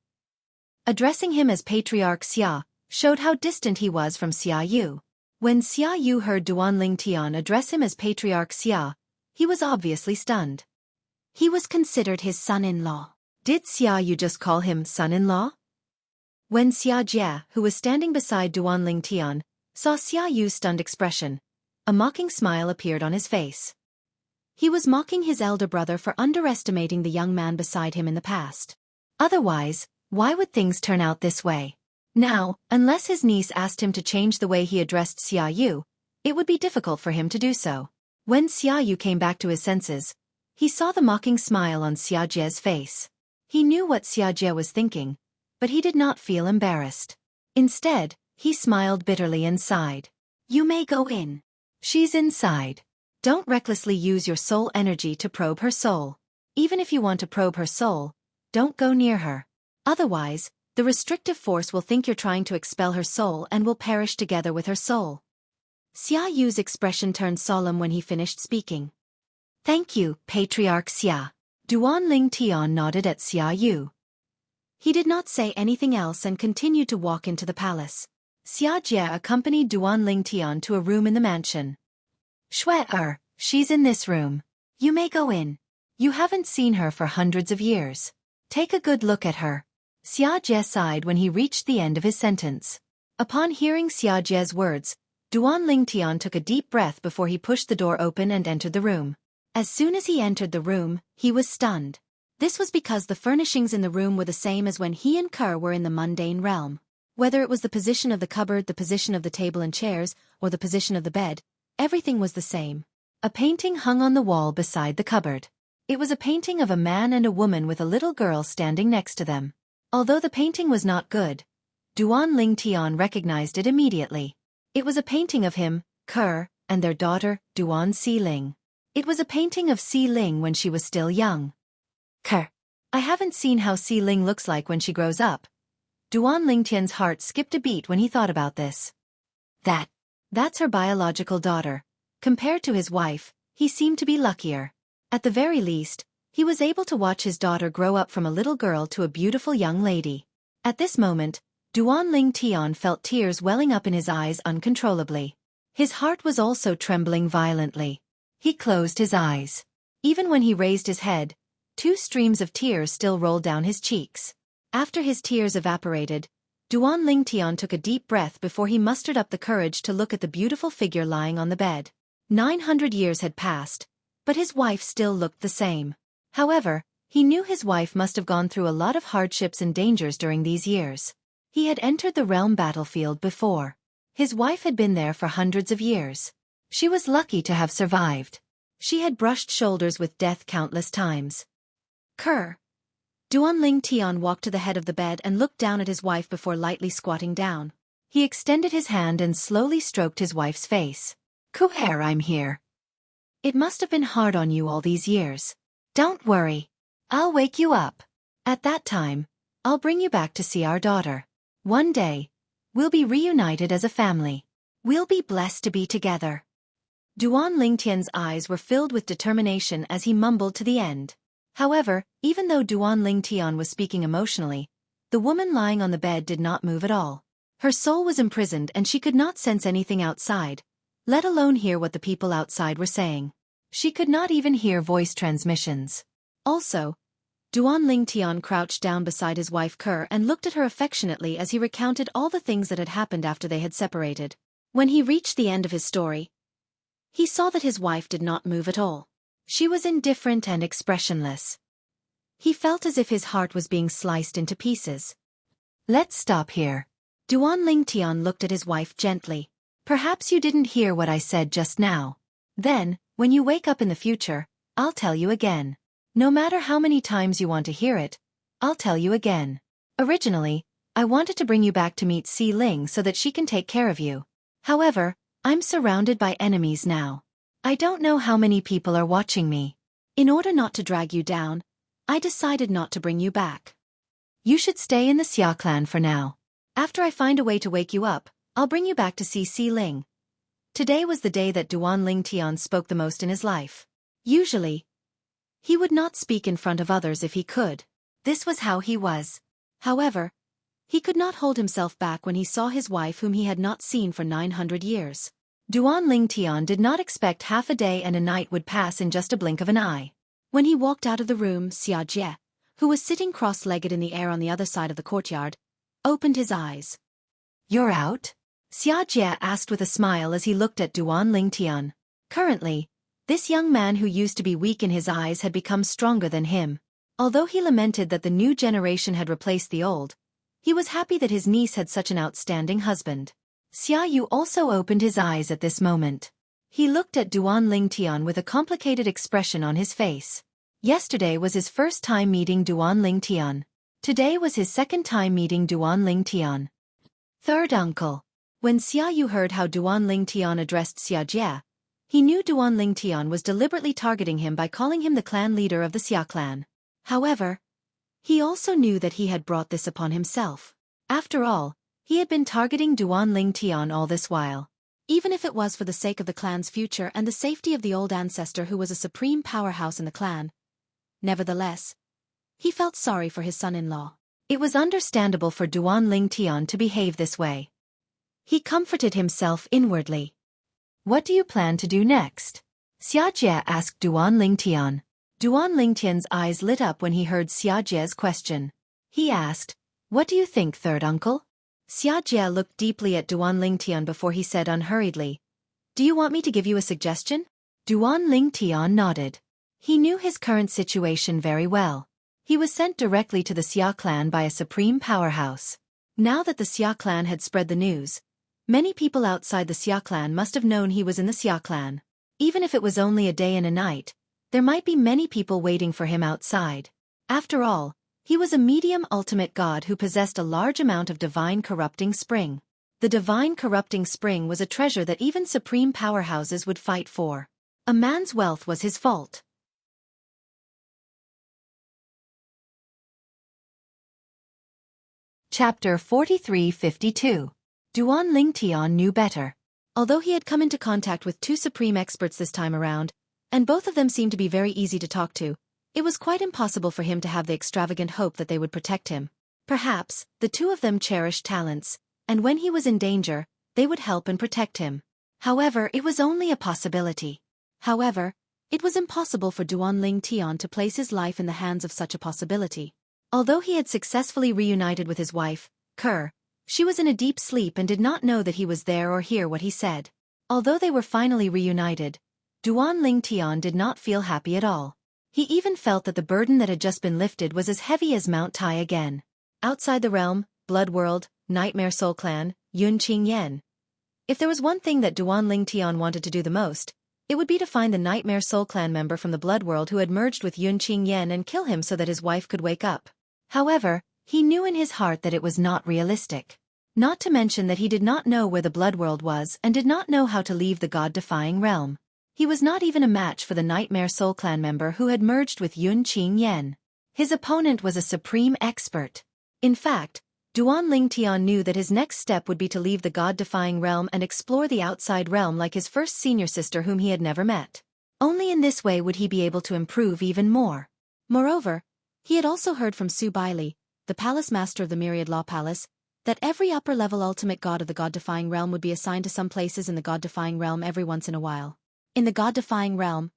Addressing him as Patriarch Xia showed how distant he was from Xia Yu. When Xia Yu heard Duan Lingtian address him as Patriarch Xia, he was obviously stunned. He was considered his son-in-law. Did Xia Yu just call him son-in-law? When Xia Jie, who was standing beside Duan Lingtian, saw Xia Yu's stunned expression, a mocking smile appeared on his face. He was mocking his elder brother for underestimating the young man beside him in the past. Otherwise, why would things turn out this way? Now, unless his niece asked him to change the way he addressed Xiaoyu, it would be difficult for him to do so. When Xiaoyu came back to his senses, he saw the mocking smile on Xiaojie's face. He knew what Xiaojie was thinking, but he did not feel embarrassed. Instead, he smiled bitterly and sighed. You may go in. She's inside. Don't recklessly use your soul energy to probe her soul. Even if you want to probe her soul, don't go near her. Otherwise, the restrictive force will think you're trying to expel her soul and will perish together with her soul. Xiaoyu's expression turned solemn when he finished speaking. Thank you, Patriarch Xia. Duan Ling Tian nodded at Xiaoyu. He did not say anything else and continued to walk into the palace. Xiaojie accompanied Duan Ling Tian to a room in the mansion. Xueqi, she's in this room. You may go in. You haven't seen her for hundreds of years. Take a good look at her. Xiaojie sighed when he reached the end of his sentence. Upon hearing Xiaojie's words, Duan Ling Tian took a deep breath before he pushed the door open and entered the room. As soon as he entered the room, he was stunned. This was because the furnishings in the room were the same as when he and Kerr were in the mundane realm. Whether it was the position of the cupboard, the position of the table and chairs, or the position of the bed, everything was the same. A painting hung on the wall beside the cupboard. It was a painting of a man and a woman with a little girl standing next to them. Although the painting was not good, Duan Ling Tian recognized it immediately. It was a painting of him, Kerr, and their daughter, Duan Xiling. It was a painting of Xiling when she was still young. Kerr. I haven't seen how Xiling looks like when she grows up. Duan Ling Tian's heart skipped a beat when he thought about this. That's her biological daughter. Compared to his wife, he seemed to be luckier. At the very least, he was able to watch his daughter grow up from a little girl to a beautiful young lady. At this moment, Duan Ling Tian felt tears welling up in his eyes uncontrollably. His heart was also trembling violently. He closed his eyes. Even when he raised his head, 2 streams of tears still rolled down his cheeks. After his tears evaporated, Duan Ling Tian took a deep breath before he mustered up the courage to look at the beautiful figure lying on the bed. 900 years had passed, but his wife still looked the same. However, he knew his wife must have gone through a lot of hardships and dangers during these years. He had entered the realm battlefield before. His wife had been there for hundreds of years. She was lucky to have survived. She had brushed shoulders with death countless times. Kerr. Duan Ling Tian walked to the head of the bed and looked down at his wife before lightly squatting down. He extended his hand and slowly stroked his wife's face. Kuher, I'm here. It must have been hard on you all these years. Don't worry. I'll wake you up. At that time, I'll bring you back to see our daughter. One day, we'll be reunited as a family. We'll be blessed to be together. Duan Ling Tian's eyes were filled with determination as he mumbled to the end. However, even though Duan Ling Tian was speaking emotionally, the woman lying on the bed did not move at all. Her soul was imprisoned and she could not sense anything outside, let alone hear what the people outside were saying. She could not even hear voice transmissions. Also, Duan Ling Tian crouched down beside his wife Kerr and looked at her affectionately as he recounted all the things that had happened after they had separated. When he reached the end of his story, he saw that his wife did not move at all. She was indifferent and expressionless. He felt as if his heart was being sliced into pieces. Let's stop here. Duan Ling Tian looked at his wife gently. Perhaps you didn't hear what I said just now. Then, when you wake up in the future, I'll tell you again. No matter how many times you want to hear it, I'll tell you again. Originally, I wanted to bring you back to meet Xiling so that she can take care of you. However, I'm surrounded by enemies now. I don't know how many people are watching me. In order not to drag you down, I decided not to bring you back. You should stay in the Xia clan for now. After I find a way to wake you up, I'll bring you back to see Xiling. Today was the day that Duan Ling Tian spoke the most in his life. Usually, he would not speak in front of others if he could. This was how he was. However, he could not hold himself back when he saw his wife whom he had not seen for 900 years. Duan Ling Tian did not expect half a day and a night would pass in just a blink of an eye. When he walked out of the room, Xiaojie, who was sitting cross-legged in the air on the other side of the courtyard, opened his eyes. You're out? Xiaojie asked with a smile as he looked at Duan Ling Tian. Currently, This young man who used to be weak in his eyes had become stronger than him. Although he lamented that the new generation had replaced the old, he was happy that his niece had such an outstanding husband. Xiaoyu also opened his eyes at this moment. He looked at Duan Lingtian with a complicated expression on his face. Yesterday was his first time meeting Duan Lingtian. Today was his second time meeting Duan Lingtian. Third uncle. When Xiaoyu heard how Duan Lingtian addressed Xiajie, he knew Duan Lingtian was deliberately targeting him by calling him the clan leader of the Xia clan. However, he also knew that he had brought this upon himself. After all, he had been targeting Duan Lingtian all this while. Even if it was for the sake of the clan's future and the safety of the old ancestor who was a supreme powerhouse in the clan. Nevertheless, he felt sorry for his son-in-law. It was understandable for Duan Lingtian to behave this way. He comforted himself inwardly. What do you plan to do next? Xiajie asked Duan Lingtian. Duan Lingtian's eyes lit up when he heard Xiajie's question. He asked, "What do you think, third uncle?" Xiajie looked deeply at Duan Lingtian before he said unhurriedly, "Do you want me to give you a suggestion?" Duan Lingtian nodded. He knew his current situation very well. He was sent directly to the Xia clan by a supreme powerhouse. Now that the Xia clan had spread the news, many people outside the Xia clan must have known he was in the Xia clan. Even if it was only a day and a night, there might be many people waiting for him outside. After all, he was a medium ultimate god who possessed a large amount of divine corrupting spring. The divine corrupting spring was a treasure that even supreme powerhouses would fight for. A man's wealth was his fault. Chapter 43-52. Duan Lingtian knew better. Although he had come into contact with two supreme experts this time around, and both of them seemed to be very easy to talk to, it was quite impossible for him to have the extravagant hope that they would protect him. Perhaps, the two of them cherished talents, and when he was in danger, they would help and protect him. However, it was only a possibility. However, it was impossible for Duan Lingtian to place his life in the hands of such a possibility. Although he had successfully reunited with his wife, Ker, she was in a deep sleep and did not know that he was there or hear what he said. Although they were finally reunited, Duan Lingtian did not feel happy at all. He even felt that the burden that had just been lifted was as heavy as Mount Tai again. Outside the realm, Blood World, Nightmare Soul Clan, Yunqing Yen. If there was one thing that Duan Lingtian wanted to do the most, it would be to find the Nightmare Soul Clan member from the Blood World who had merged with Yunqing Yen and kill him so that his wife could wake up. However, he knew in his heart that it was not realistic. Not to mention that he did not know where the Blood World was and did not know how to leave the god-defying realm. He was not even a match for the Nightmare Soul Clan member who had merged with Yunqing Yen. His opponent was a supreme expert. In fact, Duan Lingtian knew that his next step would be to leave the god-defying realm and explore the outside realm like his first senior sister whom he had never met. Only in this way would he be able to improve even more. Moreover, he had also heard from Su Bailey, the palace master of the Myriad Law Palace, that every upper-level ultimate god of the god-defying realm would be assigned to some places in the god-defying realm every once in a while. In the god-defying realm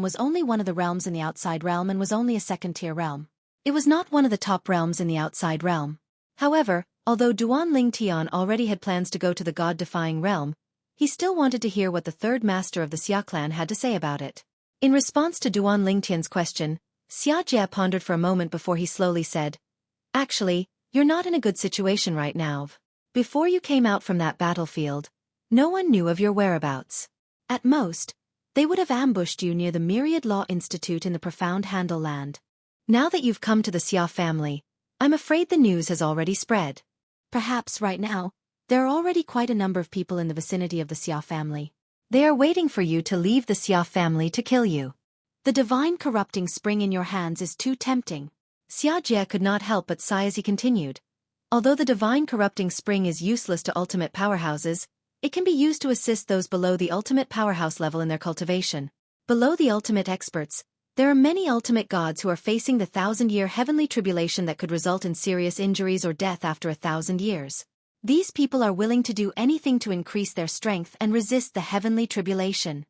was only one of the realms in the outside realm and was only a second-tier realm. It was not one of the top realms in the outside realm. However, although Duan Lingtian already had plans to go to the god-defying realm, he still wanted to hear what the third master of the Xia clan had to say about it. In response to Duan Lingtian's question, Xiajie pondered for a moment before he slowly said, "Actually, you're not in a good situation right now. Before you came out from that battlefield, no one knew of your whereabouts. At most, they would have ambushed you near the Myriad Law Institute in the Profound Handle Land. Now that you've come to the Xia family, I'm afraid the news has already spread. Perhaps right now, there are already quite a number of people in the vicinity of the Xia family. They are waiting for you to leave the Xia family to kill you. The divine corrupting spring in your hands is too tempting." Xiajie could not help but sigh as he continued. Although the divine corrupting spring is useless to ultimate powerhouses, it can be used to assist those below the ultimate powerhouse level in their cultivation. Below the ultimate experts, there are many ultimate gods who are facing the 1,000-year heavenly tribulation that could result in serious injuries or death after 1,000 years. These people are willing to do anything to increase their strength and resist the heavenly tribulation.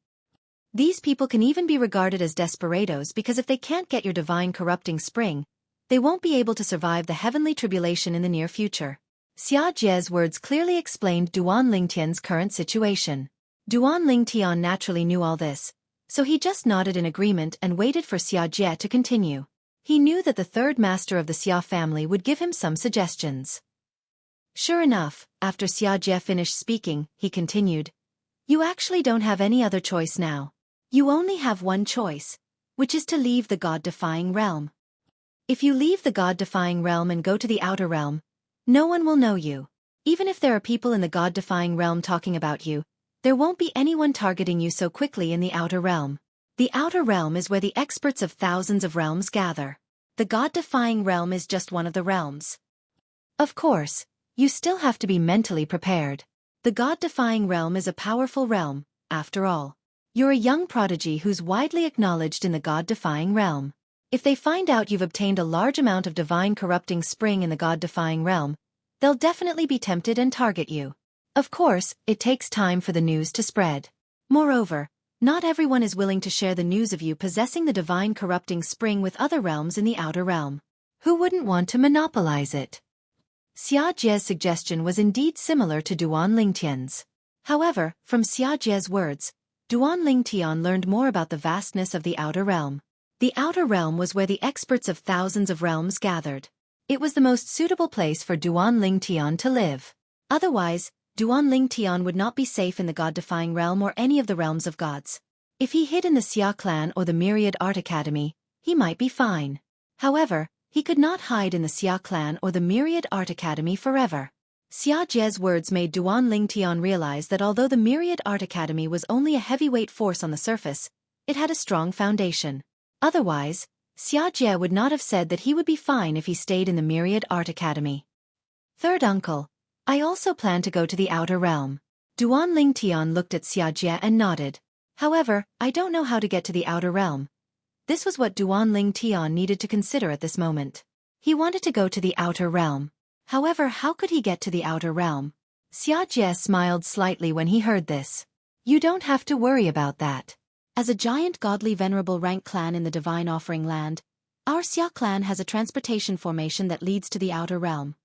These people can even be regarded as desperados because if they can't get your divine corrupting spring, they won't be able to survive the heavenly tribulation in the near future. Xiajie's words clearly explained Duan Lingtian's current situation. Duan Lingtian naturally knew all this, so he just nodded in agreement and waited for Xueqi to continue. He knew that the third master of the Xia family would give him some suggestions. Sure enough, after Xueqi finished speaking, he continued, "You actually don't have any other choice now. You only have one choice, which is to leave the God-defying realm. If you leave the God-defying realm and go to the outer realm, no one will know you. Even if there are people in the God-defying realm talking about you, there won't be anyone targeting you so quickly in the outer realm. The outer realm is where the experts of thousands of realms gather. The God-defying realm is just one of the realms. Of course, you still have to be mentally prepared. The God-defying realm is a powerful realm, after all. You're a young prodigy who's widely acknowledged in the God-defying realm. If they find out you've obtained a large amount of divine corrupting spring in the God-defying realm, they'll definitely be tempted and target you. Of course, it takes time for the news to spread. Moreover, not everyone is willing to share the news of you possessing the divine corrupting spring with other realms in the outer realm. Who wouldn't want to monopolize it?" Xueqi's suggestion was indeed similar to Duan Lingtian's. However, from Xueqi's words, Duan Lingtian learned more about the vastness of the outer realm. The outer realm was where the experts of thousands of realms gathered. It was the most suitable place for Duan Lingtian to live. Otherwise, Duan Lingtian would not be safe in the God-defying realm or any of the realms of gods. If he hid in the Xia clan or the Myriad Art Academy, he might be fine. However, he could not hide in the Xia clan or the Myriad Art Academy forever. Xueqi's words made Duan Lingtian realize that although the Myriad Art Academy was only a heavyweight force on the surface, it had a strong foundation. Otherwise, Xueqi would not have said that he would be fine if he stayed in the Myriad Art Academy. "Third uncle, I also plan to go to the outer realm." Duan Lingtian looked at Xueqi and nodded. "However, I don't know how to get to the outer realm." This was what Duan Lingtian needed to consider at this moment. He wanted to go to the outer realm. However, how could he get to the outer realm? Xueqi smiled slightly when he heard this. "You don't have to worry about that. As a giant godly venerable rank clan in the Divine Offering Land, our Xia clan has a transportation formation that leads to the outer realm."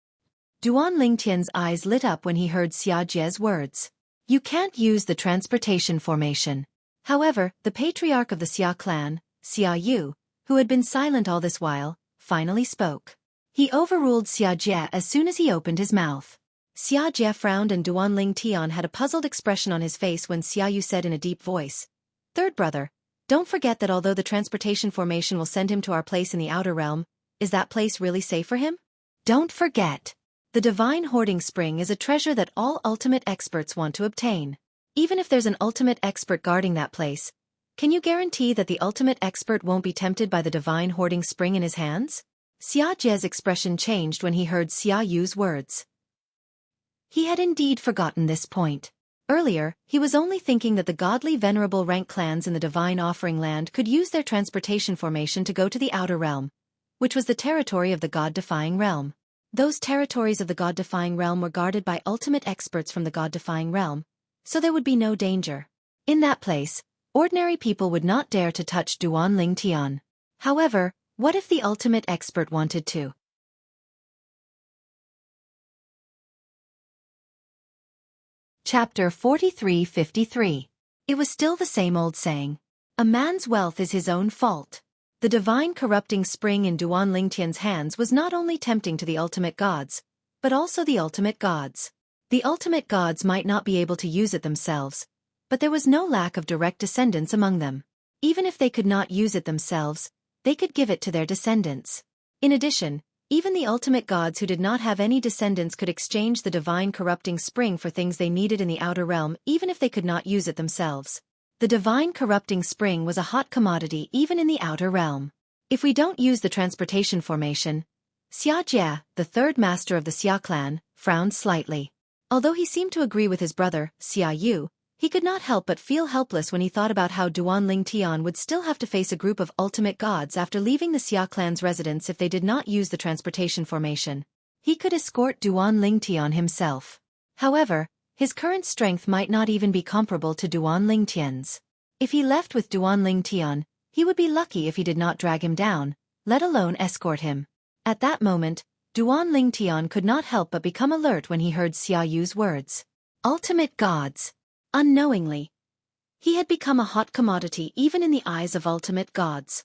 Duan Lingtian's eyes lit up when he heard Xueqi's words. "You can't use the transportation formation." However, the patriarch of the Xia clan, Xia Yu, who had been silent all this while, finally spoke. He overruled Xueqi as soon as he opened his mouth. Xueqi frowned and Duan Lingtian had a puzzled expression on his face when Xia Yu said in a deep voice, "Third brother, don't forget that although the transportation formation will send him to our place in the outer realm, is that place really safe for him? Don't forget. The divine hoarding spring is a treasure that all ultimate experts want to obtain. Even if there's an ultimate expert guarding that place, can you guarantee that the ultimate expert won't be tempted by the divine hoarding spring in his hands?" Xueqi's expression changed when he heard Xia Yu's words. He had indeed forgotten this point. Earlier, he was only thinking that the godly venerable rank clans in the Divine Offering Land could use their transportation formation to go to the outer realm, which was the territory of the God-defying realm. Those territories of the God-defying realm were guarded by ultimate experts from the God-defying realm, so there would be no danger. In that place, ordinary people would not dare to touch Duan Lingtian. However, what if the ultimate expert wanted to? Chapter 43-53. It was still the same old saying. A man's wealth is his own fault. The divine corrupting spring in Duan Lingtian's hands was not only tempting to the ultimate gods, but also the ultimate gods. The ultimate gods might not be able to use it themselves, but there was no lack of direct descendants among them. Even if they could not use it themselves, they could give it to their descendants. In addition, even the ultimate gods who did not have any descendants could exchange the divine corrupting spring for things they needed in the outer realm even if they could not use it themselves. The divine corrupting spring was a hot commodity even in the outer realm. If we don't use the transportation formation, Xueqi, the third master of the Xia clan, frowned slightly. Although he seemed to agree with his brother, Xia Yu, he could not help but feel helpless when he thought about how Duan Lingtian would still have to face a group of ultimate gods after leaving the Xia clan's residence if they did not use the transportation formation. He could escort Duan Lingtian himself. However, his current strength might not even be comparable to Duan Lingtian's. If he left with Duan Lingtian, he would be lucky if he did not drag him down, let alone escort him. At that moment, Duan Lingtian could not help but become alert when he heard Xia Yu's words. Ultimate gods. Unknowingly, He had become a hot commodity even in the eyes of ultimate gods.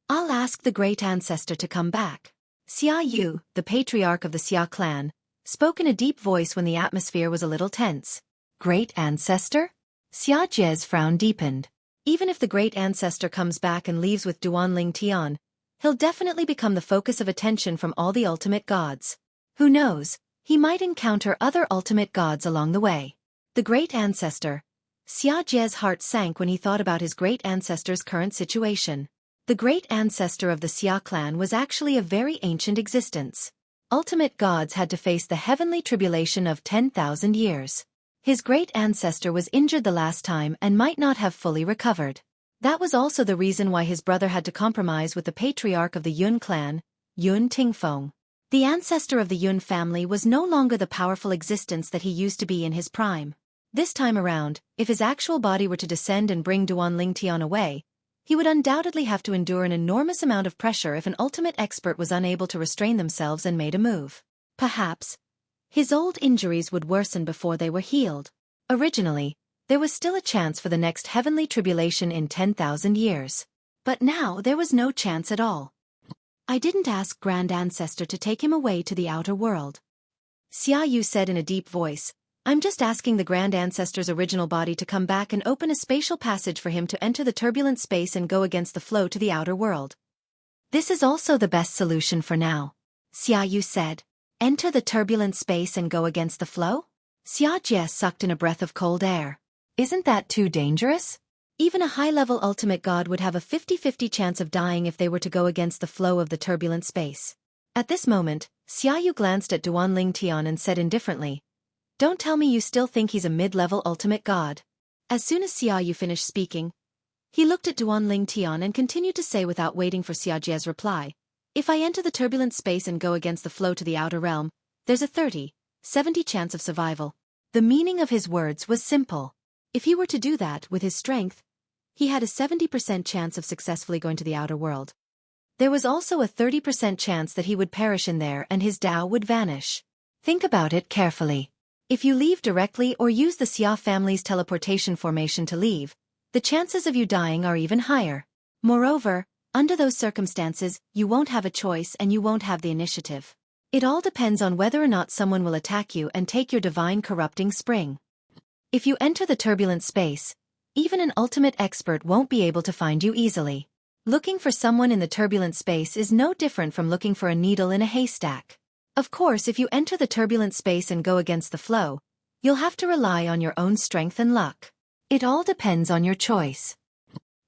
I'll ask the great ancestor to come back. Xia Yu, the patriarch of the Xia clan, spoke in a deep voice when the atmosphere was a little tense. Great ancestor? Xia Jie's frown deepened. Even if the great ancestor comes back and leaves with Duanling Tian, he'll definitely become the focus of attention from all the ultimate gods. Who knows, he might encounter other ultimate gods along the way. The great ancestor. Xia Jie's heart sank when he thought about his great ancestor's current situation. The great ancestor of the Xia clan was actually a very ancient existence. Ultimate gods had to face the heavenly tribulation of 10,000 years. His great ancestor was injured the last time and might not have fully recovered. That was also the reason why his brother had to compromise with the patriarch of the Yun clan, Yun Tingfeng. The ancestor of the Yun family was no longer the powerful existence that he used to be in his prime. This time around, if his actual body were to descend and bring Duanling Tian away, he would undoubtedly have to endure an enormous amount of pressure if an ultimate expert was unable to restrain themselves and made a move. Perhaps his old injuries would worsen before they were healed. Originally, there was still a chance for the next heavenly tribulation in 10,000 years. But now there was no chance at all. I didn't ask Grand Ancestor to take him away to the outer world. Xia Yu said in a deep voice, I'm just asking the Grand Ancestor's original body to come back and open a spatial passage for him to enter the turbulent space and go against the flow to the outer world. This is also the best solution for now. Xia Yu said. Enter the turbulent space and go against the flow? Xia Jie sucked in a breath of cold air. Isn't that too dangerous? Even a high-level ultimate god would have a 50-50 chance of dying if they were to go against the flow of the turbulent space. At this moment, Xia Yu glanced at Duanling Tian and said indifferently, Don't tell me you still think he's a mid-level ultimate god. As soon as Xia Yu finished speaking, he looked at Duanling Tian and continued to say without waiting for Xia Jie's reply, If I enter the turbulent space and go against the flow to the outer realm, there's a 30-70 chance of survival. The meaning of his words was simple. If he were to do that with his strength, he had a 70% chance of successfully going to the outer world. There was also a 30% chance that he would perish in there and his Tao would vanish. Think about it carefully. If you leave directly or use the Xia family's teleportation formation to leave, the chances of you dying are even higher. Moreover, under those circumstances, you won't have a choice and you won't have the initiative. It all depends on whether or not someone will attack you and take your divine corrupting spring. If you enter the turbulent space, even an ultimate expert won't be able to find you easily. Looking for someone in the turbulent space is no different from looking for a needle in a haystack. Of course, if you enter the turbulent space and go against the flow, you'll have to rely on your own strength and luck. It all depends on your choice.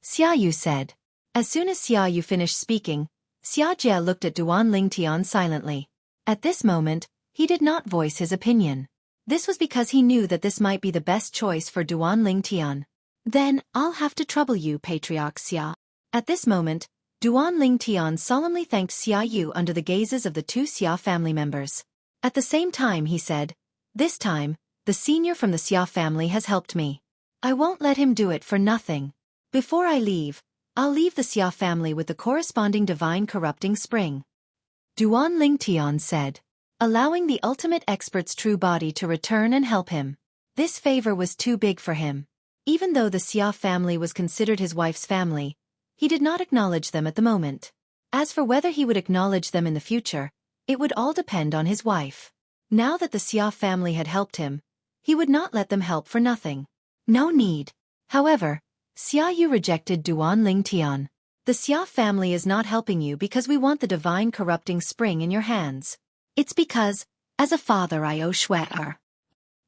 Xia Yu said. As soon as Xia Yu finished speaking, Xia Jie looked at Duanling Tian silently. At this moment, he did not voice his opinion. This was because he knew that this might be the best choice for Duanling Tian. Then, I'll have to trouble you, Patriarch Xia. At this moment, Duanling Tian solemnly thanked Xia Yu under the gazes of the two Xia family members. At the same time he said, This time, the senior from the Xia family has helped me. I won't let him do it for nothing. Before I leave, I'll leave the Xia family with the corresponding divine corrupting spring. Duanling Tian said, allowing the ultimate expert's true body to return and help him. This favor was too big for him. Even though the Xia family was considered his wife's family, he did not acknowledge them at the moment. As for whether he would acknowledge them in the future, it would all depend on his wife. Now that the Xia family had helped him, he would not let them help for nothing. No need. However, Xia Yu rejected Duanling Tian. The Xia family is not helping you because we want the divine corrupting spring in your hands. It's because, as a father I owe Xueqi.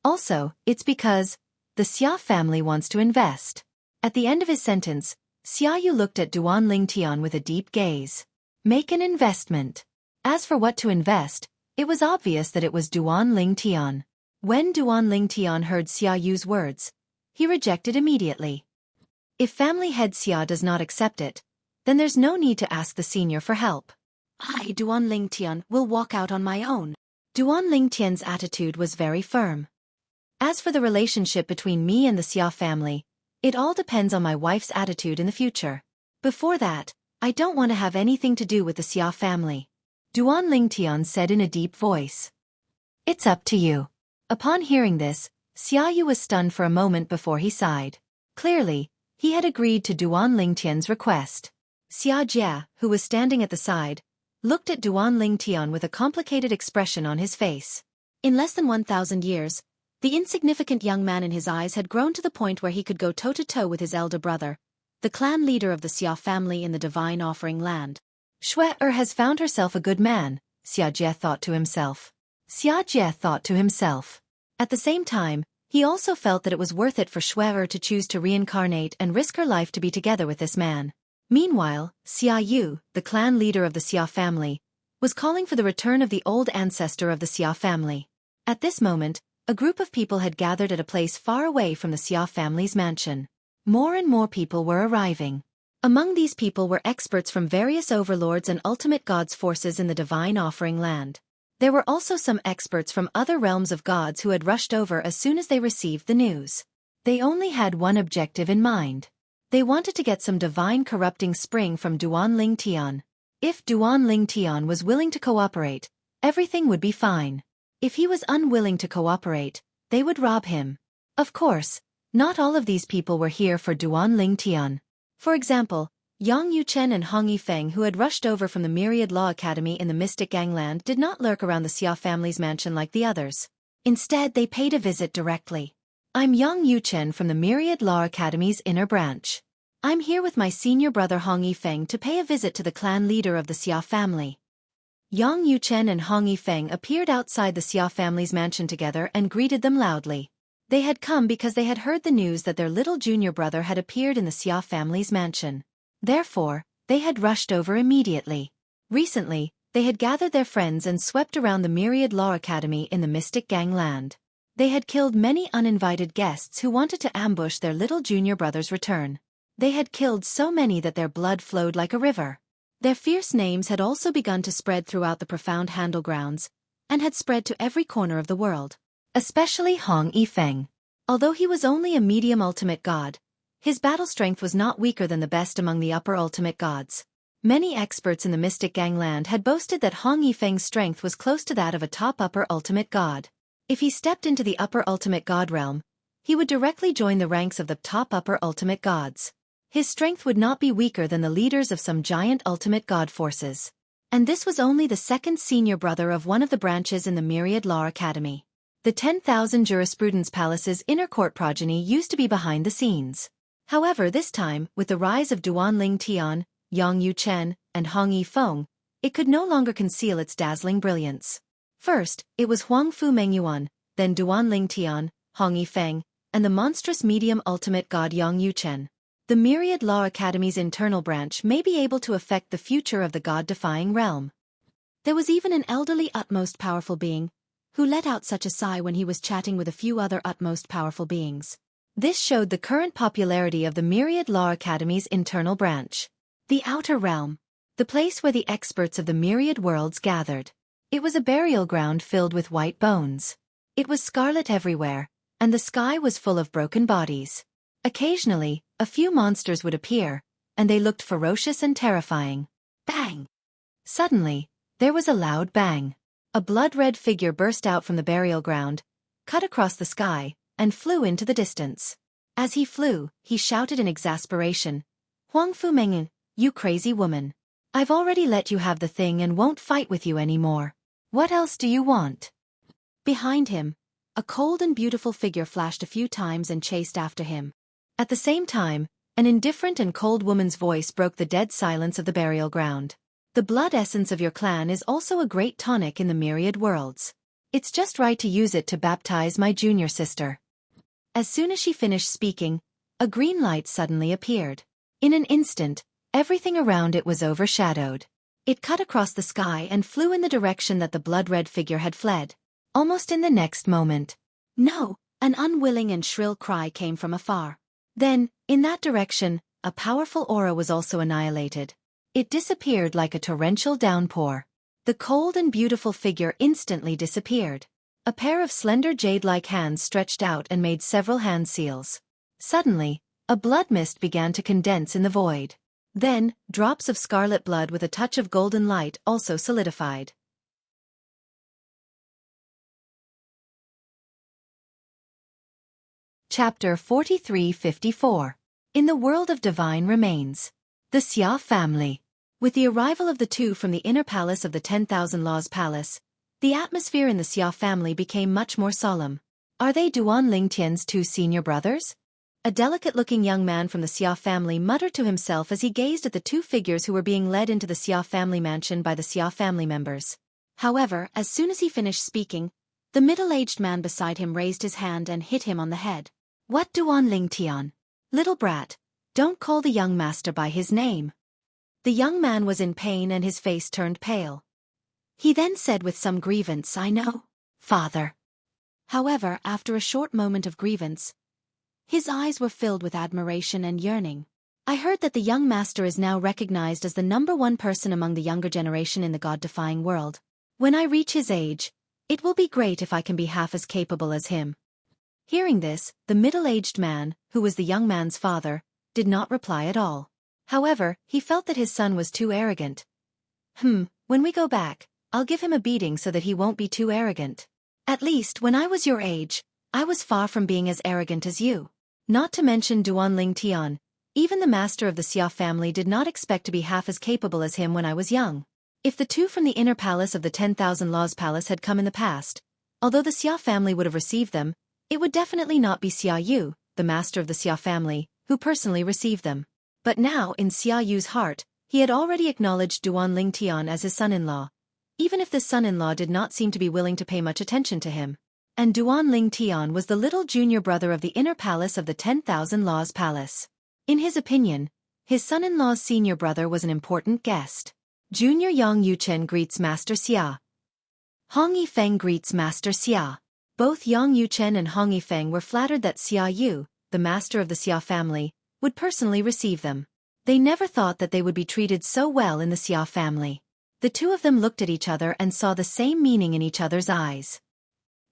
Also, it's because the Xia family wants to invest. At the end of his sentence, Xia Yu looked at Duanling Tian with a deep gaze. Make an investment. As for what to invest, it was obvious that it was Duanling Tian. When Duanling Tian heard Xia Yu's words, he rejected immediately. If family head Xia does not accept it, then there's no need to ask the senior for help. I, Duanling Tian, will walk out on my own. Duanling Tian's attitude was very firm. As for the relationship between me and the Xia family, it all depends on my wife's attitude in the future. Before that, I don't want to have anything to do with the Xia family. Duanling Tian said in a deep voice. It's up to you. Upon hearing this, Xia Yu was stunned for a moment before he sighed. Clearly, he had agreed to Duan Lingtian's request. Xia Jia, who was standing at the side, looked at Duan Lingtian with a complicated expression on his face. In less than 1,000 years, the insignificant young man in his eyes had grown to the point where he could go toe-to-toe with his elder brother, the clan leader of the Xia family in the divine offering land. Xueqi has found herself a good man, Xia Jie thought to himself. At the same time, he also felt that it was worth it for Xueqi to choose to reincarnate and risk her life to be together with this man. Meanwhile, Xia Yu, the clan leader of the Xia family, was calling for the return of the old ancestor of the Xia family. At this moment, a group of people had gathered at a place far away from the Xia family's mansion. More and more people were arriving. Among these people were experts from various overlords and ultimate gods' forces in the divine offering land. There were also some experts from other realms of gods who had rushed over as soon as they received the news. They only had one objective in mind. They wanted to get some divine corrupting spring from Duan Lingtian. If Duan Lingtian was willing to cooperate, everything would be fine. If he was unwilling to cooperate, they would rob him. Of course, not all of these people were here for Duan Lingtian. For example, Yang Yuchen and Hong Yifeng, who had rushed over from the Myriad Law Academy in the Mystic Gangland, did not lurk around the Xia family's mansion like the others. Instead, they paid a visit directly. I'm Yang Yuchen from the Myriad Law Academy's inner branch. I'm here with my senior brother Hong Yifeng to pay a visit to the clan leader of the Xia family. Yang Yuchen and Hong Yifeng appeared outside the Xia family's mansion together and greeted them loudly. They had come because they had heard the news that their little junior brother had appeared in the Xia family's mansion. Therefore, they had rushed over immediately. Recently, they had gathered their friends and swept around the Myriad Law Academy in the Mystic Gangland. They had killed many uninvited guests who wanted to ambush their little junior brother's return. They had killed so many that their blood flowed like a river. Their fierce names had also begun to spread throughout the profound Handle grounds, and had spread to every corner of the world. Especially Hong Yifeng. Although he was only a medium ultimate god, his battle strength was not weaker than the best among the upper ultimate gods. Many experts in the Mystic Gangland had boasted that Hong Yifeng's strength was close to that of a top upper ultimate god. If he stepped into the upper ultimate god realm, he would directly join the ranks of the top upper ultimate gods. His strength would not be weaker than the leaders of some giant ultimate god forces. And this was only the second senior brother of one of the branches in the Myriad Law Academy. The 10,000 Jurisprudence Palace's inner court progeny used to be behind the scenes. However, this time, with the rise of Duan Lingtian, Yang Yuchen, and Hong Yifeng, it could no longer conceal its dazzling brilliance. First, it was Huang Fu Mengyuan, then Duan Lingtian, Hong Yifeng, and the monstrous medium ultimate god Yang Yuchen. The Myriad Law Academy's internal branch may be able to affect the future of the god-defying realm. There was even an elderly utmost powerful being, who let out such a sigh when he was chatting with a few other utmost powerful beings. This showed the current popularity of the Myriad Law Academy's internal branch. The Outer Realm. The place where the experts of the myriad worlds gathered. It was a burial ground filled with white bones. It was scarlet everywhere, and the sky was full of broken bodies. Occasionally, a few monsters would appear, and they looked ferocious and terrifying. Bang! Suddenly, there was a loud bang. A blood-red figure burst out from the burial ground, cut across the sky, and flew into the distance. As he flew, he shouted in exasperation, "Huang Fu Mengyu, you crazy woman. I've already let you have the thing and won't fight with you anymore. What else do you want?" Behind him, a cold and beautiful figure flashed a few times and chased after him. At the same time, an indifferent and cold woman's voice broke the dead silence of the burial ground. The blood essence of your clan is also a great tonic in the myriad worlds. It's just right to use it to baptize my junior sister. As soon as she finished speaking, a green light suddenly appeared. In an instant, everything around it was overshadowed. It cut across the sky and flew in the direction that the blood-red figure had fled. Almost in the next moment, "No!" an unwilling and shrill cry came from afar. Then, in that direction, a powerful aura was also annihilated. It disappeared like a torrential downpour. The cold and beautiful figure instantly disappeared. A pair of slender jade-like hands stretched out and made several hand seals. Suddenly, a blood mist began to condense in the void. Then, drops of scarlet blood with a touch of golden light also solidified. Chapter 43-54. In the World of Divine Remains. The Xia family. With the arrival of the two from the inner palace of the 10,000 Laws Palace, the atmosphere in the Xia family became much more solemn. Are they Duan Lingtian's two senior brothers? A delicate-looking young man from the Xia family muttered to himself as he gazed at the two figures who were being led into the Xia family mansion by the Xia family members. However, as soon as he finished speaking, the middle-aged man beside him raised his hand and hit him on the head. What, Duan Lingtian? Little brat, don't call the young master by his name. The young man was in pain and his face turned pale. He then said with some grievance, I know, father. However, after a short moment of grievance, his eyes were filled with admiration and yearning. I heard that the young master is now recognized as the #1 person among the younger generation in the God-defying world. When I reach his age, it will be great if I can be half as capable as him. Hearing this, the middle-aged man, who was the young man's father, did not reply at all. However, he felt that his son was too arrogant. When we go back, I'll give him a beating so that he won't be too arrogant. At least, when I was your age, I was far from being as arrogant as you. Not to mention Duan Lingtian, even the master of the Xia family did not expect to be half as capable as him when I was young. If the two from the inner palace of the 10,000 Laws Palace had come in the past, although the Xia family would have received them, it would definitely not be Xia Yu, the master of the Xia family, who personally received them. But now, in Xia Yu's heart, he had already acknowledged Duan Lingtian as his son-in-law, even if this son-in-law did not seem to be willing to pay much attention to him. And Duan Lingtian was the little junior brother of the inner palace of the 10,000 Laws Palace. In his opinion, his son-in-law's senior brother was an important guest. Junior Yang Yuchen greets Master Xia. Hong Yifeng greets Master Xia. Both Yang Yuchen and Hong Yifeng were flattered that Xia Yu, the master of the Xia family, would personally receive them. They never thought that they would be treated so well in the Xia family. The two of them looked at each other and saw the same meaning in each other's eyes.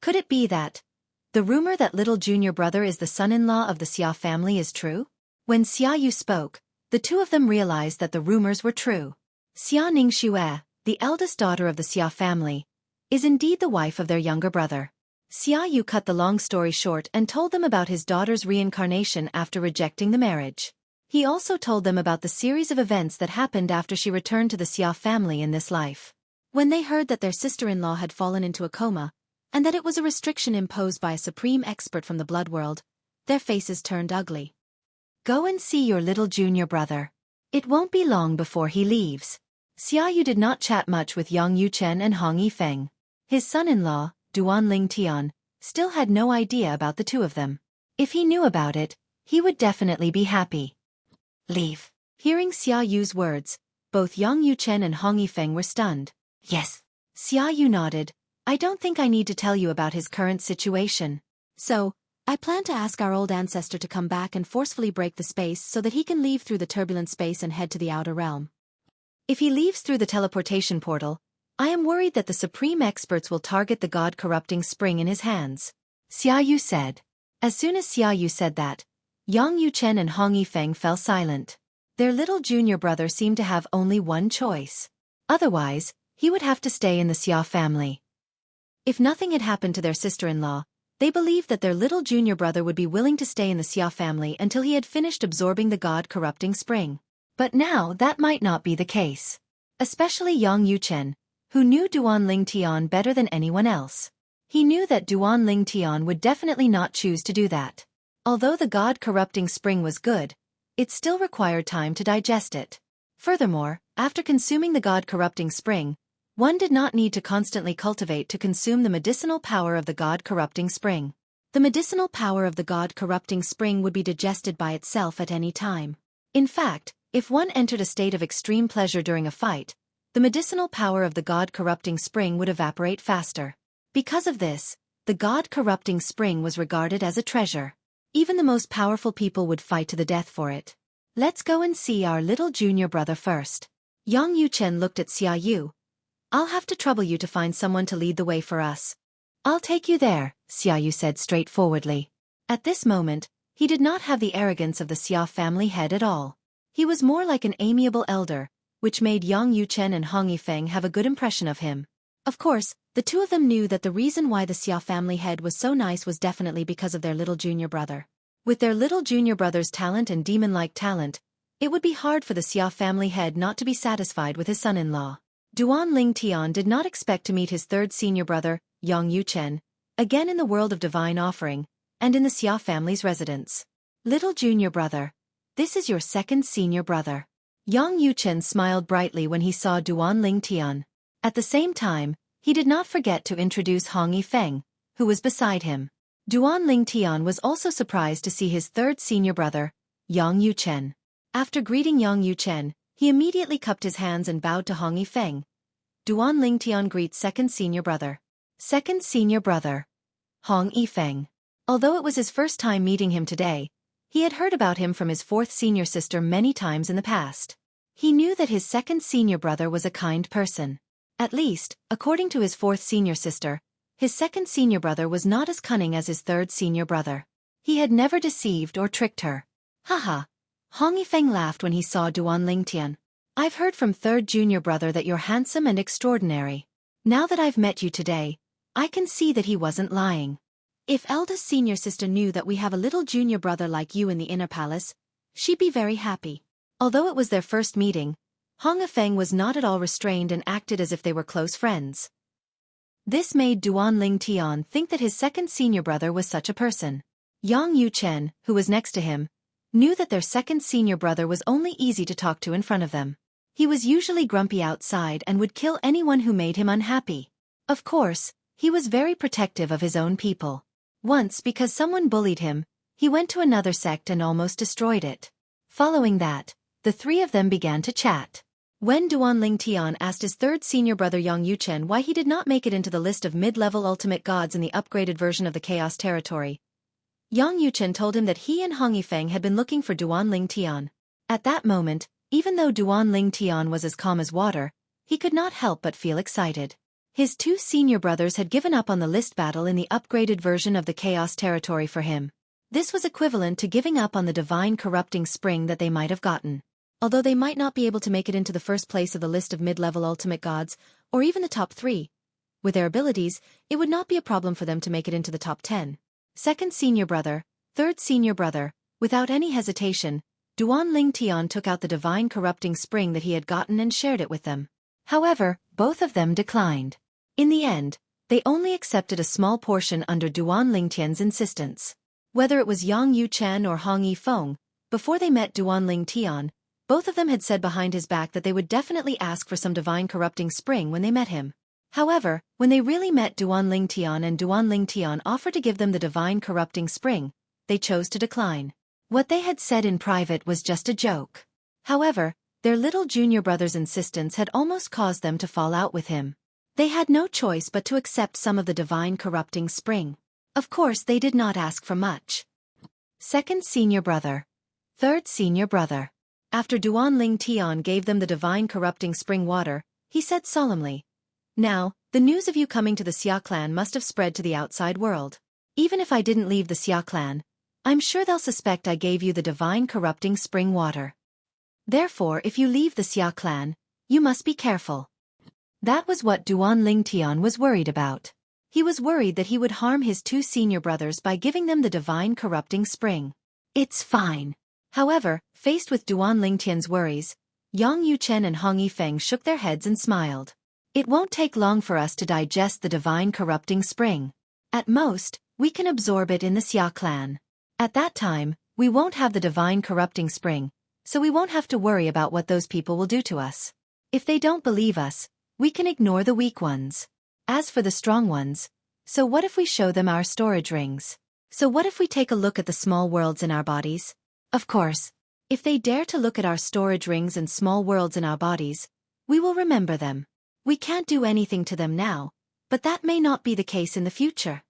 Could it be that the rumor that little junior brother is the son-in-law of the Xia family is true? When Xia Yu spoke, the two of them realized that the rumors were true. Xia Ningxue, the eldest daughter of the Xia family, is indeed the wife of their younger brother. Xia Yu cut the long story short and told them about his daughter's reincarnation after rejecting the marriage. He also told them about the series of events that happened after she returned to the Xia family in this life. When they heard that their sister-in-law had fallen into a coma, and that it was a restriction imposed by a supreme expert from the blood world, their faces turned ugly. Go and see your little junior brother. It won't be long before he leaves. Xia Yu did not chat much with Yang Yuchen and Hong Yifeng. His son-in-law, Duan Lingtian, still had no idea about the two of them. If he knew about it, he would definitely be happy. Leave. Hearing Xia Yu's words, both Yang Yuchen and Hong Yifeng were stunned. Yes. Xia Yu nodded. I don't think I need to tell you about his current situation. So, I plan to ask our old ancestor to come back and forcefully break the space so that he can leave through the turbulent space and head to the outer realm. If he leaves through the teleportation portal, I am worried that the supreme experts will target the god-corrupting spring in his hands. Xia Yu said. As soon as Xia Yu said that, Yang Yuchen and Hong Yifeng fell silent. Their little junior brother seemed to have only one choice. Otherwise, he would have to stay in the Xia family. If nothing had happened to their sister-in-law, they believed that their little junior brother would be willing to stay in the Xia family until he had finished absorbing the god-corrupting spring. But now that might not be the case. Especially Yang Yuchen, who knew Duan Lingtian better than anyone else. He knew that Duan Lingtian would definitely not choose to do that. Although the god-corrupting spring was good, it still required time to digest it. Furthermore, after consuming the god-corrupting spring, one did not need to constantly cultivate to consume the medicinal power of the god-corrupting spring. The medicinal power of the god-corrupting spring would be digested by itself at any time. In fact, if one entered a state of extreme pleasure during a fight, the medicinal power of the god-corrupting spring would evaporate faster. Because of this, the god-corrupting spring was regarded as a treasure. Even the most powerful people would fight to the death for it. Let's go and see our little junior brother first. Yang Yuchen looked at Xia Yu. I'll have to trouble you to find someone to lead the way for us. I'll take you there, Xia Yu said straightforwardly. At this moment, he did not have the arrogance of the Xia family head at all. He was more like an amiable elder, which made Yang Yuchen and Hong Yifeng have a good impression of him. Of course, the two of them knew that the reason why the Xia family head was so nice was definitely because of their little junior brother. With their little junior brother's talent and demon-like talent, it would be hard for the Xia family head not to be satisfied with his son-in-law. Duan Ling Tian did not expect to meet his third senior brother, Yang Yuchen, again in the world of divine offering, and in the Xia family's residence. Little junior brother, this is your second senior brother. Yang Yuchen smiled brightly when he saw Duan Ling Tian. At the same time, he did not forget to introduce Hong Yifeng, who was beside him. Duan Ling Tian was also surprised to see his third senior brother, Yang Yuchen. After greeting Yang Yuchen, he immediately cupped his hands and bowed to Hong Yifeng. Duan Ling Tian greets second senior brother. Second senior brother. Hong Yifeng. Although it was his first time meeting him today, he had heard about him from his fourth senior sister many times in the past. He knew that his second senior brother was a kind person. At least, according to his fourth senior sister, his second senior brother was not as cunning as his third senior brother. He had never deceived or tricked her. Haha. Hong Yifeng laughed when he saw Duan Ling Tian. I've heard from third junior brother that you're handsome and extraordinary. Now that I've met you today, I can see that he wasn't lying. If eldest senior sister knew that we have a little junior brother like you in the inner palace, she'd be very happy. Although it was their first meeting, Hong Yifeng was not at all restrained and acted as if they were close friends. This made Duan Ling Tian think that his second senior brother was such a person. Yang Yuchen, who was next to him, knew that their second senior brother was only easy to talk to in front of them. He was usually grumpy outside and would kill anyone who made him unhappy. Of course, he was very protective of his own people. Once, because someone bullied him, he went to another sect and almost destroyed it. Following that, the three of them began to chat. When Duan Ling Tian asked his third senior brother Yang Yuchen why he did not make it into the list of mid-level ultimate gods in the upgraded version of the Chaos Territory, Yang Yuchen told him that he and Hong Yifeng had been looking for Duan Ling Tian. At that moment, even though Duan Ling Tian was as calm as water, he could not help but feel excited. His two senior brothers had given up on the list battle in the upgraded version of the Chaos Territory for him. This was equivalent to giving up on the divine corrupting spring that they might have gotten. Although they might not be able to make it into the first place of the list of mid-level ultimate gods, or even the top 3, with their abilities, it would not be a problem for them to make it into the top 10. Second senior brother, third senior brother, without any hesitation, Duan Ling Tian took out the divine corrupting spring that he had gotten and shared it with them. However, both of them declined. In the end, they only accepted a small portion under Duan Ling Tian's insistence. Whether it was Yang Yuchen or Hong Yifeng, before they met Duan Ling Tian, both of them had said behind his back that they would definitely ask for some divine corrupting spring when they met him. However, when they really met Duan Ling Tian and Duan Ling Tian offered to give them the divine corrupting spring, they chose to decline. What they had said in private was just a joke. However, their little junior brother's insistence had almost caused them to fall out with him. They had no choice but to accept some of the divine corrupting spring. Of course, they did not ask for much. Second senior brother. Third senior brother. After Duan Ling Tian gave them the divine corrupting spring water, he said solemnly, "Now, the news of you coming to the Xia clan must have spread to the outside world. Even if I didn't leave the Xia clan, I'm sure they'll suspect I gave you the divine corrupting spring water. Therefore, if you leave the Xia clan, you must be careful." That was what Duan Ling Tian was worried about. He was worried that he would harm his two senior brothers by giving them the divine corrupting spring. It's fine. However, faced with Duan Ling Tian's worries, Yang Yuchen and Hong Yifeng shook their heads and smiled. It won't take long for us to digest the divine corrupting spring. At most, we can absorb it in the Xia clan. At that time, we won't have the divine corrupting spring, so we won't have to worry about what those people will do to us. If they don't believe us, we can ignore the weak ones. As for the strong ones, so what if we show them our storage rings? So what if we take a look at the small worlds in our bodies? Of course, if they dare to look at our storage rings and small worlds in our bodies, we will remember them. We can't do anything to them now, but that may not be the case in the future.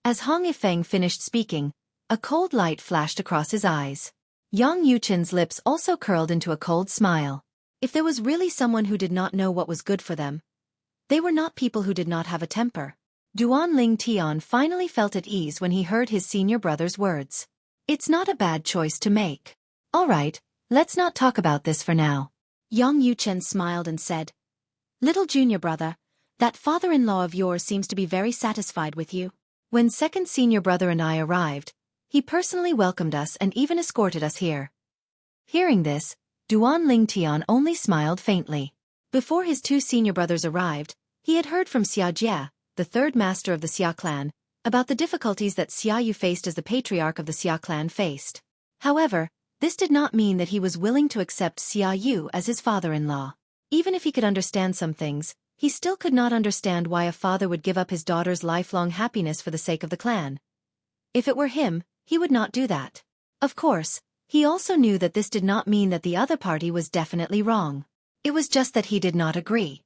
As Hong Yifeng finished speaking, a cold light flashed across his eyes. Yang Yuchen's lips also curled into a cold smile. If there was really someone who did not know what was good for them, they were not people who did not have a temper. Duan Ling Tian finally felt at ease when he heard his senior brother's words. It's not a bad choice to make. All right, let's not talk about this for now. Yang Yuchen smiled and said, "Little junior brother, That father-in-law of yours seems to be very satisfied with you. When second senior brother and I arrived, he personally welcomed us and even escorted us here. Hearing this, Duan Lingtian only smiled faintly. Before his two senior brothers arrived, he had heard from Xia Jie, the third master of the Xia clan, about the difficulties that Xia Yu faced as the patriarch of the Xia clan faced. However, this did not mean that he was willing to accept Xia Yu as his father-in-law. Even if he could understand some things, he still could not understand why a father would give up his daughter's lifelong happiness for the sake of the clan. If it were him, he would not do that. Of course, he also knew that this did not mean that the other party was definitely wrong. It was just that he did not agree.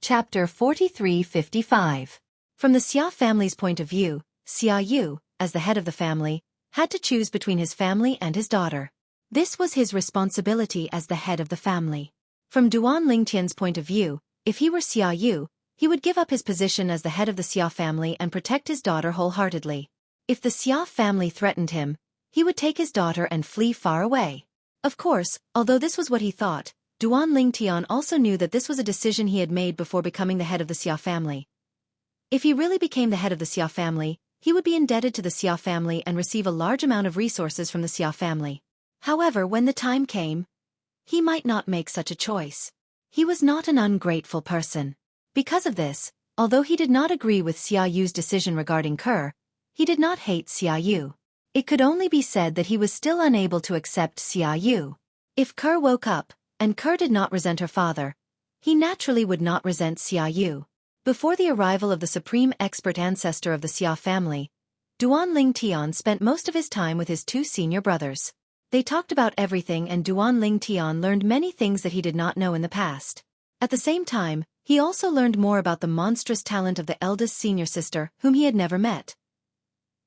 Chapter 43-55. From the Xia family's point of view, Xia Yu, as the head of the family, had to choose between his family and his daughter. This was his responsibility as the head of the family. From Duan Lingtian's point of view, if he were Xia Yu, he would give up his position as the head of the Xia family and protect his daughter wholeheartedly. If the Xia family threatened him, he would take his daughter and flee far away. Of course, although this was what he thought, Duan Lingtian also knew that this was a decision he had made before becoming the head of the Xia family. If he really became the head of the Xia family, he would be indebted to the Xia family and receive a large amount of resources from the Xia family. However, when the time came, he might not make such a choice. He was not an ungrateful person. Because of this, although he did not agree with Xia Yu's decision regarding Kerr, he did not hate Xia Yu. It could only be said that he was still unable to accept Xia Yu. If Kerr woke up, and Kerr did not resent her father, he naturally would not resent Xia Yu. Before the arrival of the supreme expert ancestor of the Xia family, Duan Lingtian spent most of his time with his two senior brothers. They talked about everything and Duan Lingtian learned many things that he did not know in the past. At the same time, he also learned more about the monstrous talent of the eldest senior sister, whom he had never met.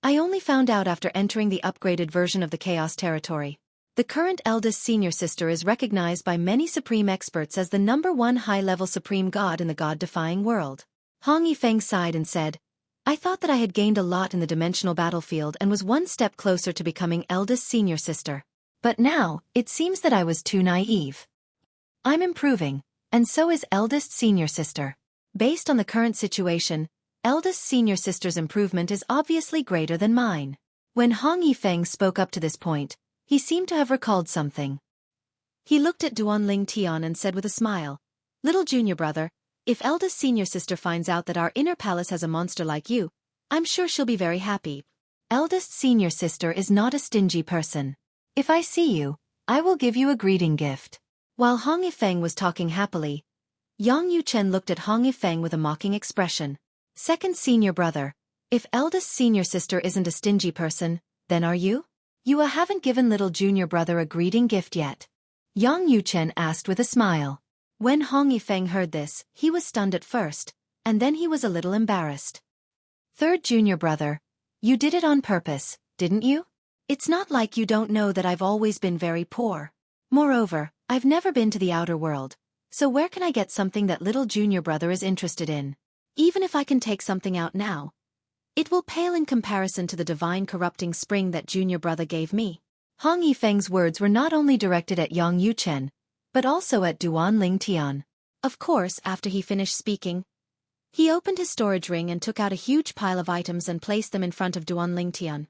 I only found out after entering the upgraded version of the Chaos Territory. The current eldest senior sister is recognized by many supreme experts as the #1 high-level supreme god in the god-defying world. Hong Yifeng sighed and said, I thought that I had gained a lot in the dimensional battlefield and was one step closer to becoming eldest senior sister. But now, it seems that I was too naive. I'm improving, and so is eldest senior sister. Based on the current situation, eldest senior sister's improvement is obviously greater than mine. When Hong Yifeng spoke up to this point, he seemed to have recalled something. He looked at Duan Lingtian and said with a smile, Little junior brother, if eldest senior sister finds out that our inner palace has a monster like you, I'm sure she'll be very happy. Eldest senior sister is not a stingy person. If I see you, I will give you a greeting gift. While Hong Yifeng was talking happily, Yang Yuchen looked at Hong Yifeng with a mocking expression. Second senior brother, if eldest senior sister isn't a stingy person, then are you? You haven't given little junior brother a greeting gift yet. Yang Yuchen asked with a smile. When Hong Yifeng heard this, he was stunned at first, and then he was a little embarrassed. Third junior brother, you did it on purpose, didn't you? It's not like you don't know that I've always been very poor. Moreover, I've never been to the outer world, so where can I get something that little junior brother is interested in? Even if I can take something out now, it will pale in comparison to the divine corrupting spring that junior brother gave me. Hong Yifeng's words were not only directed at Yang Yuchen, but also at Duan Lingtian. Of course, after he finished speaking, he opened his storage ring and took out a huge pile of items and placed them in front of Duan Lingtian.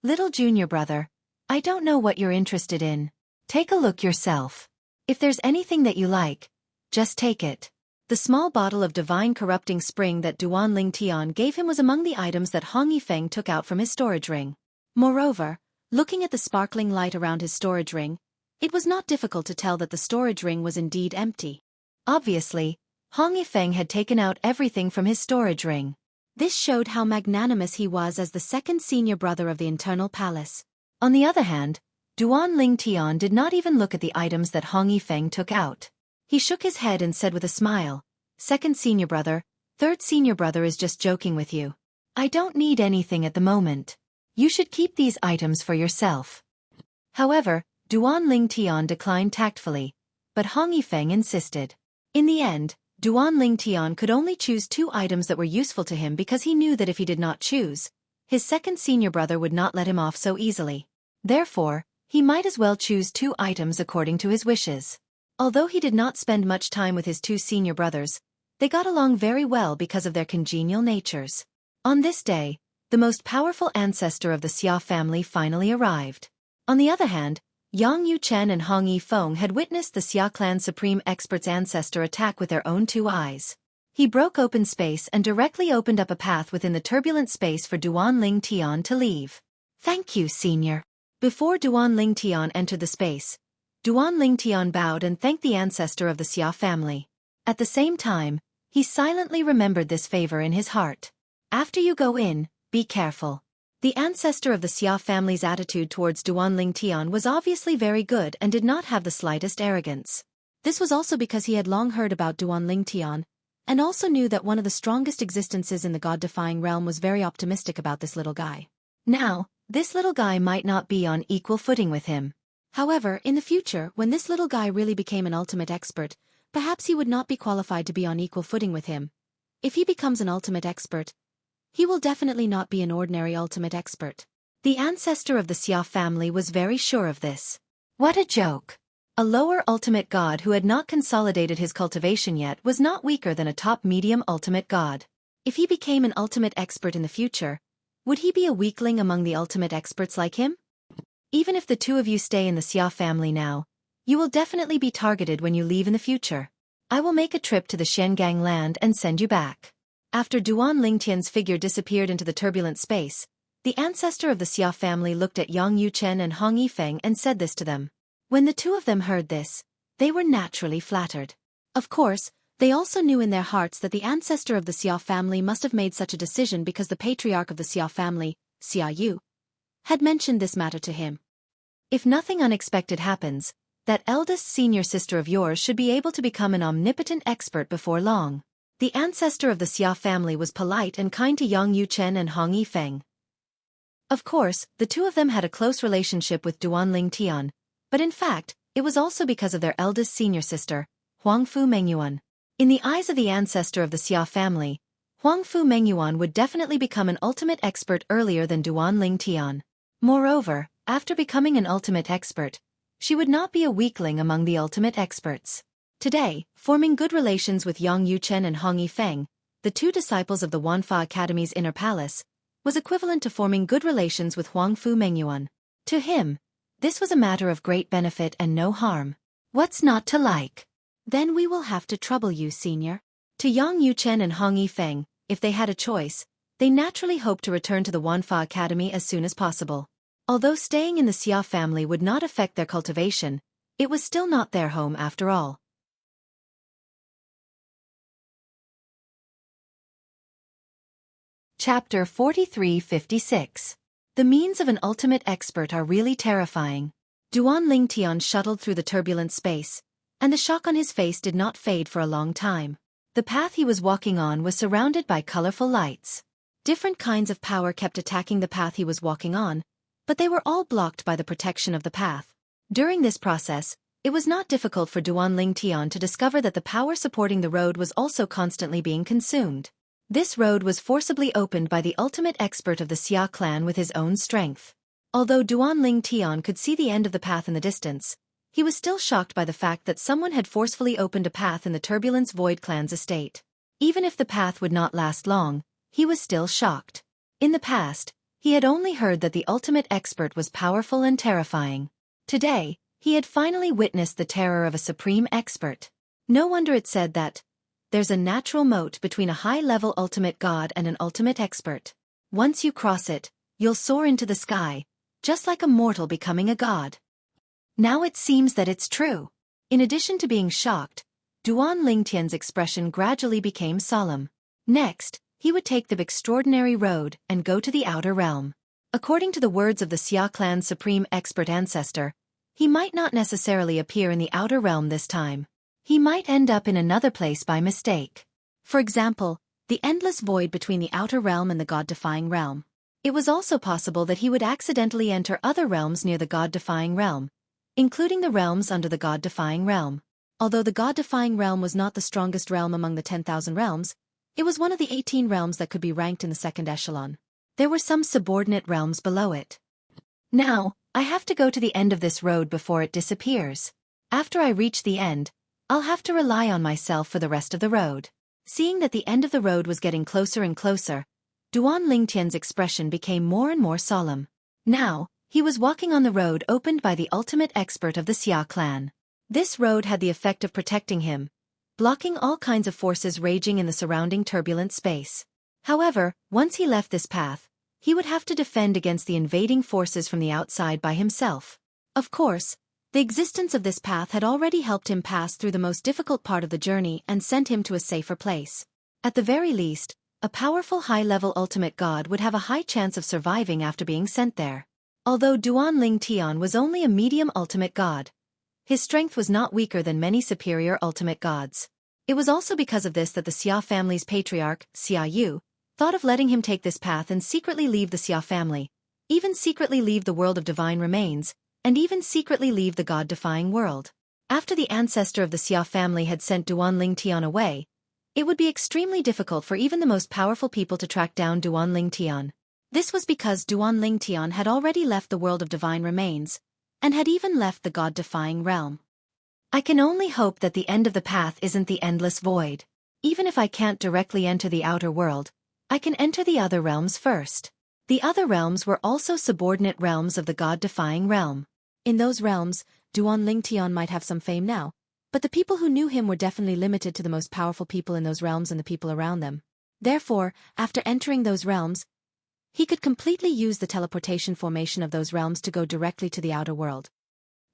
Little junior brother, I don't know what you're interested in. Take a look yourself. If there's anything that you like, just take it. The small bottle of divine corrupting spring that Duan Lingtian gave him was among the items that Hong Yifeng took out from his storage ring. Moreover, looking at the sparkling light around his storage ring, it was not difficult to tell that the storage ring was indeed empty. Obviously, Hong Yifeng had taken out everything from his storage ring. This showed how magnanimous he was as the second senior brother of the internal palace. On the other hand, Duan Lingtian did not even look at the items that Hong Yifeng took out. He shook his head and said with a smile, Second senior brother, third senior brother is just joking with you. I don't need anything at the moment. You should keep these items for yourself. However, Duan Lingtian declined tactfully, but Hong Yifeng insisted. In the end, Duan Lingtian could only choose 2 items that were useful to him because he knew that if he did not choose, his second senior brother would not let him off so easily. Therefore, he might as well choose 2 items according to his wishes. Although he did not spend much time with his 2 senior brothers, they got along very well because of their congenial natures. On this day, the most powerful ancestor of the Xia family finally arrived. On the other hand, Yang Yuchen and Hong Yifeng had witnessed the Xia clan's supreme expert's ancestor attack with their own 2 eyes. He broke open space and directly opened up a path within the turbulent space for Duan Ling Tian to leave. "Thank you, senior." Before Duan Ling Tian entered the space, Duan Ling Tian bowed and thanked the ancestor of the Xia family. At the same time, he silently remembered this favor in his heart. "After you go in, be careful." The ancestor of the Xia family's attitude towards Duan Ling Tian was obviously very good and did not have the slightest arrogance. This was also because he had long heard about Duan Ling Tian, and also knew that one of the strongest existences in the God-defying realm was very optimistic about this little guy. Now, this little guy might not be on equal footing with him. However, in the future, when this little guy really became an ultimate expert, perhaps he would not be qualified to be on equal footing with him. If he becomes an ultimate expert, he will definitely not be an ordinary ultimate expert. The ancestor of the Xia family was very sure of this. What a joke! A lower ultimate god who had not consolidated his cultivation yet was not weaker than a top-medium ultimate god. If he became an ultimate expert in the future, would he be a weakling among the ultimate experts like him? Even if the 2 of you stay in the Xia family now, you will definitely be targeted when you leave in the future. I will make a trip to the Shengang land and send you back. After Duan Lingtian's figure disappeared into the turbulent space, the ancestor of the Xia family looked at Yang Yuchen and Hong Yifeng and said this to them. When the 2 of them heard this, they were naturally flattered. Of course, they also knew in their hearts that the ancestor of the Xia family must have made such a decision because the patriarch of the Xia family, Xia Yu, had mentioned this matter to him. If nothing unexpected happens, that eldest senior sister of yours should be able to become an omnipotent expert before long. The ancestor of the Xia family was polite and kind to Yang Yuchen and Hong Yifeng. Of course, the 2 of them had a close relationship with Duan Ling Tian, but in fact, it was also because of their eldest senior sister, Huang Fu Mengyuan. In the eyes of the ancestor of the Xia family, Huang Fu Mengyuan would definitely become an ultimate expert earlier than Duan Ling Tian. Moreover, after becoming an ultimate expert, she would not be a weakling among the ultimate experts. Today, forming good relations with Yang Yuchen and Hong Yifeng, the 2 disciples of the Wanfa Academy's inner palace, was equivalent to forming good relations with Huang Fu Mengyuan. To him, this was a matter of great benefit and no harm. What's not to like? Then we will have to trouble you, senior. To Yang Yuchen and Hong Yifeng, if they had a choice, they naturally hoped to return to the Wanfa Academy as soon as possible. Although staying in the Xia family would not affect their cultivation, it was still not their home after all. Chapter 4356. The means of an ultimate expert are really terrifying. Duan Ling Tian shuttled through the turbulent space, and the shock on his face did not fade for a long time. The path he was walking on was surrounded by colorful lights. Different kinds of power kept attacking the path he was walking on, but they were all blocked by the protection of the path. During this process, it was not difficult for Duan Ling Tian to discover that the power supporting the road was also constantly being consumed. This road was forcibly opened by the ultimate expert of the Xia clan with his own strength. Although Duan Ling Tian could see the end of the path in the distance, he was still shocked by the fact that someone had forcefully opened a path in the Turbulence Void clan's estate. Even if the path would not last long, he was still shocked. In the past, he had only heard that the ultimate expert was powerful and terrifying. Today, he had finally witnessed the terror of a supreme expert. No wonder it said that, there's a natural moat between a high-level ultimate god and an ultimate expert. Once you cross it, you'll soar into the sky, just like a mortal becoming a god. Now it seems that it's true. In addition to being shocked, Duan Lingtian's expression gradually became solemn. Next, he would take the extraordinary road and go to the outer realm. According to the words of the Xia clan's supreme expert ancestor, he might not necessarily appear in the outer realm this time. He might end up in another place by mistake. For example, the endless void between the outer realm and the God-defying realm. It was also possible that he would accidentally enter other realms near the God-defying realm, including the realms under the God-defying realm. Although the God-defying realm was not the strongest realm among the 10,000 realms, it was one of the 18 realms that could be ranked in the second echelon. There were some subordinate realms below it. Now, I have to go to the end of this road before it disappears. After I reach the end, I'll have to rely on myself for the rest of the road. Seeing that the end of the road was getting closer and closer, Duan Lingtian's expression became more and more solemn. Now, he was walking on the road opened by the ultimate expert of the Xia clan. This road had the effect of protecting him, blocking all kinds of forces raging in the surrounding turbulent space. However, once he left this path, he would have to defend against the invading forces from the outside by himself. Of course, the existence of this path had already helped him pass through the most difficult part of the journey and sent him to a safer place. At the very least, a powerful high-level ultimate god would have a high chance of surviving after being sent there. Although Duan Lingtian was only a medium ultimate god, his strength was not weaker than many superior ultimate gods. It was also because of this that the Xia family's patriarch, Xia Yu, thought of letting him take this path and secretly leave the Xia family, even secretly leave the world of divine remains, and even secretly leave the god-defying world. After the ancestor of the Xia family had sent Duan Lingtian away, it would be extremely difficult for even the most powerful people to track down Duan Lingtian. This was because Duan Lingtian had already left the world of divine remains, and had even left the god-defying realm. I can only hope that the end of the path isn't the endless void. Even if I can't directly enter the outer world, I can enter the other realms first. The other realms were also subordinate realms of the god-defying realm. In those realms, Duan Lingtian might have some fame now, but the people who knew him were definitely limited to the most powerful people in those realms and the people around them. Therefore, after entering those realms, he could completely use the teleportation formation of those realms to go directly to the outer world.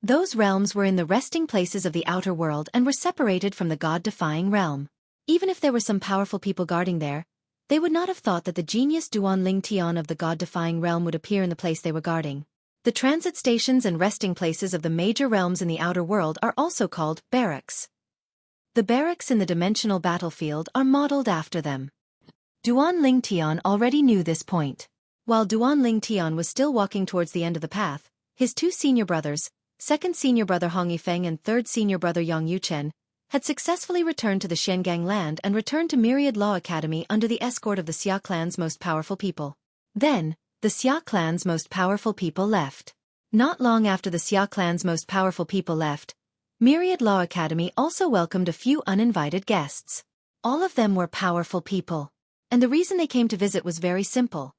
Those realms were in the resting places of the outer world and were separated from the god-defying realm. Even if there were some powerful people guarding there, they would not have thought that the genius Duan Lingtian of the god-defying realm would appear in the place they were guarding. The transit stations and resting places of the major realms in the outer world are also called barracks. The barracks in the dimensional battlefield are modeled after them. Duan Lingtian already knew this point. While Duan Lingtian was still walking towards the end of the path, his two senior brothers, second senior brother Hong Yifeng and third senior brother Yang Yuchen, had successfully returned to the Shengang land and returned to Myriad Law Academy under the escort of the Xia clan's most powerful people. Then, the Xia clan's most powerful people left. Not long after the Xia clan's most powerful people left, Myriad Law Academy also welcomed a few uninvited guests. All of them were powerful people. And the reason they came to visit was very simple.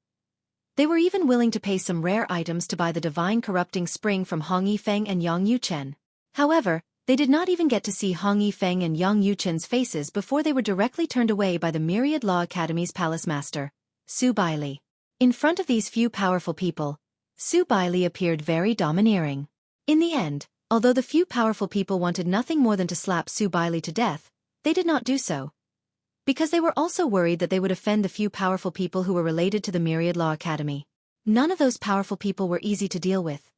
They were even willing to pay some rare items to buy the divine corrupting spring from Hong Yifeng and Yang Yuchen. However, they did not even get to see Hong Yifeng and Yang Yuchen's faces before they were directly turned away by the Myriad Law Academy's palace master, Su Baili. In front of these few powerful people, Su Baili appeared very domineering. In the end, although the few powerful people wanted nothing more than to slap Su Baili to death, they did not do so, because they were also worried that they would offend the few powerful people who were related to the Myriad Law Academy. None of those powerful people were easy to deal with.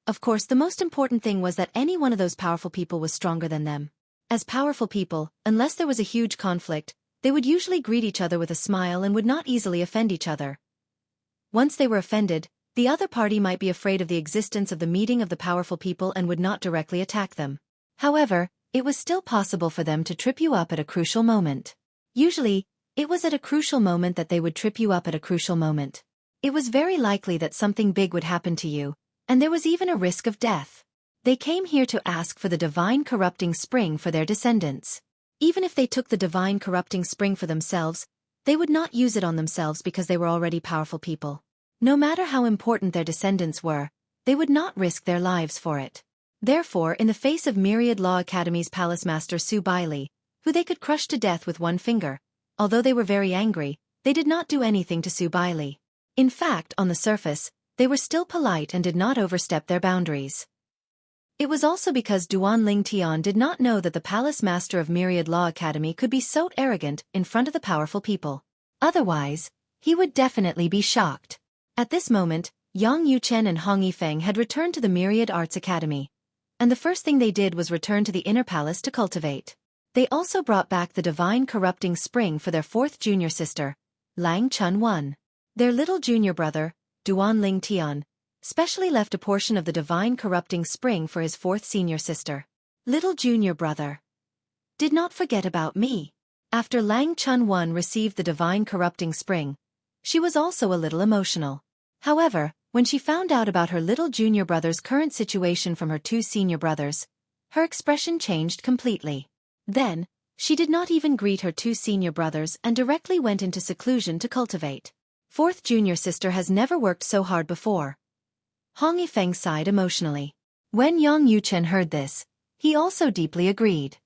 Of course, the most important thing was that any one of those powerful people was stronger than them. As powerful people, unless there was a huge conflict, they would usually greet each other with a smile and would not easily offend each other. Once they were offended, the other party might be afraid of the existence of the meeting of the powerful people and would not directly attack them. However, it was still possible for them to trip you up at a crucial moment. Usually, it was at a crucial moment that they would trip you up at a crucial moment. It was very likely that something big would happen to you, and there was even a risk of death. They came here to ask for the divine corrupting spring for their descendants. Even if they took the divine corrupting spring for themselves, they would not use it on themselves because they were already powerful people. No matter how important their descendants were, they would not risk their lives for it. Therefore, in the face of Myriad Law Academy's palace master Su Baili, who they could crush to death with one finger, although they were very angry, they did not do anything to Su Baili. In fact, on the surface, they were still polite and did not overstep their boundaries. It was also because Duan Lingtian did not know that the palace master of Myriad Law Academy could be so arrogant in front of the powerful people. Otherwise, he would definitely be shocked. At this moment, Yang Yuchen and Hong Yifeng had returned to the Myriad Arts Academy, and the first thing they did was return to the inner palace to cultivate. They also brought back the divine corrupting spring for their fourth junior sister, Lang Chun-Wan. Their little junior brother, Duan Lingtian, specially left a portion of the divine corrupting spring for his fourth senior sister. Little junior brother, did not forget about me. After Lang Chun-Wan received the divine corrupting spring, she was also a little emotional. However, When she found out about her little junior brother's current situation from her two senior brothers, her expression changed completely. Then, she did not even greet her two senior brothers and directly went into seclusion to cultivate. Fourth junior sister has never worked so hard before. Hong Yifeng sighed emotionally. When Yang Yuchen heard this, he also deeply agreed.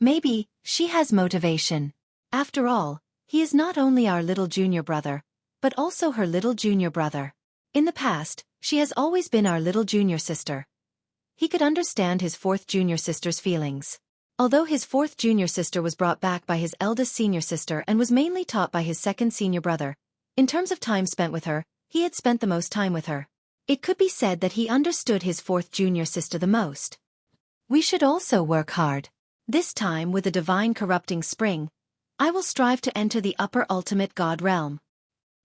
Maybe, she has motivation. After all, he is not only our little junior brother, but also her little junior brother. In the past, she has always been our little junior sister. He could understand his fourth junior sister's feelings. Although his fourth junior sister was brought back by his eldest senior sister and was mainly taught by his second senior brother, in terms of time spent with her, he had spent the most time with her. It could be said that he understood his fourth junior sister the most. We should also work hard. This time with the divine corrupting spring, I will strive to enter the upper ultimate god realm.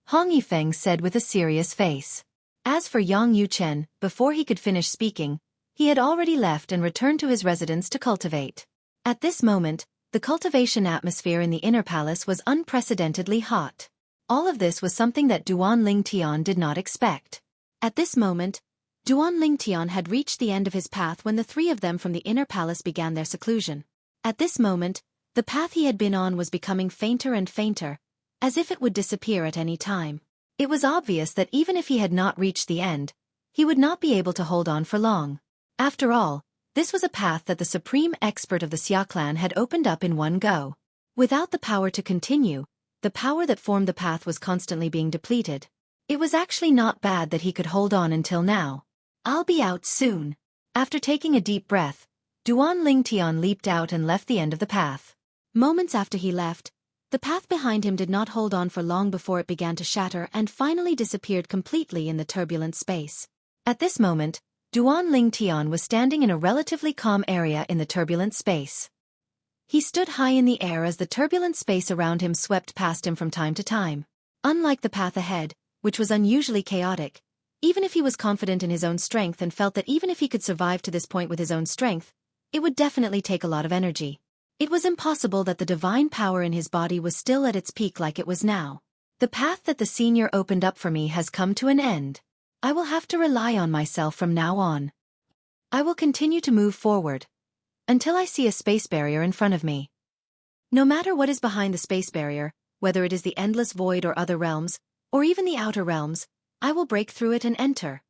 Hong Yifeng said with a serious face. As for Yang Yuchen, before he could finish speaking, he had already left and returned to his residence to cultivate. At this moment, the cultivation atmosphere in the inner palace was unprecedentedly hot. All of this was something that Duan Lingtian did not expect. At this moment, Duan Lingtian had reached the end of his path when the three of them from the inner palace began their seclusion. At this moment, the path he had been on was becoming fainter and fainter, as if it would disappear at any time. It was obvious that even if he had not reached the end, he would not be able to hold on for long. After all, this was a path that the supreme expert of the Xia clan had opened up in one go. Without the power to continue, the power that formed the path was constantly being depleted. It was actually not bad that he could hold on until now. I'll be out soon. After taking a deep breath, Duan Lingtian leaped out and left the end of the path. Moments after he left, the path behind him did not hold on for long before it began to shatter and finally disappeared completely in the turbulent space. At this moment, Duan Lingtian was standing in a relatively calm area in the turbulent space. He stood high in the air as the turbulent space around him swept past him from time to time. Unlike the path ahead, which was unusually chaotic, even if he was confident in his own strength and felt that even if he could survive to this point with his own strength, it would definitely take a lot of energy. It was impossible that the divine power in his body was still at its peak like it was now. The path that the senior opened up for me has come to an end. I will have to rely on myself from now on. I will continue to move forward until I see a space barrier in front of me. No matter what is behind the space barrier, whether it is the endless void or other realms, or even the outer realms, I will break through it and enter.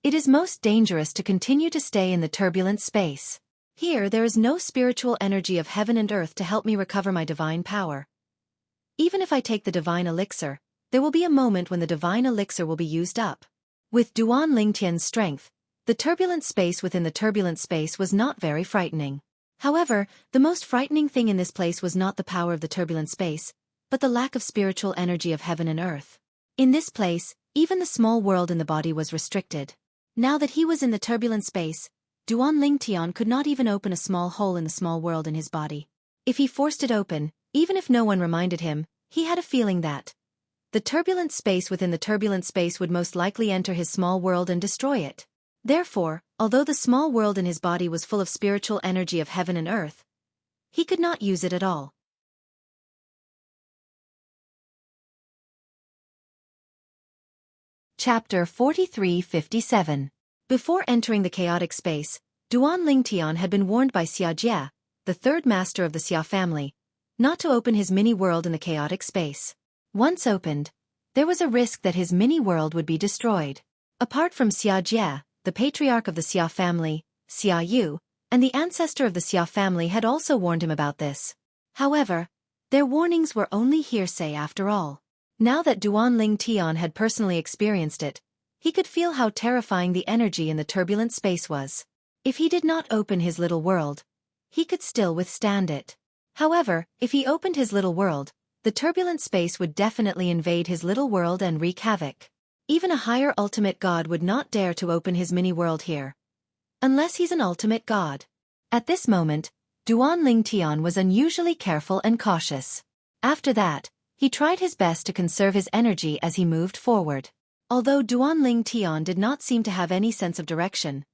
It is most dangerous to continue to stay in the turbulent space. Here there is no spiritual energy of heaven and earth to help me recover my divine power. Even if I take the divine elixir, there will be a moment when the divine elixir will be used up. With Duan Lingtian's strength, the turbulent space within the turbulent space was not very frightening. However, the most frightening thing in this place was not the power of the turbulent space, but the lack of spiritual energy of heaven and earth. In this place, even the small world in the body was restricted. Now that he was in the turbulent space, Duan Lingtian could not even open a small hole in the small world in his body. If he forced it open, even if no one reminded him, he had a feeling that the turbulent space within the turbulent space would most likely enter his small world and destroy it. Therefore, although the small world in his body was full of spiritual energy of heaven and earth, he could not use it at all. Chapter 43-57. Before entering the chaotic space, Duan Lingtian had been warned by Xia Jie, the third master of the Xia family, not to open his mini-world in the chaotic space. Once opened, there was a risk that his mini-world would be destroyed. Apart from Xia Jie, the patriarch of the Xia family, Xia Yu, and the ancestor of the Xia family had also warned him about this. However, their warnings were only hearsay after all. Now that Duan Lingtian had personally experienced it, he could feel how terrifying the energy in the turbulent space was. If he did not open his little world, he could still withstand it. However, if he opened his little world, the turbulent space would definitely invade his little world and wreak havoc. Even a higher ultimate god would not dare to open his mini-world here. Unless he's an ultimate god. At this moment, Duan Lingtian was unusually careful and cautious. After that, he tried his best to conserve his energy as he moved forward. Although Duan Lingtian did not seem to have any sense of direction,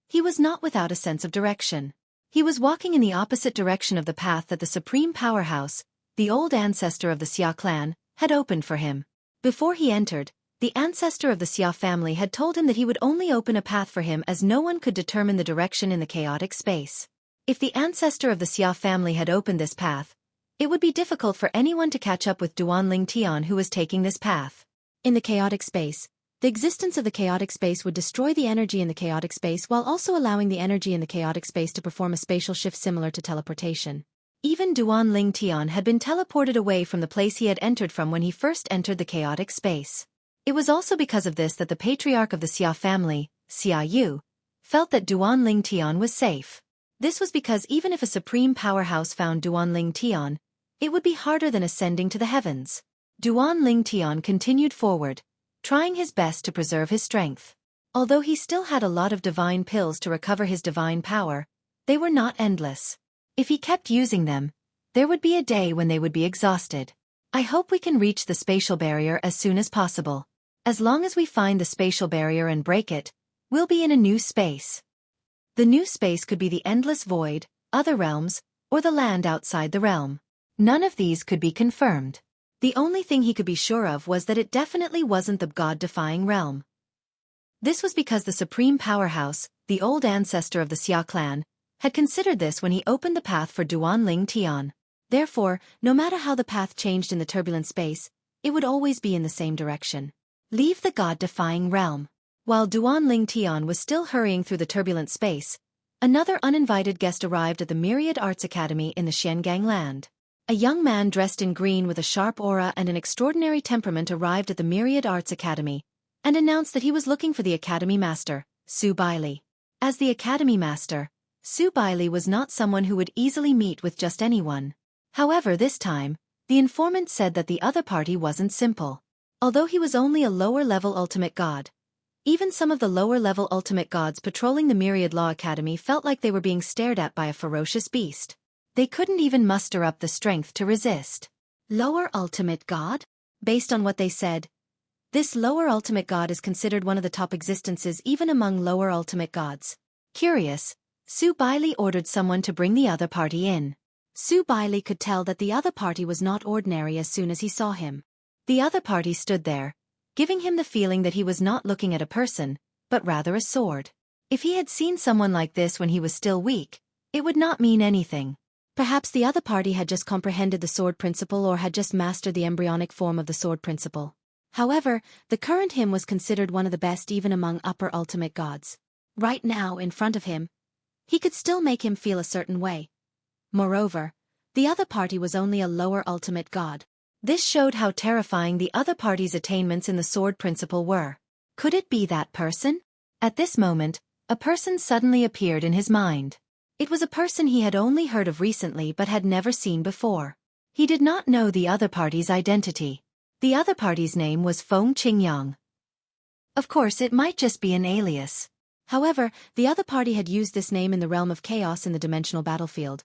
he was not without a sense of direction. He was walking in the opposite direction of the path that the supreme powerhouse, the old ancestor of the Xia clan, had opened for him. Before he entered, the ancestor of the Xia family had told him that he would only open a path for him as no one could determine the direction in the chaotic space. If the ancestor of the Xia family had opened this path, it would be difficult for anyone to catch up with Duanling Tian who was taking this path. In the chaotic space, the existence of the chaotic space would destroy the energy in the chaotic space while also allowing the energy in the chaotic space to perform a spatial shift similar to teleportation. Even Duanling Tian had been teleported away from the place he had entered from when he first entered the chaotic space. It was also because of this that the patriarch of the Xia family, Xia Yu, felt that Duanling Tian was safe. This was because even if a supreme powerhouse found Duanling Tian, it would be harder than ascending to the heavens. Duanling Tian continued forward, trying his best to preserve his strength. Although he still had a lot of divine pills to recover his divine power, they were not endless. If he kept using them, there would be a day when they would be exhausted. I hope we can reach the spatial barrier as soon as possible. As long as we find the spatial barrier and break it, we'll be in a new space. The new space could be the endless void, other realms, or the land outside the realm. None of these could be confirmed. The only thing he could be sure of was that it definitely wasn't the god-defying realm. This was because the supreme powerhouse, the old ancestor of the Xia clan, had considered this when he opened the path for Duanling Tian. Therefore, no matter how the path changed in the turbulent space, it would always be in the same direction. Leave the god-defying realm. While Duanling Tian was still hurrying through the turbulent space, another uninvited guest arrived at the Myriad Arts Academy in the Xiangang land. A young man dressed in green with a sharp aura and an extraordinary temperament arrived at the Myriad Arts Academy and announced that he was looking for the Academy Master, Su Baili. As the Academy Master, Su Baili was not someone who would easily meet with just anyone. However, this time, the informant said that the other party wasn't simple. Although he was only a lower-level ultimate god, even some of the lower-level ultimate gods patrolling the Myriad Law Academy felt like they were being stared at by a ferocious beast. They couldn't even muster up the strength to resist. Lower ultimate god? Based on what they said, this lower ultimate god is considered one of the top existences even among lower ultimate gods. Curious, Su Baili ordered someone to bring the other party in. Su Baili could tell that the other party was not ordinary as soon as he saw him. The other party stood there, giving him the feeling that he was not looking at a person, but rather a sword. If he had seen someone like this when he was still weak, it would not mean anything. Perhaps the other party had just comprehended the sword principle or had just mastered the embryonic form of the sword principle. However, the current him was considered one of the best even among upper ultimate gods. Right now, in front of him, he could still make him feel a certain way. Moreover, the other party was only a lower ultimate god. This showed how terrifying the other party's attainments in the sword principle were. Could it be that person? At this moment, a person suddenly appeared in his mind. It was a person he had only heard of recently but had never seen before. He did not know the other party's identity. The other party's name was Feng Qingyang. Of course, it might just be an alias. However, the other party had used this name in the realm of chaos in the dimensional battlefield,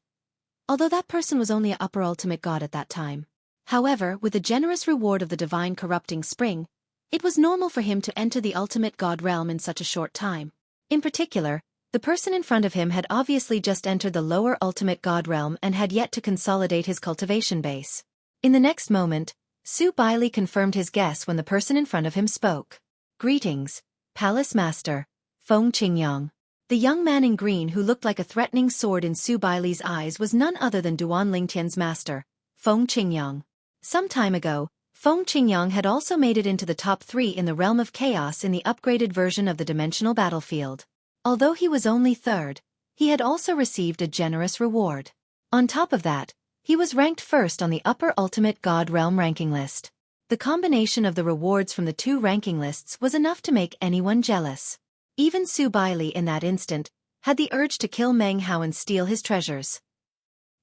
although that person was only an upper ultimate god at that time. However, with the generous reward of the divine corrupting spring, it was normal for him to enter the ultimate god realm in such a short time. In particular, the person in front of him had obviously just entered the lower ultimate god realm and had yet to consolidate his cultivation base. In the next moment, Su Baili confirmed his guess when the person in front of him spoke. Greetings, Palace Master, Feng Qingyang. The young man in green who looked like a threatening sword in Su Baili's eyes was none other than Duanling Tian's master, Feng Qingyang. Some time ago, Feng Qingyang had also made it into the top 3 in the realm of chaos in the upgraded version of the dimensional battlefield. Although he was only third, he had also received a generous reward. On top of that, he was ranked first on the upper ultimate god realm ranking list. The combination of the rewards from the 2 ranking lists was enough to make anyone jealous. Even Su Baili in that instant had the urge to kill Meng Hao and steal his treasures.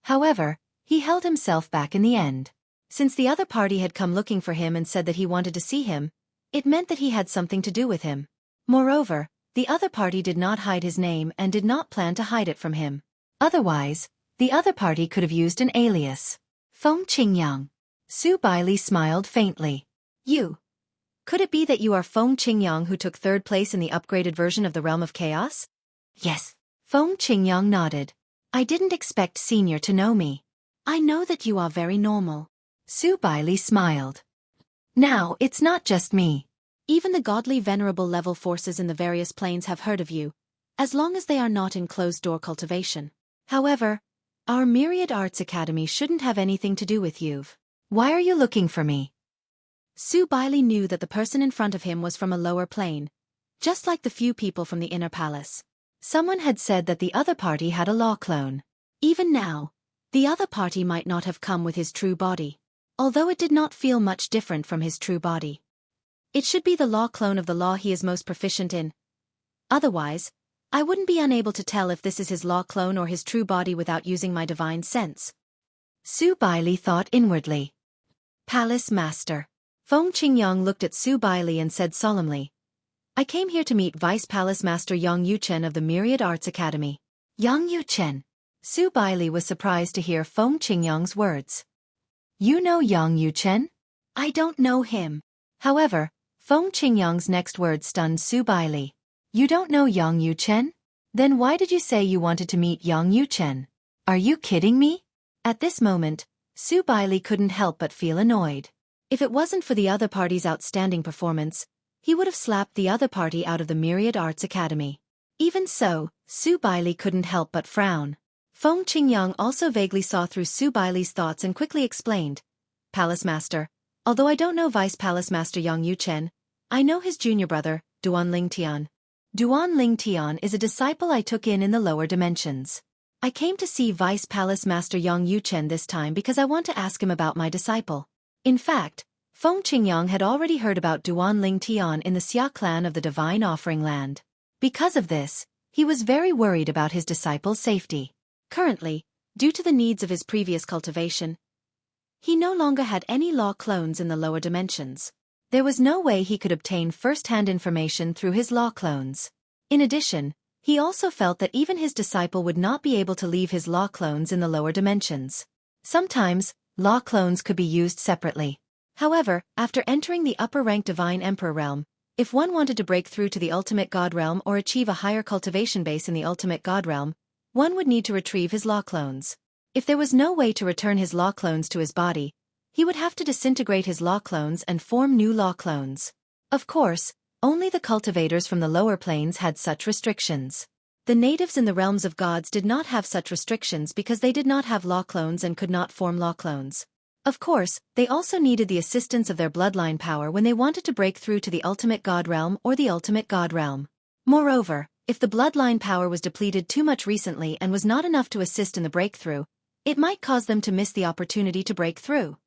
However, he held himself back in the end. Since the other party had come looking for him and said that he wanted to see him, it meant that he had something to do with him. Moreover, the other party did not hide his name and did not plan to hide it from him. Otherwise, the other party could have used an alias. Feng Qingyang. Su Baili smiled faintly. You. Could it be that you are Feng Qingyang who took 3rd place in the upgraded version of the Realm of Chaos? Yes. Feng Qingyang nodded. I didn't expect Senior to know me. I know that you are very normal. Su Baili smiled. Now, it's not just me. Even the godly venerable level forces in the various planes have heard of you, as long as they are not in closed-door cultivation. However, our Myriad Arts Academy shouldn't have anything to do with you. Why are you looking for me? Xueqi knew that the person in front of him was from a lower plane, just like the few people from the inner palace. Someone had said that the other party had a law clone. Even now, the other party might not have come with his true body, although it did not feel much different from his true body. It should be the law clone of the law he is most proficient in. Otherwise, I wouldn't be unable to tell if this is his law clone or his true body without using my divine sense. Xueqi thought inwardly. Palace Master. Feng Qingyang looked at Xueqi and said solemnly, I came here to meet Vice Palace Master Yang Yuchen of the Myriad Arts Academy. Yang Yuchen. Xueqi was surprised to hear Feng Qingyang's words. You know Yang Yuchen? I don't know him. However, Feng Qingyang's next words stunned Xueqi. You don't know Yang Yuchen? Then why did you say you wanted to meet Yang Yuchen? Are you kidding me? At this moment, Xueqi couldn't help but feel annoyed. If it wasn't for the other party's outstanding performance, he would have slapped the other party out of the Myriad Arts Academy. Even so, Xueqi couldn't help but frown. Feng Qingyang also vaguely saw through Xueqi's thoughts and quickly explained, Palace Master, although I don't know Vice Palace Master Yang Yuchen, I know his junior brother, Duan Lingtian. Duan Lingtian is a disciple I took in the lower dimensions. I came to see Vice Palace Master Yang Yuchen this time because I want to ask him about my disciple. In fact, Feng Qingyang had already heard about Duan Lingtian in the Xia clan of the Divine Offering Land. Because of this, he was very worried about his disciple's safety. Currently, due to the needs of his previous cultivation, he no longer had any law clones in the lower dimensions. There was no way he could obtain first-hand information through his law clones. In addition, he also felt that even his disciple would not be able to leave his law clones in the lower dimensions. Sometimes, law clones could be used separately. However, after entering the upper-ranked Divine Emperor realm, if one wanted to break through to the Ultimate God realm or achieve a higher cultivation base in the Ultimate God realm, one would need to retrieve his law clones. If there was no way to return his law clones to his body, he would have to disintegrate his law clones and form new law clones. Of course, only the cultivators from the lower planes had such restrictions. The natives in the realms of gods did not have such restrictions because they did not have law clones and could not form law clones. Of course, they also needed the assistance of their bloodline power when they wanted to break through to the Ultimate God realm or the Ultimate God realm. Moreover, if the bloodline power was depleted too much recently and was not enough to assist in the breakthrough, it might cause them to miss the opportunity to break through.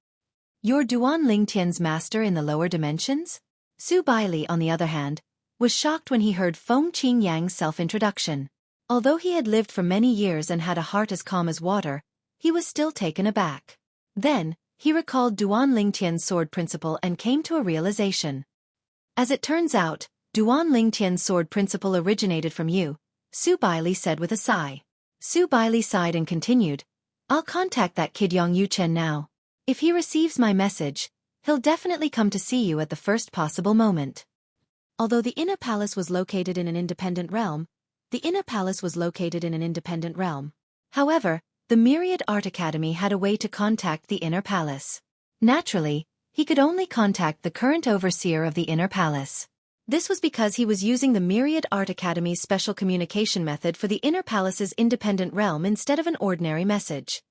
You're Duan Lingtian's master in the lower dimensions? Xueqi, on the other hand, was shocked when he heard Feng Qingyang's self-introduction. Although he had lived for many years and had a heart as calm as water, he was still taken aback. Then, he recalled Duan Lingtian's sword principle and came to a realization. As it turns out, Duan Lingtian's sword principle originated from you, Xueqi said with a sigh. Xueqi sighed and continued, I'll contact that kid Yang Yuchen now. If he receives my message, he'll definitely come to see you at the first possible moment. Although the inner palace was located in an independent realm, However, the Myriad Art Academy had a way to contact the inner palace. Naturally, he could only contact the current overseer of the inner palace. This was because he was using the Myriad Art Academy's special communication method for the inner palace's independent realm instead of an ordinary message.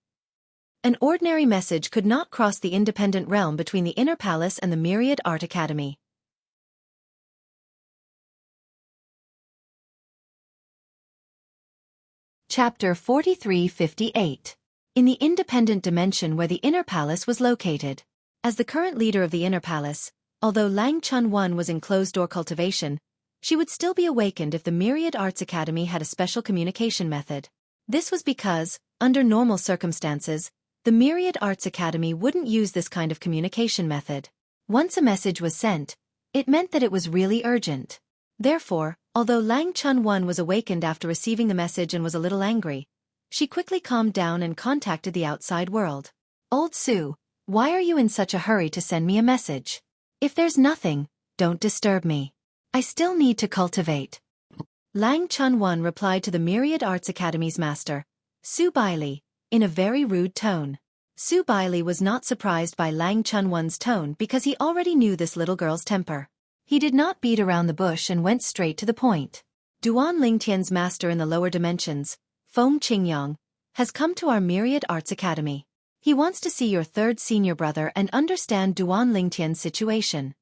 An ordinary message could not cross the independent realm between the inner palace and the Myriad Art Academy. Chapter 4358. In the independent dimension where the inner palace was located. As the current leader of the inner palace, although Lang Chun-Wan was in closed-door cultivation, she would still be awakened if the Myriad Arts Academy had a special communication method. This was because, under normal circumstances, the Myriad Arts Academy wouldn't use this kind of communication method. Once a message was sent, it meant that it was really urgent. Therefore, although Lang Chun-Wan was awakened after receiving the message and was a little angry, she quickly calmed down and contacted the outside world. Old Su, why are you in such a hurry to send me a message? If there's nothing, don't disturb me. I still need to cultivate. Lang Chun-Wan replied to the Myriad Arts Academy's master, Xueqi, in a very rude tone. Xueqi was not surprised by Lang Chun-Wan's tone because he already knew this little girl's temper. He did not beat around the bush and went straight to the point. Duan Lingtian's master in the lower dimensions, Feng Qingyang, has come to our Myriad Arts Academy. He wants to see your third senior brother and understand Duan Lingtian's situation.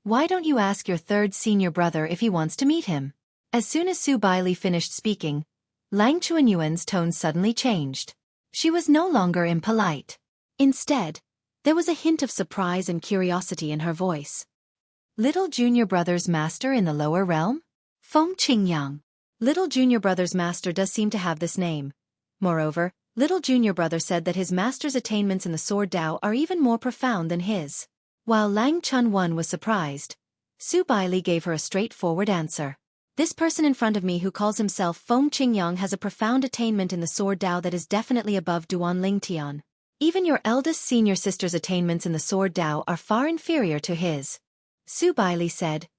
Why don't you ask your third senior brother if he wants to meet him? As soon as Su Baili finished speaking, Lang Chuanyuan's tone suddenly changed. She was no longer impolite. Instead, there was a hint of surprise and curiosity in her voice. Little junior brother's master in the lower realm? Feng Qingyang. Little junior brother's master does seem to have this name. Moreover, little junior brother said that his master's attainments in the sword Dao are even more profound than his. While Lang Chunwan was surprised, Su Baili gave her a straightforward answer. This person in front of me who calls himself Feng Qingyang has a profound attainment in the sword Dao that is definitely above Duan Lingtian. Even your eldest senior sister's attainments in the sword Dao are far inferior to his. Su Baili said,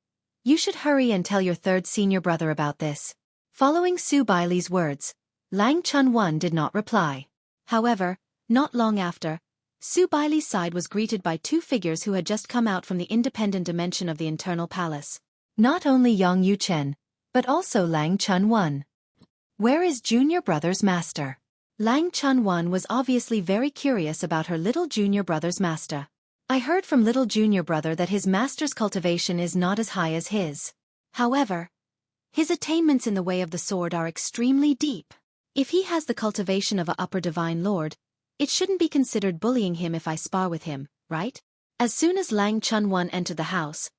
"You should hurry and tell your third senior brother about this." Following Su Baili's words, Lang Chunwan did not reply. However, not long after, Su Baili's side was greeted by two figures who had just come out from the independent dimension of the internal palace. Not only Yang Yuchen, but also Lang Chunwan. Where is junior brother's master? Lang Chunwan was obviously very curious about her little junior brother's master. I heard from little junior brother that his master's cultivation is not as high as his. However, his attainments in the way of the sword are extremely deep. If he has the cultivation of a upper divine lord, it shouldn't be considered bullying him if I spar with him, right? As soon as Lang Chunwan entered the house,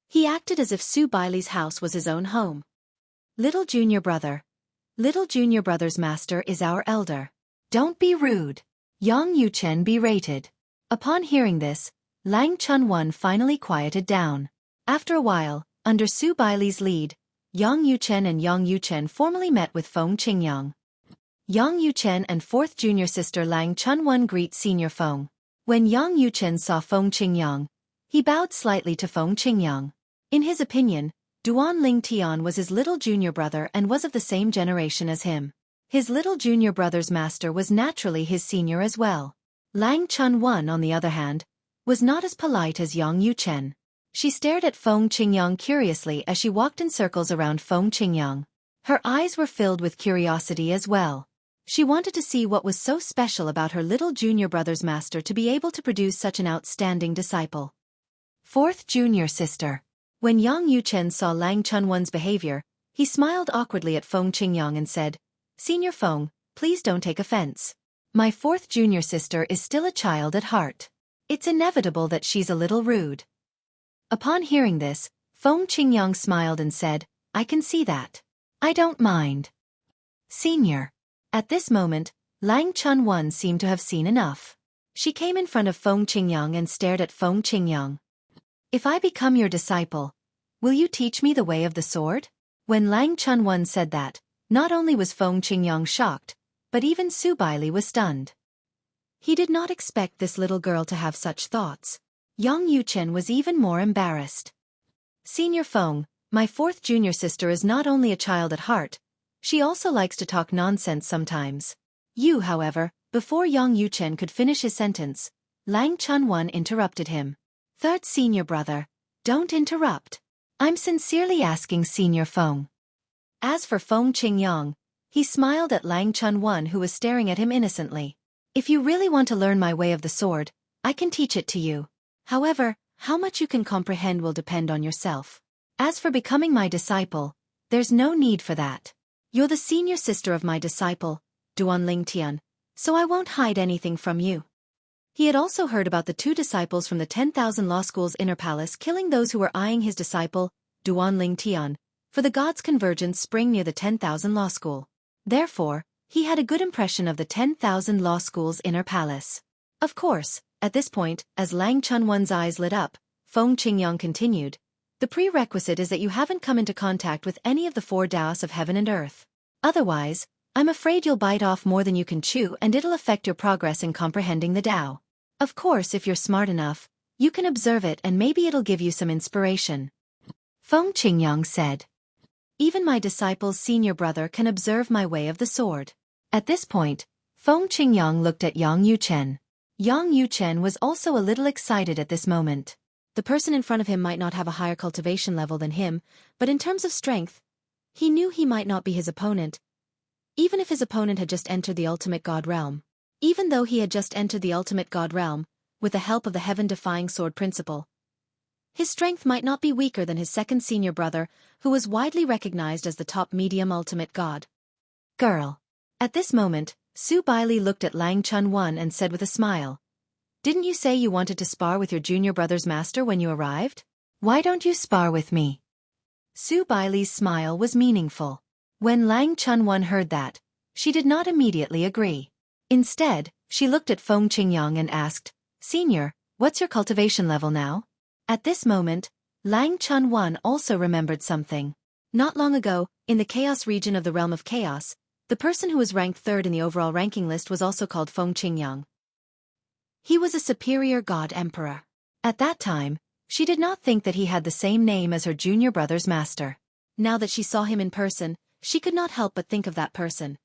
he acted as if Su Baili's house was his own home. Little junior brother's master is our elder. Don't be rude. Yang Yuchen berated. Upon hearing this, Lang Chunwan finally quieted down. After a while, under Su Baili's lead, Yang Yuchen and Yang Yuchen formally met with Feng Qingyang. Yang Yuchen and fourth junior sister Lang Chunwan greet senior Feng. When Yang Yuchen saw Feng Qingyang, he bowed slightly to Feng Qingyang. In his opinion, Duan Lingtian was his little junior brother and was of the same generation as him. His little junior brother's master was naturally his senior as well. Lang Chunwan, on the other hand, was not as polite as Yang Yuchen. She stared at Feng Qingyang curiously as she walked in circles around Feng Qingyang. Her eyes were filled with curiosity as well. She wanted to see what was so special about her little junior brother's master to be able to produce such an outstanding disciple. Fourth junior sister. When Yang Yuchen saw Lang Chunwan's behavior, he smiled awkwardly at Feng Qingyang and said, "Senior Feng, please don't take offense. My fourth junior sister is still a child at heart. It's inevitable that she's a little rude." Upon hearing this, Feng Qingyang smiled and said, "I can see that. I don't mind." Senior. At this moment, Lang Chunwan seemed to have seen enough. She came in front of Feng Qingyang and stared at Feng Qingyang. "If I become your disciple, will you teach me the way of the sword?" When Lang Chunwan said that, not only was Feng Qingyang shocked, but even Su Baili was stunned. He did not expect this little girl to have such thoughts. Yang Yuchen was even more embarrassed. "Senior Feng, my fourth junior sister is not only a child at heart, she also likes to talk nonsense sometimes." You, however, before Yang Yuchen could finish his sentence, Lang Chunwan interrupted him. "Third senior brother, don't interrupt. I'm sincerely asking Senior Feng." As for Feng Qingyang, he smiled at Lang Chunwan who was staring at him innocently. "If you really want to learn my way of the sword, I can teach it to you. However, how much you can comprehend will depend on yourself. As for becoming my disciple, there's no need for that. You're the senior sister of my disciple, Duan Lingtian, so I won't hide anything from you." He had also heard about the two disciples from the 10,000 Law School's inner palace killing those who were eyeing his disciple, Duan Lingtian, for the Gods' Convergence spring near the 10,000 Law School. Therefore, he had a good impression of the 10,000 Law School's inner palace. Of course, at this point, as Lang Chunwan's eyes lit up, Feng Qingyang continued, "The prerequisite is that you haven't come into contact with any of the four Daos of heaven and earth. Otherwise, I'm afraid you'll bite off more than you can chew and it'll affect your progress in comprehending the Tao. Of course, if you're smart enough, you can observe it and maybe it'll give you some inspiration." Feng Qingyang said, "Even my disciple's senior brother can observe my way of the sword." At this point, Feng Qingyang looked at Yang Yuchen. Yang Yuchen was also a little excited at this moment. The person in front of him might not have a higher cultivation level than him, but in terms of strength, he knew he might not be his opponent, even if his opponent had just entered the ultimate god realm. Even though he had just entered the ultimate god realm, with the help of the heaven-defying sword principle, his strength might not be weaker than his second senior brother, who was widely recognized as the top medium ultimate god. Girl. At this moment, Su Bailey looked at Lang Chun-won and said with a smile, "Didn't you say you wanted to spar with your junior brother's master when you arrived? Why don't you spar with me?" Su Bailey's smile was meaningful. When Lang Chun-won heard that, she did not immediately agree. Instead, she looked at Feng Qingyang and asked, "Senior, what's your cultivation level now?" At this moment, Lang Chun-won also remembered something. Not long ago, in the Chaos region of the Realm of Chaos, the person who was ranked third in the overall ranking list was also called Feng Qingyang. He was a superior god emperor. At that time, she did not think that he had the same name as her junior brother's master. Now that she saw him in person, she could not help but think of that person.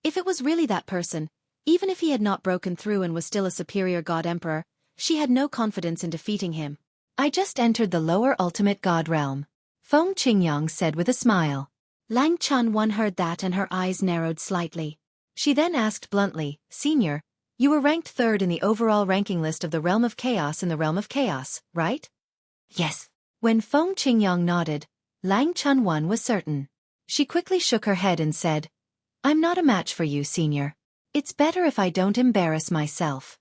If it was really that person, even if he had not broken through and was still a superior god emperor, she had no confidence in defeating him. "I just entered the lower ultimate god realm," Feng Qingyang said with a smile. Lang Chun-won heard that and her eyes narrowed slightly. She then asked bluntly, "Senior, you were ranked third in the overall ranking list of the Realm of Chaos in the Realm of Chaos, right?" "Yes." When Feng Qingyang nodded, Lang Chun-won was certain. She quickly shook her head and said, "I'm not a match for you, Senior. It's better if I don't embarrass myself."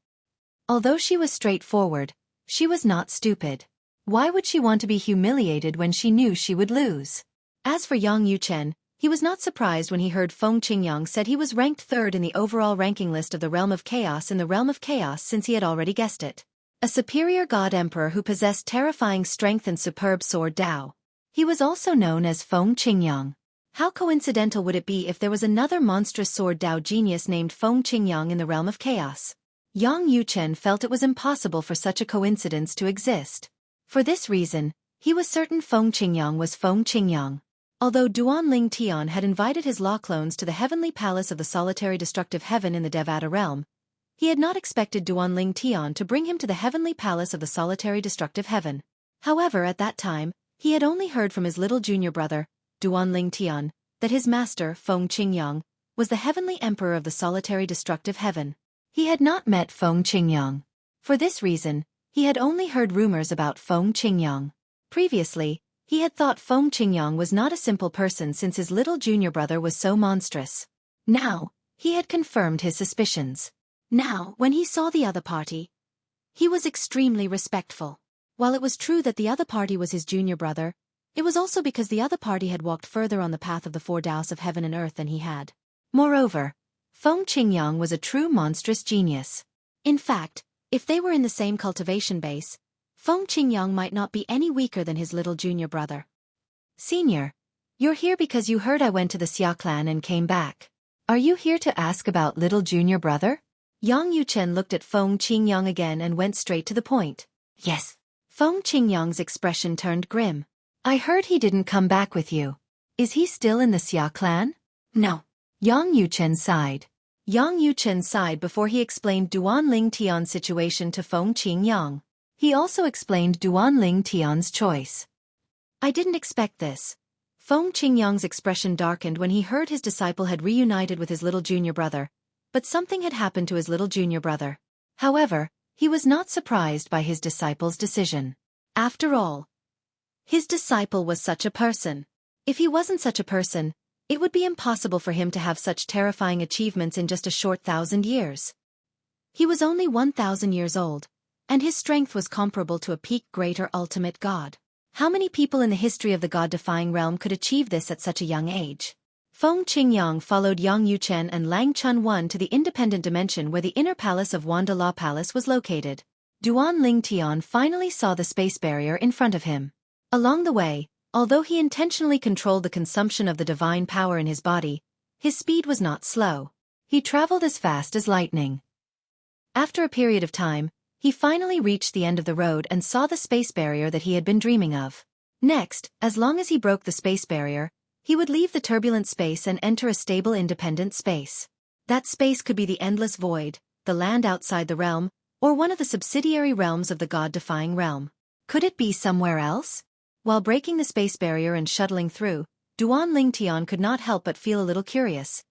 Although she was straightforward, she was not stupid. Why would she want to be humiliated when she knew she would lose? As for Yang Yuchen, he was not surprised when he heard Feng Qingyang said he was ranked third in the overall ranking list of the Realm of Chaos in the Realm of Chaos, since he had already guessed it. A superior god emperor who possessed terrifying strength and superb sword Dao. He was also known as Feng Qingyang. How coincidental would it be if there was another monstrous sword Dao genius named Feng Qingyang in the Realm of Chaos? Yang Yuchen felt it was impossible for such a coincidence to exist. For this reason, he was certain Feng Qingyang was Feng Qingyang. Although Duanling Tian had invited his law clones to the heavenly palace of the solitary destructive heaven in the Devata realm, he had not expected Duanling Tian to bring him to the heavenly palace of the solitary destructive heaven. However, at that time, he had only heard from his little junior brother, Duanling Tian, that his master, Feng Qingyang, was the heavenly emperor of the solitary destructive heaven. He had not met Feng Qingyang. For this reason, he had only heard rumors about Feng Qingyang. Previously, he had thought Feng Qingyang was not a simple person since his little junior brother was so monstrous. Now, he had confirmed his suspicions. Now, when he saw the other party, he was extremely respectful. While it was true that the other party was his junior brother, it was also because the other party had walked further on the path of the four Daos of heaven and earth than he had. Moreover, Feng Qingyang was a true monstrous genius. In fact, if they were in the same cultivation base, Feng Qingyang might not be any weaker than his little junior brother. "Senior, you're here because you heard I went to the Xia clan and came back. Are you here to ask about little junior brother?" Yang Yuchen looked at Feng Qingyang again and went straight to the point. "Yes." Feng Qingyang's expression turned grim. "I heard he didn't come back with you. Is he still in the Xia clan?" "No." Yang Yuchen sighed. Yang Yuchen sighed before he explained Duanling Tian's situation to Feng Qingyang. He also explained Duanling Tian's choice. "I didn't expect this." Feng Qingyang's expression darkened when he heard his disciple had reunited with his little junior brother, but something had happened to his little junior brother. However, he was not surprised by his disciple's decision. After all, his disciple was such a person. If he wasn't such a person, it would be impossible for him to have such terrifying achievements in just a short 1,000 years. He was only 1,000 years old, and his strength was comparable to a peak greater ultimate god. How many people in the history of the god-defying realm could achieve this at such a young age? Feng Qingyang followed Yang Yuchen and Lang Chun-won to the independent dimension where the inner palace of Wanda Law Palace was located. Duanling Tian finally saw the space barrier in front of him. Along the way, although he intentionally controlled the consumption of the divine power in his body, his speed was not slow. He traveled as fast as lightning. After a period of time, he finally reached the end of the road and saw the space barrier that he had been dreaming of. Next, as long as he broke the space barrier, he would leave the turbulent space and enter a stable independent space. That space could be the endless void, the land outside the realm, or one of the subsidiary realms of the god-defying realm. Could it be somewhere else? While breaking the space barrier and shuttling through, Duan Lingtian could not help but feel a little curious.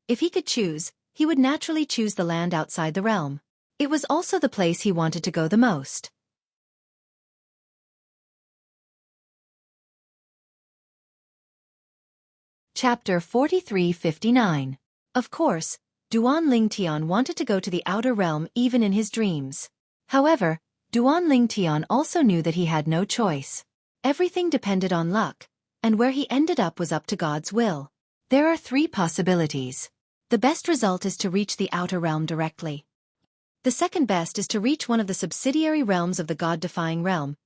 If he could choose, he would naturally choose the land outside the realm. It was also the place he wanted to go the most. Chapter 43-59. Of course, Duan Lingtian wanted to go to the outer realm even in his dreams. However, Duan Lingtian also knew that he had no choice. Everything depended on luck, and where he ended up was up to God's will. There are 3 possibilities. The best result is to reach the outer realm directly. The second best is to reach one of the subsidiary realms of the God-defying realm,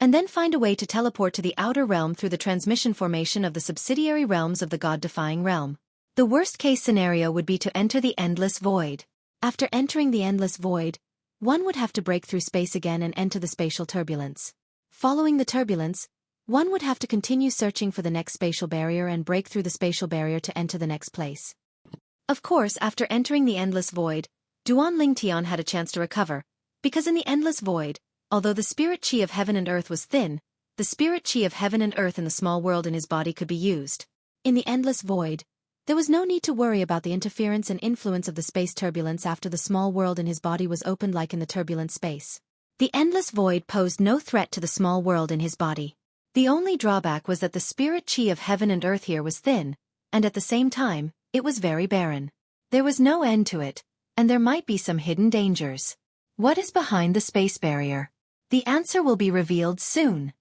and then find a way to teleport to the outer realm through the transmission formation of the subsidiary realms of the God-defying realm. The worst-case scenario would be to enter the endless void. After entering the endless void, one would have to break through space again and enter the spatial turbulence. Following the turbulence, one would have to continue searching for the next spatial barrier and break through the spatial barrier to enter the next place. Of course, after entering the endless void, Duan Lingtian had a chance to recover, because in the endless void, although the spirit chi of heaven and earth was thin, the spirit chi of heaven and earth in the small world in his body could be used. In the endless void, there was no need to worry about the interference and influence of the space turbulence after the small world in his body was opened like in the turbulent space. The endless void posed no threat to the small world in his body. The only drawback was that the spirit chi of heaven and earth here was thin, and at the same time, it was very barren. There was no end to it, and there might be some hidden dangers. What is behind the space barrier? The answer will be revealed soon.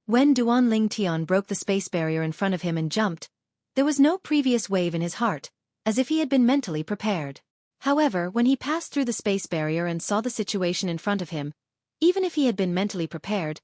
When Duan Lingtian broke the space barrier in front of him and jumped, there was no previous wave in his heart, as if he had been mentally prepared. However, when he passed through the space barrier and saw the situation in front of him, even if he had been mentally prepared,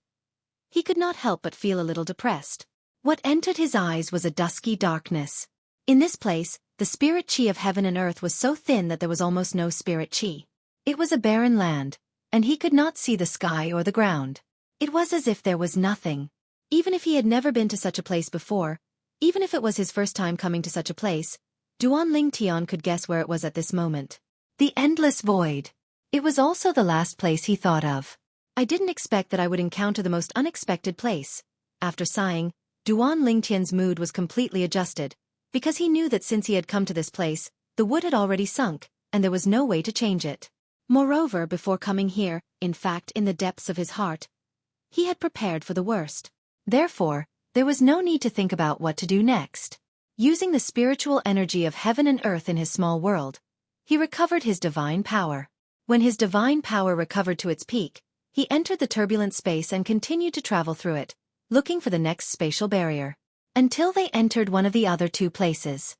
he could not help but feel a little depressed. What entered his eyes was a dusky darkness. In this place, the spirit chi of heaven and earth was so thin that there was almost no spirit chi. It was a barren land, and he could not see the sky or the ground. It was as if there was nothing. Even if he had never been to such a place before, even if it was his first time coming to such a place, Duan Lingtian could guess where it was at this moment. The endless void. It was also the last place he thought of. I didn't expect that I would encounter the most unexpected place. After sighing, Duan Lingtian's mood was completely adjusted, because he knew that since he had come to this place, the wood had already sunk, and there was no way to change it. Moreover, before coming here, in fact in the depths of his heart, he had prepared for the worst. Therefore, there was no need to think about what to do next. Using the spiritual energy of heaven and earth in his small world, he recovered his divine power. When his divine power recovered to its peak, he entered the turbulent space and continued to travel through it, looking for the next spatial barrier, until they entered one of the other 2 places.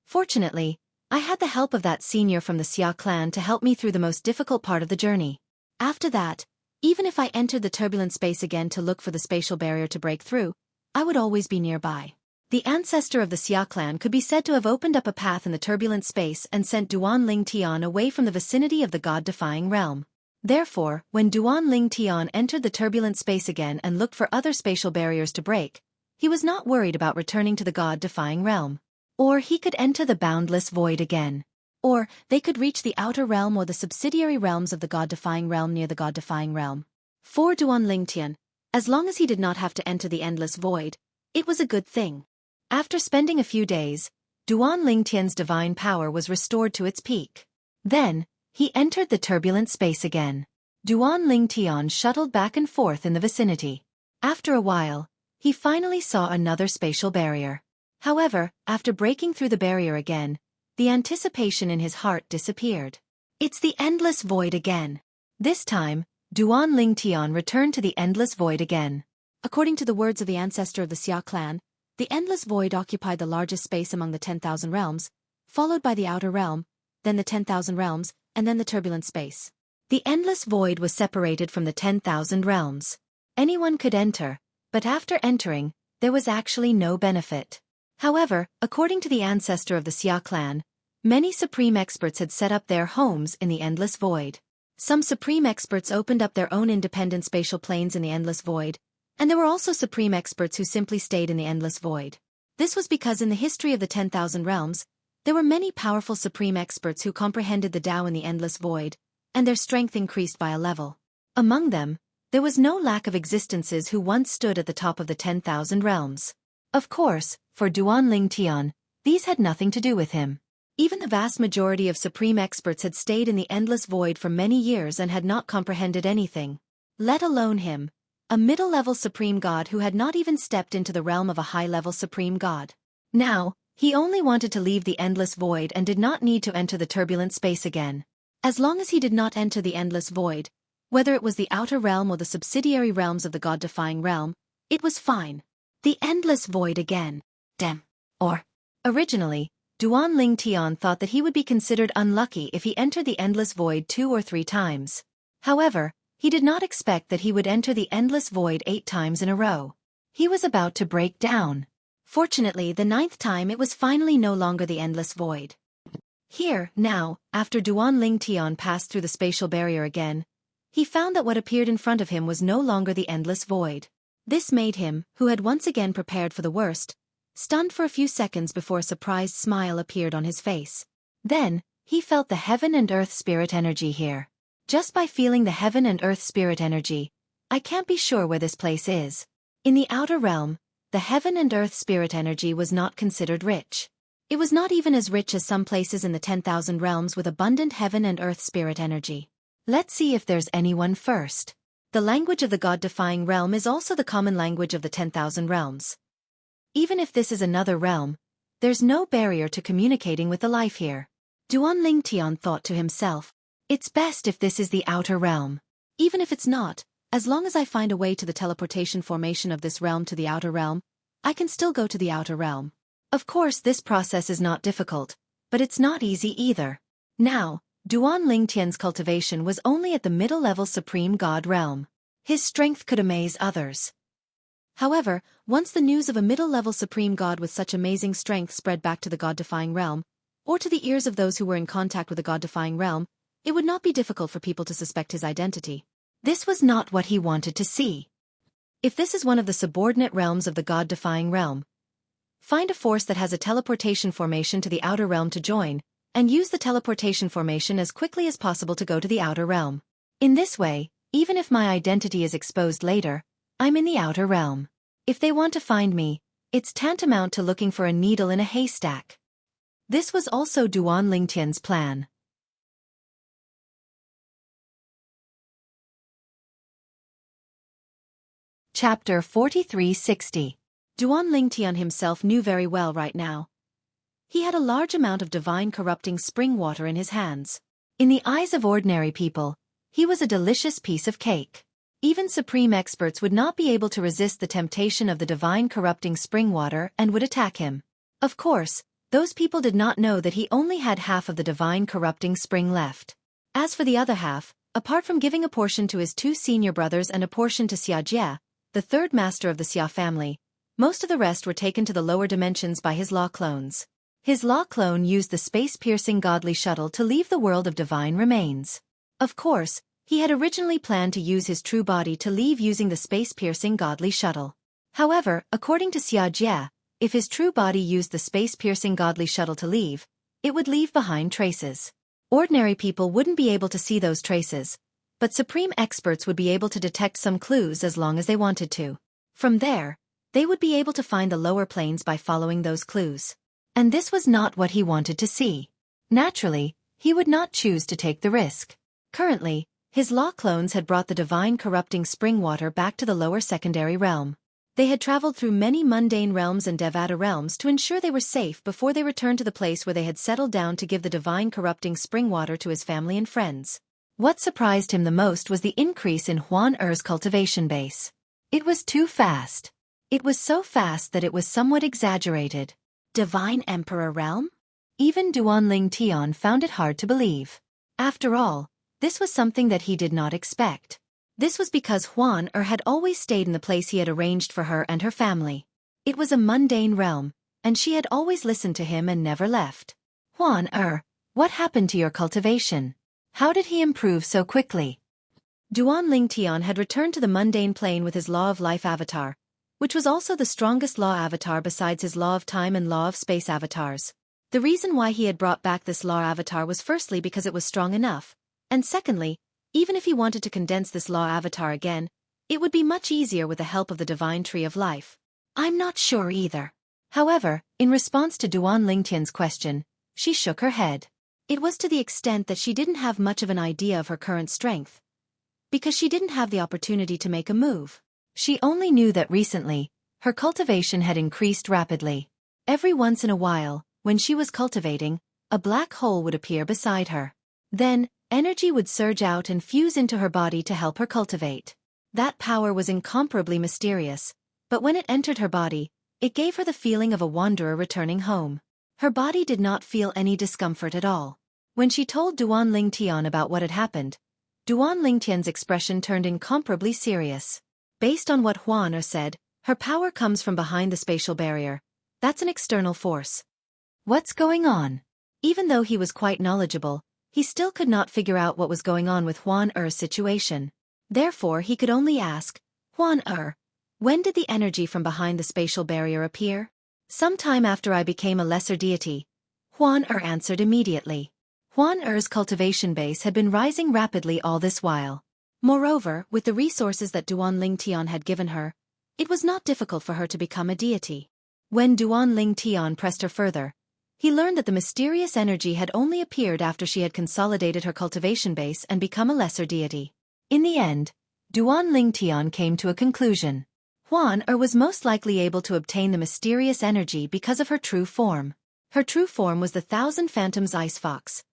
Fortunately, I had the help of that senior from the Xia clan to help me through the most difficult part of the journey. After that, even if I entered the turbulent space again to look for the spatial barrier to break through, I would always be nearby. The ancestor of the Xia clan could be said to have opened up a path in the turbulent space and sent Duan Lingtian away from the vicinity of the God-defying realm. Therefore, when Duan Lingtian entered the turbulent space again and looked for other spatial barriers to break, he was not worried about returning to the God-defying realm. Or he could enter the boundless void again. Or they could reach the outer realm or the subsidiary realms of the God-defying realm near the God-defying realm. For Duan Lingtian, as long as he did not have to enter the endless void, it was a good thing. After spending a few days, Duan Lingtian's divine power was restored to its peak. Then, he entered the turbulent space again. Duan Lingtian shuttled back and forth in the vicinity. After a while, he finally saw another spatial barrier. However, after breaking through the barrier again, the anticipation in his heart disappeared. It's the endless void again. This time, Duan Lingtian returned to the endless void again. According to the words of the ancestor of the Xia clan, the endless void occupied the largest space among the 10,000 realms, followed by the outer realm, then the 10,000 realms, and then the turbulent space. The endless void was separated from the 10,000 realms. Anyone could enter, but after entering, there was actually no benefit. However, according to the ancestor of the Xia clan, many supreme experts had set up their homes in the endless void. Some supreme experts opened up their own independent spatial planes in the endless void, and there were also supreme experts who simply stayed in the endless void. This was because in the history of the 10,000 realms, there were many powerful supreme experts who comprehended the Tao in the endless void, and their strength increased by a level. Among them, There was no lack of existences who once stood at the top of the 10,000 realms. Of course, for Duan Tian, these had nothing to do with him. Even the vast majority of supreme experts had stayed in the endless void for many years and had not comprehended anything. Let alone him, a middle-level supreme god who had not even stepped into the realm of a high-level supreme god. Now, he only wanted to leave the endless void and did not need to enter the turbulent space again. As long as he did not enter the endless void, whether it was the outer realm or the subsidiary realms of the god-defying realm, it was fine. The endless void again. Originally, Duan Tian thought that he would be considered unlucky if he entered the endless void 2 or 3 times. However, he did not expect that he would enter the endless void 8 times in a row. He was about to break down. Fortunately, the 9th time it was finally no longer the endless void. Here, now, after Duan Tian passed through the spatial barrier again, he found that what appeared in front of him was no longer the endless void. This made him, who had once again prepared for the worst, stunned for a few seconds before a surprised smile appeared on his face. Then, he felt the heaven and earth spirit energy here. Just by feeling the heaven and earth spirit energy, I can't be sure where this place is. In the outer realm, the heaven and earth spirit energy was not considered rich. It was not even as rich as some places in the 10,000 realms with abundant heaven and earth spirit energy. Let's see if there's anyone first. The language of the god-defying realm is also the common language of the 10,000 realms. Even if this is another realm, there's no barrier to communicating with the life here. Duan Tian thought to himself, it's best if this is the outer realm. Even if it's not, as long as I find a way to the teleportation formation of this realm to the outer realm, I can still go to the outer realm. Of course, this process is not difficult, but it's not easy either. Now, Duan Tian's cultivation was only at the middle-level supreme god realm. His strength could amaze others. However, once the news of a middle-level supreme god with such amazing strength spread back to the god-defying realm, or to the ears of those who were in contact with the god-defying realm, it would not be difficult for people to suspect his identity. This was not what he wanted to see. If this is one of the subordinate realms of the god-defying realm, find a force that has a teleportation formation to the outer realm to join, and use the teleportation formation as quickly as possible to go to the outer realm. In this way, even if my identity is exposed later, I'm in the outer realm. If they want to find me, it's tantamount to looking for a needle in a haystack. This was also Duan Tian's plan. Chapter 4360. Duan Tian himself knew very well right now. He had a large amount of divine corrupting spring water in his hands. In the eyes of ordinary people, he was a delicious piece of cake. Even supreme experts would not be able to resist the temptation of the divine corrupting spring water and would attack him. Of course, those people did not know that he only had half of the divine corrupting spring left. As for the other half, apart from giving a portion to his 2 senior brothers and a portion to Xueqi, the 3rd master of the Xia family, most of the rest were taken to the lower dimensions by his law clones. His law clone used the space-piercing godly shuttle to leave the world of divine remains. Of course, he had originally planned to use his true body to leave using the space-piercing godly shuttle. However, according to Xueqi, if his true body used the space-piercing godly shuttle to leave, it would leave behind traces. Ordinary people wouldn't be able to see those traces, but supreme experts would be able to detect some clues as long as they wanted to. From there, they would be able to find the lower planes by following those clues. And this was not what he wanted to see. Naturally, he would not choose to take the risk. Currently, his law clones had brought the divine corrupting spring water back to the lower secondary realm. They had traveled through many mundane realms and Devata realms to ensure they were safe before they returned to the place where they had settled down to give the divine corrupting spring water to his family and friends. What surprised him the most was the increase in Huan Er's cultivation base. It was too fast. It was so fast that it was somewhat exaggerated. Divine Emperor Realm? Even Duan Tian found it hard to believe. After all, this was something that he did not expect. This was because Huan Er had always stayed in the place he had arranged for her and her family. It was a mundane realm, and she had always listened to him and never left. Huan Er, what happened to your cultivation? How did he improve so quickly? Duan Tian had returned to the mundane plane with his Law of Life avatar, which was also the strongest law avatar besides his Law of Time and Law of Space avatars. The reason why he had brought back this law avatar was firstly because it was strong enough, and secondly, even if he wanted to condense this law avatar again, It would be much easier with the help of the divine tree of life. I'm not sure either. However, in response to Duan Lingtian's question, she shook her head. It was to the extent that she didn't have much of an idea of her current strength, because she didn't have the opportunity to make a move. She only knew that recently, her cultivation had increased rapidly. Every once in a while, when she was cultivating, a black hole would appear beside her. Then, energy would surge out and fuse into her body to help her cultivate. That power was incomparably mysterious, but when it entered her body, it gave her the feeling of a wanderer returning home. Her body did not feel any discomfort at all. When she told Duan Lingtian about what had happened, Duan Lingtian's expression turned incomparably serious. Based on what Huan Er said, her power comes from behind the spatial barrier. That's an external force. What's going on? Even though he was quite knowledgeable, he still could not figure out what was going on with Huan Er's situation. Therefore he could only ask, Huan Er, when did the energy from behind the spatial barrier appear? Sometime after I became a lesser deity. Huan Er answered immediately. Huan Er's cultivation base had been rising rapidly all this while. Moreover, with the resources that Duan Lingtian had given her, it was not difficult for her to become a deity. When Duan Lingtian pressed her further, he learned that the mysterious energy had only appeared after she had consolidated her cultivation base and become a lesser deity. In the end, Duan Lingtian came to a conclusion. Huan Er was most likely able to obtain the mysterious energy because of her true form. Her true form was the Thousand Phantoms Ice Fox,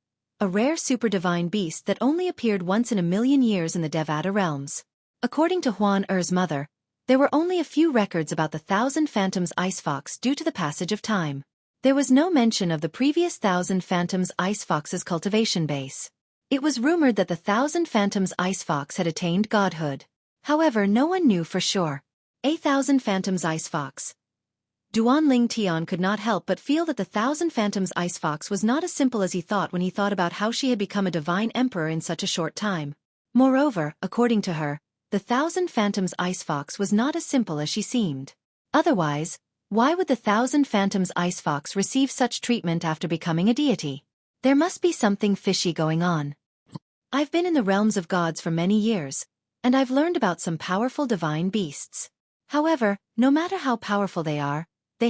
a rare super-divine beast that only appeared once in a million years in the Devata realms. According to Huan Er's mother, there were only a few records about the Thousand Phantoms Ice Fox due to the passage of time. There was no mention of the previous Thousand Phantoms Ice Fox's cultivation base. It was rumored that the Thousand Phantoms Ice Fox had attained godhood. However, no one knew for sure. A Thousand Phantoms Ice Fox. Duan Lingtian could not help but feel that the Thousand Phantoms Ice Fox was not as simple as he thought when he thought about how she had become a divine emperor in such a short time. Moreover, according to her, the Thousand Phantoms Ice Fox was not as simple as she seemed. Otherwise, why would the Thousand Phantoms Ice Fox receive such treatment after becoming a deity? There must be something fishy going on. I've been in the realms of gods for many years, and I've learned about some powerful divine beasts. However, no matter how powerful they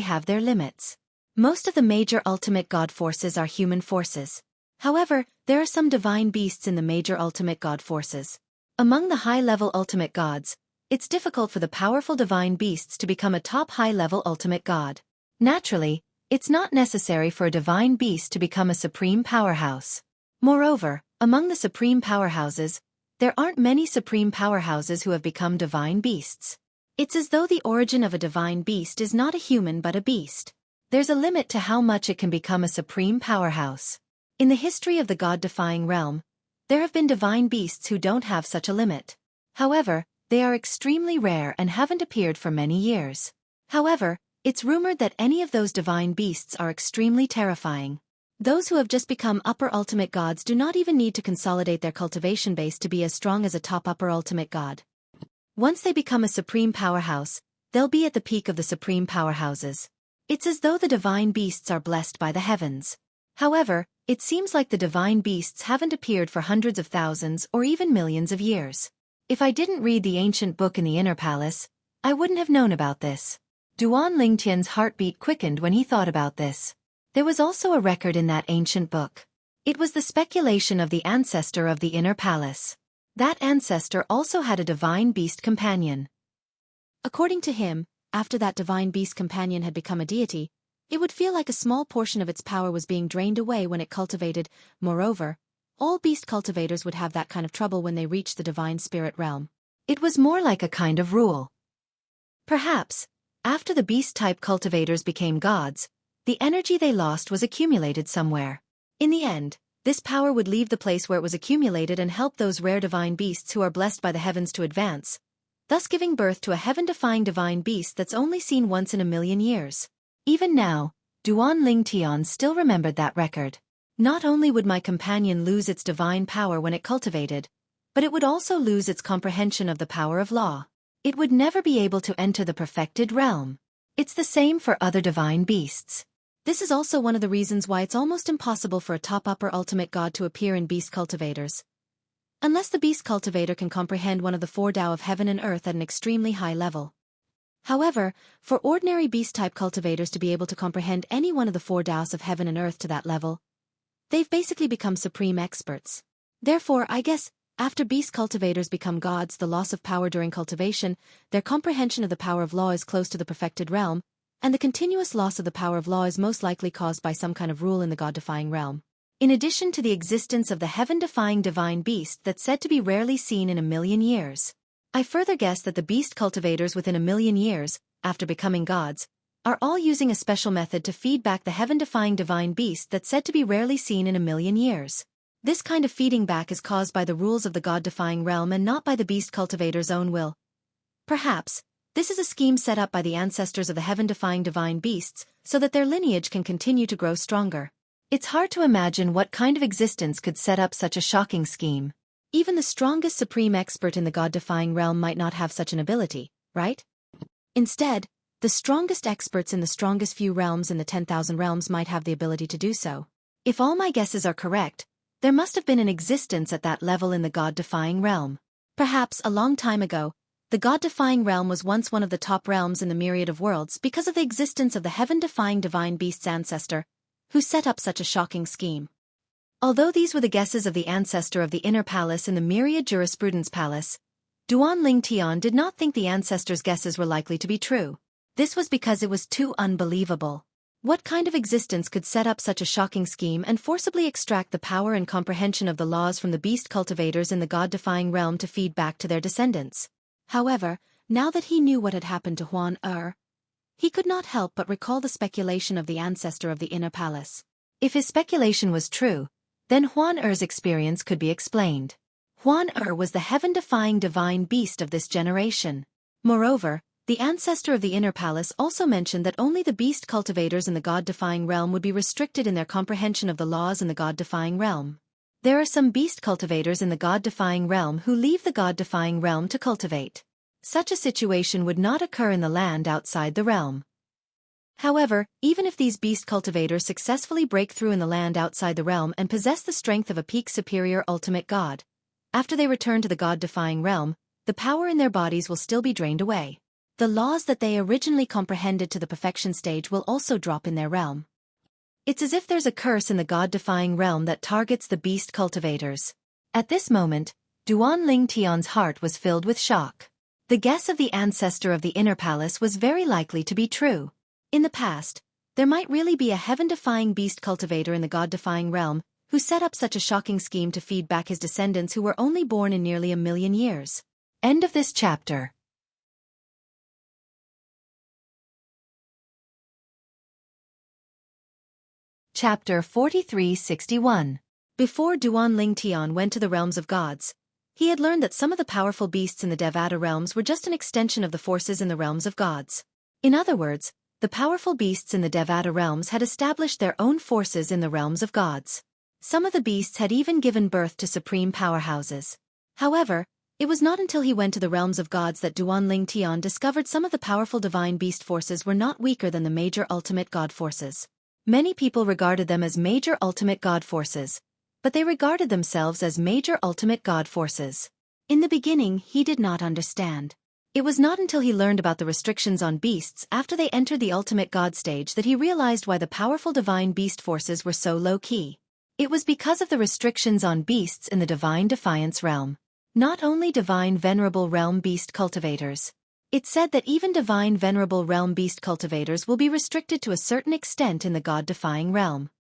have their limits. Most of the major ultimate god forces are human forces. However, there are some divine beasts in the major ultimate god forces. Among the high-level ultimate gods, it's difficult for the powerful divine beasts to become a top high-level ultimate god. Naturally, it's not necessary for a divine beast to become a supreme powerhouse. Moreover, among the supreme powerhouses, there aren't many supreme powerhouses who have become divine beasts. It's as though the origin of a divine beast is not a human but a beast. There's a limit to how much it can become a supreme powerhouse. In the history of the god-defying realm, there have been divine beasts who don't have such a limit. However, they are extremely rare and haven't appeared for many years. However, it's rumored that any of those divine beasts are extremely terrifying. Those who have just become upper ultimate gods do not even need to consolidate their cultivation base to be as strong as a top upper ultimate god. Once they become a supreme powerhouse, they'll be at the peak of the supreme powerhouses. It's as though the divine beasts are blessed by the heavens. However, it seems like the divine beasts haven't appeared for hundreds of thousands or even millions of years. If I didn't read the ancient book in the inner palace, I wouldn't have known about this. Duan Lingtian's heartbeat quickened when he thought about this. There was also a record in that ancient book. It was the speculation of the ancestor of the inner palace. That ancestor also had a divine beast companion. According to him, after that divine beast companion had become a deity, it would feel like a small portion of its power was being drained away when it cultivated. Moreover, all beast cultivators would have that kind of trouble when they reached the divine spirit realm. It was more like a kind of rule. Perhaps, after the beast-type cultivators became gods, the energy they lost was accumulated somewhere. In the end, this power would leave the place where it was accumulated and help those rare divine beasts who are blessed by the heavens to advance, thus giving birth to a heaven-defying divine beast that's only seen once in a million years. Even now, Duan Lingtian still remembered that record. Not only would my companion lose its divine power when it cultivated, but it would also lose its comprehension of the power of law. It would never be able to enter the perfected realm. It's the same for other divine beasts. This is also one of the reasons why it's almost impossible for a top upper ultimate god to appear in beast cultivators. unless the beast cultivator can comprehend one of the four Tao of heaven and earth at an extremely high level. However, for ordinary beast-type cultivators to be able to comprehend any one of the four Taos of heaven and earth to that level, they've basically become supreme experts. Therefore, I guess, after beast cultivators become gods, the loss of power during cultivation, their comprehension of the power of law is close to the perfected realm, and the continuous loss of the power of law is most likely caused by some kind of rule in the god-defying realm. In addition to the existence of the heaven-defying divine beast that's said to be rarely seen in a million years. I further guess that the beast cultivators within a million years, after becoming gods, are all using a special method to feed back the heaven-defying divine beast that's said to be rarely seen in a million years. This kind of feeding back is caused by the rules of the god-defying realm and not by the beast cultivator's own will. Perhaps, this is a scheme set up by the ancestors of the heaven-defying divine beasts so that their lineage can continue to grow stronger. It's hard to imagine what kind of existence could set up such a shocking scheme. Even the strongest supreme expert in the god-defying realm might not have such an ability, right? Instead, the strongest experts in the strongest few realms in the 10,000 realms might have the ability to do so. If all my guesses are correct, there must have been an existence at that level in the god-defying realm. Perhaps a long time ago, the god-defying realm was once one of the top realms in the myriad of worlds because of the existence of the heaven-defying divine beast's ancestor, who set up such a shocking scheme. Although these were the guesses of the ancestor of the inner palace in the myriad jurisprudence palace, Duan Ling Tian did not think the ancestor's guesses were likely to be true. This was because it was too unbelievable. What kind of existence could set up such a shocking scheme and forcibly extract the power and comprehension of the laws from the beast cultivators in the god-defying realm to feed back to their descendants? However, now that he knew what had happened to Huan Er, he could not help but recall the speculation of the ancestor of the inner palace. If his speculation was true, then Huan Er's experience could be explained. Huan Er was the heaven-defying divine beast of this generation. Moreover, the ancestor of the inner palace also mentioned that only the beast cultivators in the god-defying realm would be restricted in their comprehension of the laws in the god-defying realm. There are some beast cultivators in the god-defying realm who leave the god-defying realm to cultivate. Such a situation would not occur in the land outside the realm. However, even if these beast cultivators successfully break through in the land outside the realm and possess the strength of a peak superior ultimate god, after they return to the god-defying realm, the power in their bodies will still be drained away. The laws that they originally comprehended to the perfection stage will also drop in their realm. It's as if there's a curse in the god-defying realm that targets the beast cultivators. At this moment, Duan Ling Tian's heart was filled with shock. The guess of the ancestor of the inner palace was very likely to be true. In the past, there might really be a heaven-defying beast cultivator in the god-defying realm who set up such a shocking scheme to feed back his descendants who were only born in nearly a million years. End of this chapter. Chapter 4361. Before Duan Ling Tian went to the realms of gods, he had learned that some of the powerful beasts in the Devata realms were just an extension of the forces in the realms of gods. In other words, the powerful beasts in the Devata realms had established their own forces in the realms of gods. Some of the beasts had even given birth to supreme powerhouses. However, it was not until he went to the realms of gods that Duan Ling Tian discovered some of the powerful divine beast forces were not weaker than the major ultimate god forces. Many people regarded them as major ultimate god forces, but they regarded themselves as major ultimate god forces. In the beginning, he did not understand. It was not until he learned about the restrictions on beasts after they entered the ultimate god stage that he realized why the powerful divine beast forces were so low-key. It was because of the restrictions on beasts in the divine defiance realm. Not only divine venerable realm beast cultivators. It said that even divine venerable realm beast cultivators will be restricted to a certain extent in the god-defying realm.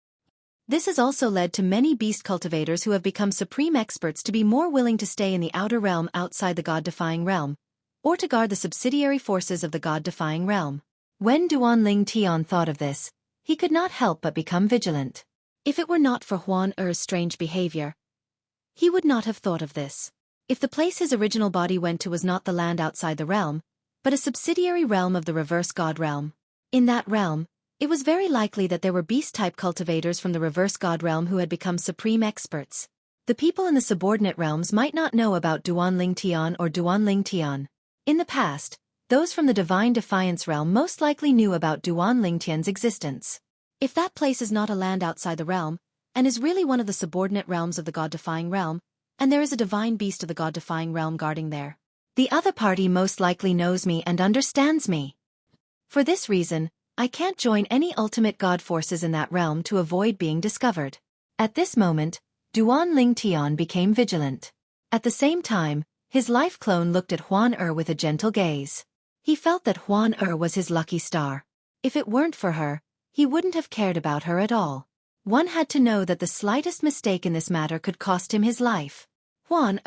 This has also led to many beast cultivators who have become supreme experts to be more willing to stay in the outer realm outside the god-defying realm, or to guard the subsidiary forces of the god-defying realm. When Duan Ling Tian thought of this, he could not help but become vigilant. If it were not for Huan Er's strange behavior, he would not have thought of this. If the place his original body went to was not the land outside the realm, but a subsidiary realm of the reverse god realm. In that realm, it was very likely that there were beast-type cultivators from the reverse god realm who had become supreme experts. The people in the subordinate realms might not know about Duan Ling Tian or Duan Ling Tian. In the past, those from the divine defiance realm most likely knew about Duan Ling Tian's existence. If that place is not a land outside the realm, and is really one of the subordinate realms of the god-defying realm, and there is a divine beast of the god-defying realm guarding there. The other party most likely knows me and understands me. For this reason, I can't join any ultimate god forces in that realm to avoid being discovered. At this moment, Duan Ling Tian became vigilant. At the same time, his life clone looked at Huan with a gentle gaze. He felt that Huan was his lucky star. If it weren't for her, he wouldn't have cared about her at all. One had to know that the slightest mistake in this matter could cost him his life. Huan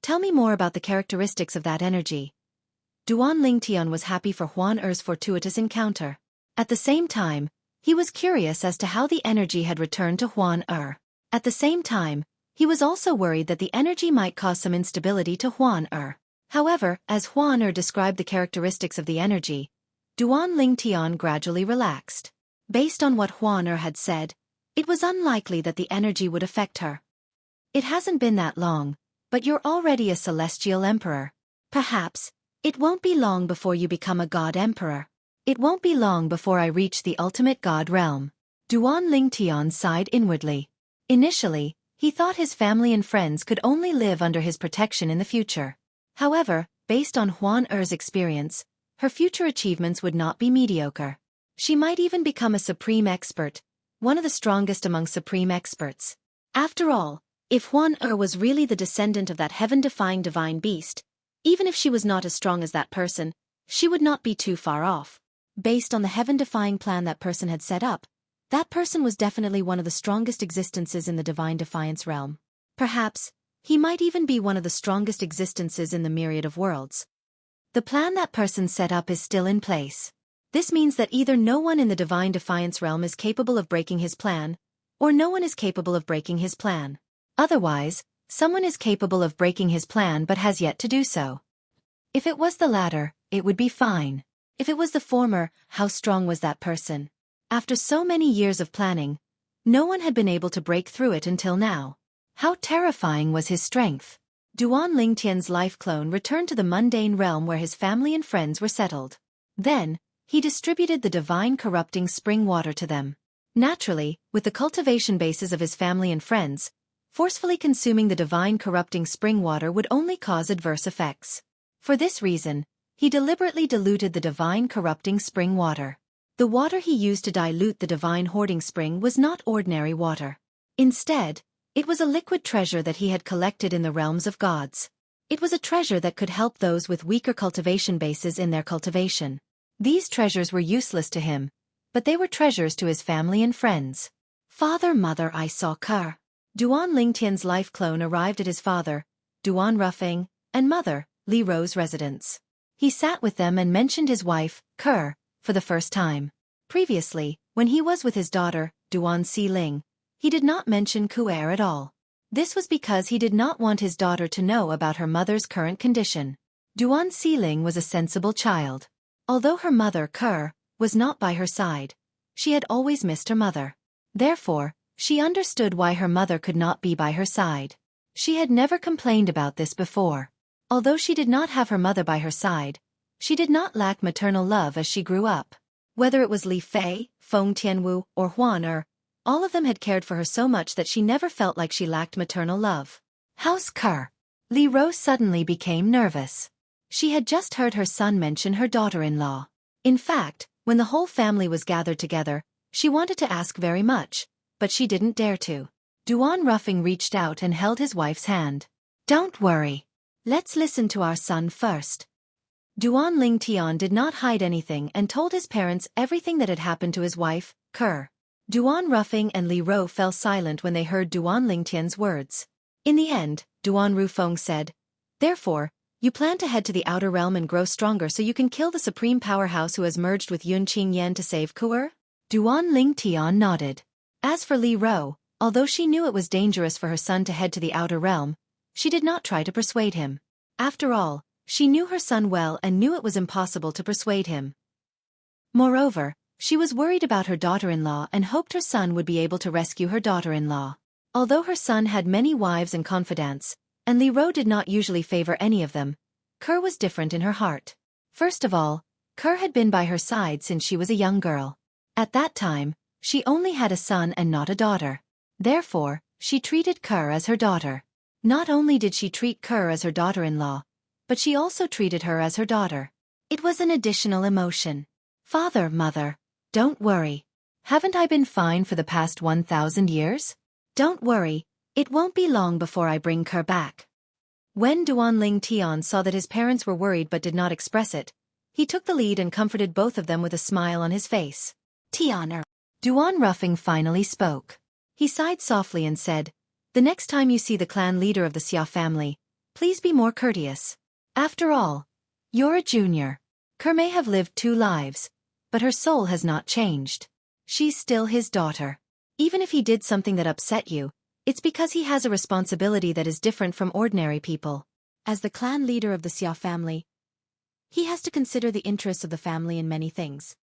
tell me more about the characteristics of that energy. Duan Ling Tian was happy for Huan fortuitous encounter. At the same time, he was curious as to how the energy had returned to Huan At the same time, he was also worried that the energy might cause some instability to Huan However, as Huan described the characteristics of the energy, Duan Ling Tian gradually relaxed. Based on what Huan had said, it was unlikely that the energy would affect her. It hasn't been that long, but you're already a celestial emperor. Perhaps, it won't be long before you become a god emperor. It won't be long before I reach the ultimate god realm. Duan Ling Tian sighed inwardly. Initially, he thought his family and friends could only live under his protection in the future. However, based on Huan experience, her future achievements would not be mediocre. She might even become a supreme expert, one of the strongest among supreme experts. After all, if Huan was really the descendant of that heaven-defying divine beast, even if she was not as strong as that person, she would not be too far off. Based on the heaven-defying plan that person had set up, that person was definitely one of the strongest existences in the divine defiance realm. Perhaps, he might even be one of the strongest existences in the myriad of worlds. The plan that person set up is still in place. This means that either no one in the divine defiance realm is capable of breaking his plan, or no one is capable of breaking his plan. Otherwise, someone is capable of breaking his plan but has yet to do so. If it was the latter, it would be fine. If it was the former, how strong was that person? After so many years of planning, no one had been able to break through it until now. How terrifying was his strength? Duan Ling Tian's life clone returned to the mundane realm where his family and friends were settled. Then, he distributed the divine corrupting spring water to them. Naturally, with the cultivation bases of his family and friends, forcefully consuming the divine corrupting spring water would only cause adverse effects. For this reason, he deliberately diluted the divine corrupting spring water. The water he used to dilute the divine hoarding spring was not ordinary water. Instead, it was a liquid treasure that he had collected in the realms of gods. It was a treasure that could help those with weaker cultivation bases in their cultivation. These treasures were useless to him, but they were treasures to his family and friends. Father, mother, I saw Ker. Duan Ling Tian's life clone arrived at his father, Duan Rufeng, and mother, Li Ro's residence. He sat with them and mentioned his wife, Ker, for the first time. Previously, when he was with his daughter, Duan Xiling, he did not mention Kuer at all. This was because he did not want his daughter to know about her mother's current condition. Duan Xiling was a sensible child. Although her mother, Ker, was not by her side, she had always missed her mother. Therefore, she understood why her mother could not be by her side. She had never complained about this before. Although she did not have her mother by her side, she did not lack maternal love as she grew up. Whether it was Li Fei, Feng Tianwu, or Huan all of them had cared for her so much that she never felt like she lacked maternal love. How's Ker? Li Ro suddenly became nervous. She had just heard her son mention her daughter-in-law. In fact, when the whole family was gathered together, she wanted to ask very much, but she didn't dare to. Duan Rufeng reached out and held his wife's hand. Don't worry. Let's listen to our son first. Duan Ling Tian did not hide anything and told his parents everything that had happened to his wife, Ker. Duan Rufeng and Li Ro fell silent when they heard Duan Ling Tian's words. In the end, Duan Rufeng said, Therefore, you plan to head to the outer realm and grow stronger so you can kill the supreme powerhouse who has merged with Yun Qingyan to save Kuer? Duan Ling Tian nodded. As for Li Ro, although she knew it was dangerous for her son to head to the outer realm, she did not try to persuade him. After all, she knew her son well and knew it was impossible to persuade him. Moreover, she was worried about her daughter-in-law and hoped her son would be able to rescue her daughter-in-law. Although her son had many wives and confidants, and Li Ro did not usually favor any of them, Ker was different in her heart. First of all, Ker had been by her side since she was a young girl. At that time, she only had a son and not a daughter. Therefore, she treated Ker as her daughter. Not only did she treat Kerr as her daughter-in-law, but she also treated her as her daughter. It was an additional emotion. Father, mother, don't worry. Haven't I been fine for the past 1,000 years? Don't worry, it won't be long before I bring Kerr back. When Duan Ling Tian saw that his parents were worried but did not express it, he took the lead and comforted both of them with a smile on his face. Tian. Duan Ruffing finally spoke. He sighed softly and said, "The next time you see the clan leader of the Xia family, please be more courteous. After all, you're a junior. Kerr may have lived 2 lives, but her soul has not changed. She's still his daughter. Even if he did something that upset you, it's because he has a responsibility that is different from ordinary people. As the clan leader of the Xia family, he has to consider the interests of the family in many things."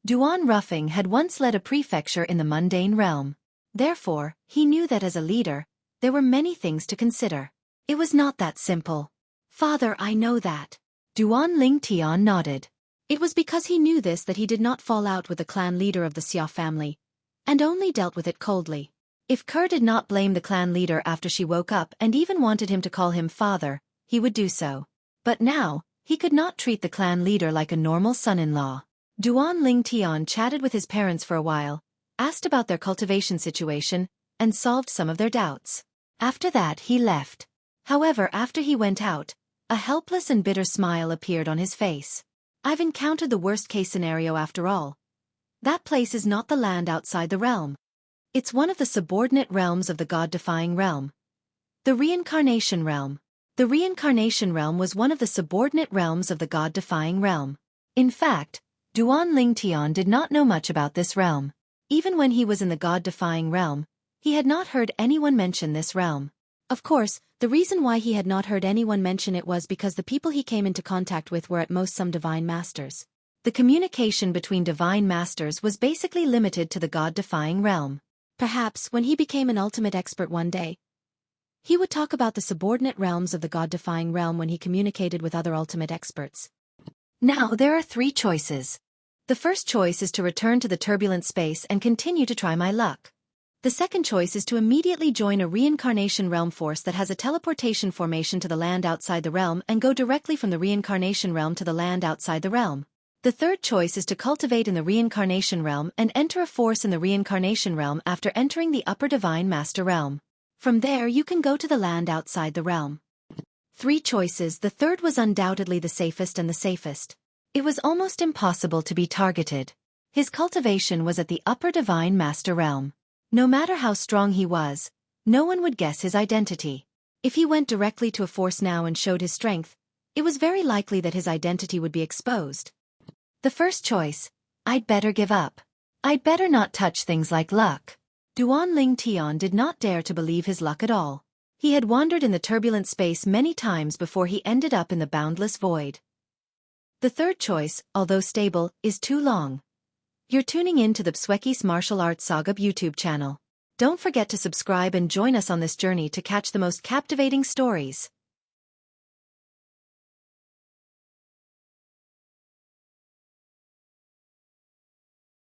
Duan Ruffing had once led a prefecture in the mundane realm. Therefore, he knew that as a leader, there were many things to consider. It was not that simple. Father, I know that. Duan Ling Tian nodded. It was because he knew this that he did not fall out with the clan leader of the Xia family, and only dealt with it coldly. If Kerr did not blame the clan leader after she woke up and even wanted him to call him father, he would do so. But now, he could not treat the clan leader like a normal son-in-law. Duan Ling Tian chatted with his parents for a while, asked about their cultivation situation, and solved some of their doubts. After that he left. However, after he went out, a helpless and bitter smile appeared on his face. I've encountered the worst-case scenario after all. That place is not the land outside the realm. It's one of the subordinate realms of the God-defying realm. The Reincarnation Realm. The Reincarnation Realm was one of the subordinate realms of the God-defying realm. In fact, Duan Ling Tian did not know much about this realm. Even when he was in the God-defying realm, he had not heard anyone mention this realm. Of course, the reason why he had not heard anyone mention it was because the people he came into contact with were at most some divine masters. The communication between divine masters was basically limited to the God-defying realm. Perhaps, when he became an ultimate expert one day, he would talk about the subordinate realms of the God-defying realm when he communicated with other ultimate experts. Now there are 3 choices. The first choice is to return to the turbulent space and continue to try my luck. The second choice is to immediately join a reincarnation realm force that has a teleportation formation to the land outside the realm and go directly from the reincarnation realm to the land outside the realm. The third choice is to cultivate in the reincarnation realm and enter a force in the reincarnation realm after entering the upper divine master realm. From there you can go to the land outside the realm. 3 choices, the third was undoubtedly the safest and the safest. It was almost impossible to be targeted. His cultivation was at the upper divine master realm. No matter how strong he was, no one would guess his identity. If he went directly to a force now and showed his strength, it was very likely that his identity would be exposed. The first choice, I'd better give up. I'd better not touch things like luck. Duan Ling Tian did not dare to believe his luck at all. He had wandered in the turbulent space many times before he ended up in the boundless void. The third choice, although stable, is too long. You're tuning in to the Xueqi's Martial Arts Saga YouTube channel. Don't forget to subscribe and join us on this journey to catch the most captivating stories.